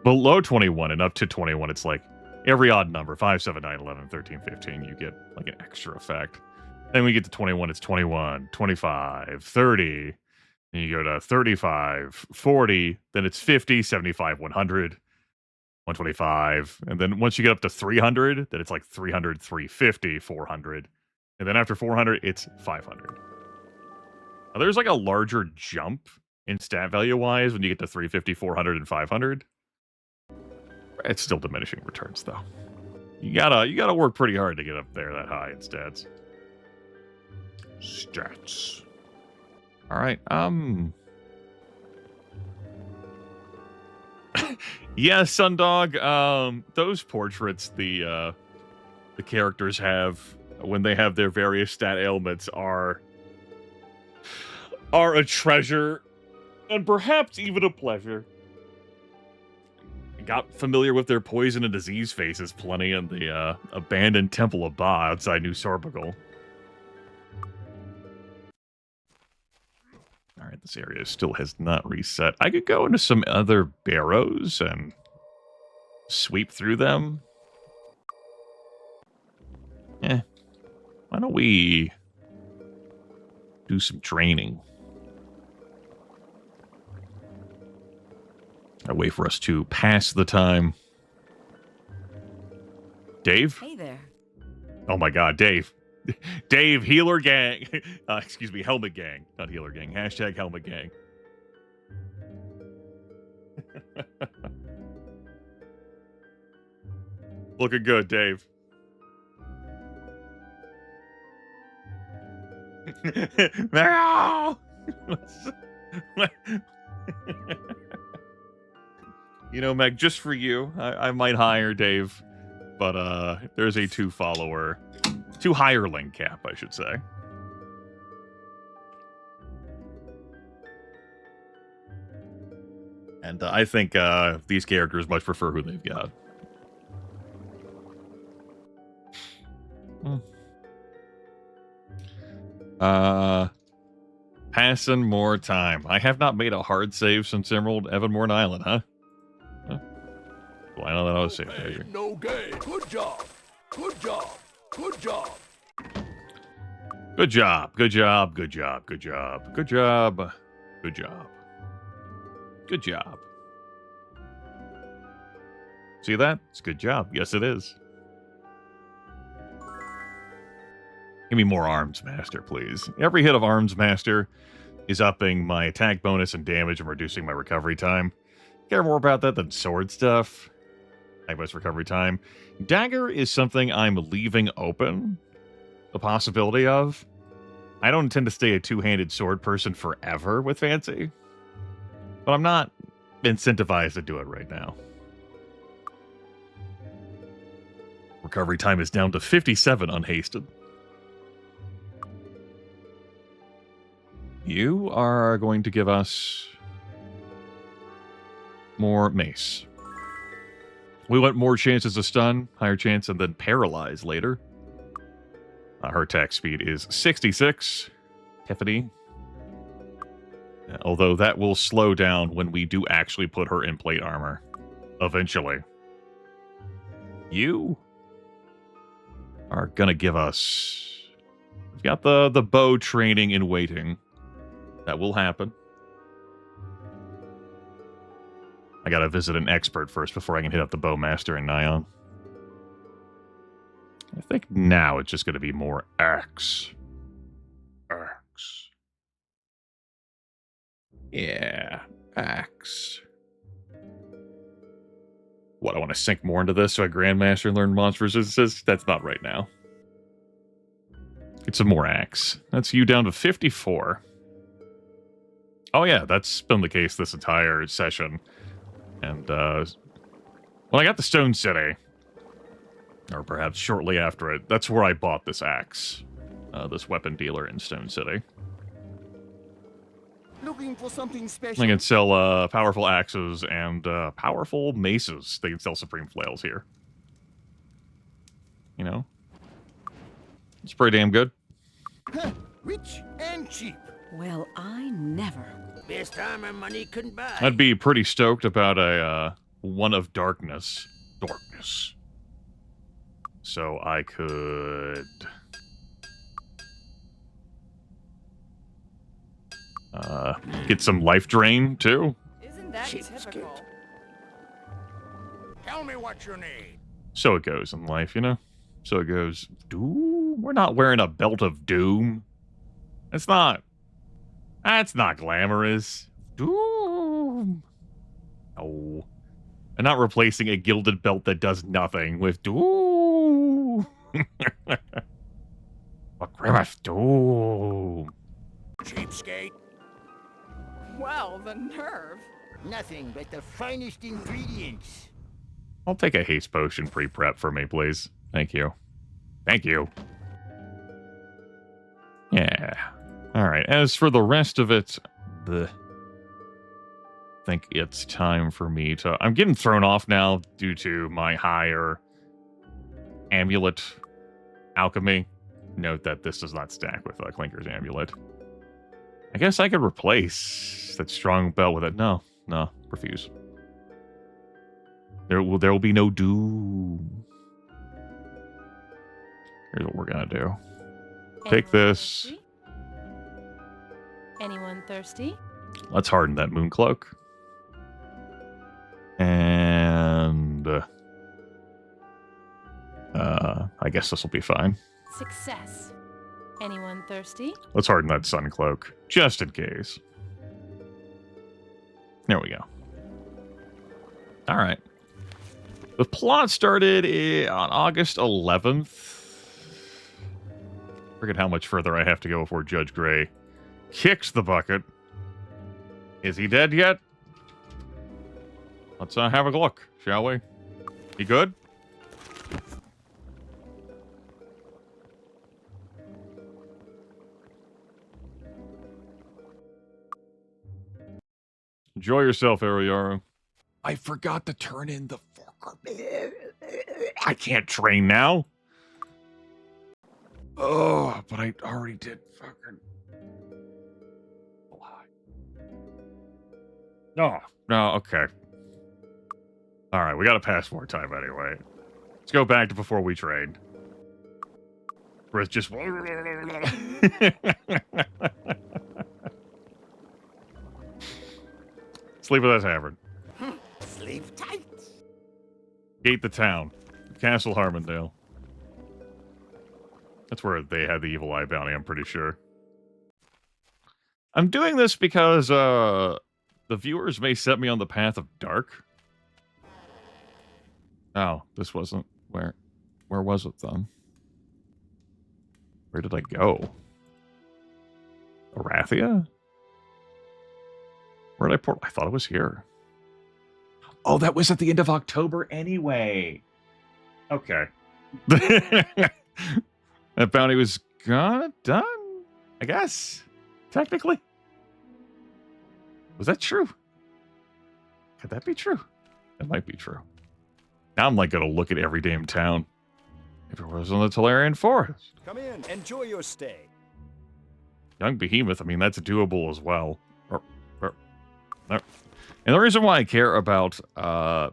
below 21 and up to 21, it's like every odd number, 5, 7, 9, 11, 13, 15, you get like an extra effect. Then we get to 21, it's 21, 25, 30, and you go to 35, 40, then it's 50, 75, 100, 125, and then once you get up to 300, then it's like 300, 350, 400, and then after 400, it's 500. Now, there's like a larger jump in stat value-wise when you get to 350, 400, and 500. It's still diminishing returns, though. You gotta work pretty hard to get up there that high in stats. Stats. All right. Yeah, Sundog. Those portraits the characters have when they have their various stat ailments are a treasure and perhaps even a pleasure. Got familiar with their poison and disease faces plenty in the abandoned Temple of Ba outside New Sorbigal. Alright, this area still has not reset. I could go into some other barrows and sweep through them. Why don't we do some training? I wait for us to pass the time. Dave? Hey there. Oh my god, Dave. Dave, healer gang. Excuse me, helmet gang. Not healer gang. Hashtag helmet gang. Looking good, Dave. No! You know, Meg, just for you, I might hire Dave, but there's a two hireling cap, I should say. And I think these characters much prefer who they've got. Passing more time. I have not made a hard save since Emerald Evanmorn Island, huh? Well, I know that I was safe here. No game. Good job. Good job. Good job. Good job. Good job. Good job. Good job. Good job. Good job. Good job. See that? It's a good job. Yes, it is. Give me more Arms Master, please. Every hit of Arms Master is upping my attack bonus and damage and reducing my recovery time. Care more about that than sword stuff. Attack bonus recovery time. Dagger is something I'm leaving open. The possibility of. I don't intend to stay a two-handed sword person forever with Fancy. But I'm not incentivized to do it right now. Recovery time is down to 57 unhasted. You are going to give us more mace. We want more chances to stun, higher chance, and then paralyze later. Her attack speed is 66. Tiffany. Although that will slow down when we do actually put her in plate armor. Eventually. You are going to give us... We've got the bow training and waiting. That will happen. I gotta visit an expert first before I can hit up the Bowmaster and Nyan. I think now it's just gonna be more axe. Axe. Yeah, axe. What, I want to sink more into this so I Grandmaster and learn monster resistances? That's not right now. Get some more axe. That's you down to 54. Oh yeah, that's been the case this entire session. And, when I got the Stone City, or perhaps shortly after it, that's where I bought this axe. This weapon dealer in Stone City. Looking for something special. They can sell, powerful axes and, powerful maces. They can sell Supreme Flails here. You know? It's pretty damn good. Rich and cheap. Well, I never. Best armor money couldn't buy. I'd be pretty stoked about a, One of Darkness. Darkness. So I could... get some life drain, too. Isn't that typical? Tell me what you need. So it goes in life, you know? So it goes, Doom? We're not wearing a belt of doom. That's not glamorous. Doom. Oh. And not replacing a gilded belt that does nothing with doom. But Grimith, doom. Cheapskate. Well, the nerve. Nothing but the finest ingredients. I'll take a haste potion pre-prep for me, please. Thank you. Thank you. Yeah. Alright, as for the rest of it, I think it's time for me to... I'm getting thrown off now due to my higher amulet alchemy. Note that this does not stack with Clinker's amulet. I guess I could replace that strong belt with it. No, refuse. There will be no doom. Here's what we're gonna do. Take this. Thirsty? Anyone thirsty? Let's harden that moon cloak. and I guess this will be fine. Success. Anyone thirsty? Let's harden that sun cloak, just in case. There we go. All right. The plot started on August 11th. Forget how much further I have to go before Judge Gray kicks the bucket. Is he dead yet? Let's have a look, shall we? He good? Enjoy yourself, Ariara. I forgot to turn in the fork. I can't train now. Oh, but I already did fucking... No, okay. Alright, we gotta pass more time anyway. Let's go back to before we trade. Where it's just... Sleep with us, Havard. Sleep tight. Gate the town. Castle Harmondale. That's where they had the evil eye bounty, I'm pretty sure. I'm doing this because, the viewers may set me on the path of dark. Oh, this wasn't... Where was it, then? Where did I go? Arathia? Where did I port? I thought it was here. Oh, that was at the end of October anyway. Okay. That bounty was done, I guess. Technically. Was that true? Could that be true? That might be true. Now I'm like gonna look at every damn town. If it was on the Talarian Forest. Come in. Enjoy your stay. Young Behemoth, I mean, that's doable as well. And the reason why I care about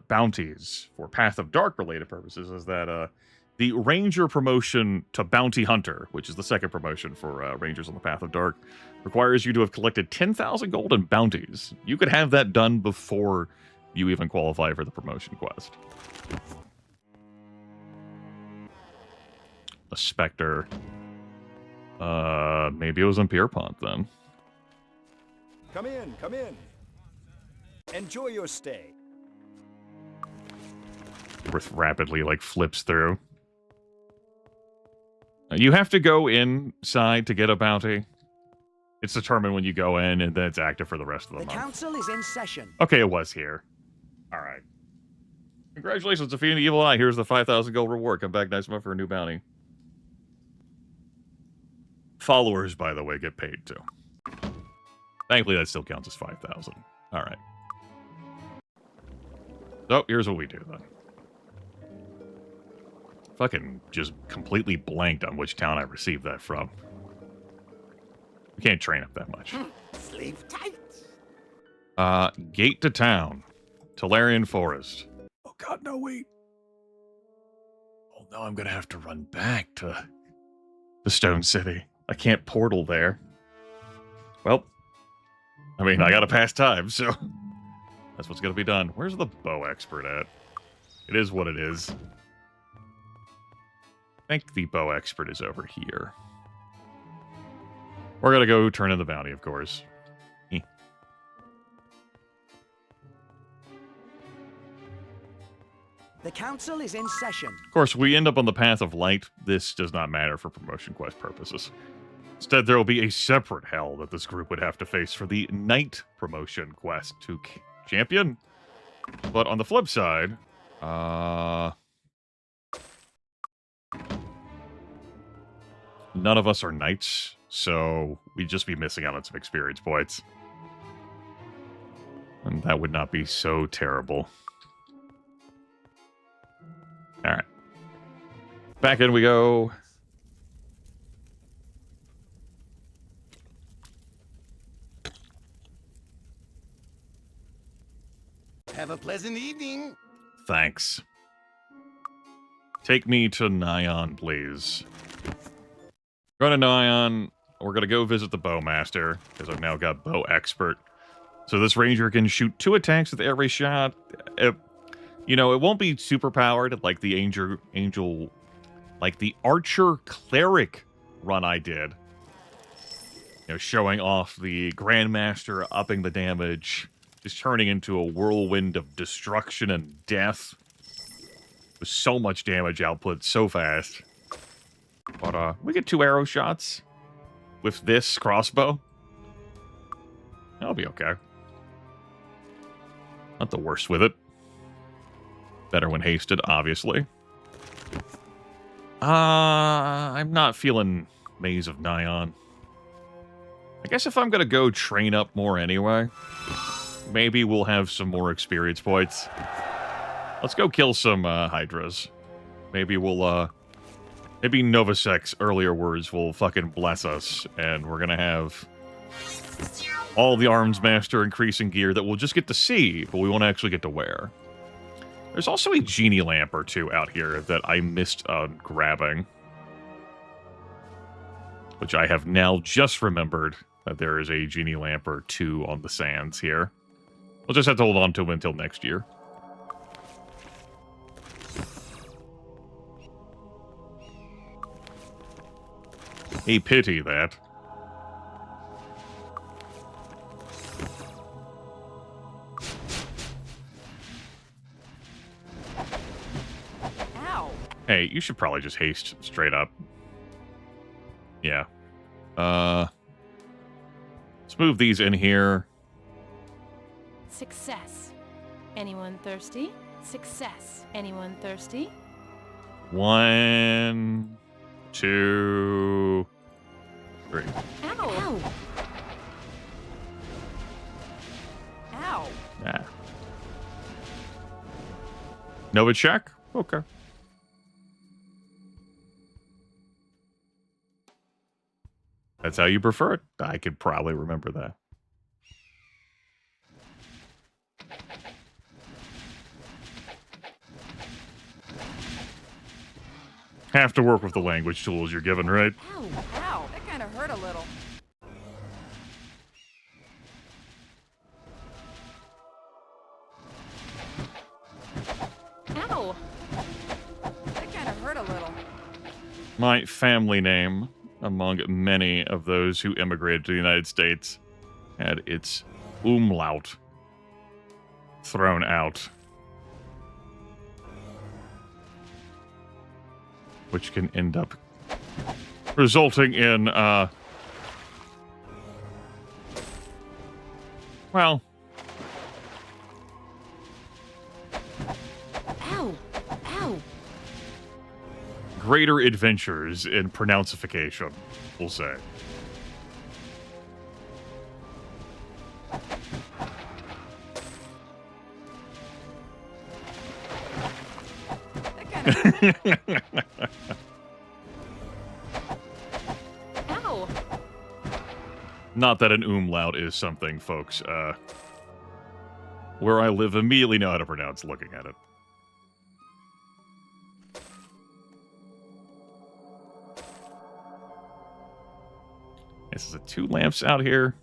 bounties for Path of Dark related purposes is that the Ranger promotion to Bounty Hunter, which is the second promotion for Rangers on the Path of Dark, requires you to have collected 10,000 gold in bounties. You could have that done before you even qualify for the promotion quest. A Spectre. Maybe it was in Pierpont then. Come in. Come in. Enjoy your stay. Worth rapidly, like, flips through. You have to go inside to get a bounty. It's determined when you go in, and then it's active for the rest of the month. The council is in session. Okay, it was here. All right. Congratulations, defeating the evil eye. Here's the 5,000 gold reward. Come back next month for a new bounty. Followers, by the way, get paid too. Thankfully, that still counts as 5,000. All right. So, here's what we do, then. Fucking just completely blanked on which town I received that from. We can't train up that much. Sleep tight. Gate to town. Talarian Forest. Oh god, no, wait. Oh no, I'm gonna have to run back to the Stone City. I can't portal there. Well, I mean, I gotta pass time, so that's what's gonna be done. Where's the bow expert at? It is what it is. I think the bow expert is over here. We're gonna go turn in the bounty, of course. The council is in session. Of course, we end up on the path of light. This does not matter for promotion quest purposes. Instead, there will be a separate hell that this group would have to face for the night promotion quest to champion. But on the flip side, none of us are knights, so we'd just be missing out on some experience points. And that would not be so terrible. Alright. Back in we go. Have a pleasant evening. Thanks. Take me to Nyan, please. Go to Nyan. We're going to go visit the Bowmaster, because I've now got Bow Expert. So this Ranger can shoot 2 attacks with every shot. You know, it won't be super powered like the like the Archer Cleric run I did. You know, showing off the Grandmaster, upping the damage, just turning into a whirlwind of destruction and death. With so much damage output so fast. But, we get 2 arrow shots with this crossbow. That'll be okay. Not the worst with it. Better when hasted, obviously. I'm not feeling Maze of Nyon. I guess if I'm gonna go train up more anyway, maybe we'll have some more experience points. Let's go kill some Hydras. Maybe we'll, maybe Novasek's earlier words will fucking bless us, and we're gonna have all the Arms Master increasing gear that we'll just get to see, but we won't actually get to wear. There's also a genie lamp or 2 out here that I missed grabbing. Which I have now just remembered that there is a genie lamp or 2 on the sands here. We'll just have to hold on to them until next year. A pity that. Hey, you should probably just haste straight up. Yeah. Let's move these in here. Success. Anyone thirsty? Success. Anyone thirsty? 1, 2, 3. Ow! Ow! Ow! Ah. Nova check? Okay. That's how you prefer it. I could probably remember that. Have to work with the language tools you're given, right? Ow, ow, that kind of hurt a little. Ow! That kind of hurt a little. My family name, among many of those who immigrated to the United States, had its umlaut thrown out. Which can end up resulting in, well... Ow! Ow! greater adventures in pronouncification, we'll say. Ow! Not that an umlaut is something, folks, where I live immediately know how to pronounce looking at it. This is 2 lamps out here.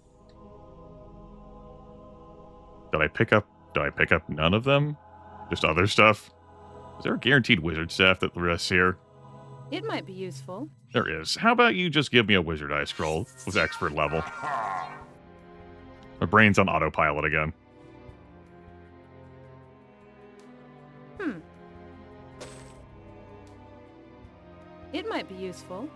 Did I pick up none of them? Just other stuff? Is there a guaranteed wizard staff that rests here? It might be useful. There is. How about you just give me a wizard eye scroll with expert level? My brain's on autopilot again. It might be useful.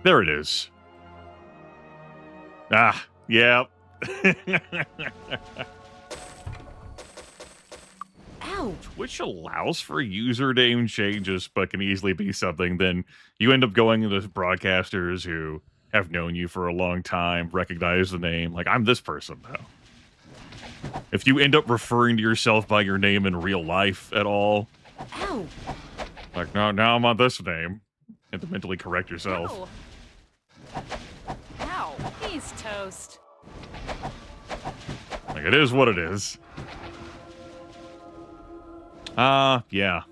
There it is. Ah, yeah. Ow! Which allows for username changes, but can easily be something. Then you end up going into broadcasters who have known you for a long time, recognize the name. Like, I'm this person now. If you end up referring to yourself by your name in real life at all, Ow! like, no, now I'm on this name. You have to mentally correct yourself. Ow! Ow! He's toast. Like, it is what it is. Yeah.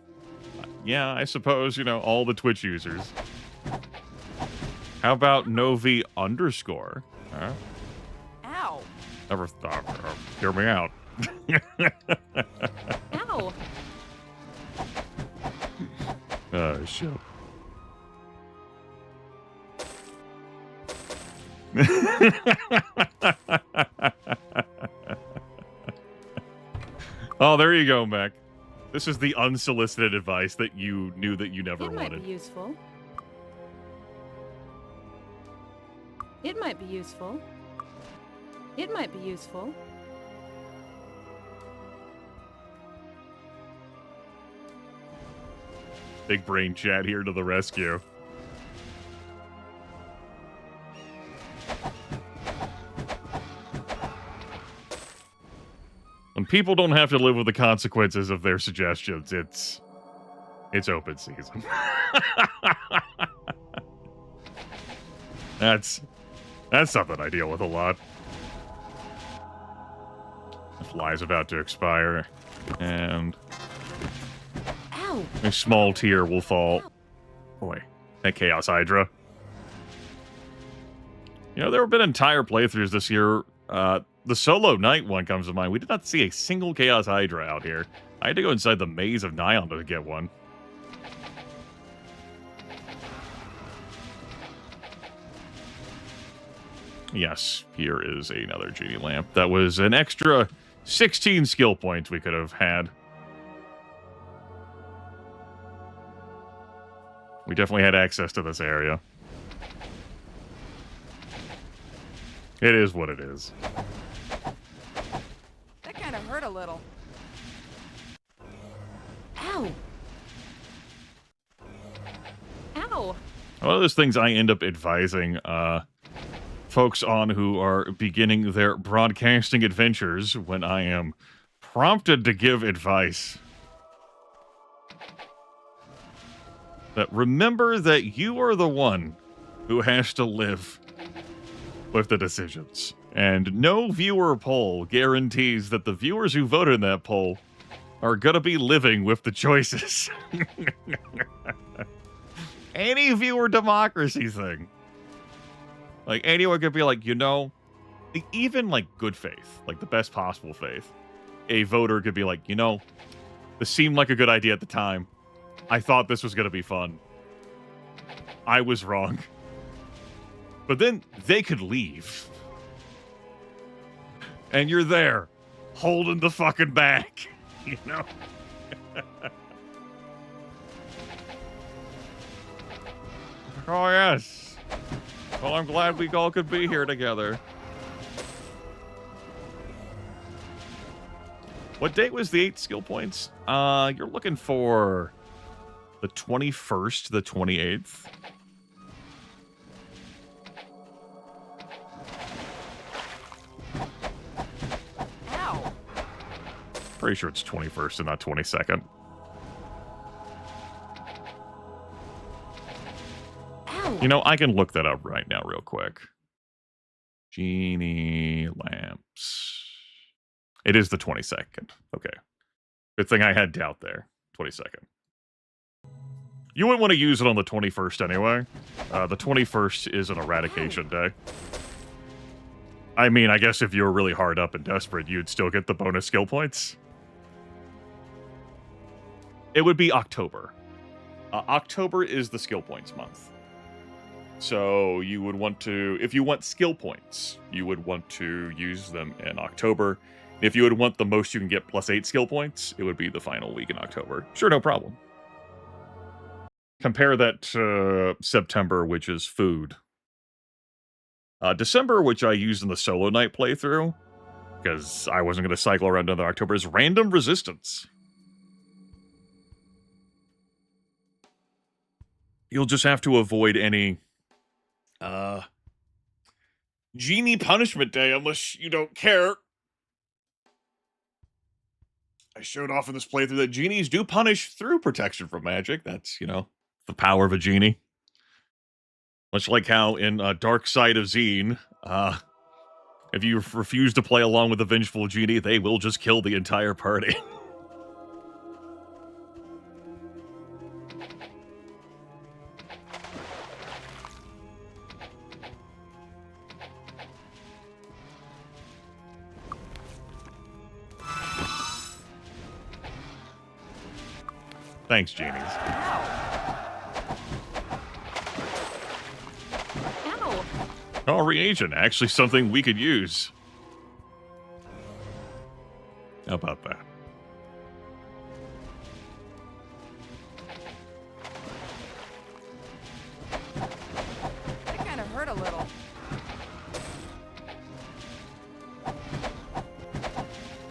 Yeah, I suppose, you know, all the Twitch users How about Novi underscore? Huh? Ow. Never thought. Hear me out. Ow. Oh, shit. Oh, there you go, Mac. This is the unsolicited advice that you knew that you never It might wanted. be useful. It might be useful. It might be useful. Big brain chat here to the rescue. When people don't have to live with the consequences of their suggestions, it's open season. That's something I deal with a lot. The fly's about to expire, and Ow. a small tear will fall. Boy, that Chaos Hydra. You know, there have been entire playthroughs this year. The Solo Knight one comes to mind. We did not see a single Chaos Hydra out here. I had to go inside the maze of Nion to get one. Yes, here is another genie lamp. That was an extra 16 skill points we could have had. We definitely had access to this area. It is what it is. That kind of hurt a little. Ow. Ow. One of those things I end up advising folks on who are beginning their broadcasting adventures when I am prompted to give advice. That remember that you are the one who has to live with the decisions. And no viewer poll guarantees that the viewers who voted in that poll are going to be living with the choices. Any viewer democracy thing. Like, anyone could be like, you know, even like good faith, like the best possible faith, a voter could be like, you know, this seemed like a good idea at the time. I thought this was going to be fun. I was wrong. But then they could leave. And you're there, holding the fucking bag, you know? Oh, yes. Well, I'm glad we all could be here together. What date was the 8 skill points? You're looking for the 21st, the 28th. Ow. Pretty sure it's 21st and not 22nd. Ow. You know, I can look that up right now real quick. Genie lamps. It is the 22nd. Okay. Good thing I had doubt there. 22nd. You wouldn't want to use it on the 21st anyway. The 21st is an eradication day. I mean, I guess if you were really hard up and desperate, you'd still get the bonus skill points. It would be October. October is the skill points month. So you would want to, if you want skill points, you would want to use them in October. If you would want the most you can get plus 8 skill points, it would be the final week in October. Sure, no problem. Compare that to September, which is food. December, which I used in the Solo Knight playthrough, because I wasn't going to cycle around another October, is random resistance. You'll just have to avoid any Genie Punishment Day unless you don't care. I showed off in this playthrough that genies do punish through protection from magic. That's, you know, the power of a genie. Much like how in Dark Side of Zine, if you refuse to play along with the Vengeful Genie, they will just kill the entire party. Thanks, genies. Ow! Oh, reagent. Actually something we could use. How about that? That kind of hurt a little.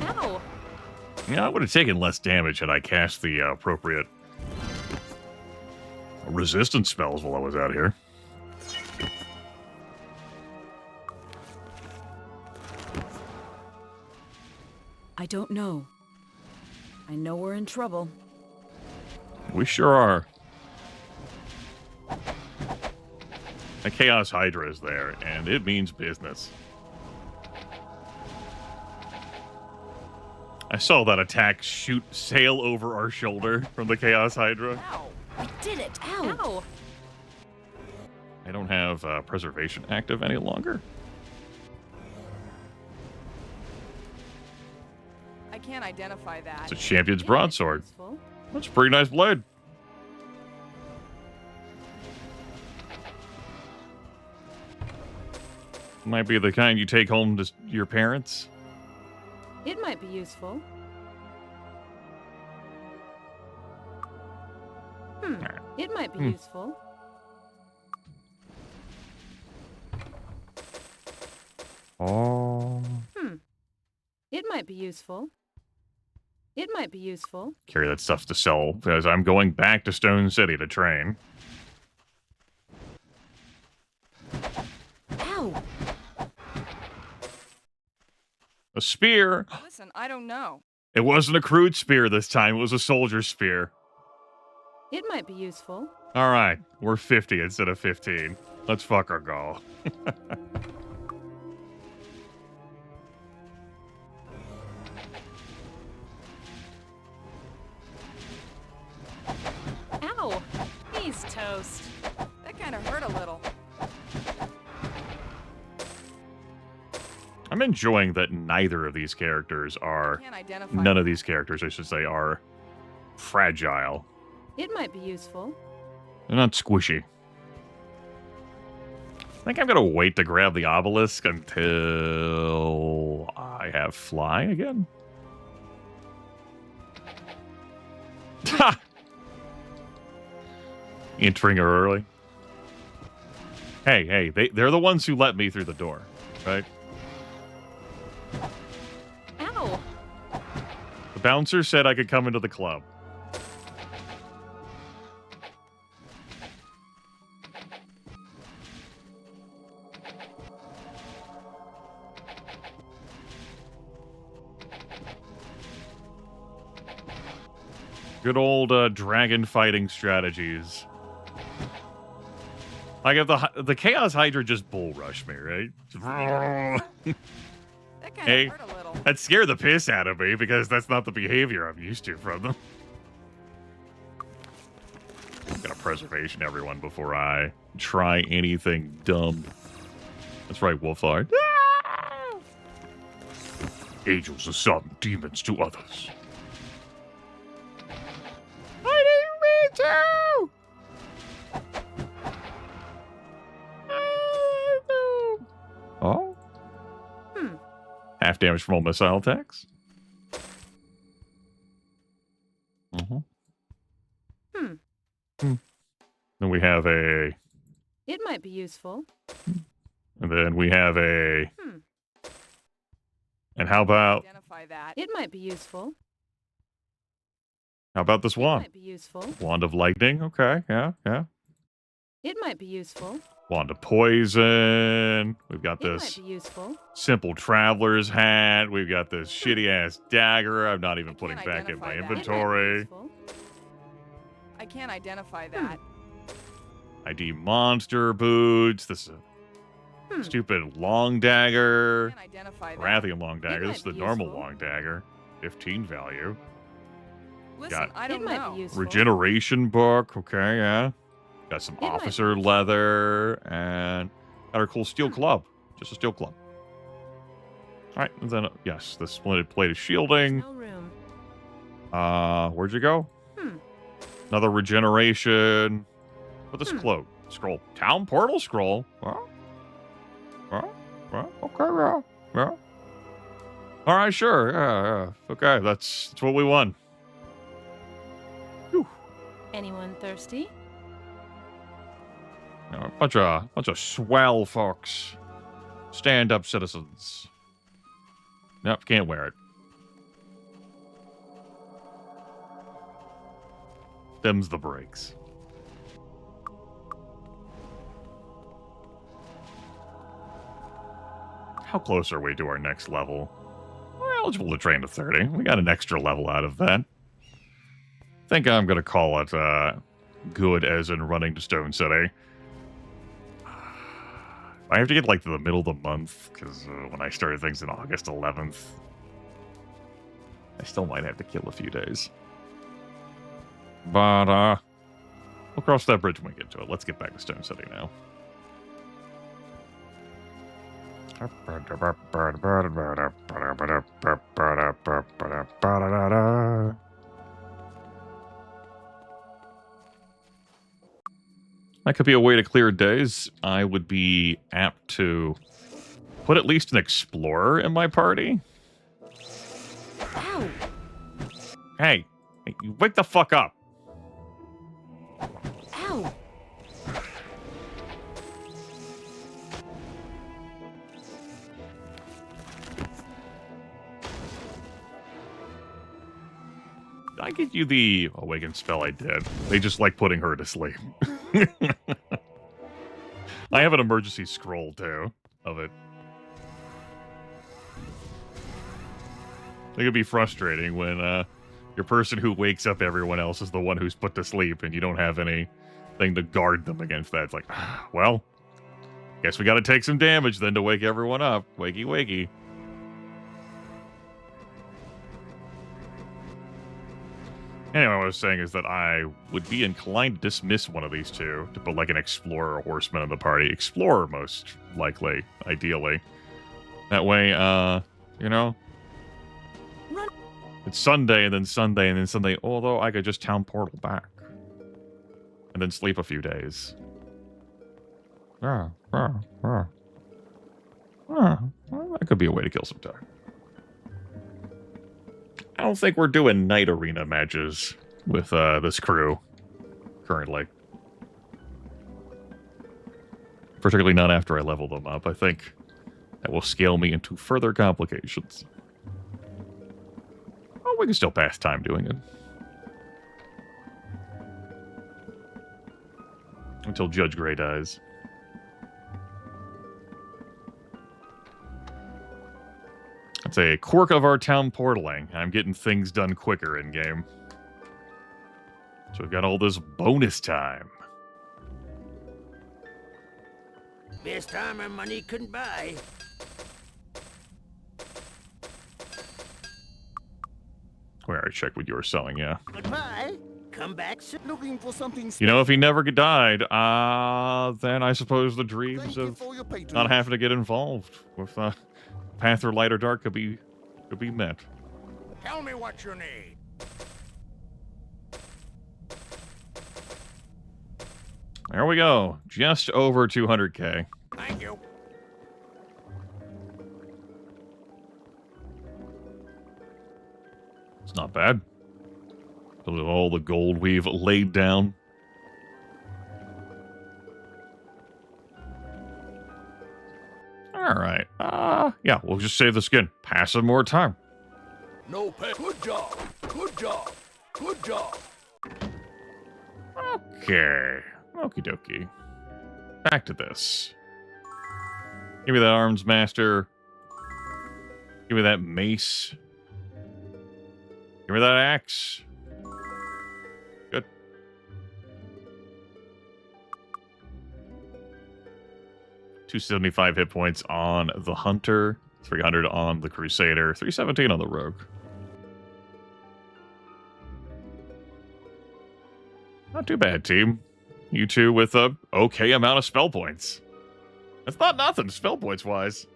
Ow! Yeah, I would have taken less damage had I cast the appropriate resistance spells while I was out here. I don't know. I know we're in trouble. We sure are. The Chaos Hydra is there, and it means business. I saw that attack sail over our shoulder from the Chaos Hydra. Ow. We did it! Ow! Ow! I don't have preservation active any longer. I can't identify that. It's a champion's It might be broadsword. useful. That's a pretty nice blade. Might be the kind you take home to your parents. It might be useful. It might be useful. Oh. It might be useful. It might be useful. Carry that stuff to sell because I'm going back to Stone City to train. Ow! A spear. Listen, I don't know. It wasn't a crude spear this time. It was a soldier spear. It might be useful. All right, we're 50 instead of 15. Let's fuck our goal. Ow! He's toast. That kind of hurt a little. I'm enjoying that neither of these characters I are... can't identify. None of these characters, I should say, are fragile. It might be useful. They're not squishy. I think I'm going to wait to grab the obelisk until I have fly again. Ha! Entering early. Hey, they're the ones who let me through the door, right? Ow! The bouncer said I could come into the club. Good old dragon fighting strategies. Like if the Chaos Hydra just bull rushed me, right? That kind Hey. of hurt a little. That scared the piss out of me because that's not the behavior I'm used to from them. Got a preservation, everyone, before I try anything dumb. That's right, Wolfhard. Angels to some, demons to others. I didn't mean to! Oh? Half damage from all missile attacks. Then we have a... It might be useful. And then we have a... And how about... Identify that. It might be useful. How about this It wand? might be useful. Wand of lightning. Okay, yeah. It might be useful. Wand of poison. We've got It this might be useful. simple traveler's hat. We've got this shitty-ass dagger I'm not even I putting can't back in my identify that. It might be inventory. useful. I can't identify that. ID monster boots. This is a stupid long dagger. I can't identify that. Rathian long dagger. might This is the be normal useful. long dagger. 15 value. Listen, got- I It don't might know. be useful. Regeneration book. Okay, yeah. Got some It might be officer useful. leather. And got our cool steel club. Just a steel club. All right. And then, yes, the splendid plate of shielding. No room. Where'd you go? Another regeneration. What this cloak? Scroll. Town portal scroll. Okay, yeah. All right, sure. Yeah. Okay, that's what we want. Whew. Anyone thirsty? A bunch of swell folks. Stand-up citizens. Nope, can't wear it. Them's the breaks. How close are we to our next level? We're eligible to train to 30. We got an extra level out of that. I think I'm going to call it good as in running to Stone City. I have to get like to the middle of the month, because when I started things in August 11th, I still might have to kill a few days. But we'll cross that bridge when we get to it. Let's get back to Stone City now. That could be a way to clear days. I would be apt to put at least an explorer in my party. Ow! Hey, you wake the fuck up. Ow! Did I get you the awaken spell? I did. They just like putting her to sleep. I have an emergency scroll, too, of it. It could be frustrating when your person who wakes up everyone else is the one who's put to sleep and you don't have anything to guard them against that. It's like, well, guess we gotta take some damage then to wake everyone up. Wakey, wakey. Anyway, what I was saying is that I would be inclined to dismiss one of these two to put like an explorer or horseman in the party. Explorer, most likely, ideally. That way, you know, Run. It's Sunday and then Sunday and then Sunday, although I could just town portal back. And then sleep a few days. That could be a way to kill some time. I don't think we're doing night arena matches with this crew currently. Particularly not after I level them up. I think that will scale me into further complications. Oh, we can still pass time doing it. Until Judge Grey dies. That's a quirk of our town portaling. I'm getting things done quicker in-game. So we've got all this bonus time. Best armor money couldn't buy. Where I check what you were selling, yeah. Goodbye. Come back looking for something. You know, if he never died, then I suppose the dreams of not having to get involved with Path or Light or Dark could be met. Tell me what you need. There we go. Just over 200k. Thank you. It's not bad. Look at all the gold we've laid down. Alright. Yeah, we'll just save the skin. Pass some more time. No pay. Good job. Good job. Good job. Okay. Okie dokie. Back to this. Give me that arms master. Give me that mace. Give me that axe. Good. $275 hit points on the hunter. 300 on the crusader. 317 on the rogue. Not too bad, team. You two with a okay amount of spell points. That's not nothing, spell points wise.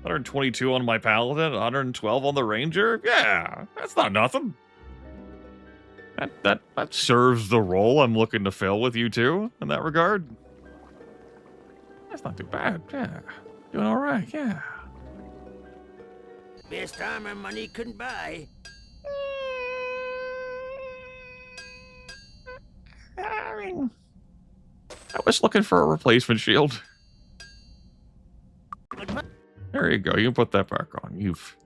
122 on my paladin, 112 on the ranger. Yeah, that's not nothing. That serves the role I'm looking to fill with you two in that regard. That's not too bad. Yeah, doing all right. Yeah. Best armor money couldn't buy. I mean, I was looking for a replacement shield. There you go. You can put that back on. You've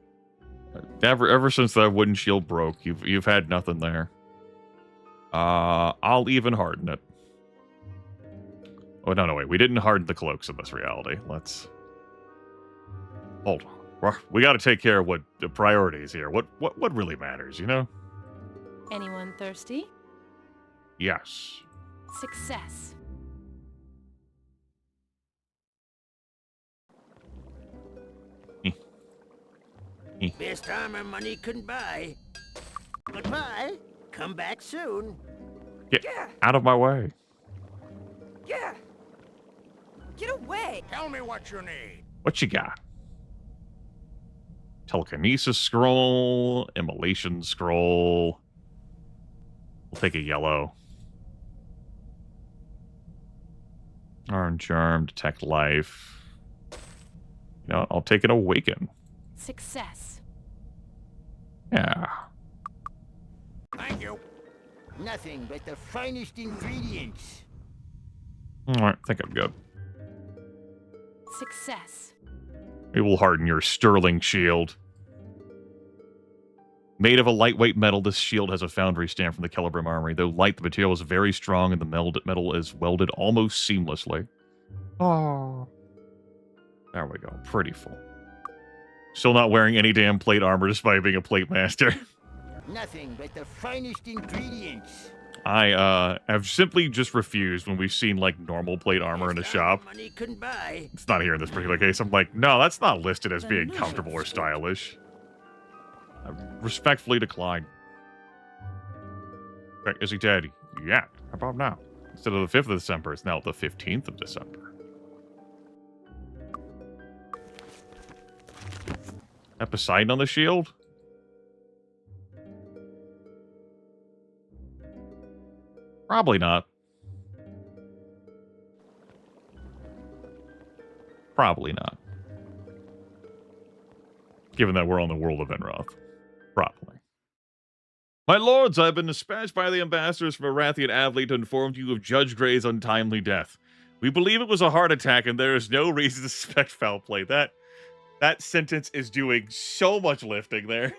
ever since that wooden shield broke, you've had nothing there. I'll even harden it. Oh no, wait. We didn't harden the cloaks in this reality. Let's hold on. We got to take care of what the priorities here. What really matters, you know? Anyone thirsty? Yes. Success. Best armor money couldn't buy. Goodbye. Come back soon. Get out of my way. Yeah. Get away. Tell me what you need. What you got? Telekinesis scroll, immolation scroll. We'll take a yellow. Iron charm, detect life. You know, I'll take an awaken. Success. Yeah. Thank you. Nothing but the finest ingredients. All right, I think I'm good. Success. It will harden your sterling shield. Made of a lightweight metal, this shield has a foundry stamp from the Celebrim Armory. Though light, the material is very strong and the metal is welded almost seamlessly. Oh. There we go. Pretty full. Still not wearing any damn plate armor despite being a plate master. Nothing but the finest ingredients. I have simply just refused when we've seen like normal plate armor in a shop. Money couldn't buy. It's not here in this particular case. I'm like, no, that's not listed as being comfortable or stylish. I respectfully decline. Is he dead? Yeah. How about now? Instead of the 5th of December, it's now the 15th of December. That Poseidon on the shield? Probably not. Probably not. Given that we're on the world of Enroth. Probably. My lords, I have been dispatched by the ambassadors from Arathian Avli to inform you of Judge Gray's untimely death. We believe it was a heart attack, and there is no reason to suspect foul play. That sentence is doing so much lifting there.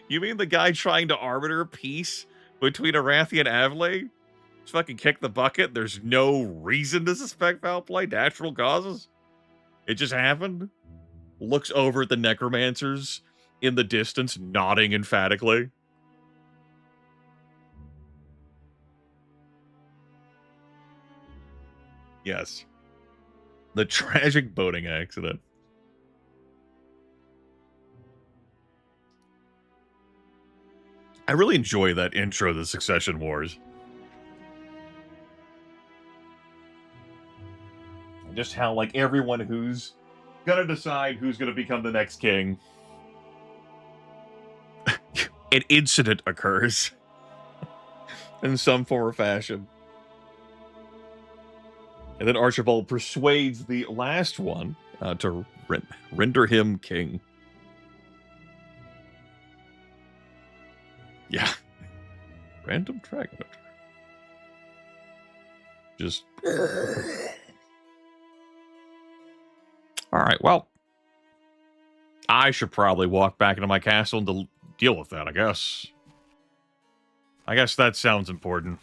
You mean the guy trying to arbiter peace between Arathi and Avle? Just fucking kick the bucket? There's no reason to suspect foul play? Natural causes? It just happened? Looks over at the necromancers in the distance, nodding emphatically. Yes. The tragic boating accident. I really enjoy that intro to the Succession Wars. Just how, like, everyone who's gonna decide who's gonna become the next king. An incident occurs. In some form or fashion. And then Archibald persuades the last one to render him king. Yeah. Random dragon. Just... Alright, well. I should probably walk back into my castle and deal with that, I guess. I guess that sounds important.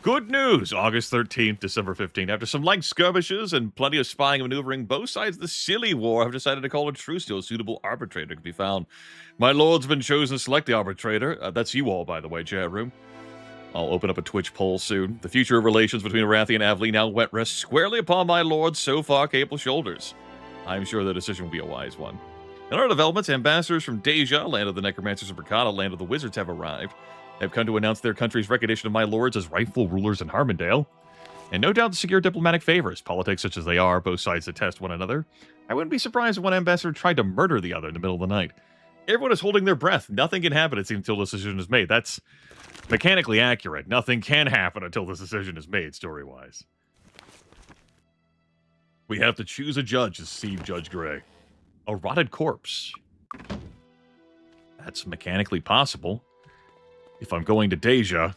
Good news! August 13th, December 15th. After some light skirmishes and plenty of spying and maneuvering, both sides of the silly war have decided to call a truce till a suitable arbitrator can be found. My lords have been chosen to select the arbitrator. That's you all, by the way, chat room. I'll open up a Twitch poll soon. The future of relations between Arathi and Avli now rests squarely upon my lord's so far capable shoulders. I'm sure the decision will be a wise one. In other developments, ambassadors from Deja, land of the Necromancers, and Bracada, land of the Wizards, have arrived. They have come to announce their country's recognition of my lords as rightful rulers in Harmondale. And no doubt to secure diplomatic favors, politics such as they are, both sides detest one another. I wouldn't be surprised if one ambassador tried to murder the other in the middle of the night. Everyone is holding their breath. Nothing can happen, it seems, until this decision is made. That's mechanically accurate. Nothing can happen until this decision is made, story-wise. We have to choose a judge to succeed Judge Gray. A rotted corpse. That's mechanically possible. If I'm going to Deja,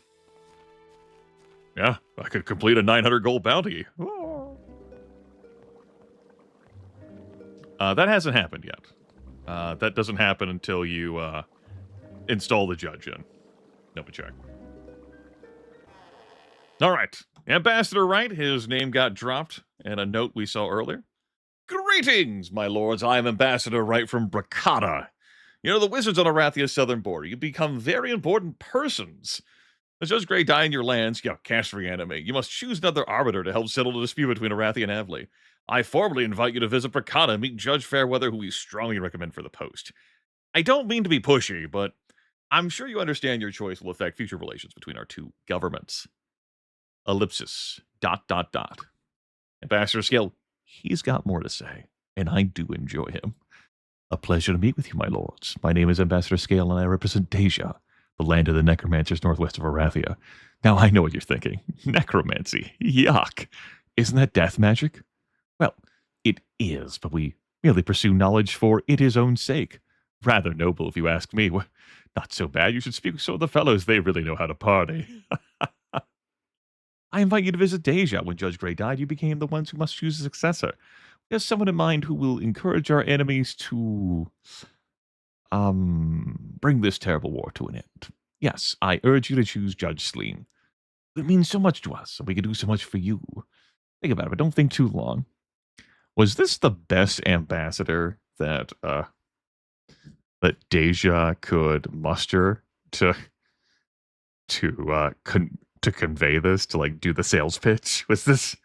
yeah, I could complete a 900 gold bounty. Oh. That hasn't happened yet. That doesn't happen until you install the judge in. Double check. All right. Ambassador Wright, his name got dropped, and a note we saw earlier. Greetings, my lords. I am Ambassador Wright from Bracata. You know, the wizards on Arathia's southern border. You become very important persons. As Judge Grey die in your lands, cast reanimate. You must choose another arbiter to help settle the dispute between Arathia and Avley. I formally invite you to visit Bracata and meet Judge Fairweather, who we strongly recommend for the post. I don't mean to be pushy, but I'm sure you understand your choice will affect future relations between our two governments. Ellipsis. ... Ambassador Scale, he's got more to say, and I do enjoy him. A pleasure to meet with you, my lords. My name is Ambassador Scale, and I represent Deja, the land of the necromancers northwest of Arathia. Now, I know what you're thinking. Necromancy. Yuck. Isn't that death magic? Well, it is, but we merely pursue knowledge for its own sake. Rather noble, if you ask me. Well, not so bad. You should speak with some of the fellows. They really know how to party. I invite you to visit Deja. When Judge Grey died, you became the ones who must choose a successor. We have someone in mind who will encourage our enemies to bring this terrible war to an end. Yes, I urge you to choose Judge Sleen. It means so much to us, and we can do so much for you. Think about it, but don't think too long. Was this the best ambassador that Deja could muster to convey this, to like do the sales pitch? Was this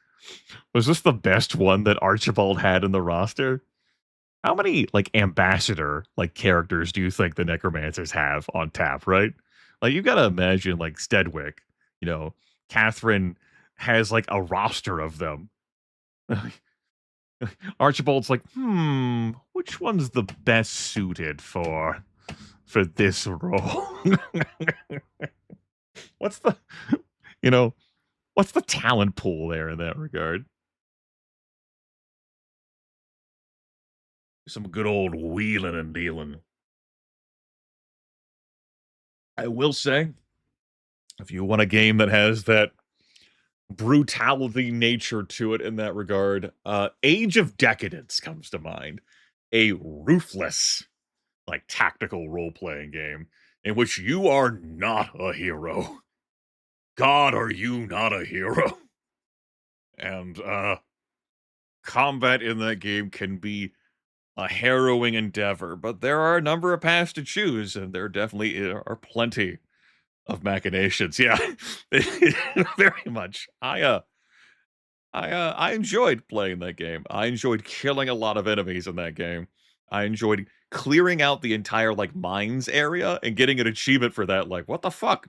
the best one that Archibald had in the roster? How many like ambassador like characters do you think the necromancers have on tap, right? Like you gotta imagine like Stedwick, you know, Catherine has like a roster of them. Archibald's like, which one's the best suited for this role? What's the talent pool there in that regard? Some good old wheeling and dealing. I will say, if you want a game that has that brutality nature to it in that regard, Age of Decadence comes to mind. A ruthless, like, tactical role-playing game in which you are not a hero. God, are you not a hero? And, combat in that game can be a harrowing endeavor, but there are a number of paths to choose, and there definitely are plenty of machinations. Yeah, very much. I enjoyed playing that game. I enjoyed killing a lot of enemies in that game. I enjoyed clearing out the entire like mines area and getting an achievement for that. Like, what the fuck?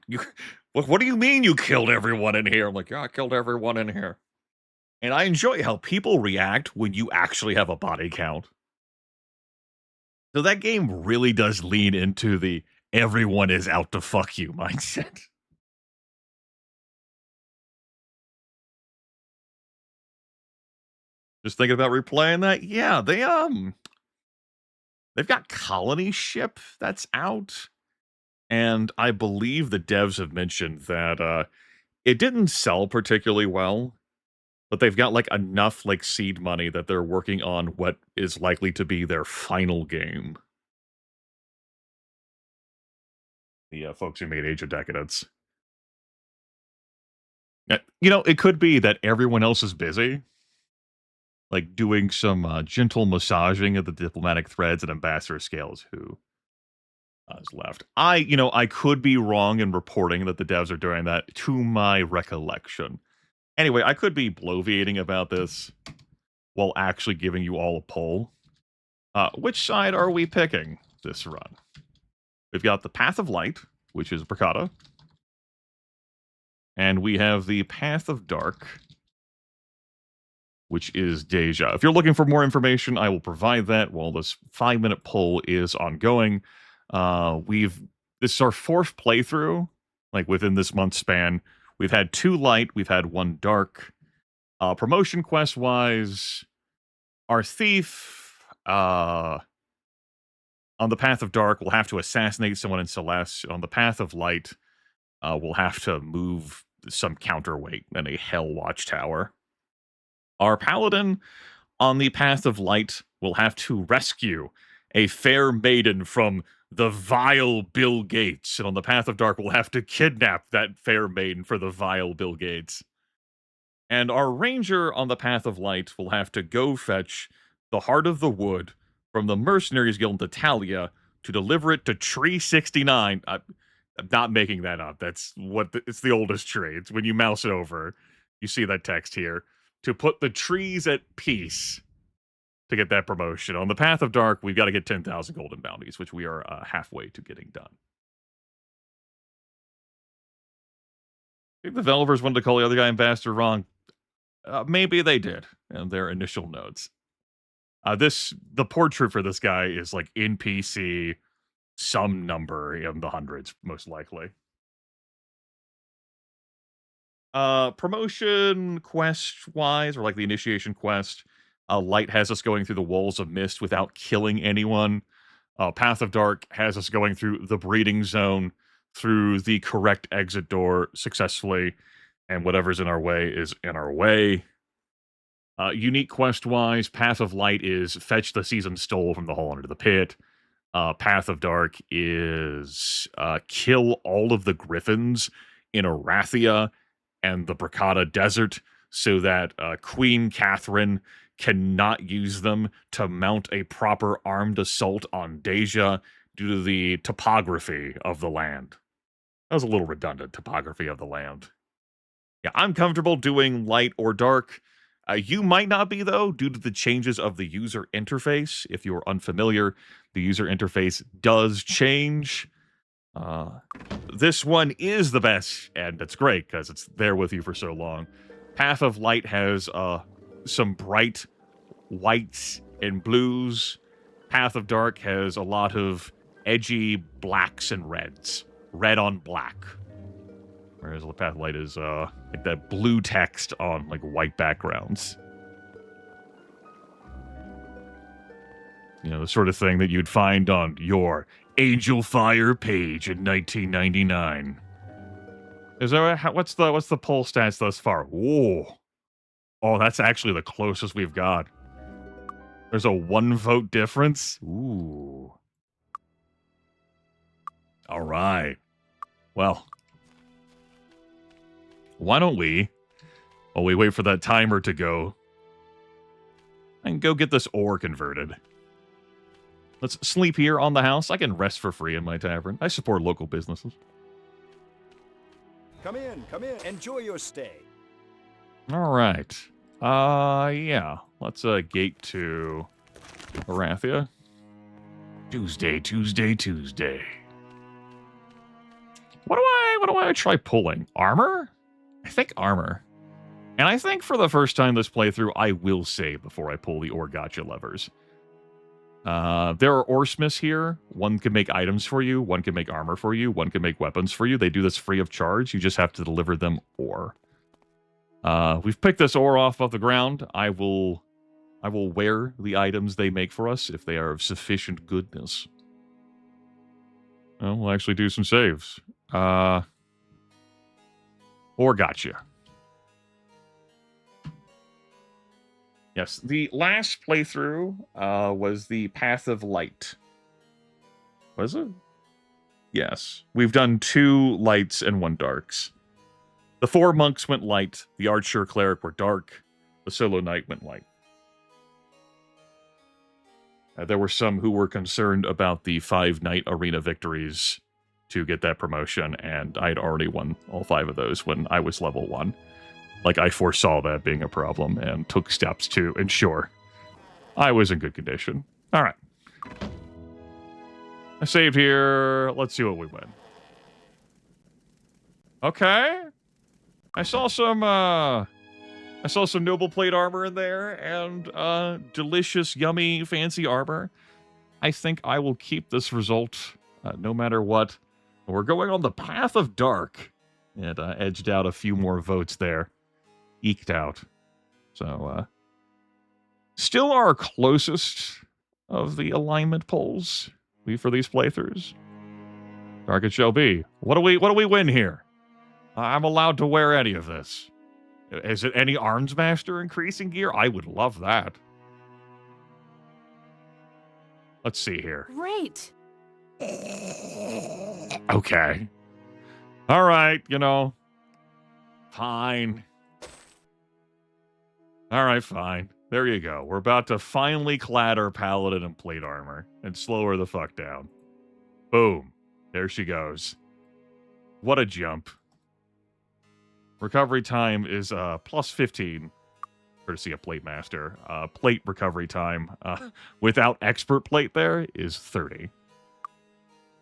What do you mean you killed everyone in here? I'm like, yeah, I killed everyone in here. And I enjoy how people react when you actually have a body count. So that game really does lean into the everyone is out to fuck you mindset. Just thinking about replaying that. Yeah, they've got Colony Ship that's out. And I believe the devs have mentioned that it didn't sell particularly well, but they've got like enough like seed money that they're working on what is likely to be their final game. The folks who made Age of Decadence. You know, it could be that everyone else is busy, like doing some gentle massaging of the diplomatic threads, and Ambassador Scales who is left. I could be wrong in reporting that the devs are doing that to my recollection. Anyway, I could be bloviating about this while actually giving you all a poll. Which side are we picking this run? We've got the Path of Light, which is Bracata. And we have the Path of Dark, which is Deja. If you're looking for more information, I will provide that while this 5-minute poll is ongoing. This is our 4th playthrough, like within this month span. We've had 2 light, we've had 1 dark. Promotion quest-wise, our thief, on the path of dark, will have to assassinate someone in Celeste. On the path of light, we'll have to move some counterweight in a Hell Watchtower. Our paladin, on the path of light, will have to rescue a fair maiden from the vile Bill Gates. And on the path of dark, we'll have to kidnap that fair maiden for the vile Bill Gates. And our ranger on the path of light will have to go fetch the Heart of the Wood from the Mercenaries Guild in Italia to deliver it to Tree 69. I'm not making that up. That's it's the oldest tree. It's when you mouse it over, you see that text here. To put the trees at peace to get that promotion. On the path of dark, we've got to get 10,000 golden bounties, which we are halfway to getting done. I think the developers wanted to call the other guy ambassador wrong. Maybe they did in their initial notes. The portrait for this guy is like NPC, some number in the hundreds, most likely. Promotion quest-wise, or like the initiation quest, Light has us going through the Walls of Mist without killing anyone. Path of Dark has us going through the Breeding Zone through the correct exit door successfully, and whatever's in our way is in our way. Unique quest-wise, Path of Light is fetch the Seasoned Stole from the hole under the pit. Path of Dark is kill all of the griffins in Arathia and the Bracada Desert so that Queen Catherine cannot use them to mount a proper armed assault on Deja due to the topography of the land. That was a little redundant, topography of the land. Yeah, I'm comfortable doing light or dark. You might not be, though, due to the changes of the user interface. If you're unfamiliar, the user interface does change. This one is the best, and that's great, because it's there with you for so long. Path of Light has some bright whites and blues. Path of Dark has a lot of edgy blacks and reds. Red on black. Whereas the Path of Light is like that blue text on like white backgrounds. You know, the sort of thing that you'd find on your Angel Fire page in 1999. Is there what's the poll stats thus far? Whoa. Oh, that's actually the closest we've got. There's a 1 vote difference. Ooh. All right. Well, why don't we, while we wait for that timer to go, and go get this ore converted. Let's sleep here on the house. I can rest for free in my tavern. I support local businesses. Come in, enjoy your stay. All right. Yeah. Let's gate to Arathia. Tuesday. What do I try pulling? Armor? I think armor. And I think for the first time this playthrough, I will save before I pull the ore gotcha levers. There are ore smiths here. One can make items for you. One can make armor for you. One can make weapons for you. They do this free of charge. You just have to deliver them ore. We've picked this ore off of the ground. I will wear the items they make for us if they are of sufficient goodness. Well, we'll actually do some saves. Ore gotcha. Yes, the last playthrough was the Path of Light. Was it? Yes. We've done 2 lights and 1 darks. The 4 monks went light, the archer cleric were dark, the solo knight went light. There were some who were concerned about the 5 knight arena victories to get that promotion, and I had already won all 5 of those when I was level 1. Like, I foresaw that being a problem and took steps to ensure I was in good condition. All right. I saved here. Let's see what we win. Okay. I saw some I saw some noble plate armor in there and delicious, yummy, fancy armor. I think I will keep this result no matter what. We're going on the path of dark. And edged out a few more votes there. Eked out. So, still our closest of the alignment polls for these playthroughs. Dark it shall be. What do we win here? I'm allowed to wear any of this. Is it any Arms Master increasing gear? I would love that. Let's see here. Great. Okay. All right, you know. Fine. All right, fine. There you go. We're about to finally clad our Paladin in plate armor and slow her the fuck down. Boom. There she goes. What a jump. Recovery time is plus 15, courtesy of Plate Master. Plate recovery time without expert plate there is 30.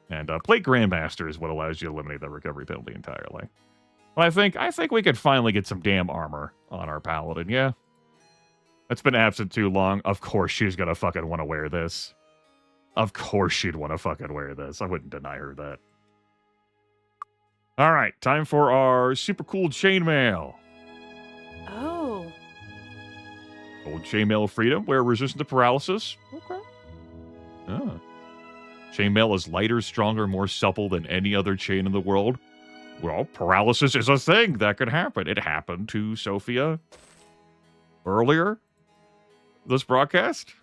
And Plate Grandmaster is what allows you to eliminate that recovery penalty entirely. But I think we could finally get some damn armor on our Paladin, yeah? That's been absent too long. Of course she's gonna fucking want to wear this. Of course she'd want to fucking wear this. I wouldn't deny her that. All right, time for our super cool chainmail. Oh. Old chainmail freedom, we're resistant to paralysis. Okay. Ah. Chainmail is lighter, stronger, more supple than any other chain in the world. Well, paralysis is a thing that could happen. It happened to Sophia earlier this broadcast.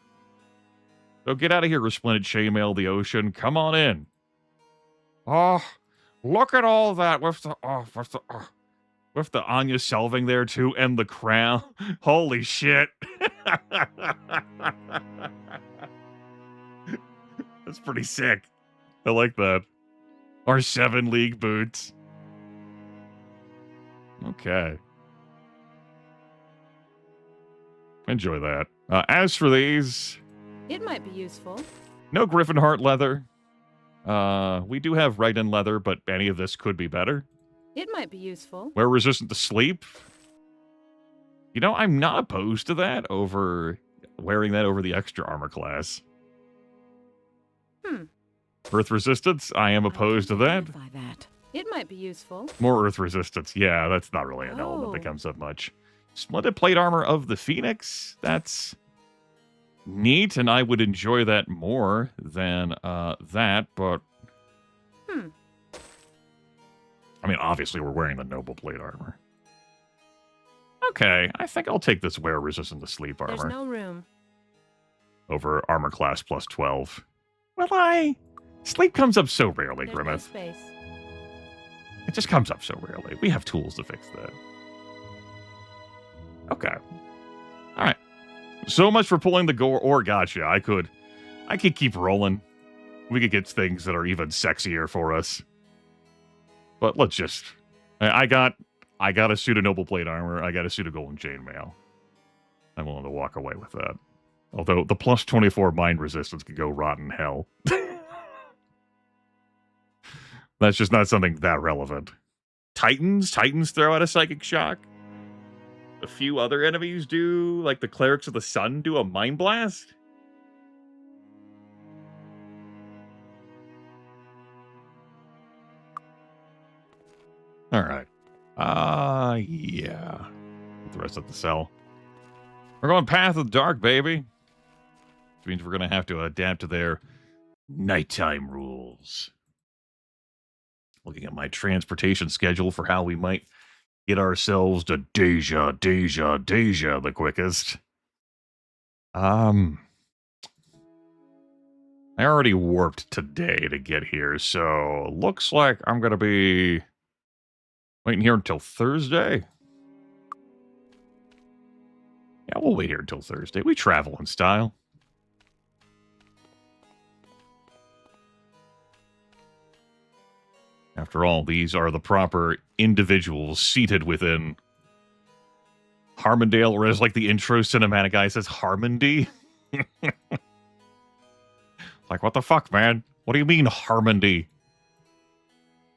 So get out of here, resplendent chainmail, the ocean. Come on in. Oh, look at all that with the Anya Selving there too, and the crown. Holy shit. That's pretty sick. I like that. Our 7 league boots. Okay. Enjoy that. As for these, It might be useful. no Griffin Heart leather. We do have right-in leather, but any of this could be better. It might be useful. We're resistant to sleep. You know, I'm not opposed to that over wearing that over the extra armor class. Earth resistance, I am opposed to that. It might be useful. More earth resistance. Yeah, that's not really an element that comes up much. Splendid plate armor of the Phoenix. That's neat, and I would enjoy that more than that, but... I mean, obviously we're wearing the noble plate armor. Okay, I think I'll take this wear resistant to sleep armor. There's no room. Over armor class plus 12. Well, sleep comes up so rarely, There's no Grimith. space. It just comes up so rarely. We have tools to fix that. Okay. All right. So much for pulling the gore or gotcha. I could keep rolling. We could get things that are even sexier for us. But let's just... I got a suit of noble plate armor. I got a suit of golden chainmail. I'm willing to walk away with that. Although the plus 24 mind resistance could go rotten hell. That's just not something that relevant. Titans throw out a psychic shock. A few other enemies do, like the clerics of the sun do a mind blast. All right. Yeah. Put the rest of the cell. We're going Path of the Dark, baby. Which means we're going to have to adapt to their nighttime rules. Looking at my transportation schedule for how we might get ourselves to Deja the quickest. I already warped today to get here, so looks like I'm going to be waiting here until Thursday. Yeah, we'll wait here until Thursday. We travel in style. After all, these are the proper individuals seated within Harmondale, or as like the intro cinematic guy says, Harmondy. Like, what the fuck, man? What do you mean, Harmondy?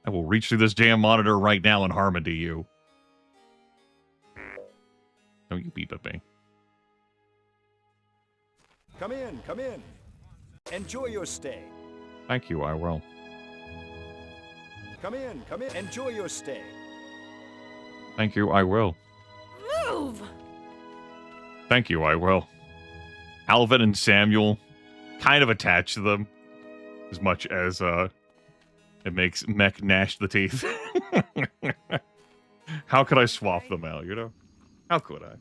I will reach through this damn monitor right now and Harmondy you. No, you beep at me. Come in, come in. Enjoy your stay. Thank you, I will. Come in, come in. Enjoy your stay. Thank you, I will. Move! Thank you, I will. Alvin and Samuel, kind of attached to them. As much as it makes Mech gnash the teeth. How could I swap them out, you know? How could I?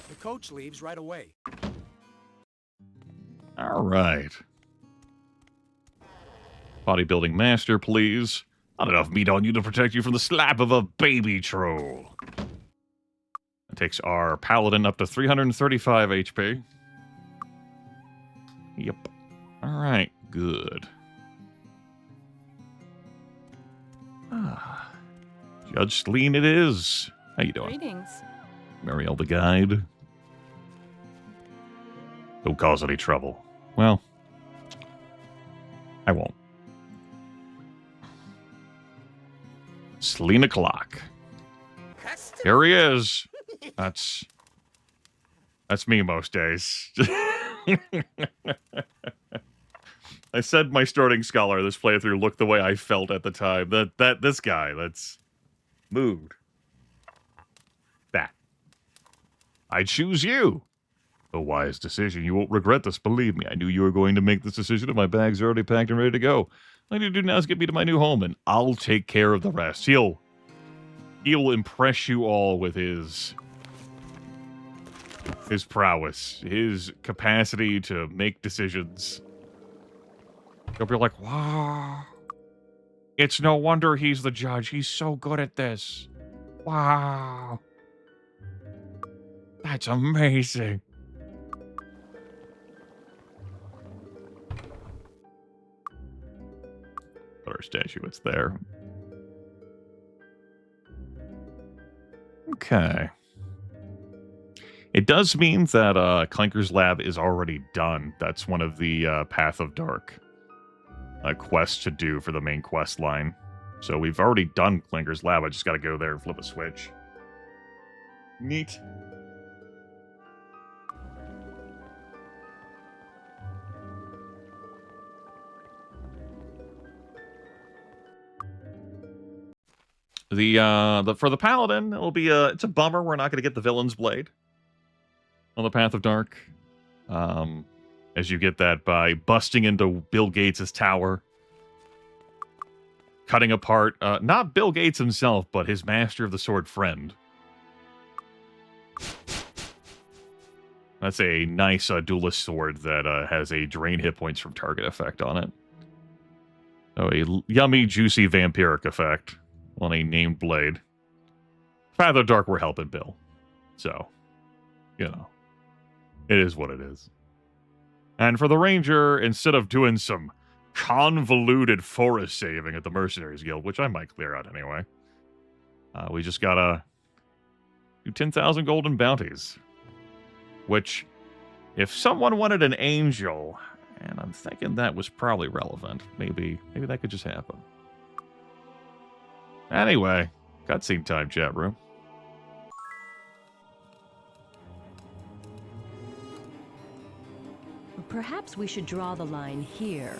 The coach leaves right away. All right. Bodybuilding master, please. Not enough meat on you to protect you from the slap of a baby troll. That takes our paladin up to 335 HP. Yep. All right, good. Judge Sleen it is. How you doing? Greetings. Mariel the Guide. Don't cause any trouble. Well, I won't. Selena Clock. Here he is. That's me most days. I said my starting scholar this playthrough looked the way I felt at the time. This guy, that's mood. That. I choose you. A wise decision. You won't regret this, believe me. I knew you were going to make this decision, and my bag's already packed and ready to go. All I need to do now is get me to my new home, and I'll take care of the rest. He'll impress you all with his prowess, his capacity to make decisions. You'll be like, wow. It's no wonder he's the judge. He's so good at this. Wow. That's amazing. Put our statue, it's there. Okay. It does mean that Clanker's Lab is already done. That's one of the Path of Dark quests to do for the main quest line. So we've already done Clanker's Lab. I just got to go there and flip a switch. Neat. For the Paladin, it'll be it's a bummer we're not going to get the Villain's Blade on the Path of Dark. As you get that by busting into Bill Gates' tower, cutting apart not Bill Gates himself, but his Master of the Sword friend. That's a nice duelist sword that has a drain hit points from target effect on it. So a yummy, juicy vampiric effect on a named blade. Path of Dark, we're helping Bill. So, you know, it is what it is. And for the Ranger, instead of doing some convoluted forest saving at the Mercenaries Guild, which I might clear out anyway, we just gotta do 10,000 golden bounties. Which, if someone wanted an angel, and I'm thinking that was probably relevant, maybe that could just happen. Anyway, cutscene time, chat room. Perhaps we should draw the line here.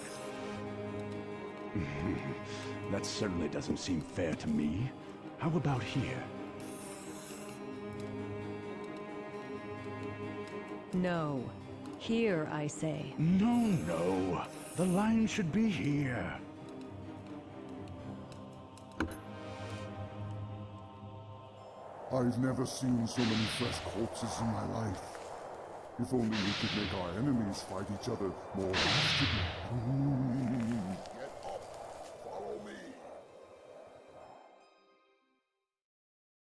That certainly doesn't seem fair to me. How about here? No. Here, I say. No. The line should be here. I've never seen so many fresh corpses in my life. If only we could make our enemies fight each other more dastardly. Get up. Follow me.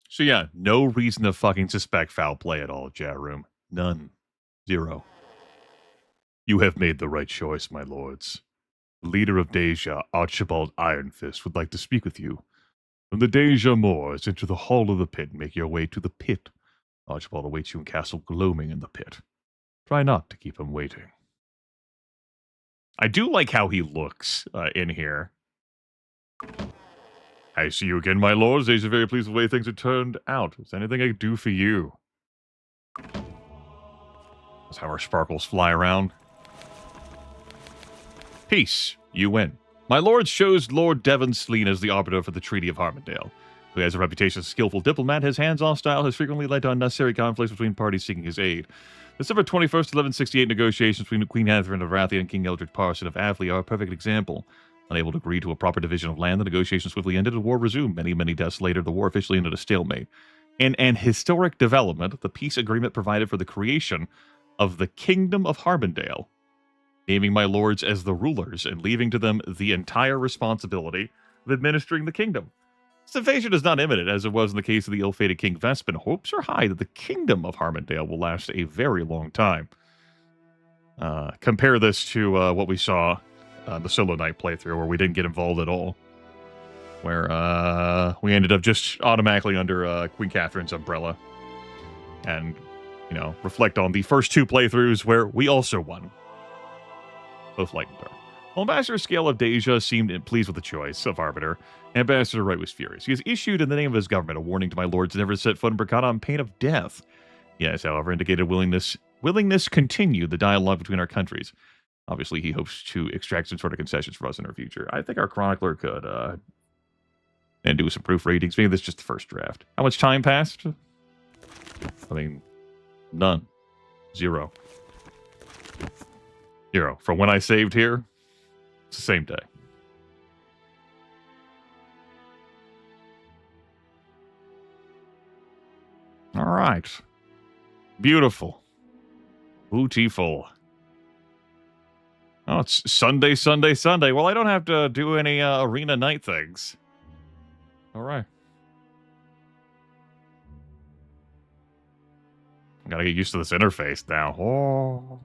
So yeah, no reason to fucking suspect foul play at all, chat room. None. Zero. You have made the right choice, my lords. The leader of Deja, Archibald Ironfist, would like to speak with you. From the Deja Moors, enter the hall of the pit and make your way to the pit. Archibald awaits you in Castle Gloaming in the pit. Try not to keep him waiting. I do like how he looks in here. I see you again, my lords. They are very pleased with the way things have turned out. Is there anything I can do for you? That's how our sparkles fly around. Peace. You win. My lords chose Lord Devon Sleen as the arbiter for the Treaty of Harmondale. Who has a reputation as a skillful diplomat, his hands-off style has frequently led to unnecessary conflicts between parties seeking his aid. December 21st, 1168 negotiations between Queen Catherine of Rathia and King Eldred Parson of Athley are a perfect example. Unable to agree to a proper division of land, the negotiations swiftly ended and war resumed. Many deaths later, the war officially ended a stalemate. In an historic development, the peace agreement provided for the creation of the Kingdom of Harmondale, naming my lords as the rulers and leaving to them the entire responsibility of administering the kingdom. This invasion is not imminent, as it was in the case of the ill-fated King Vespin. Hopes are high that the Kingdom of Harmondale will last a very long time. Compare this to what we saw the Solo Knight playthrough, where we didn't get involved at all. Where we ended up just automatically under Queen Catherine's umbrella. And, you know, reflect on the first 2 playthroughs where we also won. Both light and dark. While Ambassador Scale of Deja seemed pleased with the choice of Arbiter, Ambassador Wright was furious. He has issued in the name of his government a warning to my lords to never set foot in Bracana on pain of death. He has, however, indicated willingness continue the dialogue between our countries. Obviously, he hopes to extract some sort of concessions from us in our future. I think our chronicler could and do some proof readings. Maybe this is just the first draft. How much time passed? I mean, none. 0. 0. From when I saved here, it's the same day. All right. Beautiful. Beautiful. Oh, it's Sunday. Well, I don't have to do any arena night things. All right. I gotta get used to this interface now. Oh.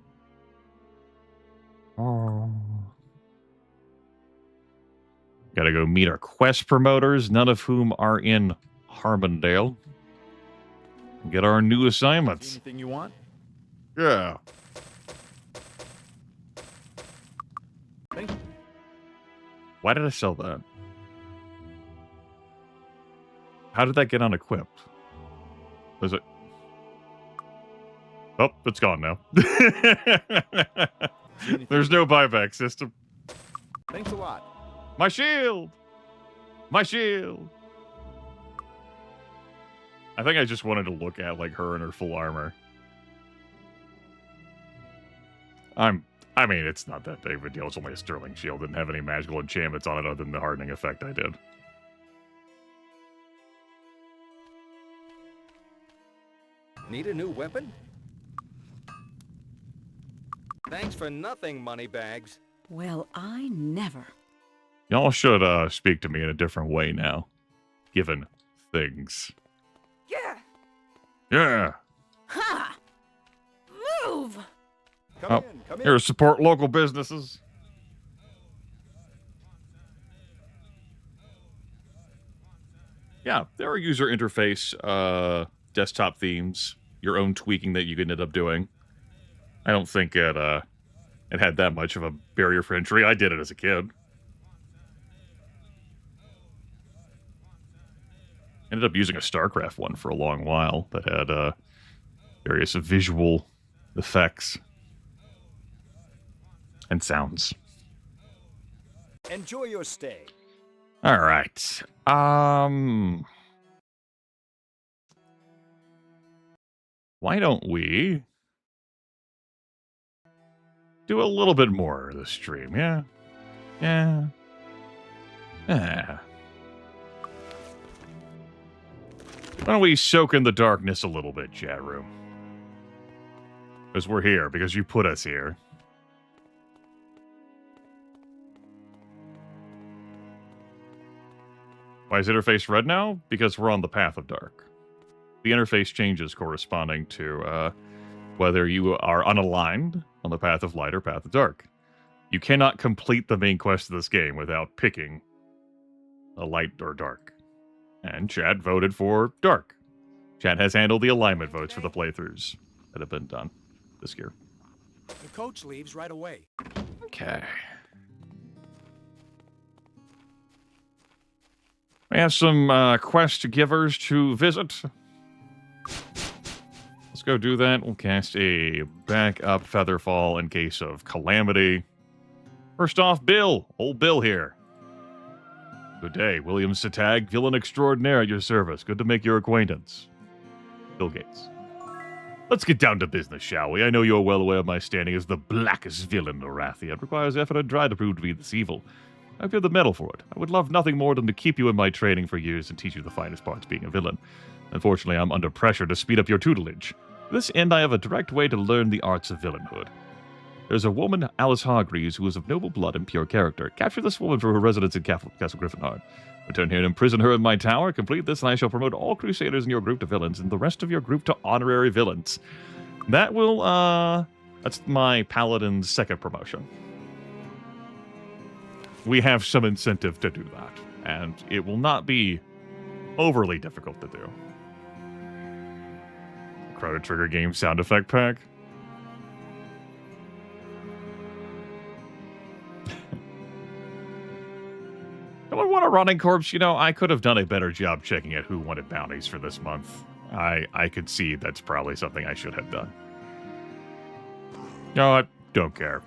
Gotta go meet our quest promoters, none of whom are in Harmondale. Get our new assignments. Anything you want? Yeah. Why did I sell that? How did that get unequipped? Was it? Oh, it's gone now. There's no buyback system. Thanks a lot. My shield! My shield! I think I just wanted to look at, like, her in her full armor. I mean, it's not that big of a deal. It's only a sterling shield. Didn't have any magical enchantments on it other than the hardening effect I did. Need a new weapon? Thanks for nothing, moneybags. Well, I never. Y'all should speak to me in a different way now. Given things. Yeah. Yeah. Ha! Move! Come in. Here to support local businesses. Yeah, there are user interface, desktop themes, your own tweaking that you can end up doing. I don't think it had that much of a barrier for entry. I did it as a kid. Ended up using a StarCraft one for a long while that had various visual effects and sounds. Enjoy your stay. All right. Why don't we do a little bit more of the stream? Yeah. Yeah. Yeah. Why don't we soak in the darkness a little bit, chat room? Because we're here, because you put us here. Why is interface red now? Because we're on the path of dark. The interface changes corresponding to whether you are unaligned on the path of light or path of dark. You cannot complete the main quest of this game without picking a light or dark. And Chad voted for dark. Chad has handled the alignment votes for the playthroughs that have been done this year. The coach leaves right away. Okay. We have some quest givers to visit. Let's go do that. We'll cast a backup Featherfall in case of calamity. First off, Bill. Old Bill here. Good day. William Satag, villain extraordinaire at your service. Good to make your acquaintance. Bill Gates. Let's get down to business, shall we? I know you are well aware of my standing as the blackest villain in Arathia. It requires effort and try to prove to be this evil. I feel the medal for it. I would love nothing more than to keep you in my training for years and teach you the finest parts being a villain. Unfortunately, I'm under pressure to speed up your tutelage. To this end, I have a direct way to learn the arts of villainhood. There's a woman, Alice Hargreaves, who is of noble blood and pure character. Capture this woman for her residence in Castle Griffinhard. Return here and imprison her in my tower. Complete this, and I shall promote all Crusaders in your group to villains, and the rest of your group to honorary villains. That will, that's my Paladin's second promotion. We have some incentive to do that, and it will not be overly difficult to do. Chrono Trigger game sound effect pack. No one want a running corpse? You know, I could have done a better job checking out who wanted bounties for this month. I could see that's probably something I should have done. No, I don't care.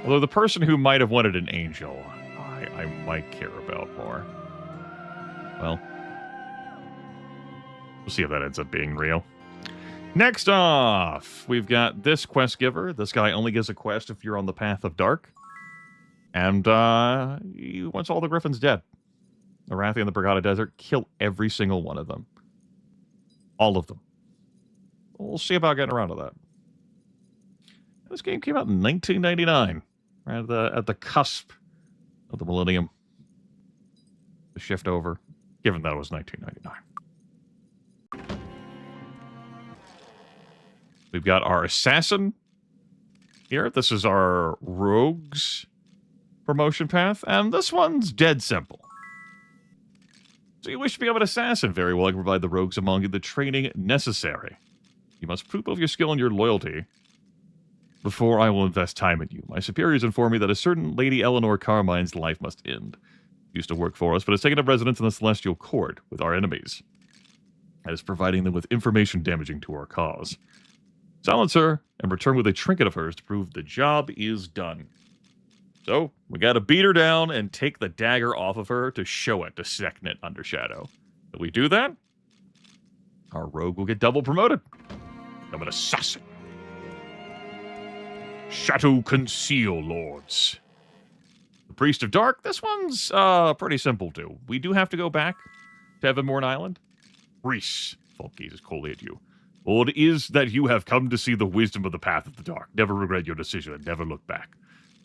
Although the person who might have wanted an angel, I might care about more. Well, we'll see if that ends up being real. Next off, we've got this quest giver. This guy only gives a quest if you're on the path of dark. And he wants all the griffins dead. Arathia and the Brigada Desert, kill every single one of them. All of them. We'll see about getting around to that. This game came out in 1999. Right at the cusp of the millennium. The shift over. Given that it was 1999. We've got our assassin here. This is our rogues promotion path, and this one's dead simple. So you wish to become an assassin? Very well, I can provide the rogues among you the training necessary. You must prove both your skill and your loyalty before I will invest time in you. My superiors inform me that a certain Lady Eleanor Carmine's life must end. She used to work for us, but has taken up residence in the Celestial Court with our enemies. That is providing them with information damaging to our cause. Silence her, and return with a trinket of hers to prove the job is done. So, we gotta beat her down and take the dagger off of her to show it to Sekhmet Undershadow. If we do that, our rogue will get double promoted. I'm an assassin. Shadow Conceal Lords. The Priest of Dark, this one's pretty simple too. We do have to go back to Evanmorn Island. Reese, Folk gazes coldly at you. Or it is that you have come to see the wisdom of the path of the dark. Never regret your decision and never look back.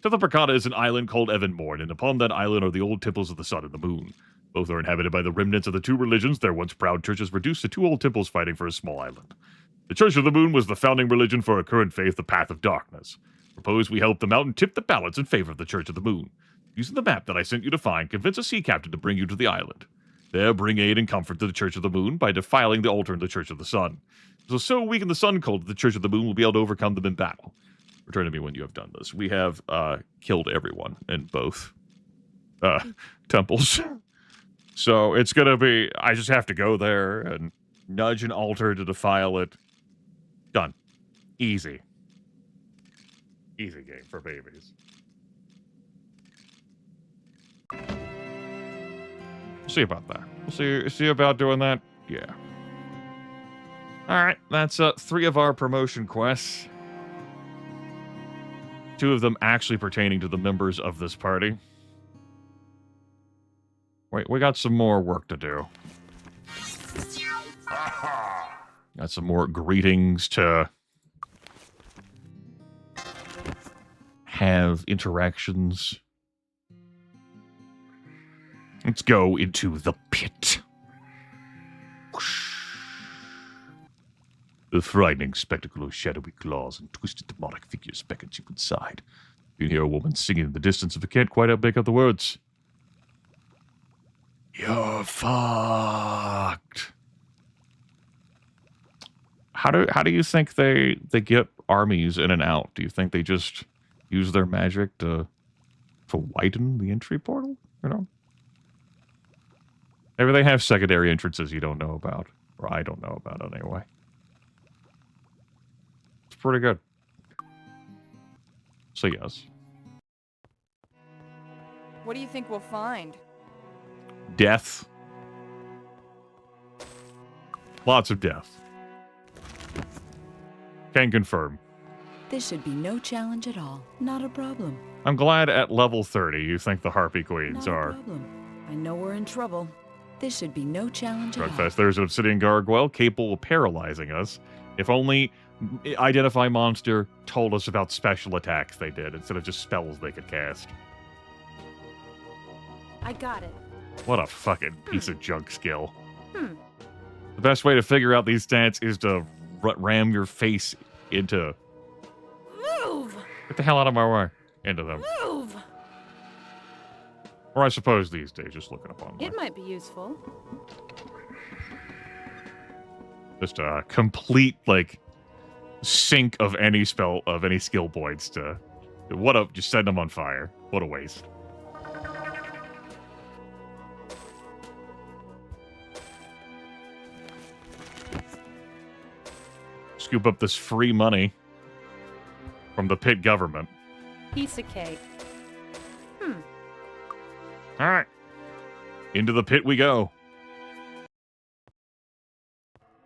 To the Brigada is an island called Evanmorn, and upon that island are the old temples of the sun and the moon. Both are inhabited by the remnants of the two religions. Their once proud churches reduced to two old temples fighting for a small island. The Church of the Moon was the founding religion for our current faith, the Path of Darkness. Propose we help them out and tip the balance in favor of the Church of the Moon. Using the map that I sent you to find, convince a sea captain to bring you to the island. There, bring aid and comfort to the Church of the Moon by defiling the altar in the Church of the Sun. So weaken the Sun cult that the Church of the Moon will be able to overcome them in battle. Return to me when you have done this. We have killed everyone in both temples. So it's going to be, I just have to go there and nudge an altar to defile it. Done. Easy. Easy game for babies. We'll see about that. We'll see about doing that. Yeah. Alright, that's 3 of our promotion quests. 2 of them actually pertaining to the members of this party. Wait, we got some more work to do. Got some more greetings to have interactions. Let's go into the pit. The frightening spectacle of shadowy claws and twisted demonic figures beckons you inside. You can hear a woman singing in the distance if you can't quite make out the words. You're fucked. How do you think they get armies in and out? Do you think they just use their magic to widen the entry portal? You know? Maybe they have secondary entrances you don't know about. Or I don't know about anyway. It's pretty good. So yes. What do you think we'll find? Death. Lots of death. Can confirm. This should be no challenge at all. Not a problem. I'm glad at level 30 you think the Harpy Queens Not a are. problem. I know we're in trouble. This should be no challenge at all. Dreadfest, there's an Obsidian Gargoyle capable of paralyzing us. If only Identify Monster told us about special attacks they did instead of just spells they could cast. I got it. What a fucking piece of junk skill. The best way to figure out these stats is to ram your face into... Move! Get the hell out of my way. Into them. Move! Or I suppose these days, just looking up online. It might be useful. Just a complete, like, sink of any spell, of any skill points to... What a... Just set them on fire. What a waste. Scoop up this free money from the pit government. Piece of cake. All right. Into the pit we go.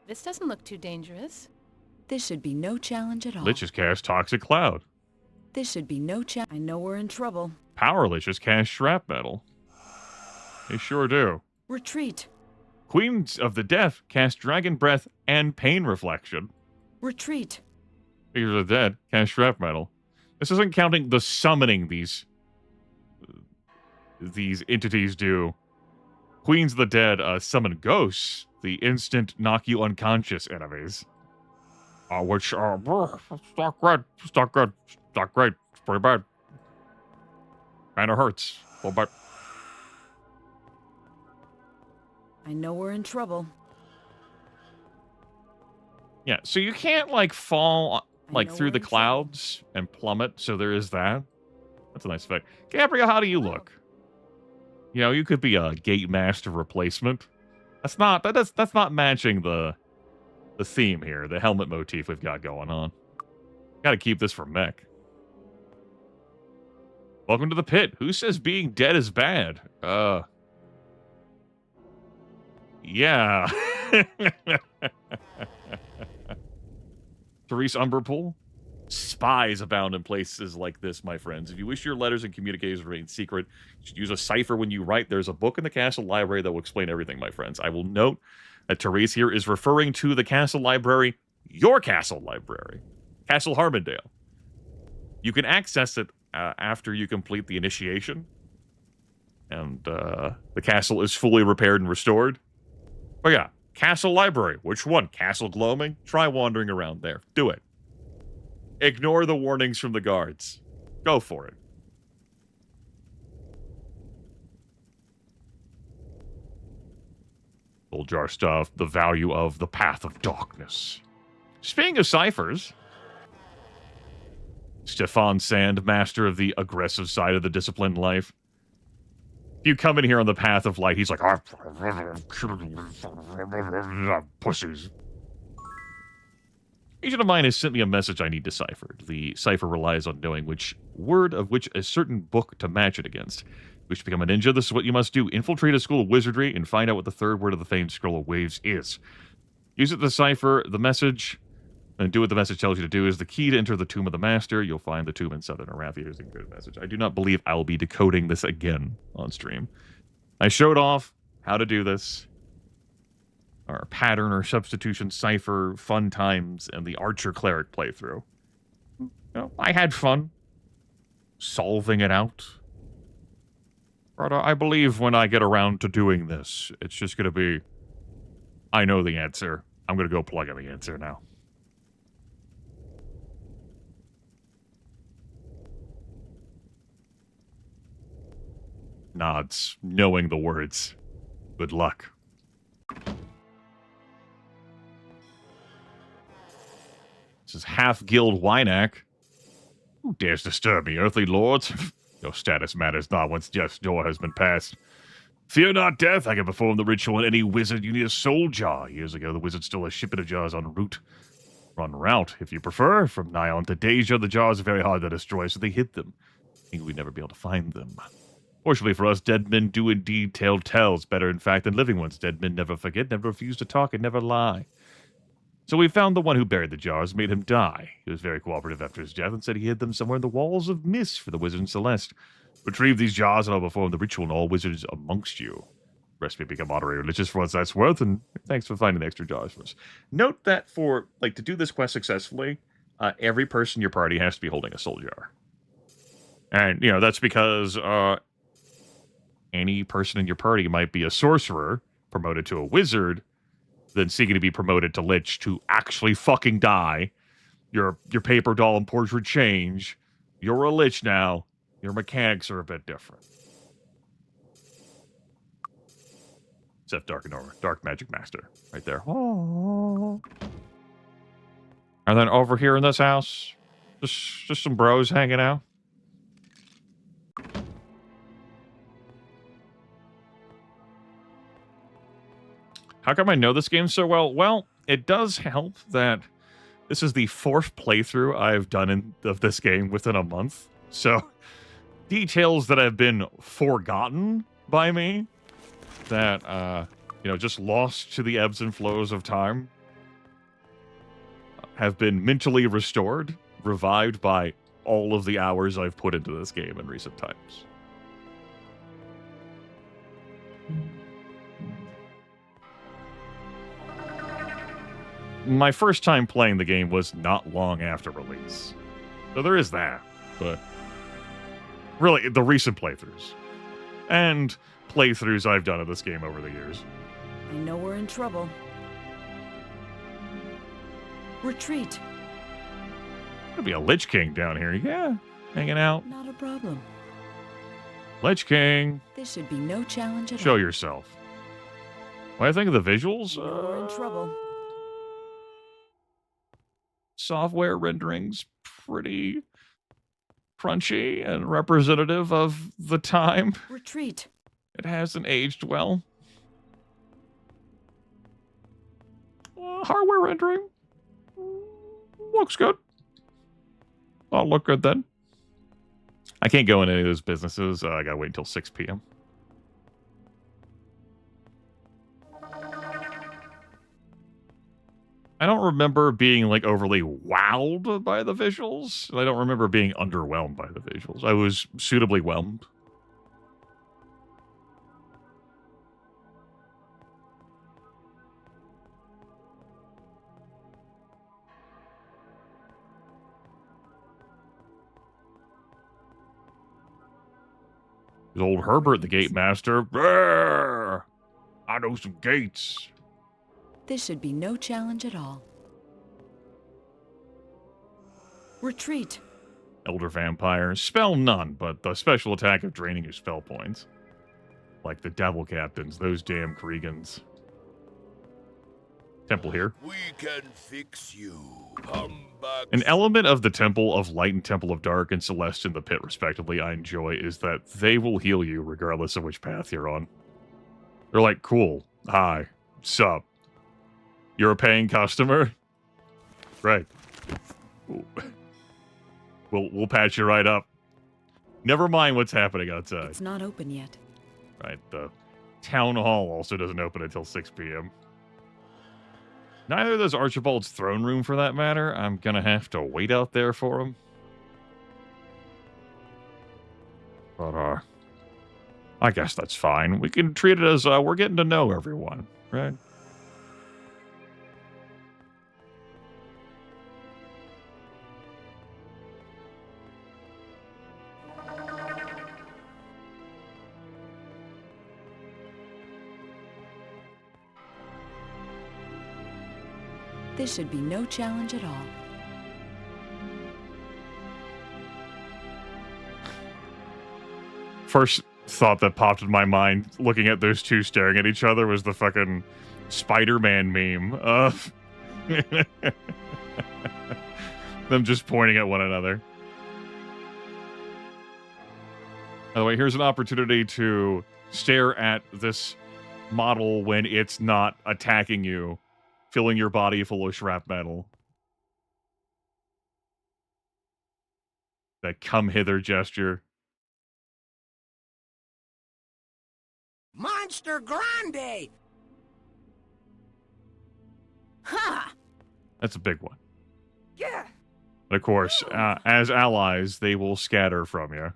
This doesn't look too dangerous. This should be no challenge at all. Liches cast Toxic Cloud. This should be no challenge. I know we're in trouble. Power Liches cast Shrapnel. They sure do. Retreat. Queens of the Death cast Dragon Breath and Pain Reflection. Retreat. Figures of the Dead cast Shrapnel. This isn't counting the summoning these entities do. Queens of the Dead summon ghosts, the instant knock you unconscious enemies. Which are it's not good. It's not good. It's not great. It's pretty bad. Kinda hurts. A little bit. I know we're in trouble. Yeah, so you can't, like, fall, like, through the clouds and plummet, so there is that. That's a nice effect. Gabriel, how do you look? You know, you could be a Gate Master replacement. That's not matching the theme here, the helmet motif we've got going on. Gotta keep this for mech. Welcome to the pit. Who says being dead is bad? Yeah. Therese Umberpool. Spies abound in places like this, my friends. If you wish your letters and communications remain secret, you should use a cipher when you write. There's a book in the castle library that will explain everything, my friends. I will note that Therese here is referring to the castle library, your castle library, Castle Harmondale. You can access it after you complete the initiation, and the castle is fully repaired and restored. Oh yeah, Castle Library. Which one? Castle Gloaming? Try wandering around there. Do it. Ignore the warnings from the guards. Go for it. Old jar stuff. The value of the Path of Darkness. Speaking of ciphers, Stefan Sand, master of the aggressive side of the disciplined life. If you come in here on the Path of Light, he's like, pussies. Agent of mine has sent me a message I need deciphered. The cipher relies on knowing which word of which a certain book to match it against. If you wish to become a ninja, this is what you must do. Infiltrate a school of wizardry and find out what the third word of the famed scroll of waves is. Use it to decipher the message, and do what the message tells you to do. Is the key to enter the Tomb of the Master. You'll find the tomb in Southern Arathia using good message. I do not believe I'll be decoding this again on stream. I showed off how to do this. Our pattern or substitution cipher, fun times, and the Archer Cleric playthrough. You know, I had fun solving it out. But I believe when I get around to doing this, it's just going to be, I know the answer. I'm going to go plug in the answer now. Nods, knowing the words. Good luck. This is half-guild Wynack. Who dares disturb me, earthly lords? Your status matters not once death's door has been passed. Fear not death, I can perform the ritual on any wizard. You need a soul jar. Years ago, the wizard stole a shipment of jars en route. Route, if you prefer. From Nyon to Deja, the jars are very hard to destroy, so they hid them. I think we'd never be able to find them. Fortunately for us, dead men do indeed tell tales, better in fact than living ones. Dead men never forget, never refuse to talk, and never lie. So we found the one who buried the jars, made him die. He was very cooperative after his death and said he hid them somewhere in the walls of mist for the wizard and Celeste. Retrieve these jars and I'll perform the ritual on all wizards amongst you. Rest me become moderate religious for what that's worth, and thanks for finding the extra jars for us. Note that for, like, to do this quest successfully, every person in your party has to be holding a soul jar. And, you know, that's because any person in your party might be a sorcerer, promoted to a wizard, then seeking to be promoted to lich to actually fucking die. Your paper doll and portrait change. You're a lich now. Your mechanics are a bit different. Except Dark Magic Master. Right there. Oh. And then over here in this house, just some bros hanging out. How come I know this game so well? Well, it does help that this is the 4th playthrough I've done of this game within a month. So, details that have been forgotten by me, that, you know, just lost to the ebbs and flows of time, have been mentally restored, revived by all of the hours I've put into this game in recent times. My first time playing the game was not long after release. So there is that, but really, the recent playthroughs. And playthroughs I've done of this game over the years. I know we're in trouble. Retreat. Could be a Lich King down here. Yeah, hanging out. Not a problem. Lich King. This should be no challenge at all. Show yourself. What do I think of the visuals? We're in trouble. Software renderings pretty crunchy and representative of the time. Retreat. It hasn't aged well. Hardware rendering looks good. I'll look good then. I can't go in any of those businesses. I gotta wait until 6 p.m. I don't remember being, like, overly wowed by the visuals. And I don't remember being underwhelmed by the visuals. I was suitably whelmed. There's old Herbert, the gate master. Brrr! I know some gates. This should be no challenge at all. Retreat. Elder vampire. Spell none, but the special attack of draining your spell points. Like the devil captains, those damn Kriegans. Temple here. We can fix you. Come back. An element of the Temple of Light and Temple of Dark and Celeste in the Pit, respectively, I enjoy is that they will heal you regardless of which path you're on. They're like, cool. Hi. Sup. You're a paying customer? Right. We'll patch you right up. Never mind what's happening outside. It's not open yet. Right. The town hall also doesn't open until 6 p.m. Neither does Archibald's throne room, for that matter. I'm gonna have to wait out there for him. But, I guess that's fine. We can treat it as, we're getting to know everyone, right? This should be no challenge at all. First thought that popped in my mind, looking at those two staring at each other, was the fucking Spider-Man meme of them just pointing at one another. By the way, here's an opportunity to stare at this model when it's not attacking you, filling your body full of shrapnel. That come hither gesture. Monster Grande! Ha! That's a big one. Yeah. And of course, as allies, they will scatter from you.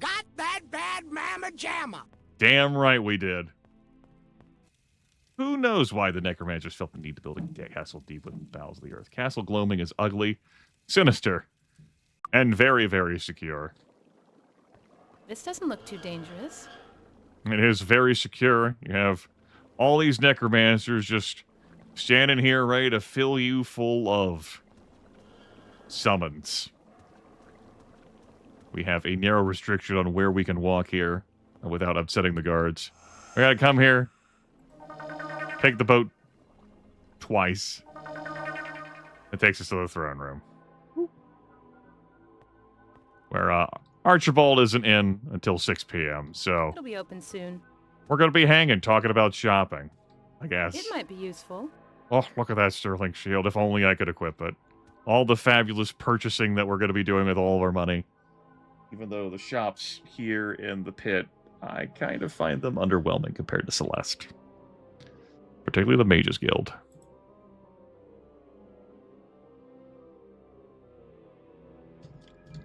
Got that bad mamma jamma! Damn right we did. Who knows why the necromancers felt the need to build a castle deep within the bowels of the earth. Castle Gloaming is ugly, sinister, and very, very secure. This doesn't look too dangerous. It is very secure. You have all these necromancers just standing here ready to fill you full of summons. We have a narrow restriction on where we can walk here without upsetting the guards. We gotta come here, take the boat twice. It takes us to the throne room. Where Archibald isn't in until 6 p.m., so It'll be open soon. we're going to be hanging, talking about shopping, I guess. It might be useful. Oh, look at that Sterling shield. If only I could equip it. All the fabulous purchasing that we're going to be doing with all of our money. Even though the shops here in the pit, I kind of find them underwhelming compared to Celeste. Particularly the Mages Guild.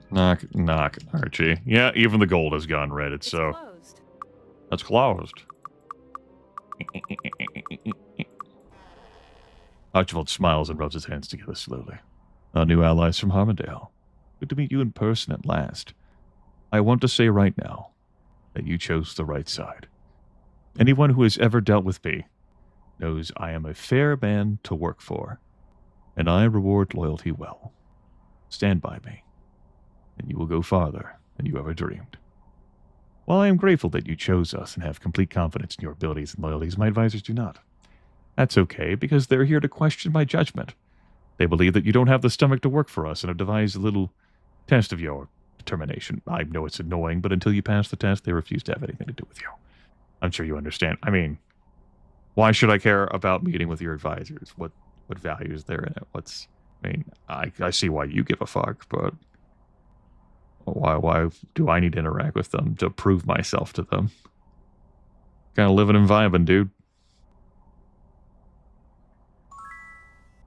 Knock, knock, Archie. Yeah, even the gold has gone red. It's so... Closed. That's closed. Archibald smiles and rubs his hands together slowly. Our new allies from Harmondale. Good to meet you in person at last. I want to say right now that you chose the right side. Anyone who has ever dealt with me knows I am a fair man to work for, and I reward loyalty well. Stand by me, and you will go farther than you ever dreamed. While I am grateful that you chose us and have complete confidence in your abilities and loyalties, my advisors do not. That's okay, because they're here to question my judgment. They believe that you don't have the stomach to work for us and have devised a little test of your determination. I know it's annoying, but until you pass the test, they refuse to have anything to do with you. I'm sure you understand. I mean, why should I care about meeting with your advisors? What value is there in it? I see why you give a fuck, but why do I need to interact with them to prove myself to them? Kind of living and vibing, dude.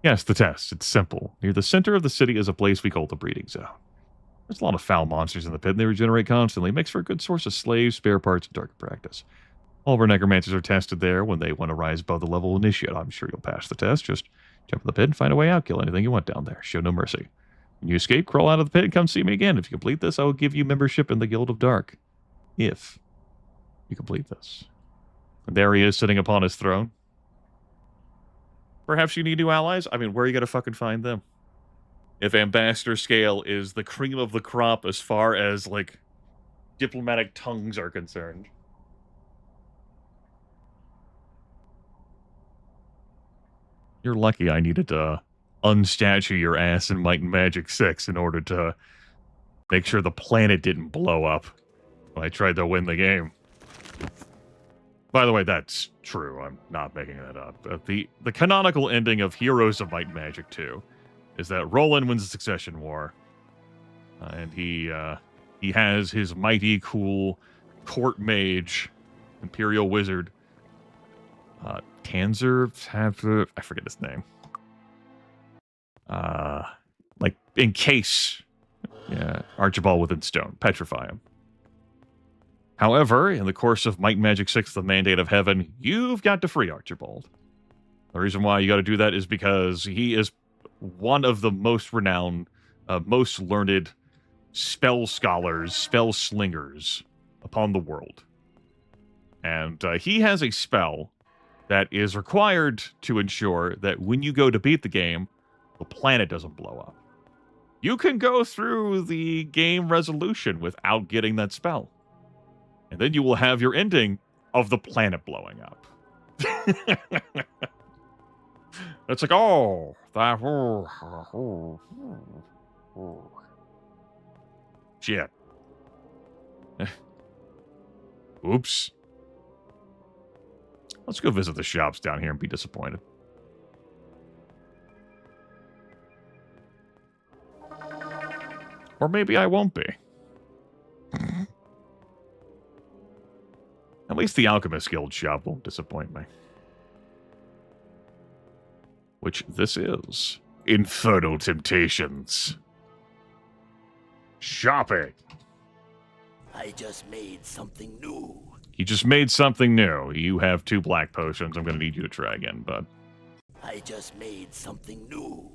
Yes, the test. It's simple. Near the center of the city is a place we call the breeding zone. There's a lot of foul monsters in the pit, and they regenerate constantly. It makes for a good source of slaves, spare parts, and target practice. All of our necromancers are tested there when they want to rise above the level initiate. I'm sure you'll pass the test. Just jump in the pit and find a way out. Kill anything you want down there. Show no mercy. When you escape, crawl out of the pit and come see me again. If you complete this, I will give you membership in the Guild of Dark. If you complete this. And there he is, sitting upon his throne. Perhaps you need new allies? I mean, where are you going to fucking find them? If Ambassador Scale is the cream of the crop as far as, like, diplomatic tongues are concerned. You're lucky I needed to unstatue your ass in Might and Magic 6 in order to make sure the planet didn't blow up when I tried to win the game. By the way, that's true. I'm not making that up. The canonical ending of Heroes of Might and Magic 2 is that Roland wins the Succession War, and he has his mighty cool court mage, Imperial Wizard, Tanzer, I forget his name. Like, encase Archibald within stone, petrify him. However, in the course of Might and Magic 6, the Mandate of Heaven, you've got to free Archibald. The reason why you got to do that is because he is one of the most renowned, most learned spell scholars, spell slingers upon the world. And he has a spell that is required to ensure that when you go to beat the game, the planet doesn't blow up. You can go through the game resolution without getting that spell. And then you will have your ending of the planet blowing up. It's like, oh, that... Shit. Oops. Let's go visit the shops down here and be disappointed. Or maybe I won't be. At least the Alchemist Guild shop won't disappoint me. Which this is. Infernal Temptations. Shopping. I just made something new. You just made something new. You have 2 black potions. I'm going to need you to try again, bud. I just made something new.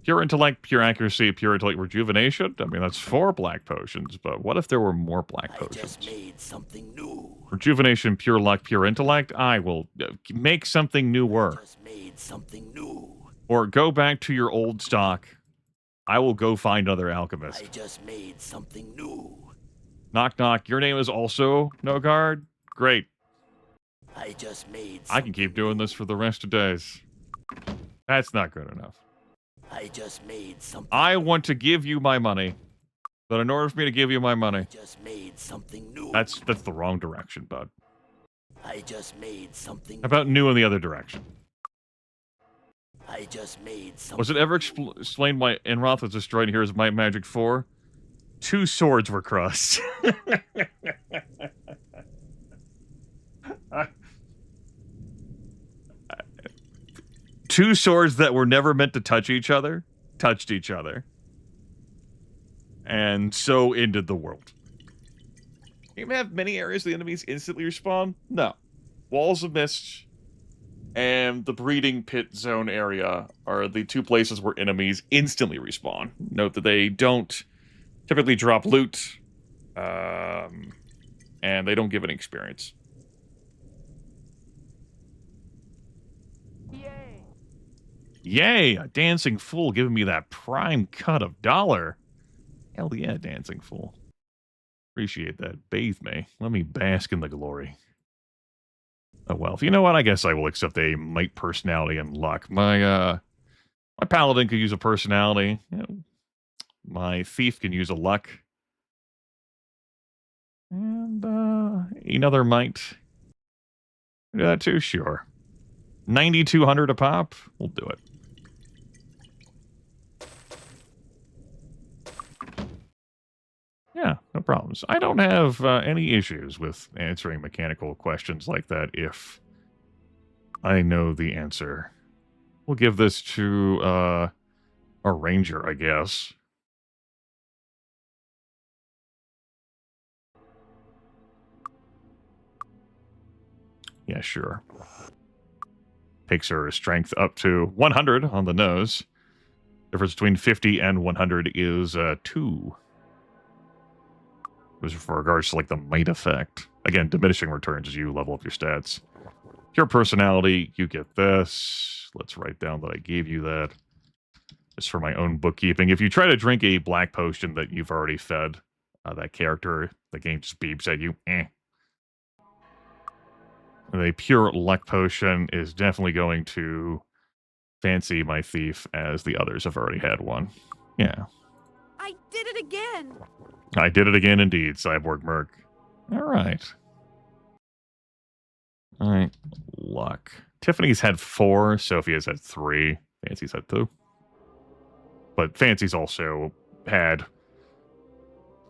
Pure intellect, pure accuracy, pure intellect rejuvenation. I mean, that's 4 black potions, but what if there were more black potions? I just made something new. Rejuvenation, pure luck, pure intellect. I will make something newer. I just made something new. Or go back to your old stock. I will go find another alchemist. I just made something new. Knock, knock. Your name is also Nogard? Great. I just made I can keep doing this for the rest of days. That's not good enough. I just made something. I want to give you my money. But in order for me to give you my money, I just made something new. That's the wrong direction, bud. I just made something. How about new in the other direction? I just made something. Was it ever explained why Enroth was destroyed here as Might Magic 4? 2 swords were crossed. Two swords that were never meant to touch each other, touched each other. And so ended the world. You may have many areas the enemies instantly respawn? No. Walls of Mist and the Breeding Pit Zone area are the 2 places where enemies instantly respawn. Note that they don't typically drop loot, and they don't give any experience. Yay! Yay! A Dancing Fool giving me that prime cut of $1. Hell yeah, Dancing Fool. Appreciate that. Bathe me. Let me bask in the glory. Oh well, if you know what, I guess I will accept a might, personality, and luck. My paladin could use a personality. You know, my thief can use a luck. And another might. Do that too, sure. 9,200 a pop? We'll do it. Yeah, no problems. I don't have any issues with answering mechanical questions like that if I know the answer. We'll give this to a ranger, I guess. Yeah, sure. Takes her strength up to 100 on the nose. Difference between 50 and 100 is 2. It was for regards to like the might effect. Again, diminishing returns as you level up your stats. Pure personality, you get this. Let's write down that I gave you that. Just for my own bookkeeping. If you try to drink a black potion that you've already fed that character, the game just beeps at you. And a pure luck potion is definitely going to fancy my thief as the others have already had one. Yeah. I did it again. I did it again indeed, Cyborg Merc. Alright. Alright. Luck. Tiffany's had 4, Sophia's had 3, Fancy's had 2. But Fancy's also had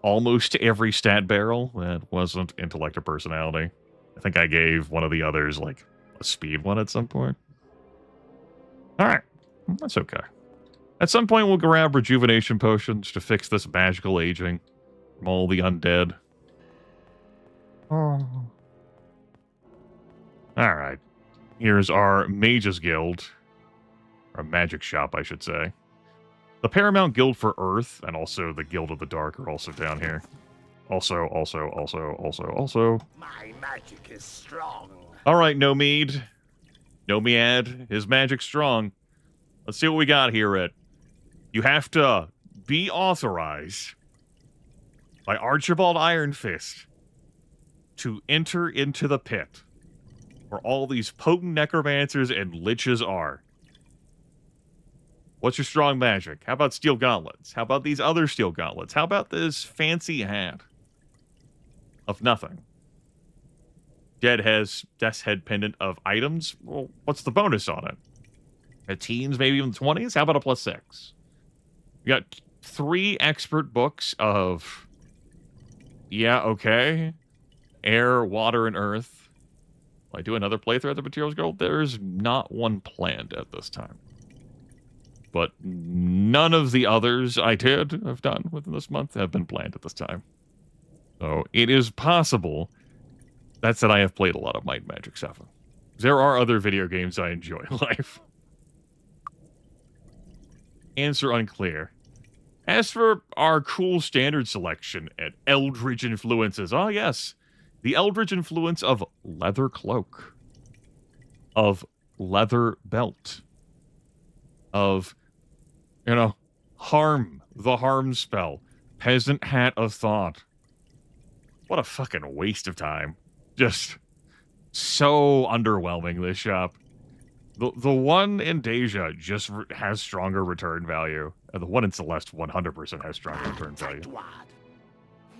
almost every stat barrel that wasn't intellect or personality. I think I gave one of the others, like, a speed one at some point. Alright. That's okay. At some point, we'll grab rejuvenation potions to fix this magical aging from all the undead. Oh. Alright. Here's our Mages Guild. Or Magic Shop, I should say. The Paramount Guild for Earth, and also the Guild of the Dark are also down here. Also. My magic is strong. Alright, Nomead. Nomead, his magic's strong. Let's see what we got here, Ed. You have to be authorized by Archibald Ironfist to enter into the pit where all these potent necromancers and liches are. What's your strong magic? How about steel gauntlets? How about these other steel gauntlets? How about this fancy hat of nothing? Dead has Death's Head pendant of items. Well, what's the bonus on it? The teens, maybe even the 20s? How about a +6? You got 3 expert books of, yeah, okay, air, water, and earth. Will I do another playthrough of the Materials Guild? There's not one planned at this time. But none of the others I have done within this month have been planned at this time. So it is possible. That said, I have played a lot of Might and Magic 7. There are other video games I enjoy in life. Answer unclear. As for our cool standard selection at Eldritch influences, oh yes, the Eldritch influence of leather cloak, of leather belt, of, you know, harm, the harm spell, peasant hat of thought. What a fucking waste of time. Just so underwhelming, this shop. The one in Deja just has stronger return value. And the one in Celeste 100% has stronger return value.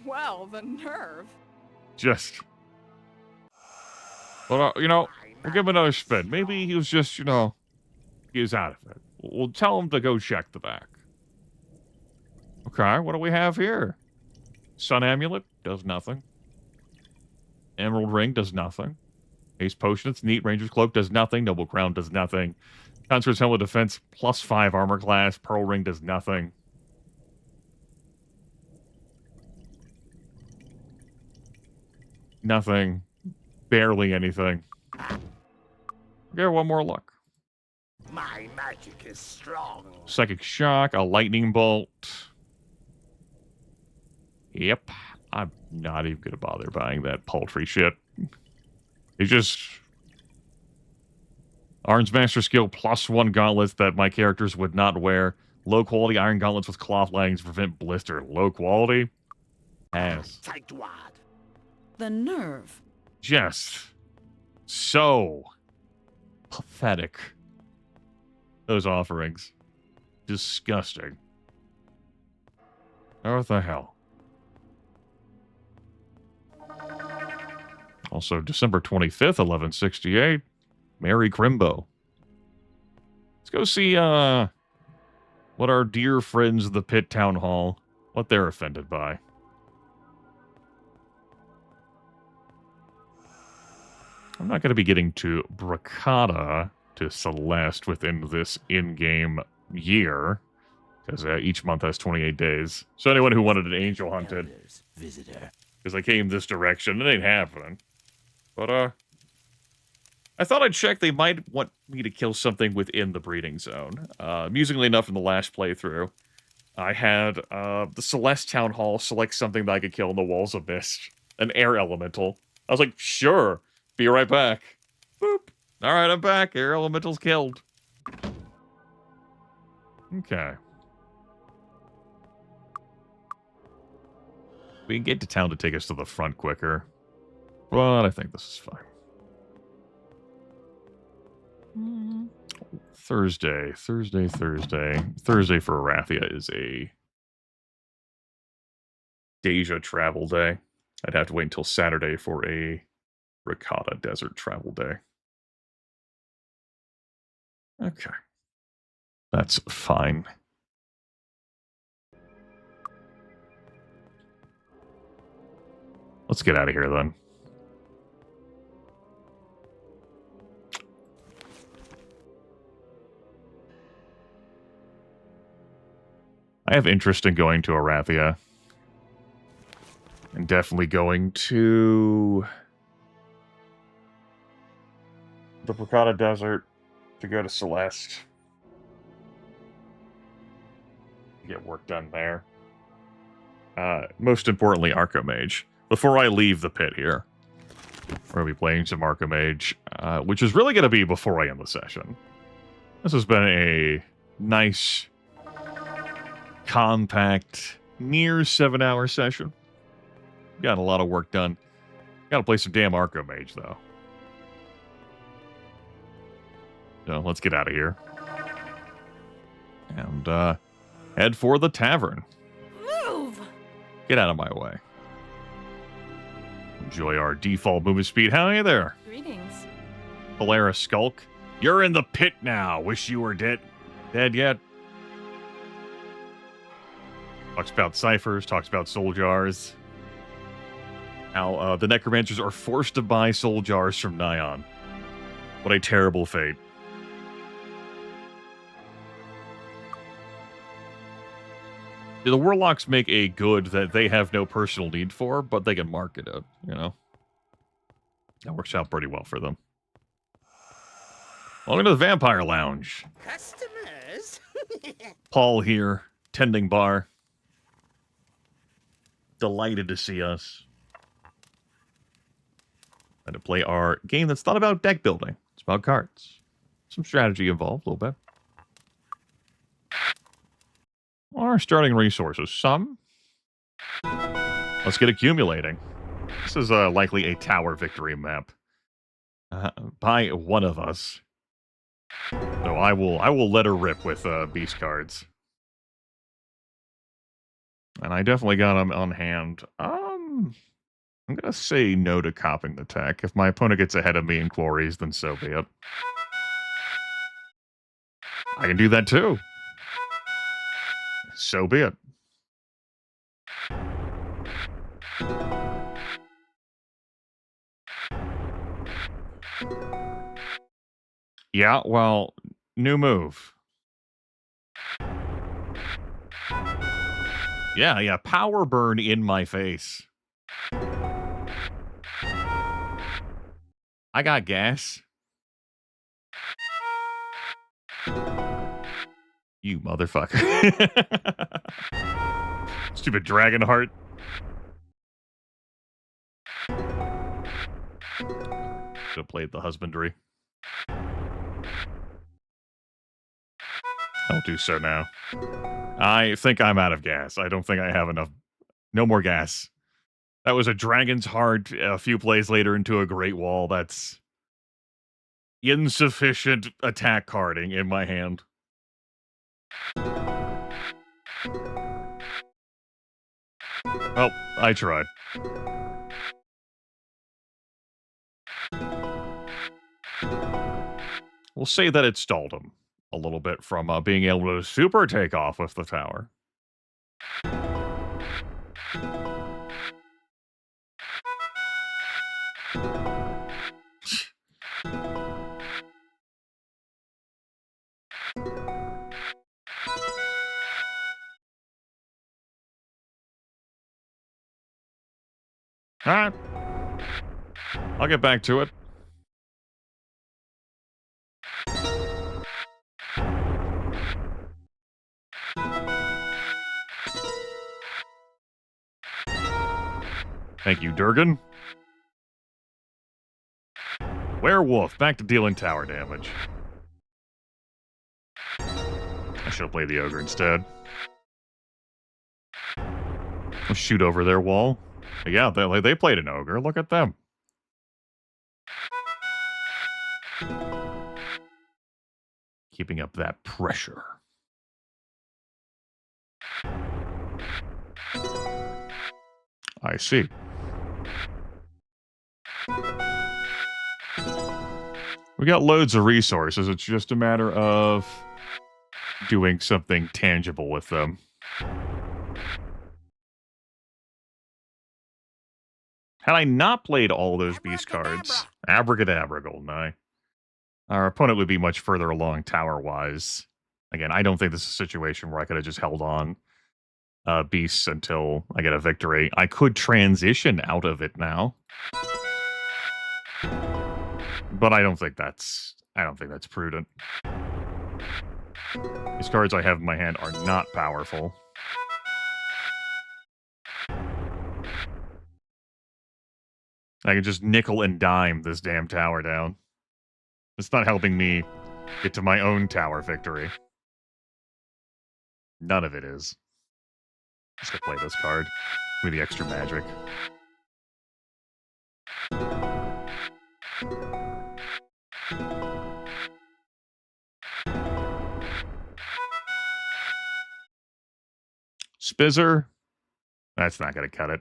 Well, the nerve. Just. But, you know, we'll give him another spin. Maybe he was just, you know, he was out of it. We'll tell him to go check the back. Okay, what do we have here? Sun Amulet does nothing. Emerald Ring does nothing. Ace Potion, it's neat. Ranger's Cloak does nothing. Noble Crown does nothing. Concert's Helmet Defense, +5 armor class. Pearl Ring does nothing. Nothing. Barely anything. Give her one more look. My magic is strong. Psychic Shock, a Lightning Bolt. Yep. I'm not even going to bother buying that paltry shit. It's just... Arn's Master Skill +1 gauntlets that my characters would not wear. Low quality iron gauntlets with cloth leggings to prevent blister. Low quality? Ass. The nerve. Just so pathetic. Those offerings. Disgusting. Oh, what the hell? Also, December 25th, 1168. Mary Crimbo. Let's go see what our dear friends of the Pit Town Hall, what they're offended by. I'm not going to be getting to Bracata to Celeste within this in-game year, because each month has 28 days. So anyone who wanted an angel hunted, because I came this direction, it ain't happening. But, I thought I'd check. They might want me to kill something within the breeding zone. Amusingly enough, in the last playthrough, I had the Celeste Town Hall select something that I could kill in the Walls of Mist. An air elemental. I was like, sure. Be right back. Boop. Alright, I'm back. Air elemental's killed. Okay. We can get to town to take us to the front quicker. But I think this is fine. Thursday for Arathia is a Deja travel day. I'd have to wait until Saturday for a Ricotta Desert travel day. Okay. That's fine. Let's get out of here then. I have interest in going to Arathia. And definitely going to the Bracata Desert to go to Celeste. Get work done there. Most importantly, Archomage. Before I leave the pit here, we're going to be playing some Archomage, which is really going to be before I end the session. This has been a nice, compact, near 7-hour session. Got a lot of work done. Got to play some damn Archomage, though. So let's get out of here. and head for the tavern. Move! Get out of my way. Enjoy our default movement speed. How are you there? Greetings. Polaris Skulk. You're in the pit now. Wish you were dead. Dead yet? Talks about ciphers, talks about soul jars. How the necromancers are forced to buy soul jars from Nyan. What a terrible fate. The warlocks make a good that they have no personal need for, but they can market it, you know? That works out pretty well for them. Welcome to the Vampire Lounge. Customers? Paul here, tending bar. Delighted to see us. And to play our game that's not about deck building. It's about cards. Some strategy involved, a little bit. Our starting resources. Some. Let's get accumulating. This is likely a tower victory map. By one of us. So I will let her rip with beast cards. And I definitely got them on hand. I'm gonna say no to copying the tech. If my opponent gets ahead of me in quarries, then so be it. I can do that too. So be it. Yeah, well, new move. Yeah, power burn in my face. I got gas. You motherfucker. Stupid dragon heart. Should have played the husbandry. I'll do so now. I think I'm out of gas. I don't think I have enough. No more gas. That was a dragon's heart a few plays later into a great wall. That's insufficient attack carding in my hand. Well, I tried. We'll say that it stalled him a little bit from being able to super take off with the tower. Alright. I'll get back to it. Thank you, Durgan. Werewolf, back to dealing tower damage. I should have played the ogre instead. I'll shoot over their wall. Yeah, they played an ogre. Look at them. Keeping up that pressure. I see. We got loads of resources. It's just a matter of doing something tangible with them. Had I not played all those beast cards, abracadabra, golden eye, our opponent would be much further along tower-wise. Again, I don't think this is a situation where I could have just held on beasts until I get a victory. I could transition out of it now. But I don't think that's prudent. These cards I have in my hand are not powerful. I can just nickel and dime this damn tower down. It's not helping me get to my own tower victory. None of it is. Just to play this card with the extra magic. Spizzer. That's not going to cut it.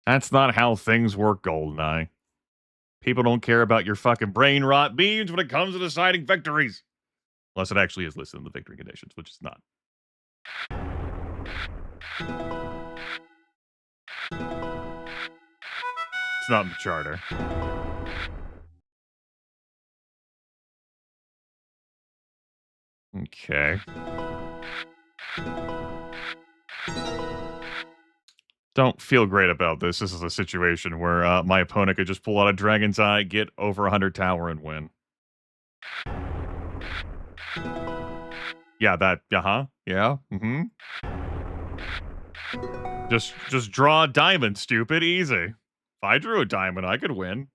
That's not how things work, Goldeneye. People don't care about your fucking brain rot beans when it comes to deciding victories. Unless it actually is listed in the victory conditions, which is not. It's not in the charter. Okay. Don't feel great about this. This is a situation where my opponent could just pull out a Dragon's Eye, get over 100 tower, and win. Yeah, that, yeah, Just draw a diamond, stupid, easy. If I drew a diamond, I could win.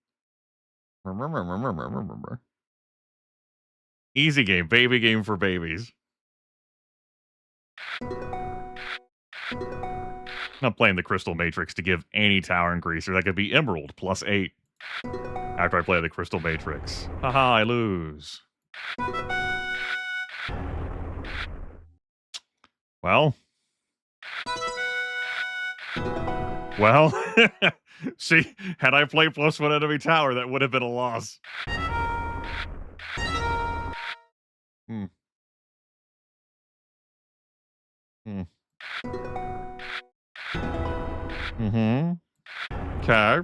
Easy game, baby game for babies. Not playing the Crystal Matrix to give any tower increaser. That could be Emerald plus 8. After I play the Crystal Matrix. Haha, I lose. Well. See, had I played +1 enemy tower, that would have been a loss. Okay.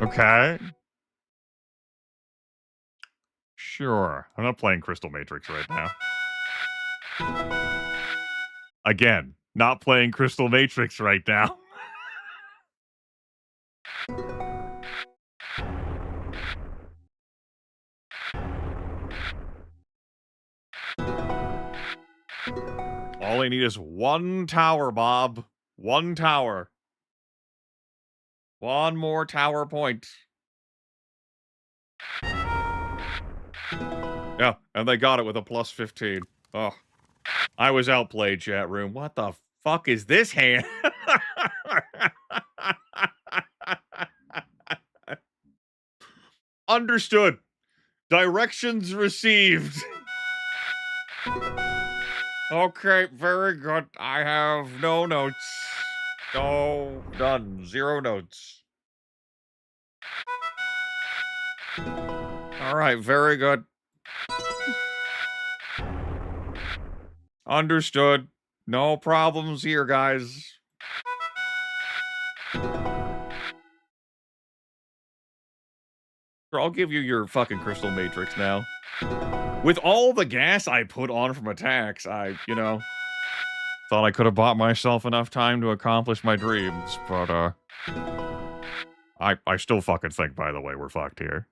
Okay. Sure. I'm not playing Crystal Matrix right now. Again, not playing Crystal Matrix right now. All I need is 1 tower, Bob. 1 tower. 1 more tower point. Yeah, and they got it with a +15. Oh. I was outplayed, chat room. What the fuck is this hand? Understood. Directions received. Okay, very good. I have no notes. No, done. 0 notes. All right, very good. Understood. No problems here, guys. I'll give you your fucking Crystal Matrix now. With all the gas I put on from attacks, I, thought I could have bought myself enough time to accomplish my dreams, but, I still fucking think, by the way, we're fucked here.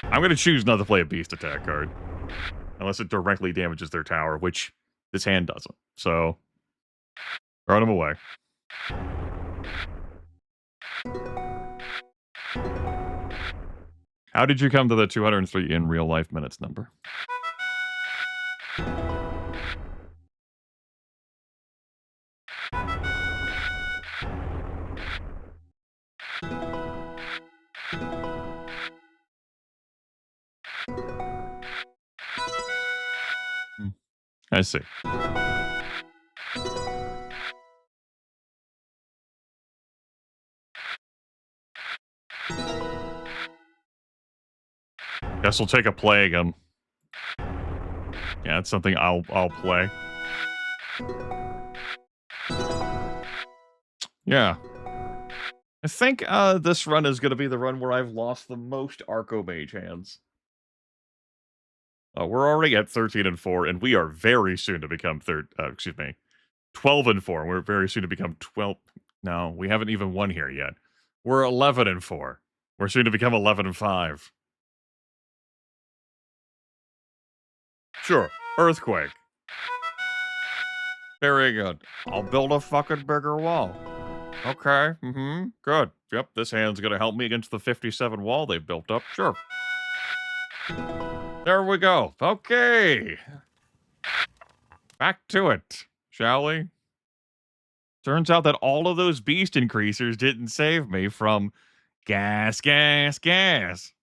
I'm gonna choose not to play a beast attack card. Unless it directly damages their tower, which this hand doesn't. So, throw them away. How did you come to the 203 in real life minutes number? I see. Guess we'll take a play again. Yeah, it's something I'll play. Yeah. I think this run is going to be the run where I've lost the most Archomage hands. We're already at 13-4, and we are very soon to become 12-4. We're very soon to become 12. No, we haven't even won here yet. We're 11-4. We're soon to become 11-5. Sure, Earthquake. Very good. I'll build a fucking bigger wall. Okay, good. Yep, this hand's gonna help me against the 57 wall they've built up. Sure. There we go. Okay. Back to it, shall we? Turns out that all of those beast increasers didn't save me from gas, gas, gas.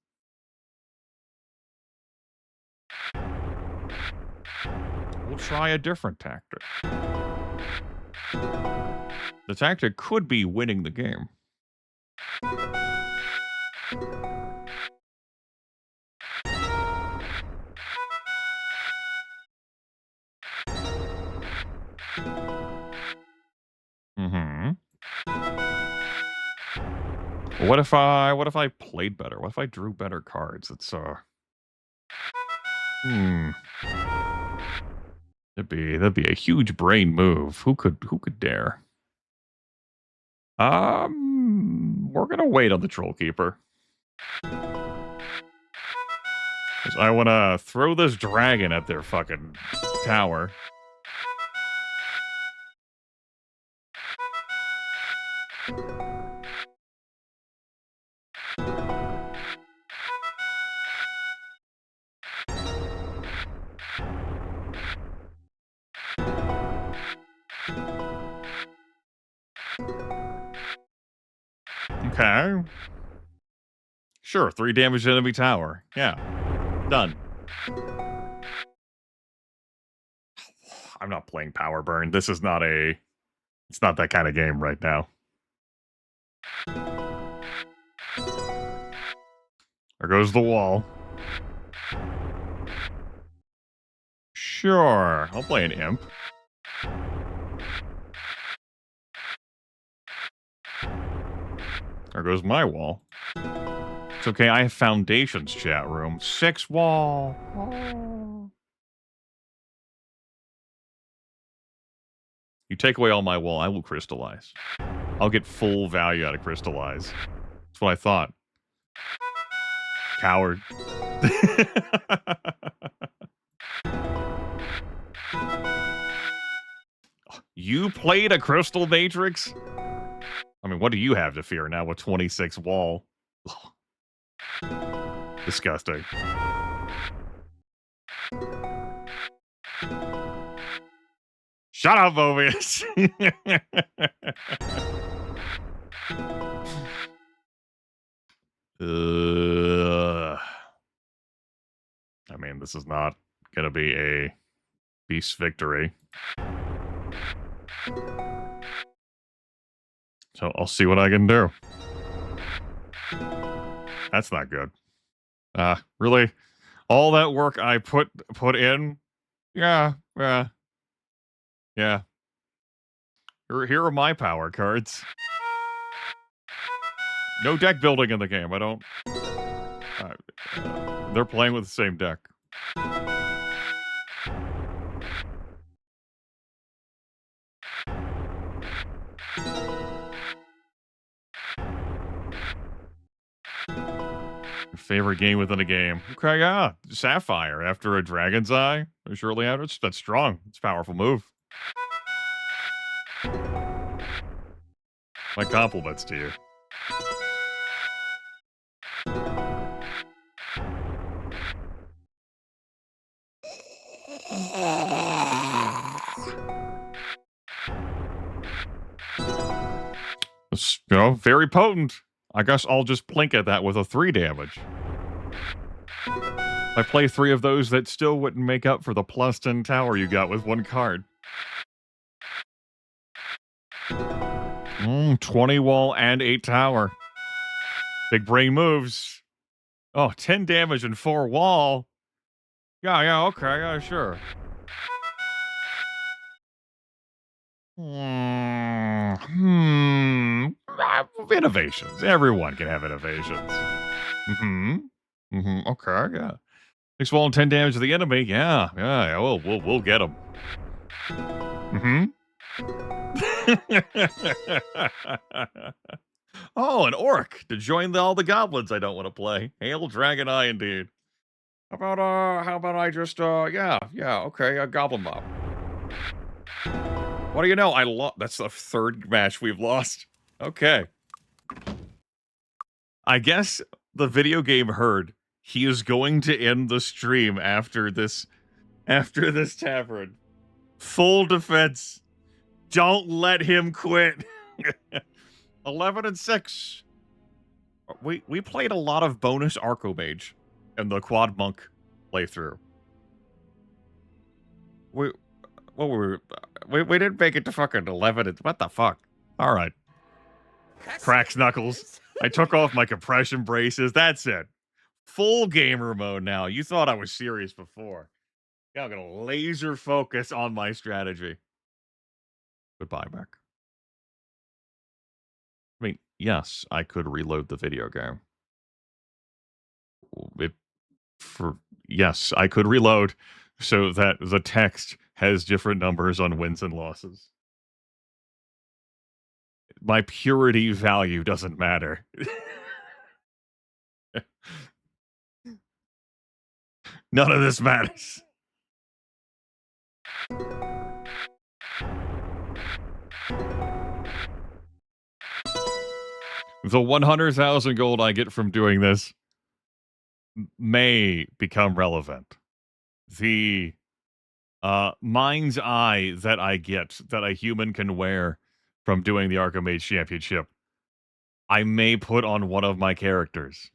We'll try a different tactic. The tactic could be winning the game. What if I played better? What if I drew better cards? It's that'd be a huge brain move. Who could dare? We're gonna wait on the Troll Keeper. 'Cause I wanna throw this dragon at their fucking tower. Okay. Sure, 3 damage to enemy tower. Yeah. Done. I'm not playing Power Burn. This is not it's not that kind of game right now. There goes the wall. Sure, I'll play an imp. There goes my wall. It's okay, I have foundations, chat room. 6 wall. Oh. You take away all my wall, I will crystallize. I'll get full value out of crystallize. That's what I thought. Coward. You played a Crystal Matrix? I mean, what do you have to fear now with 26 wall? Disgusting. Shut up, Mobius. I mean, this is not going to be a beast victory. So I'll see what I can do. That's not good. Really? All that work I put in? Yeah. Here are my power cards. No deck building in the game. I don't... they're playing with the same deck. Favorite game within a game. Okay, yeah. Sapphire after a Dragon's Eye. Shortly after. That's strong. It's a powerful move. My compliments to you. You know, very potent. I guess I'll just plink at that with a 3 damage. I play 3 of those, that still wouldn't make up for the +10 tower you got with 1 card. 20 wall and 8 tower. Big brain moves. Oh, 10 damage and 4 wall. Yeah, okay, yeah, sure. Innovations. Everyone can have innovations. Okay, yeah. 6 wall and 10 damage to the enemy. Yeah. We'll get them. Oh, an orc to join all the goblins I don't want to play. Hail Dragon Eye, indeed. How about I just okay, a goblin mob. What do you know? I lost. That's the 3rd match we've lost. Okay. I guess the video game heard he is going to end the stream after this tavern. Full defense. Don't let him quit. 11-6. We played a lot of bonus Archomage in the Quad Monk playthrough. We didn't make it to fucking 11. What the fuck? All right. Cracks knuckles. I took off my compression braces. That's it. Full gamer mode now. You thought I was serious before. Yeah, I'm gonna laser focus on my strategy. Goodbye, Mac. I mean, yes, I could reload the video game. Yes, I could reload so that the text has different numbers on wins and losses. My purity value doesn't matter. None of this matters. The 100,000 gold I get from doing this may become relevant. The mind's eye that I get, that a human can wear from doing the Archimage Championship, I may put on one of my characters.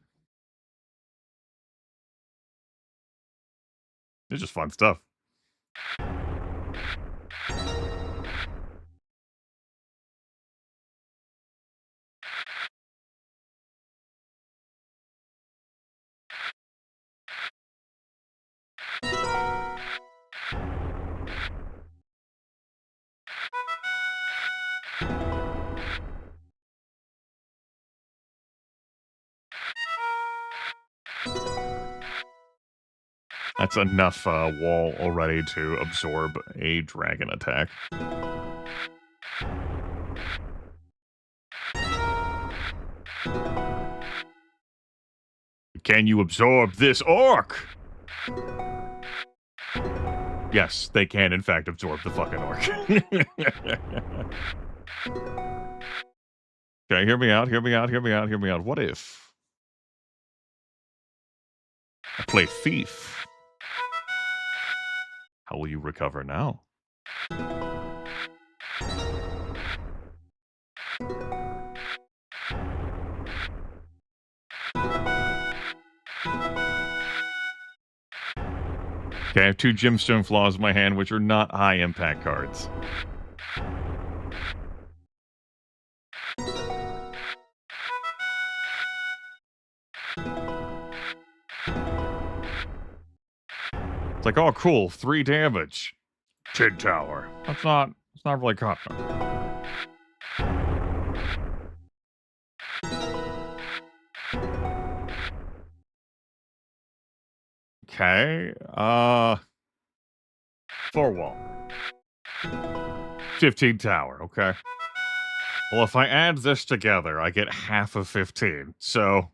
It's just fun stuff. That's enough wall already to absorb a dragon attack. Can you absorb this orc? Yes, they can in fact absorb the fucking orc. Okay, hear me out, hear me out, hear me out, hear me out. What if I play thief? How will you recover now? Okay, I have 2 gemstone flaws in my hand, which are not high impact cards. It's like, oh, cool, 3 damage. Tid Tower. It's not really confident. Okay, 4 wall. 15 tower, okay. Well, if I add this together, I get half of 15, so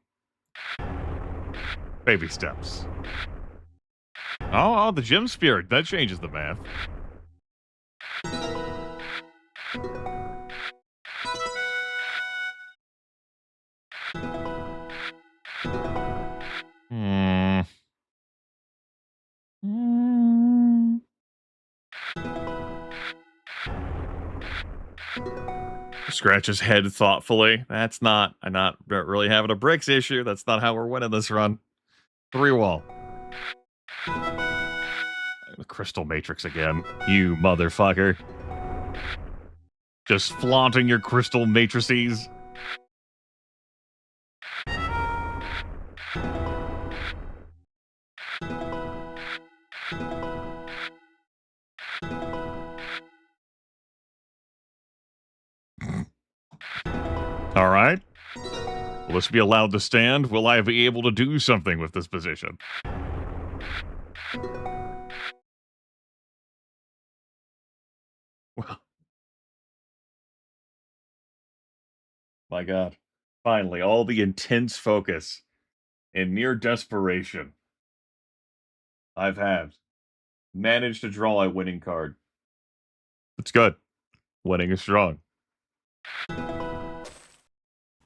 baby steps. Oh, the gem spirit, that changes the math. Scratch his head thoughtfully. I'm not really having a bricks issue. That's not how we're winning this run. 3 wall. The crystal matrix again. You motherfucker. Just flaunting your crystal matrices. All right. Will this be allowed to stand? Will I be able to do something with this position? Well, my God. Finally, all the intense focus and near desperation I've had managed to draw a winning card. It's good. Winning is strong.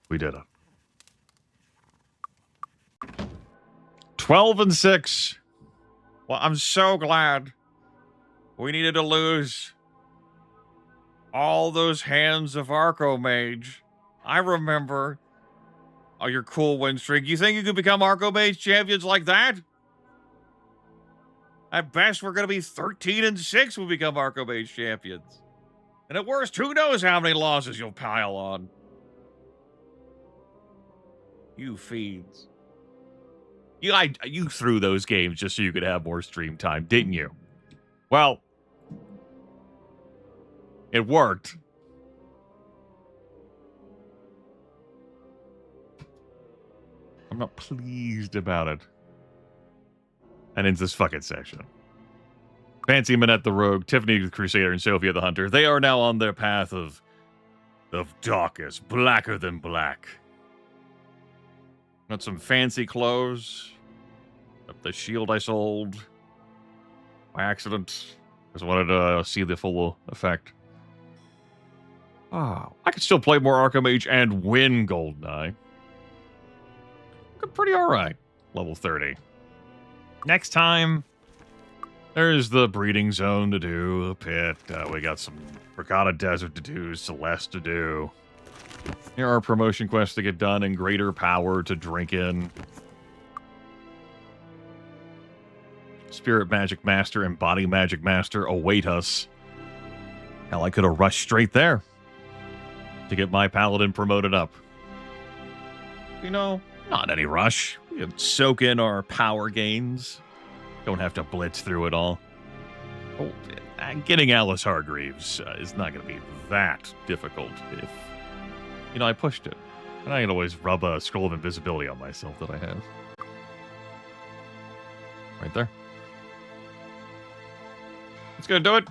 We did it. 12-6. Well, I'm so glad we needed to lose All those hands of Archomage. I remember. Oh, your cool win streak. You think you could become Archomage champions like that? At best, we're going to be 13-6 when we become Archomage champions. And at worst, who knows how many losses you'll pile on. You fiends. You threw those games just so you could have more stream time, didn't you? Well, it worked. I'm not pleased about it. And ends this fucking session. Fancy Manette the Rogue, Tiffany the Crusader, and Sophia the Hunter. They are now on their path of darkest, blacker than black. Got some fancy clothes. Got the shield I sold by accident. Just wanted to see the full effect. Oh, I could still play more Archomage and win GoldenEye. Looking pretty alright. Level 30. Next time, there's the breeding zone to do, the pit. We got some Regatta Desert to do, Celeste to do. Here are promotion quests to get done and greater power to drink in. Spirit Magic Master and Body Magic Master await us. Hell, I could have rushed straight there to get my Paladin promoted up. You know, not any rush. We can soak in our power gains. Don't have to blitz through it all. Oh, getting Alice Hargreaves is not going to be that difficult if, you know, I pushed it. And I can always rub a scroll of invisibility on myself that I have. Right there. That's going to do it.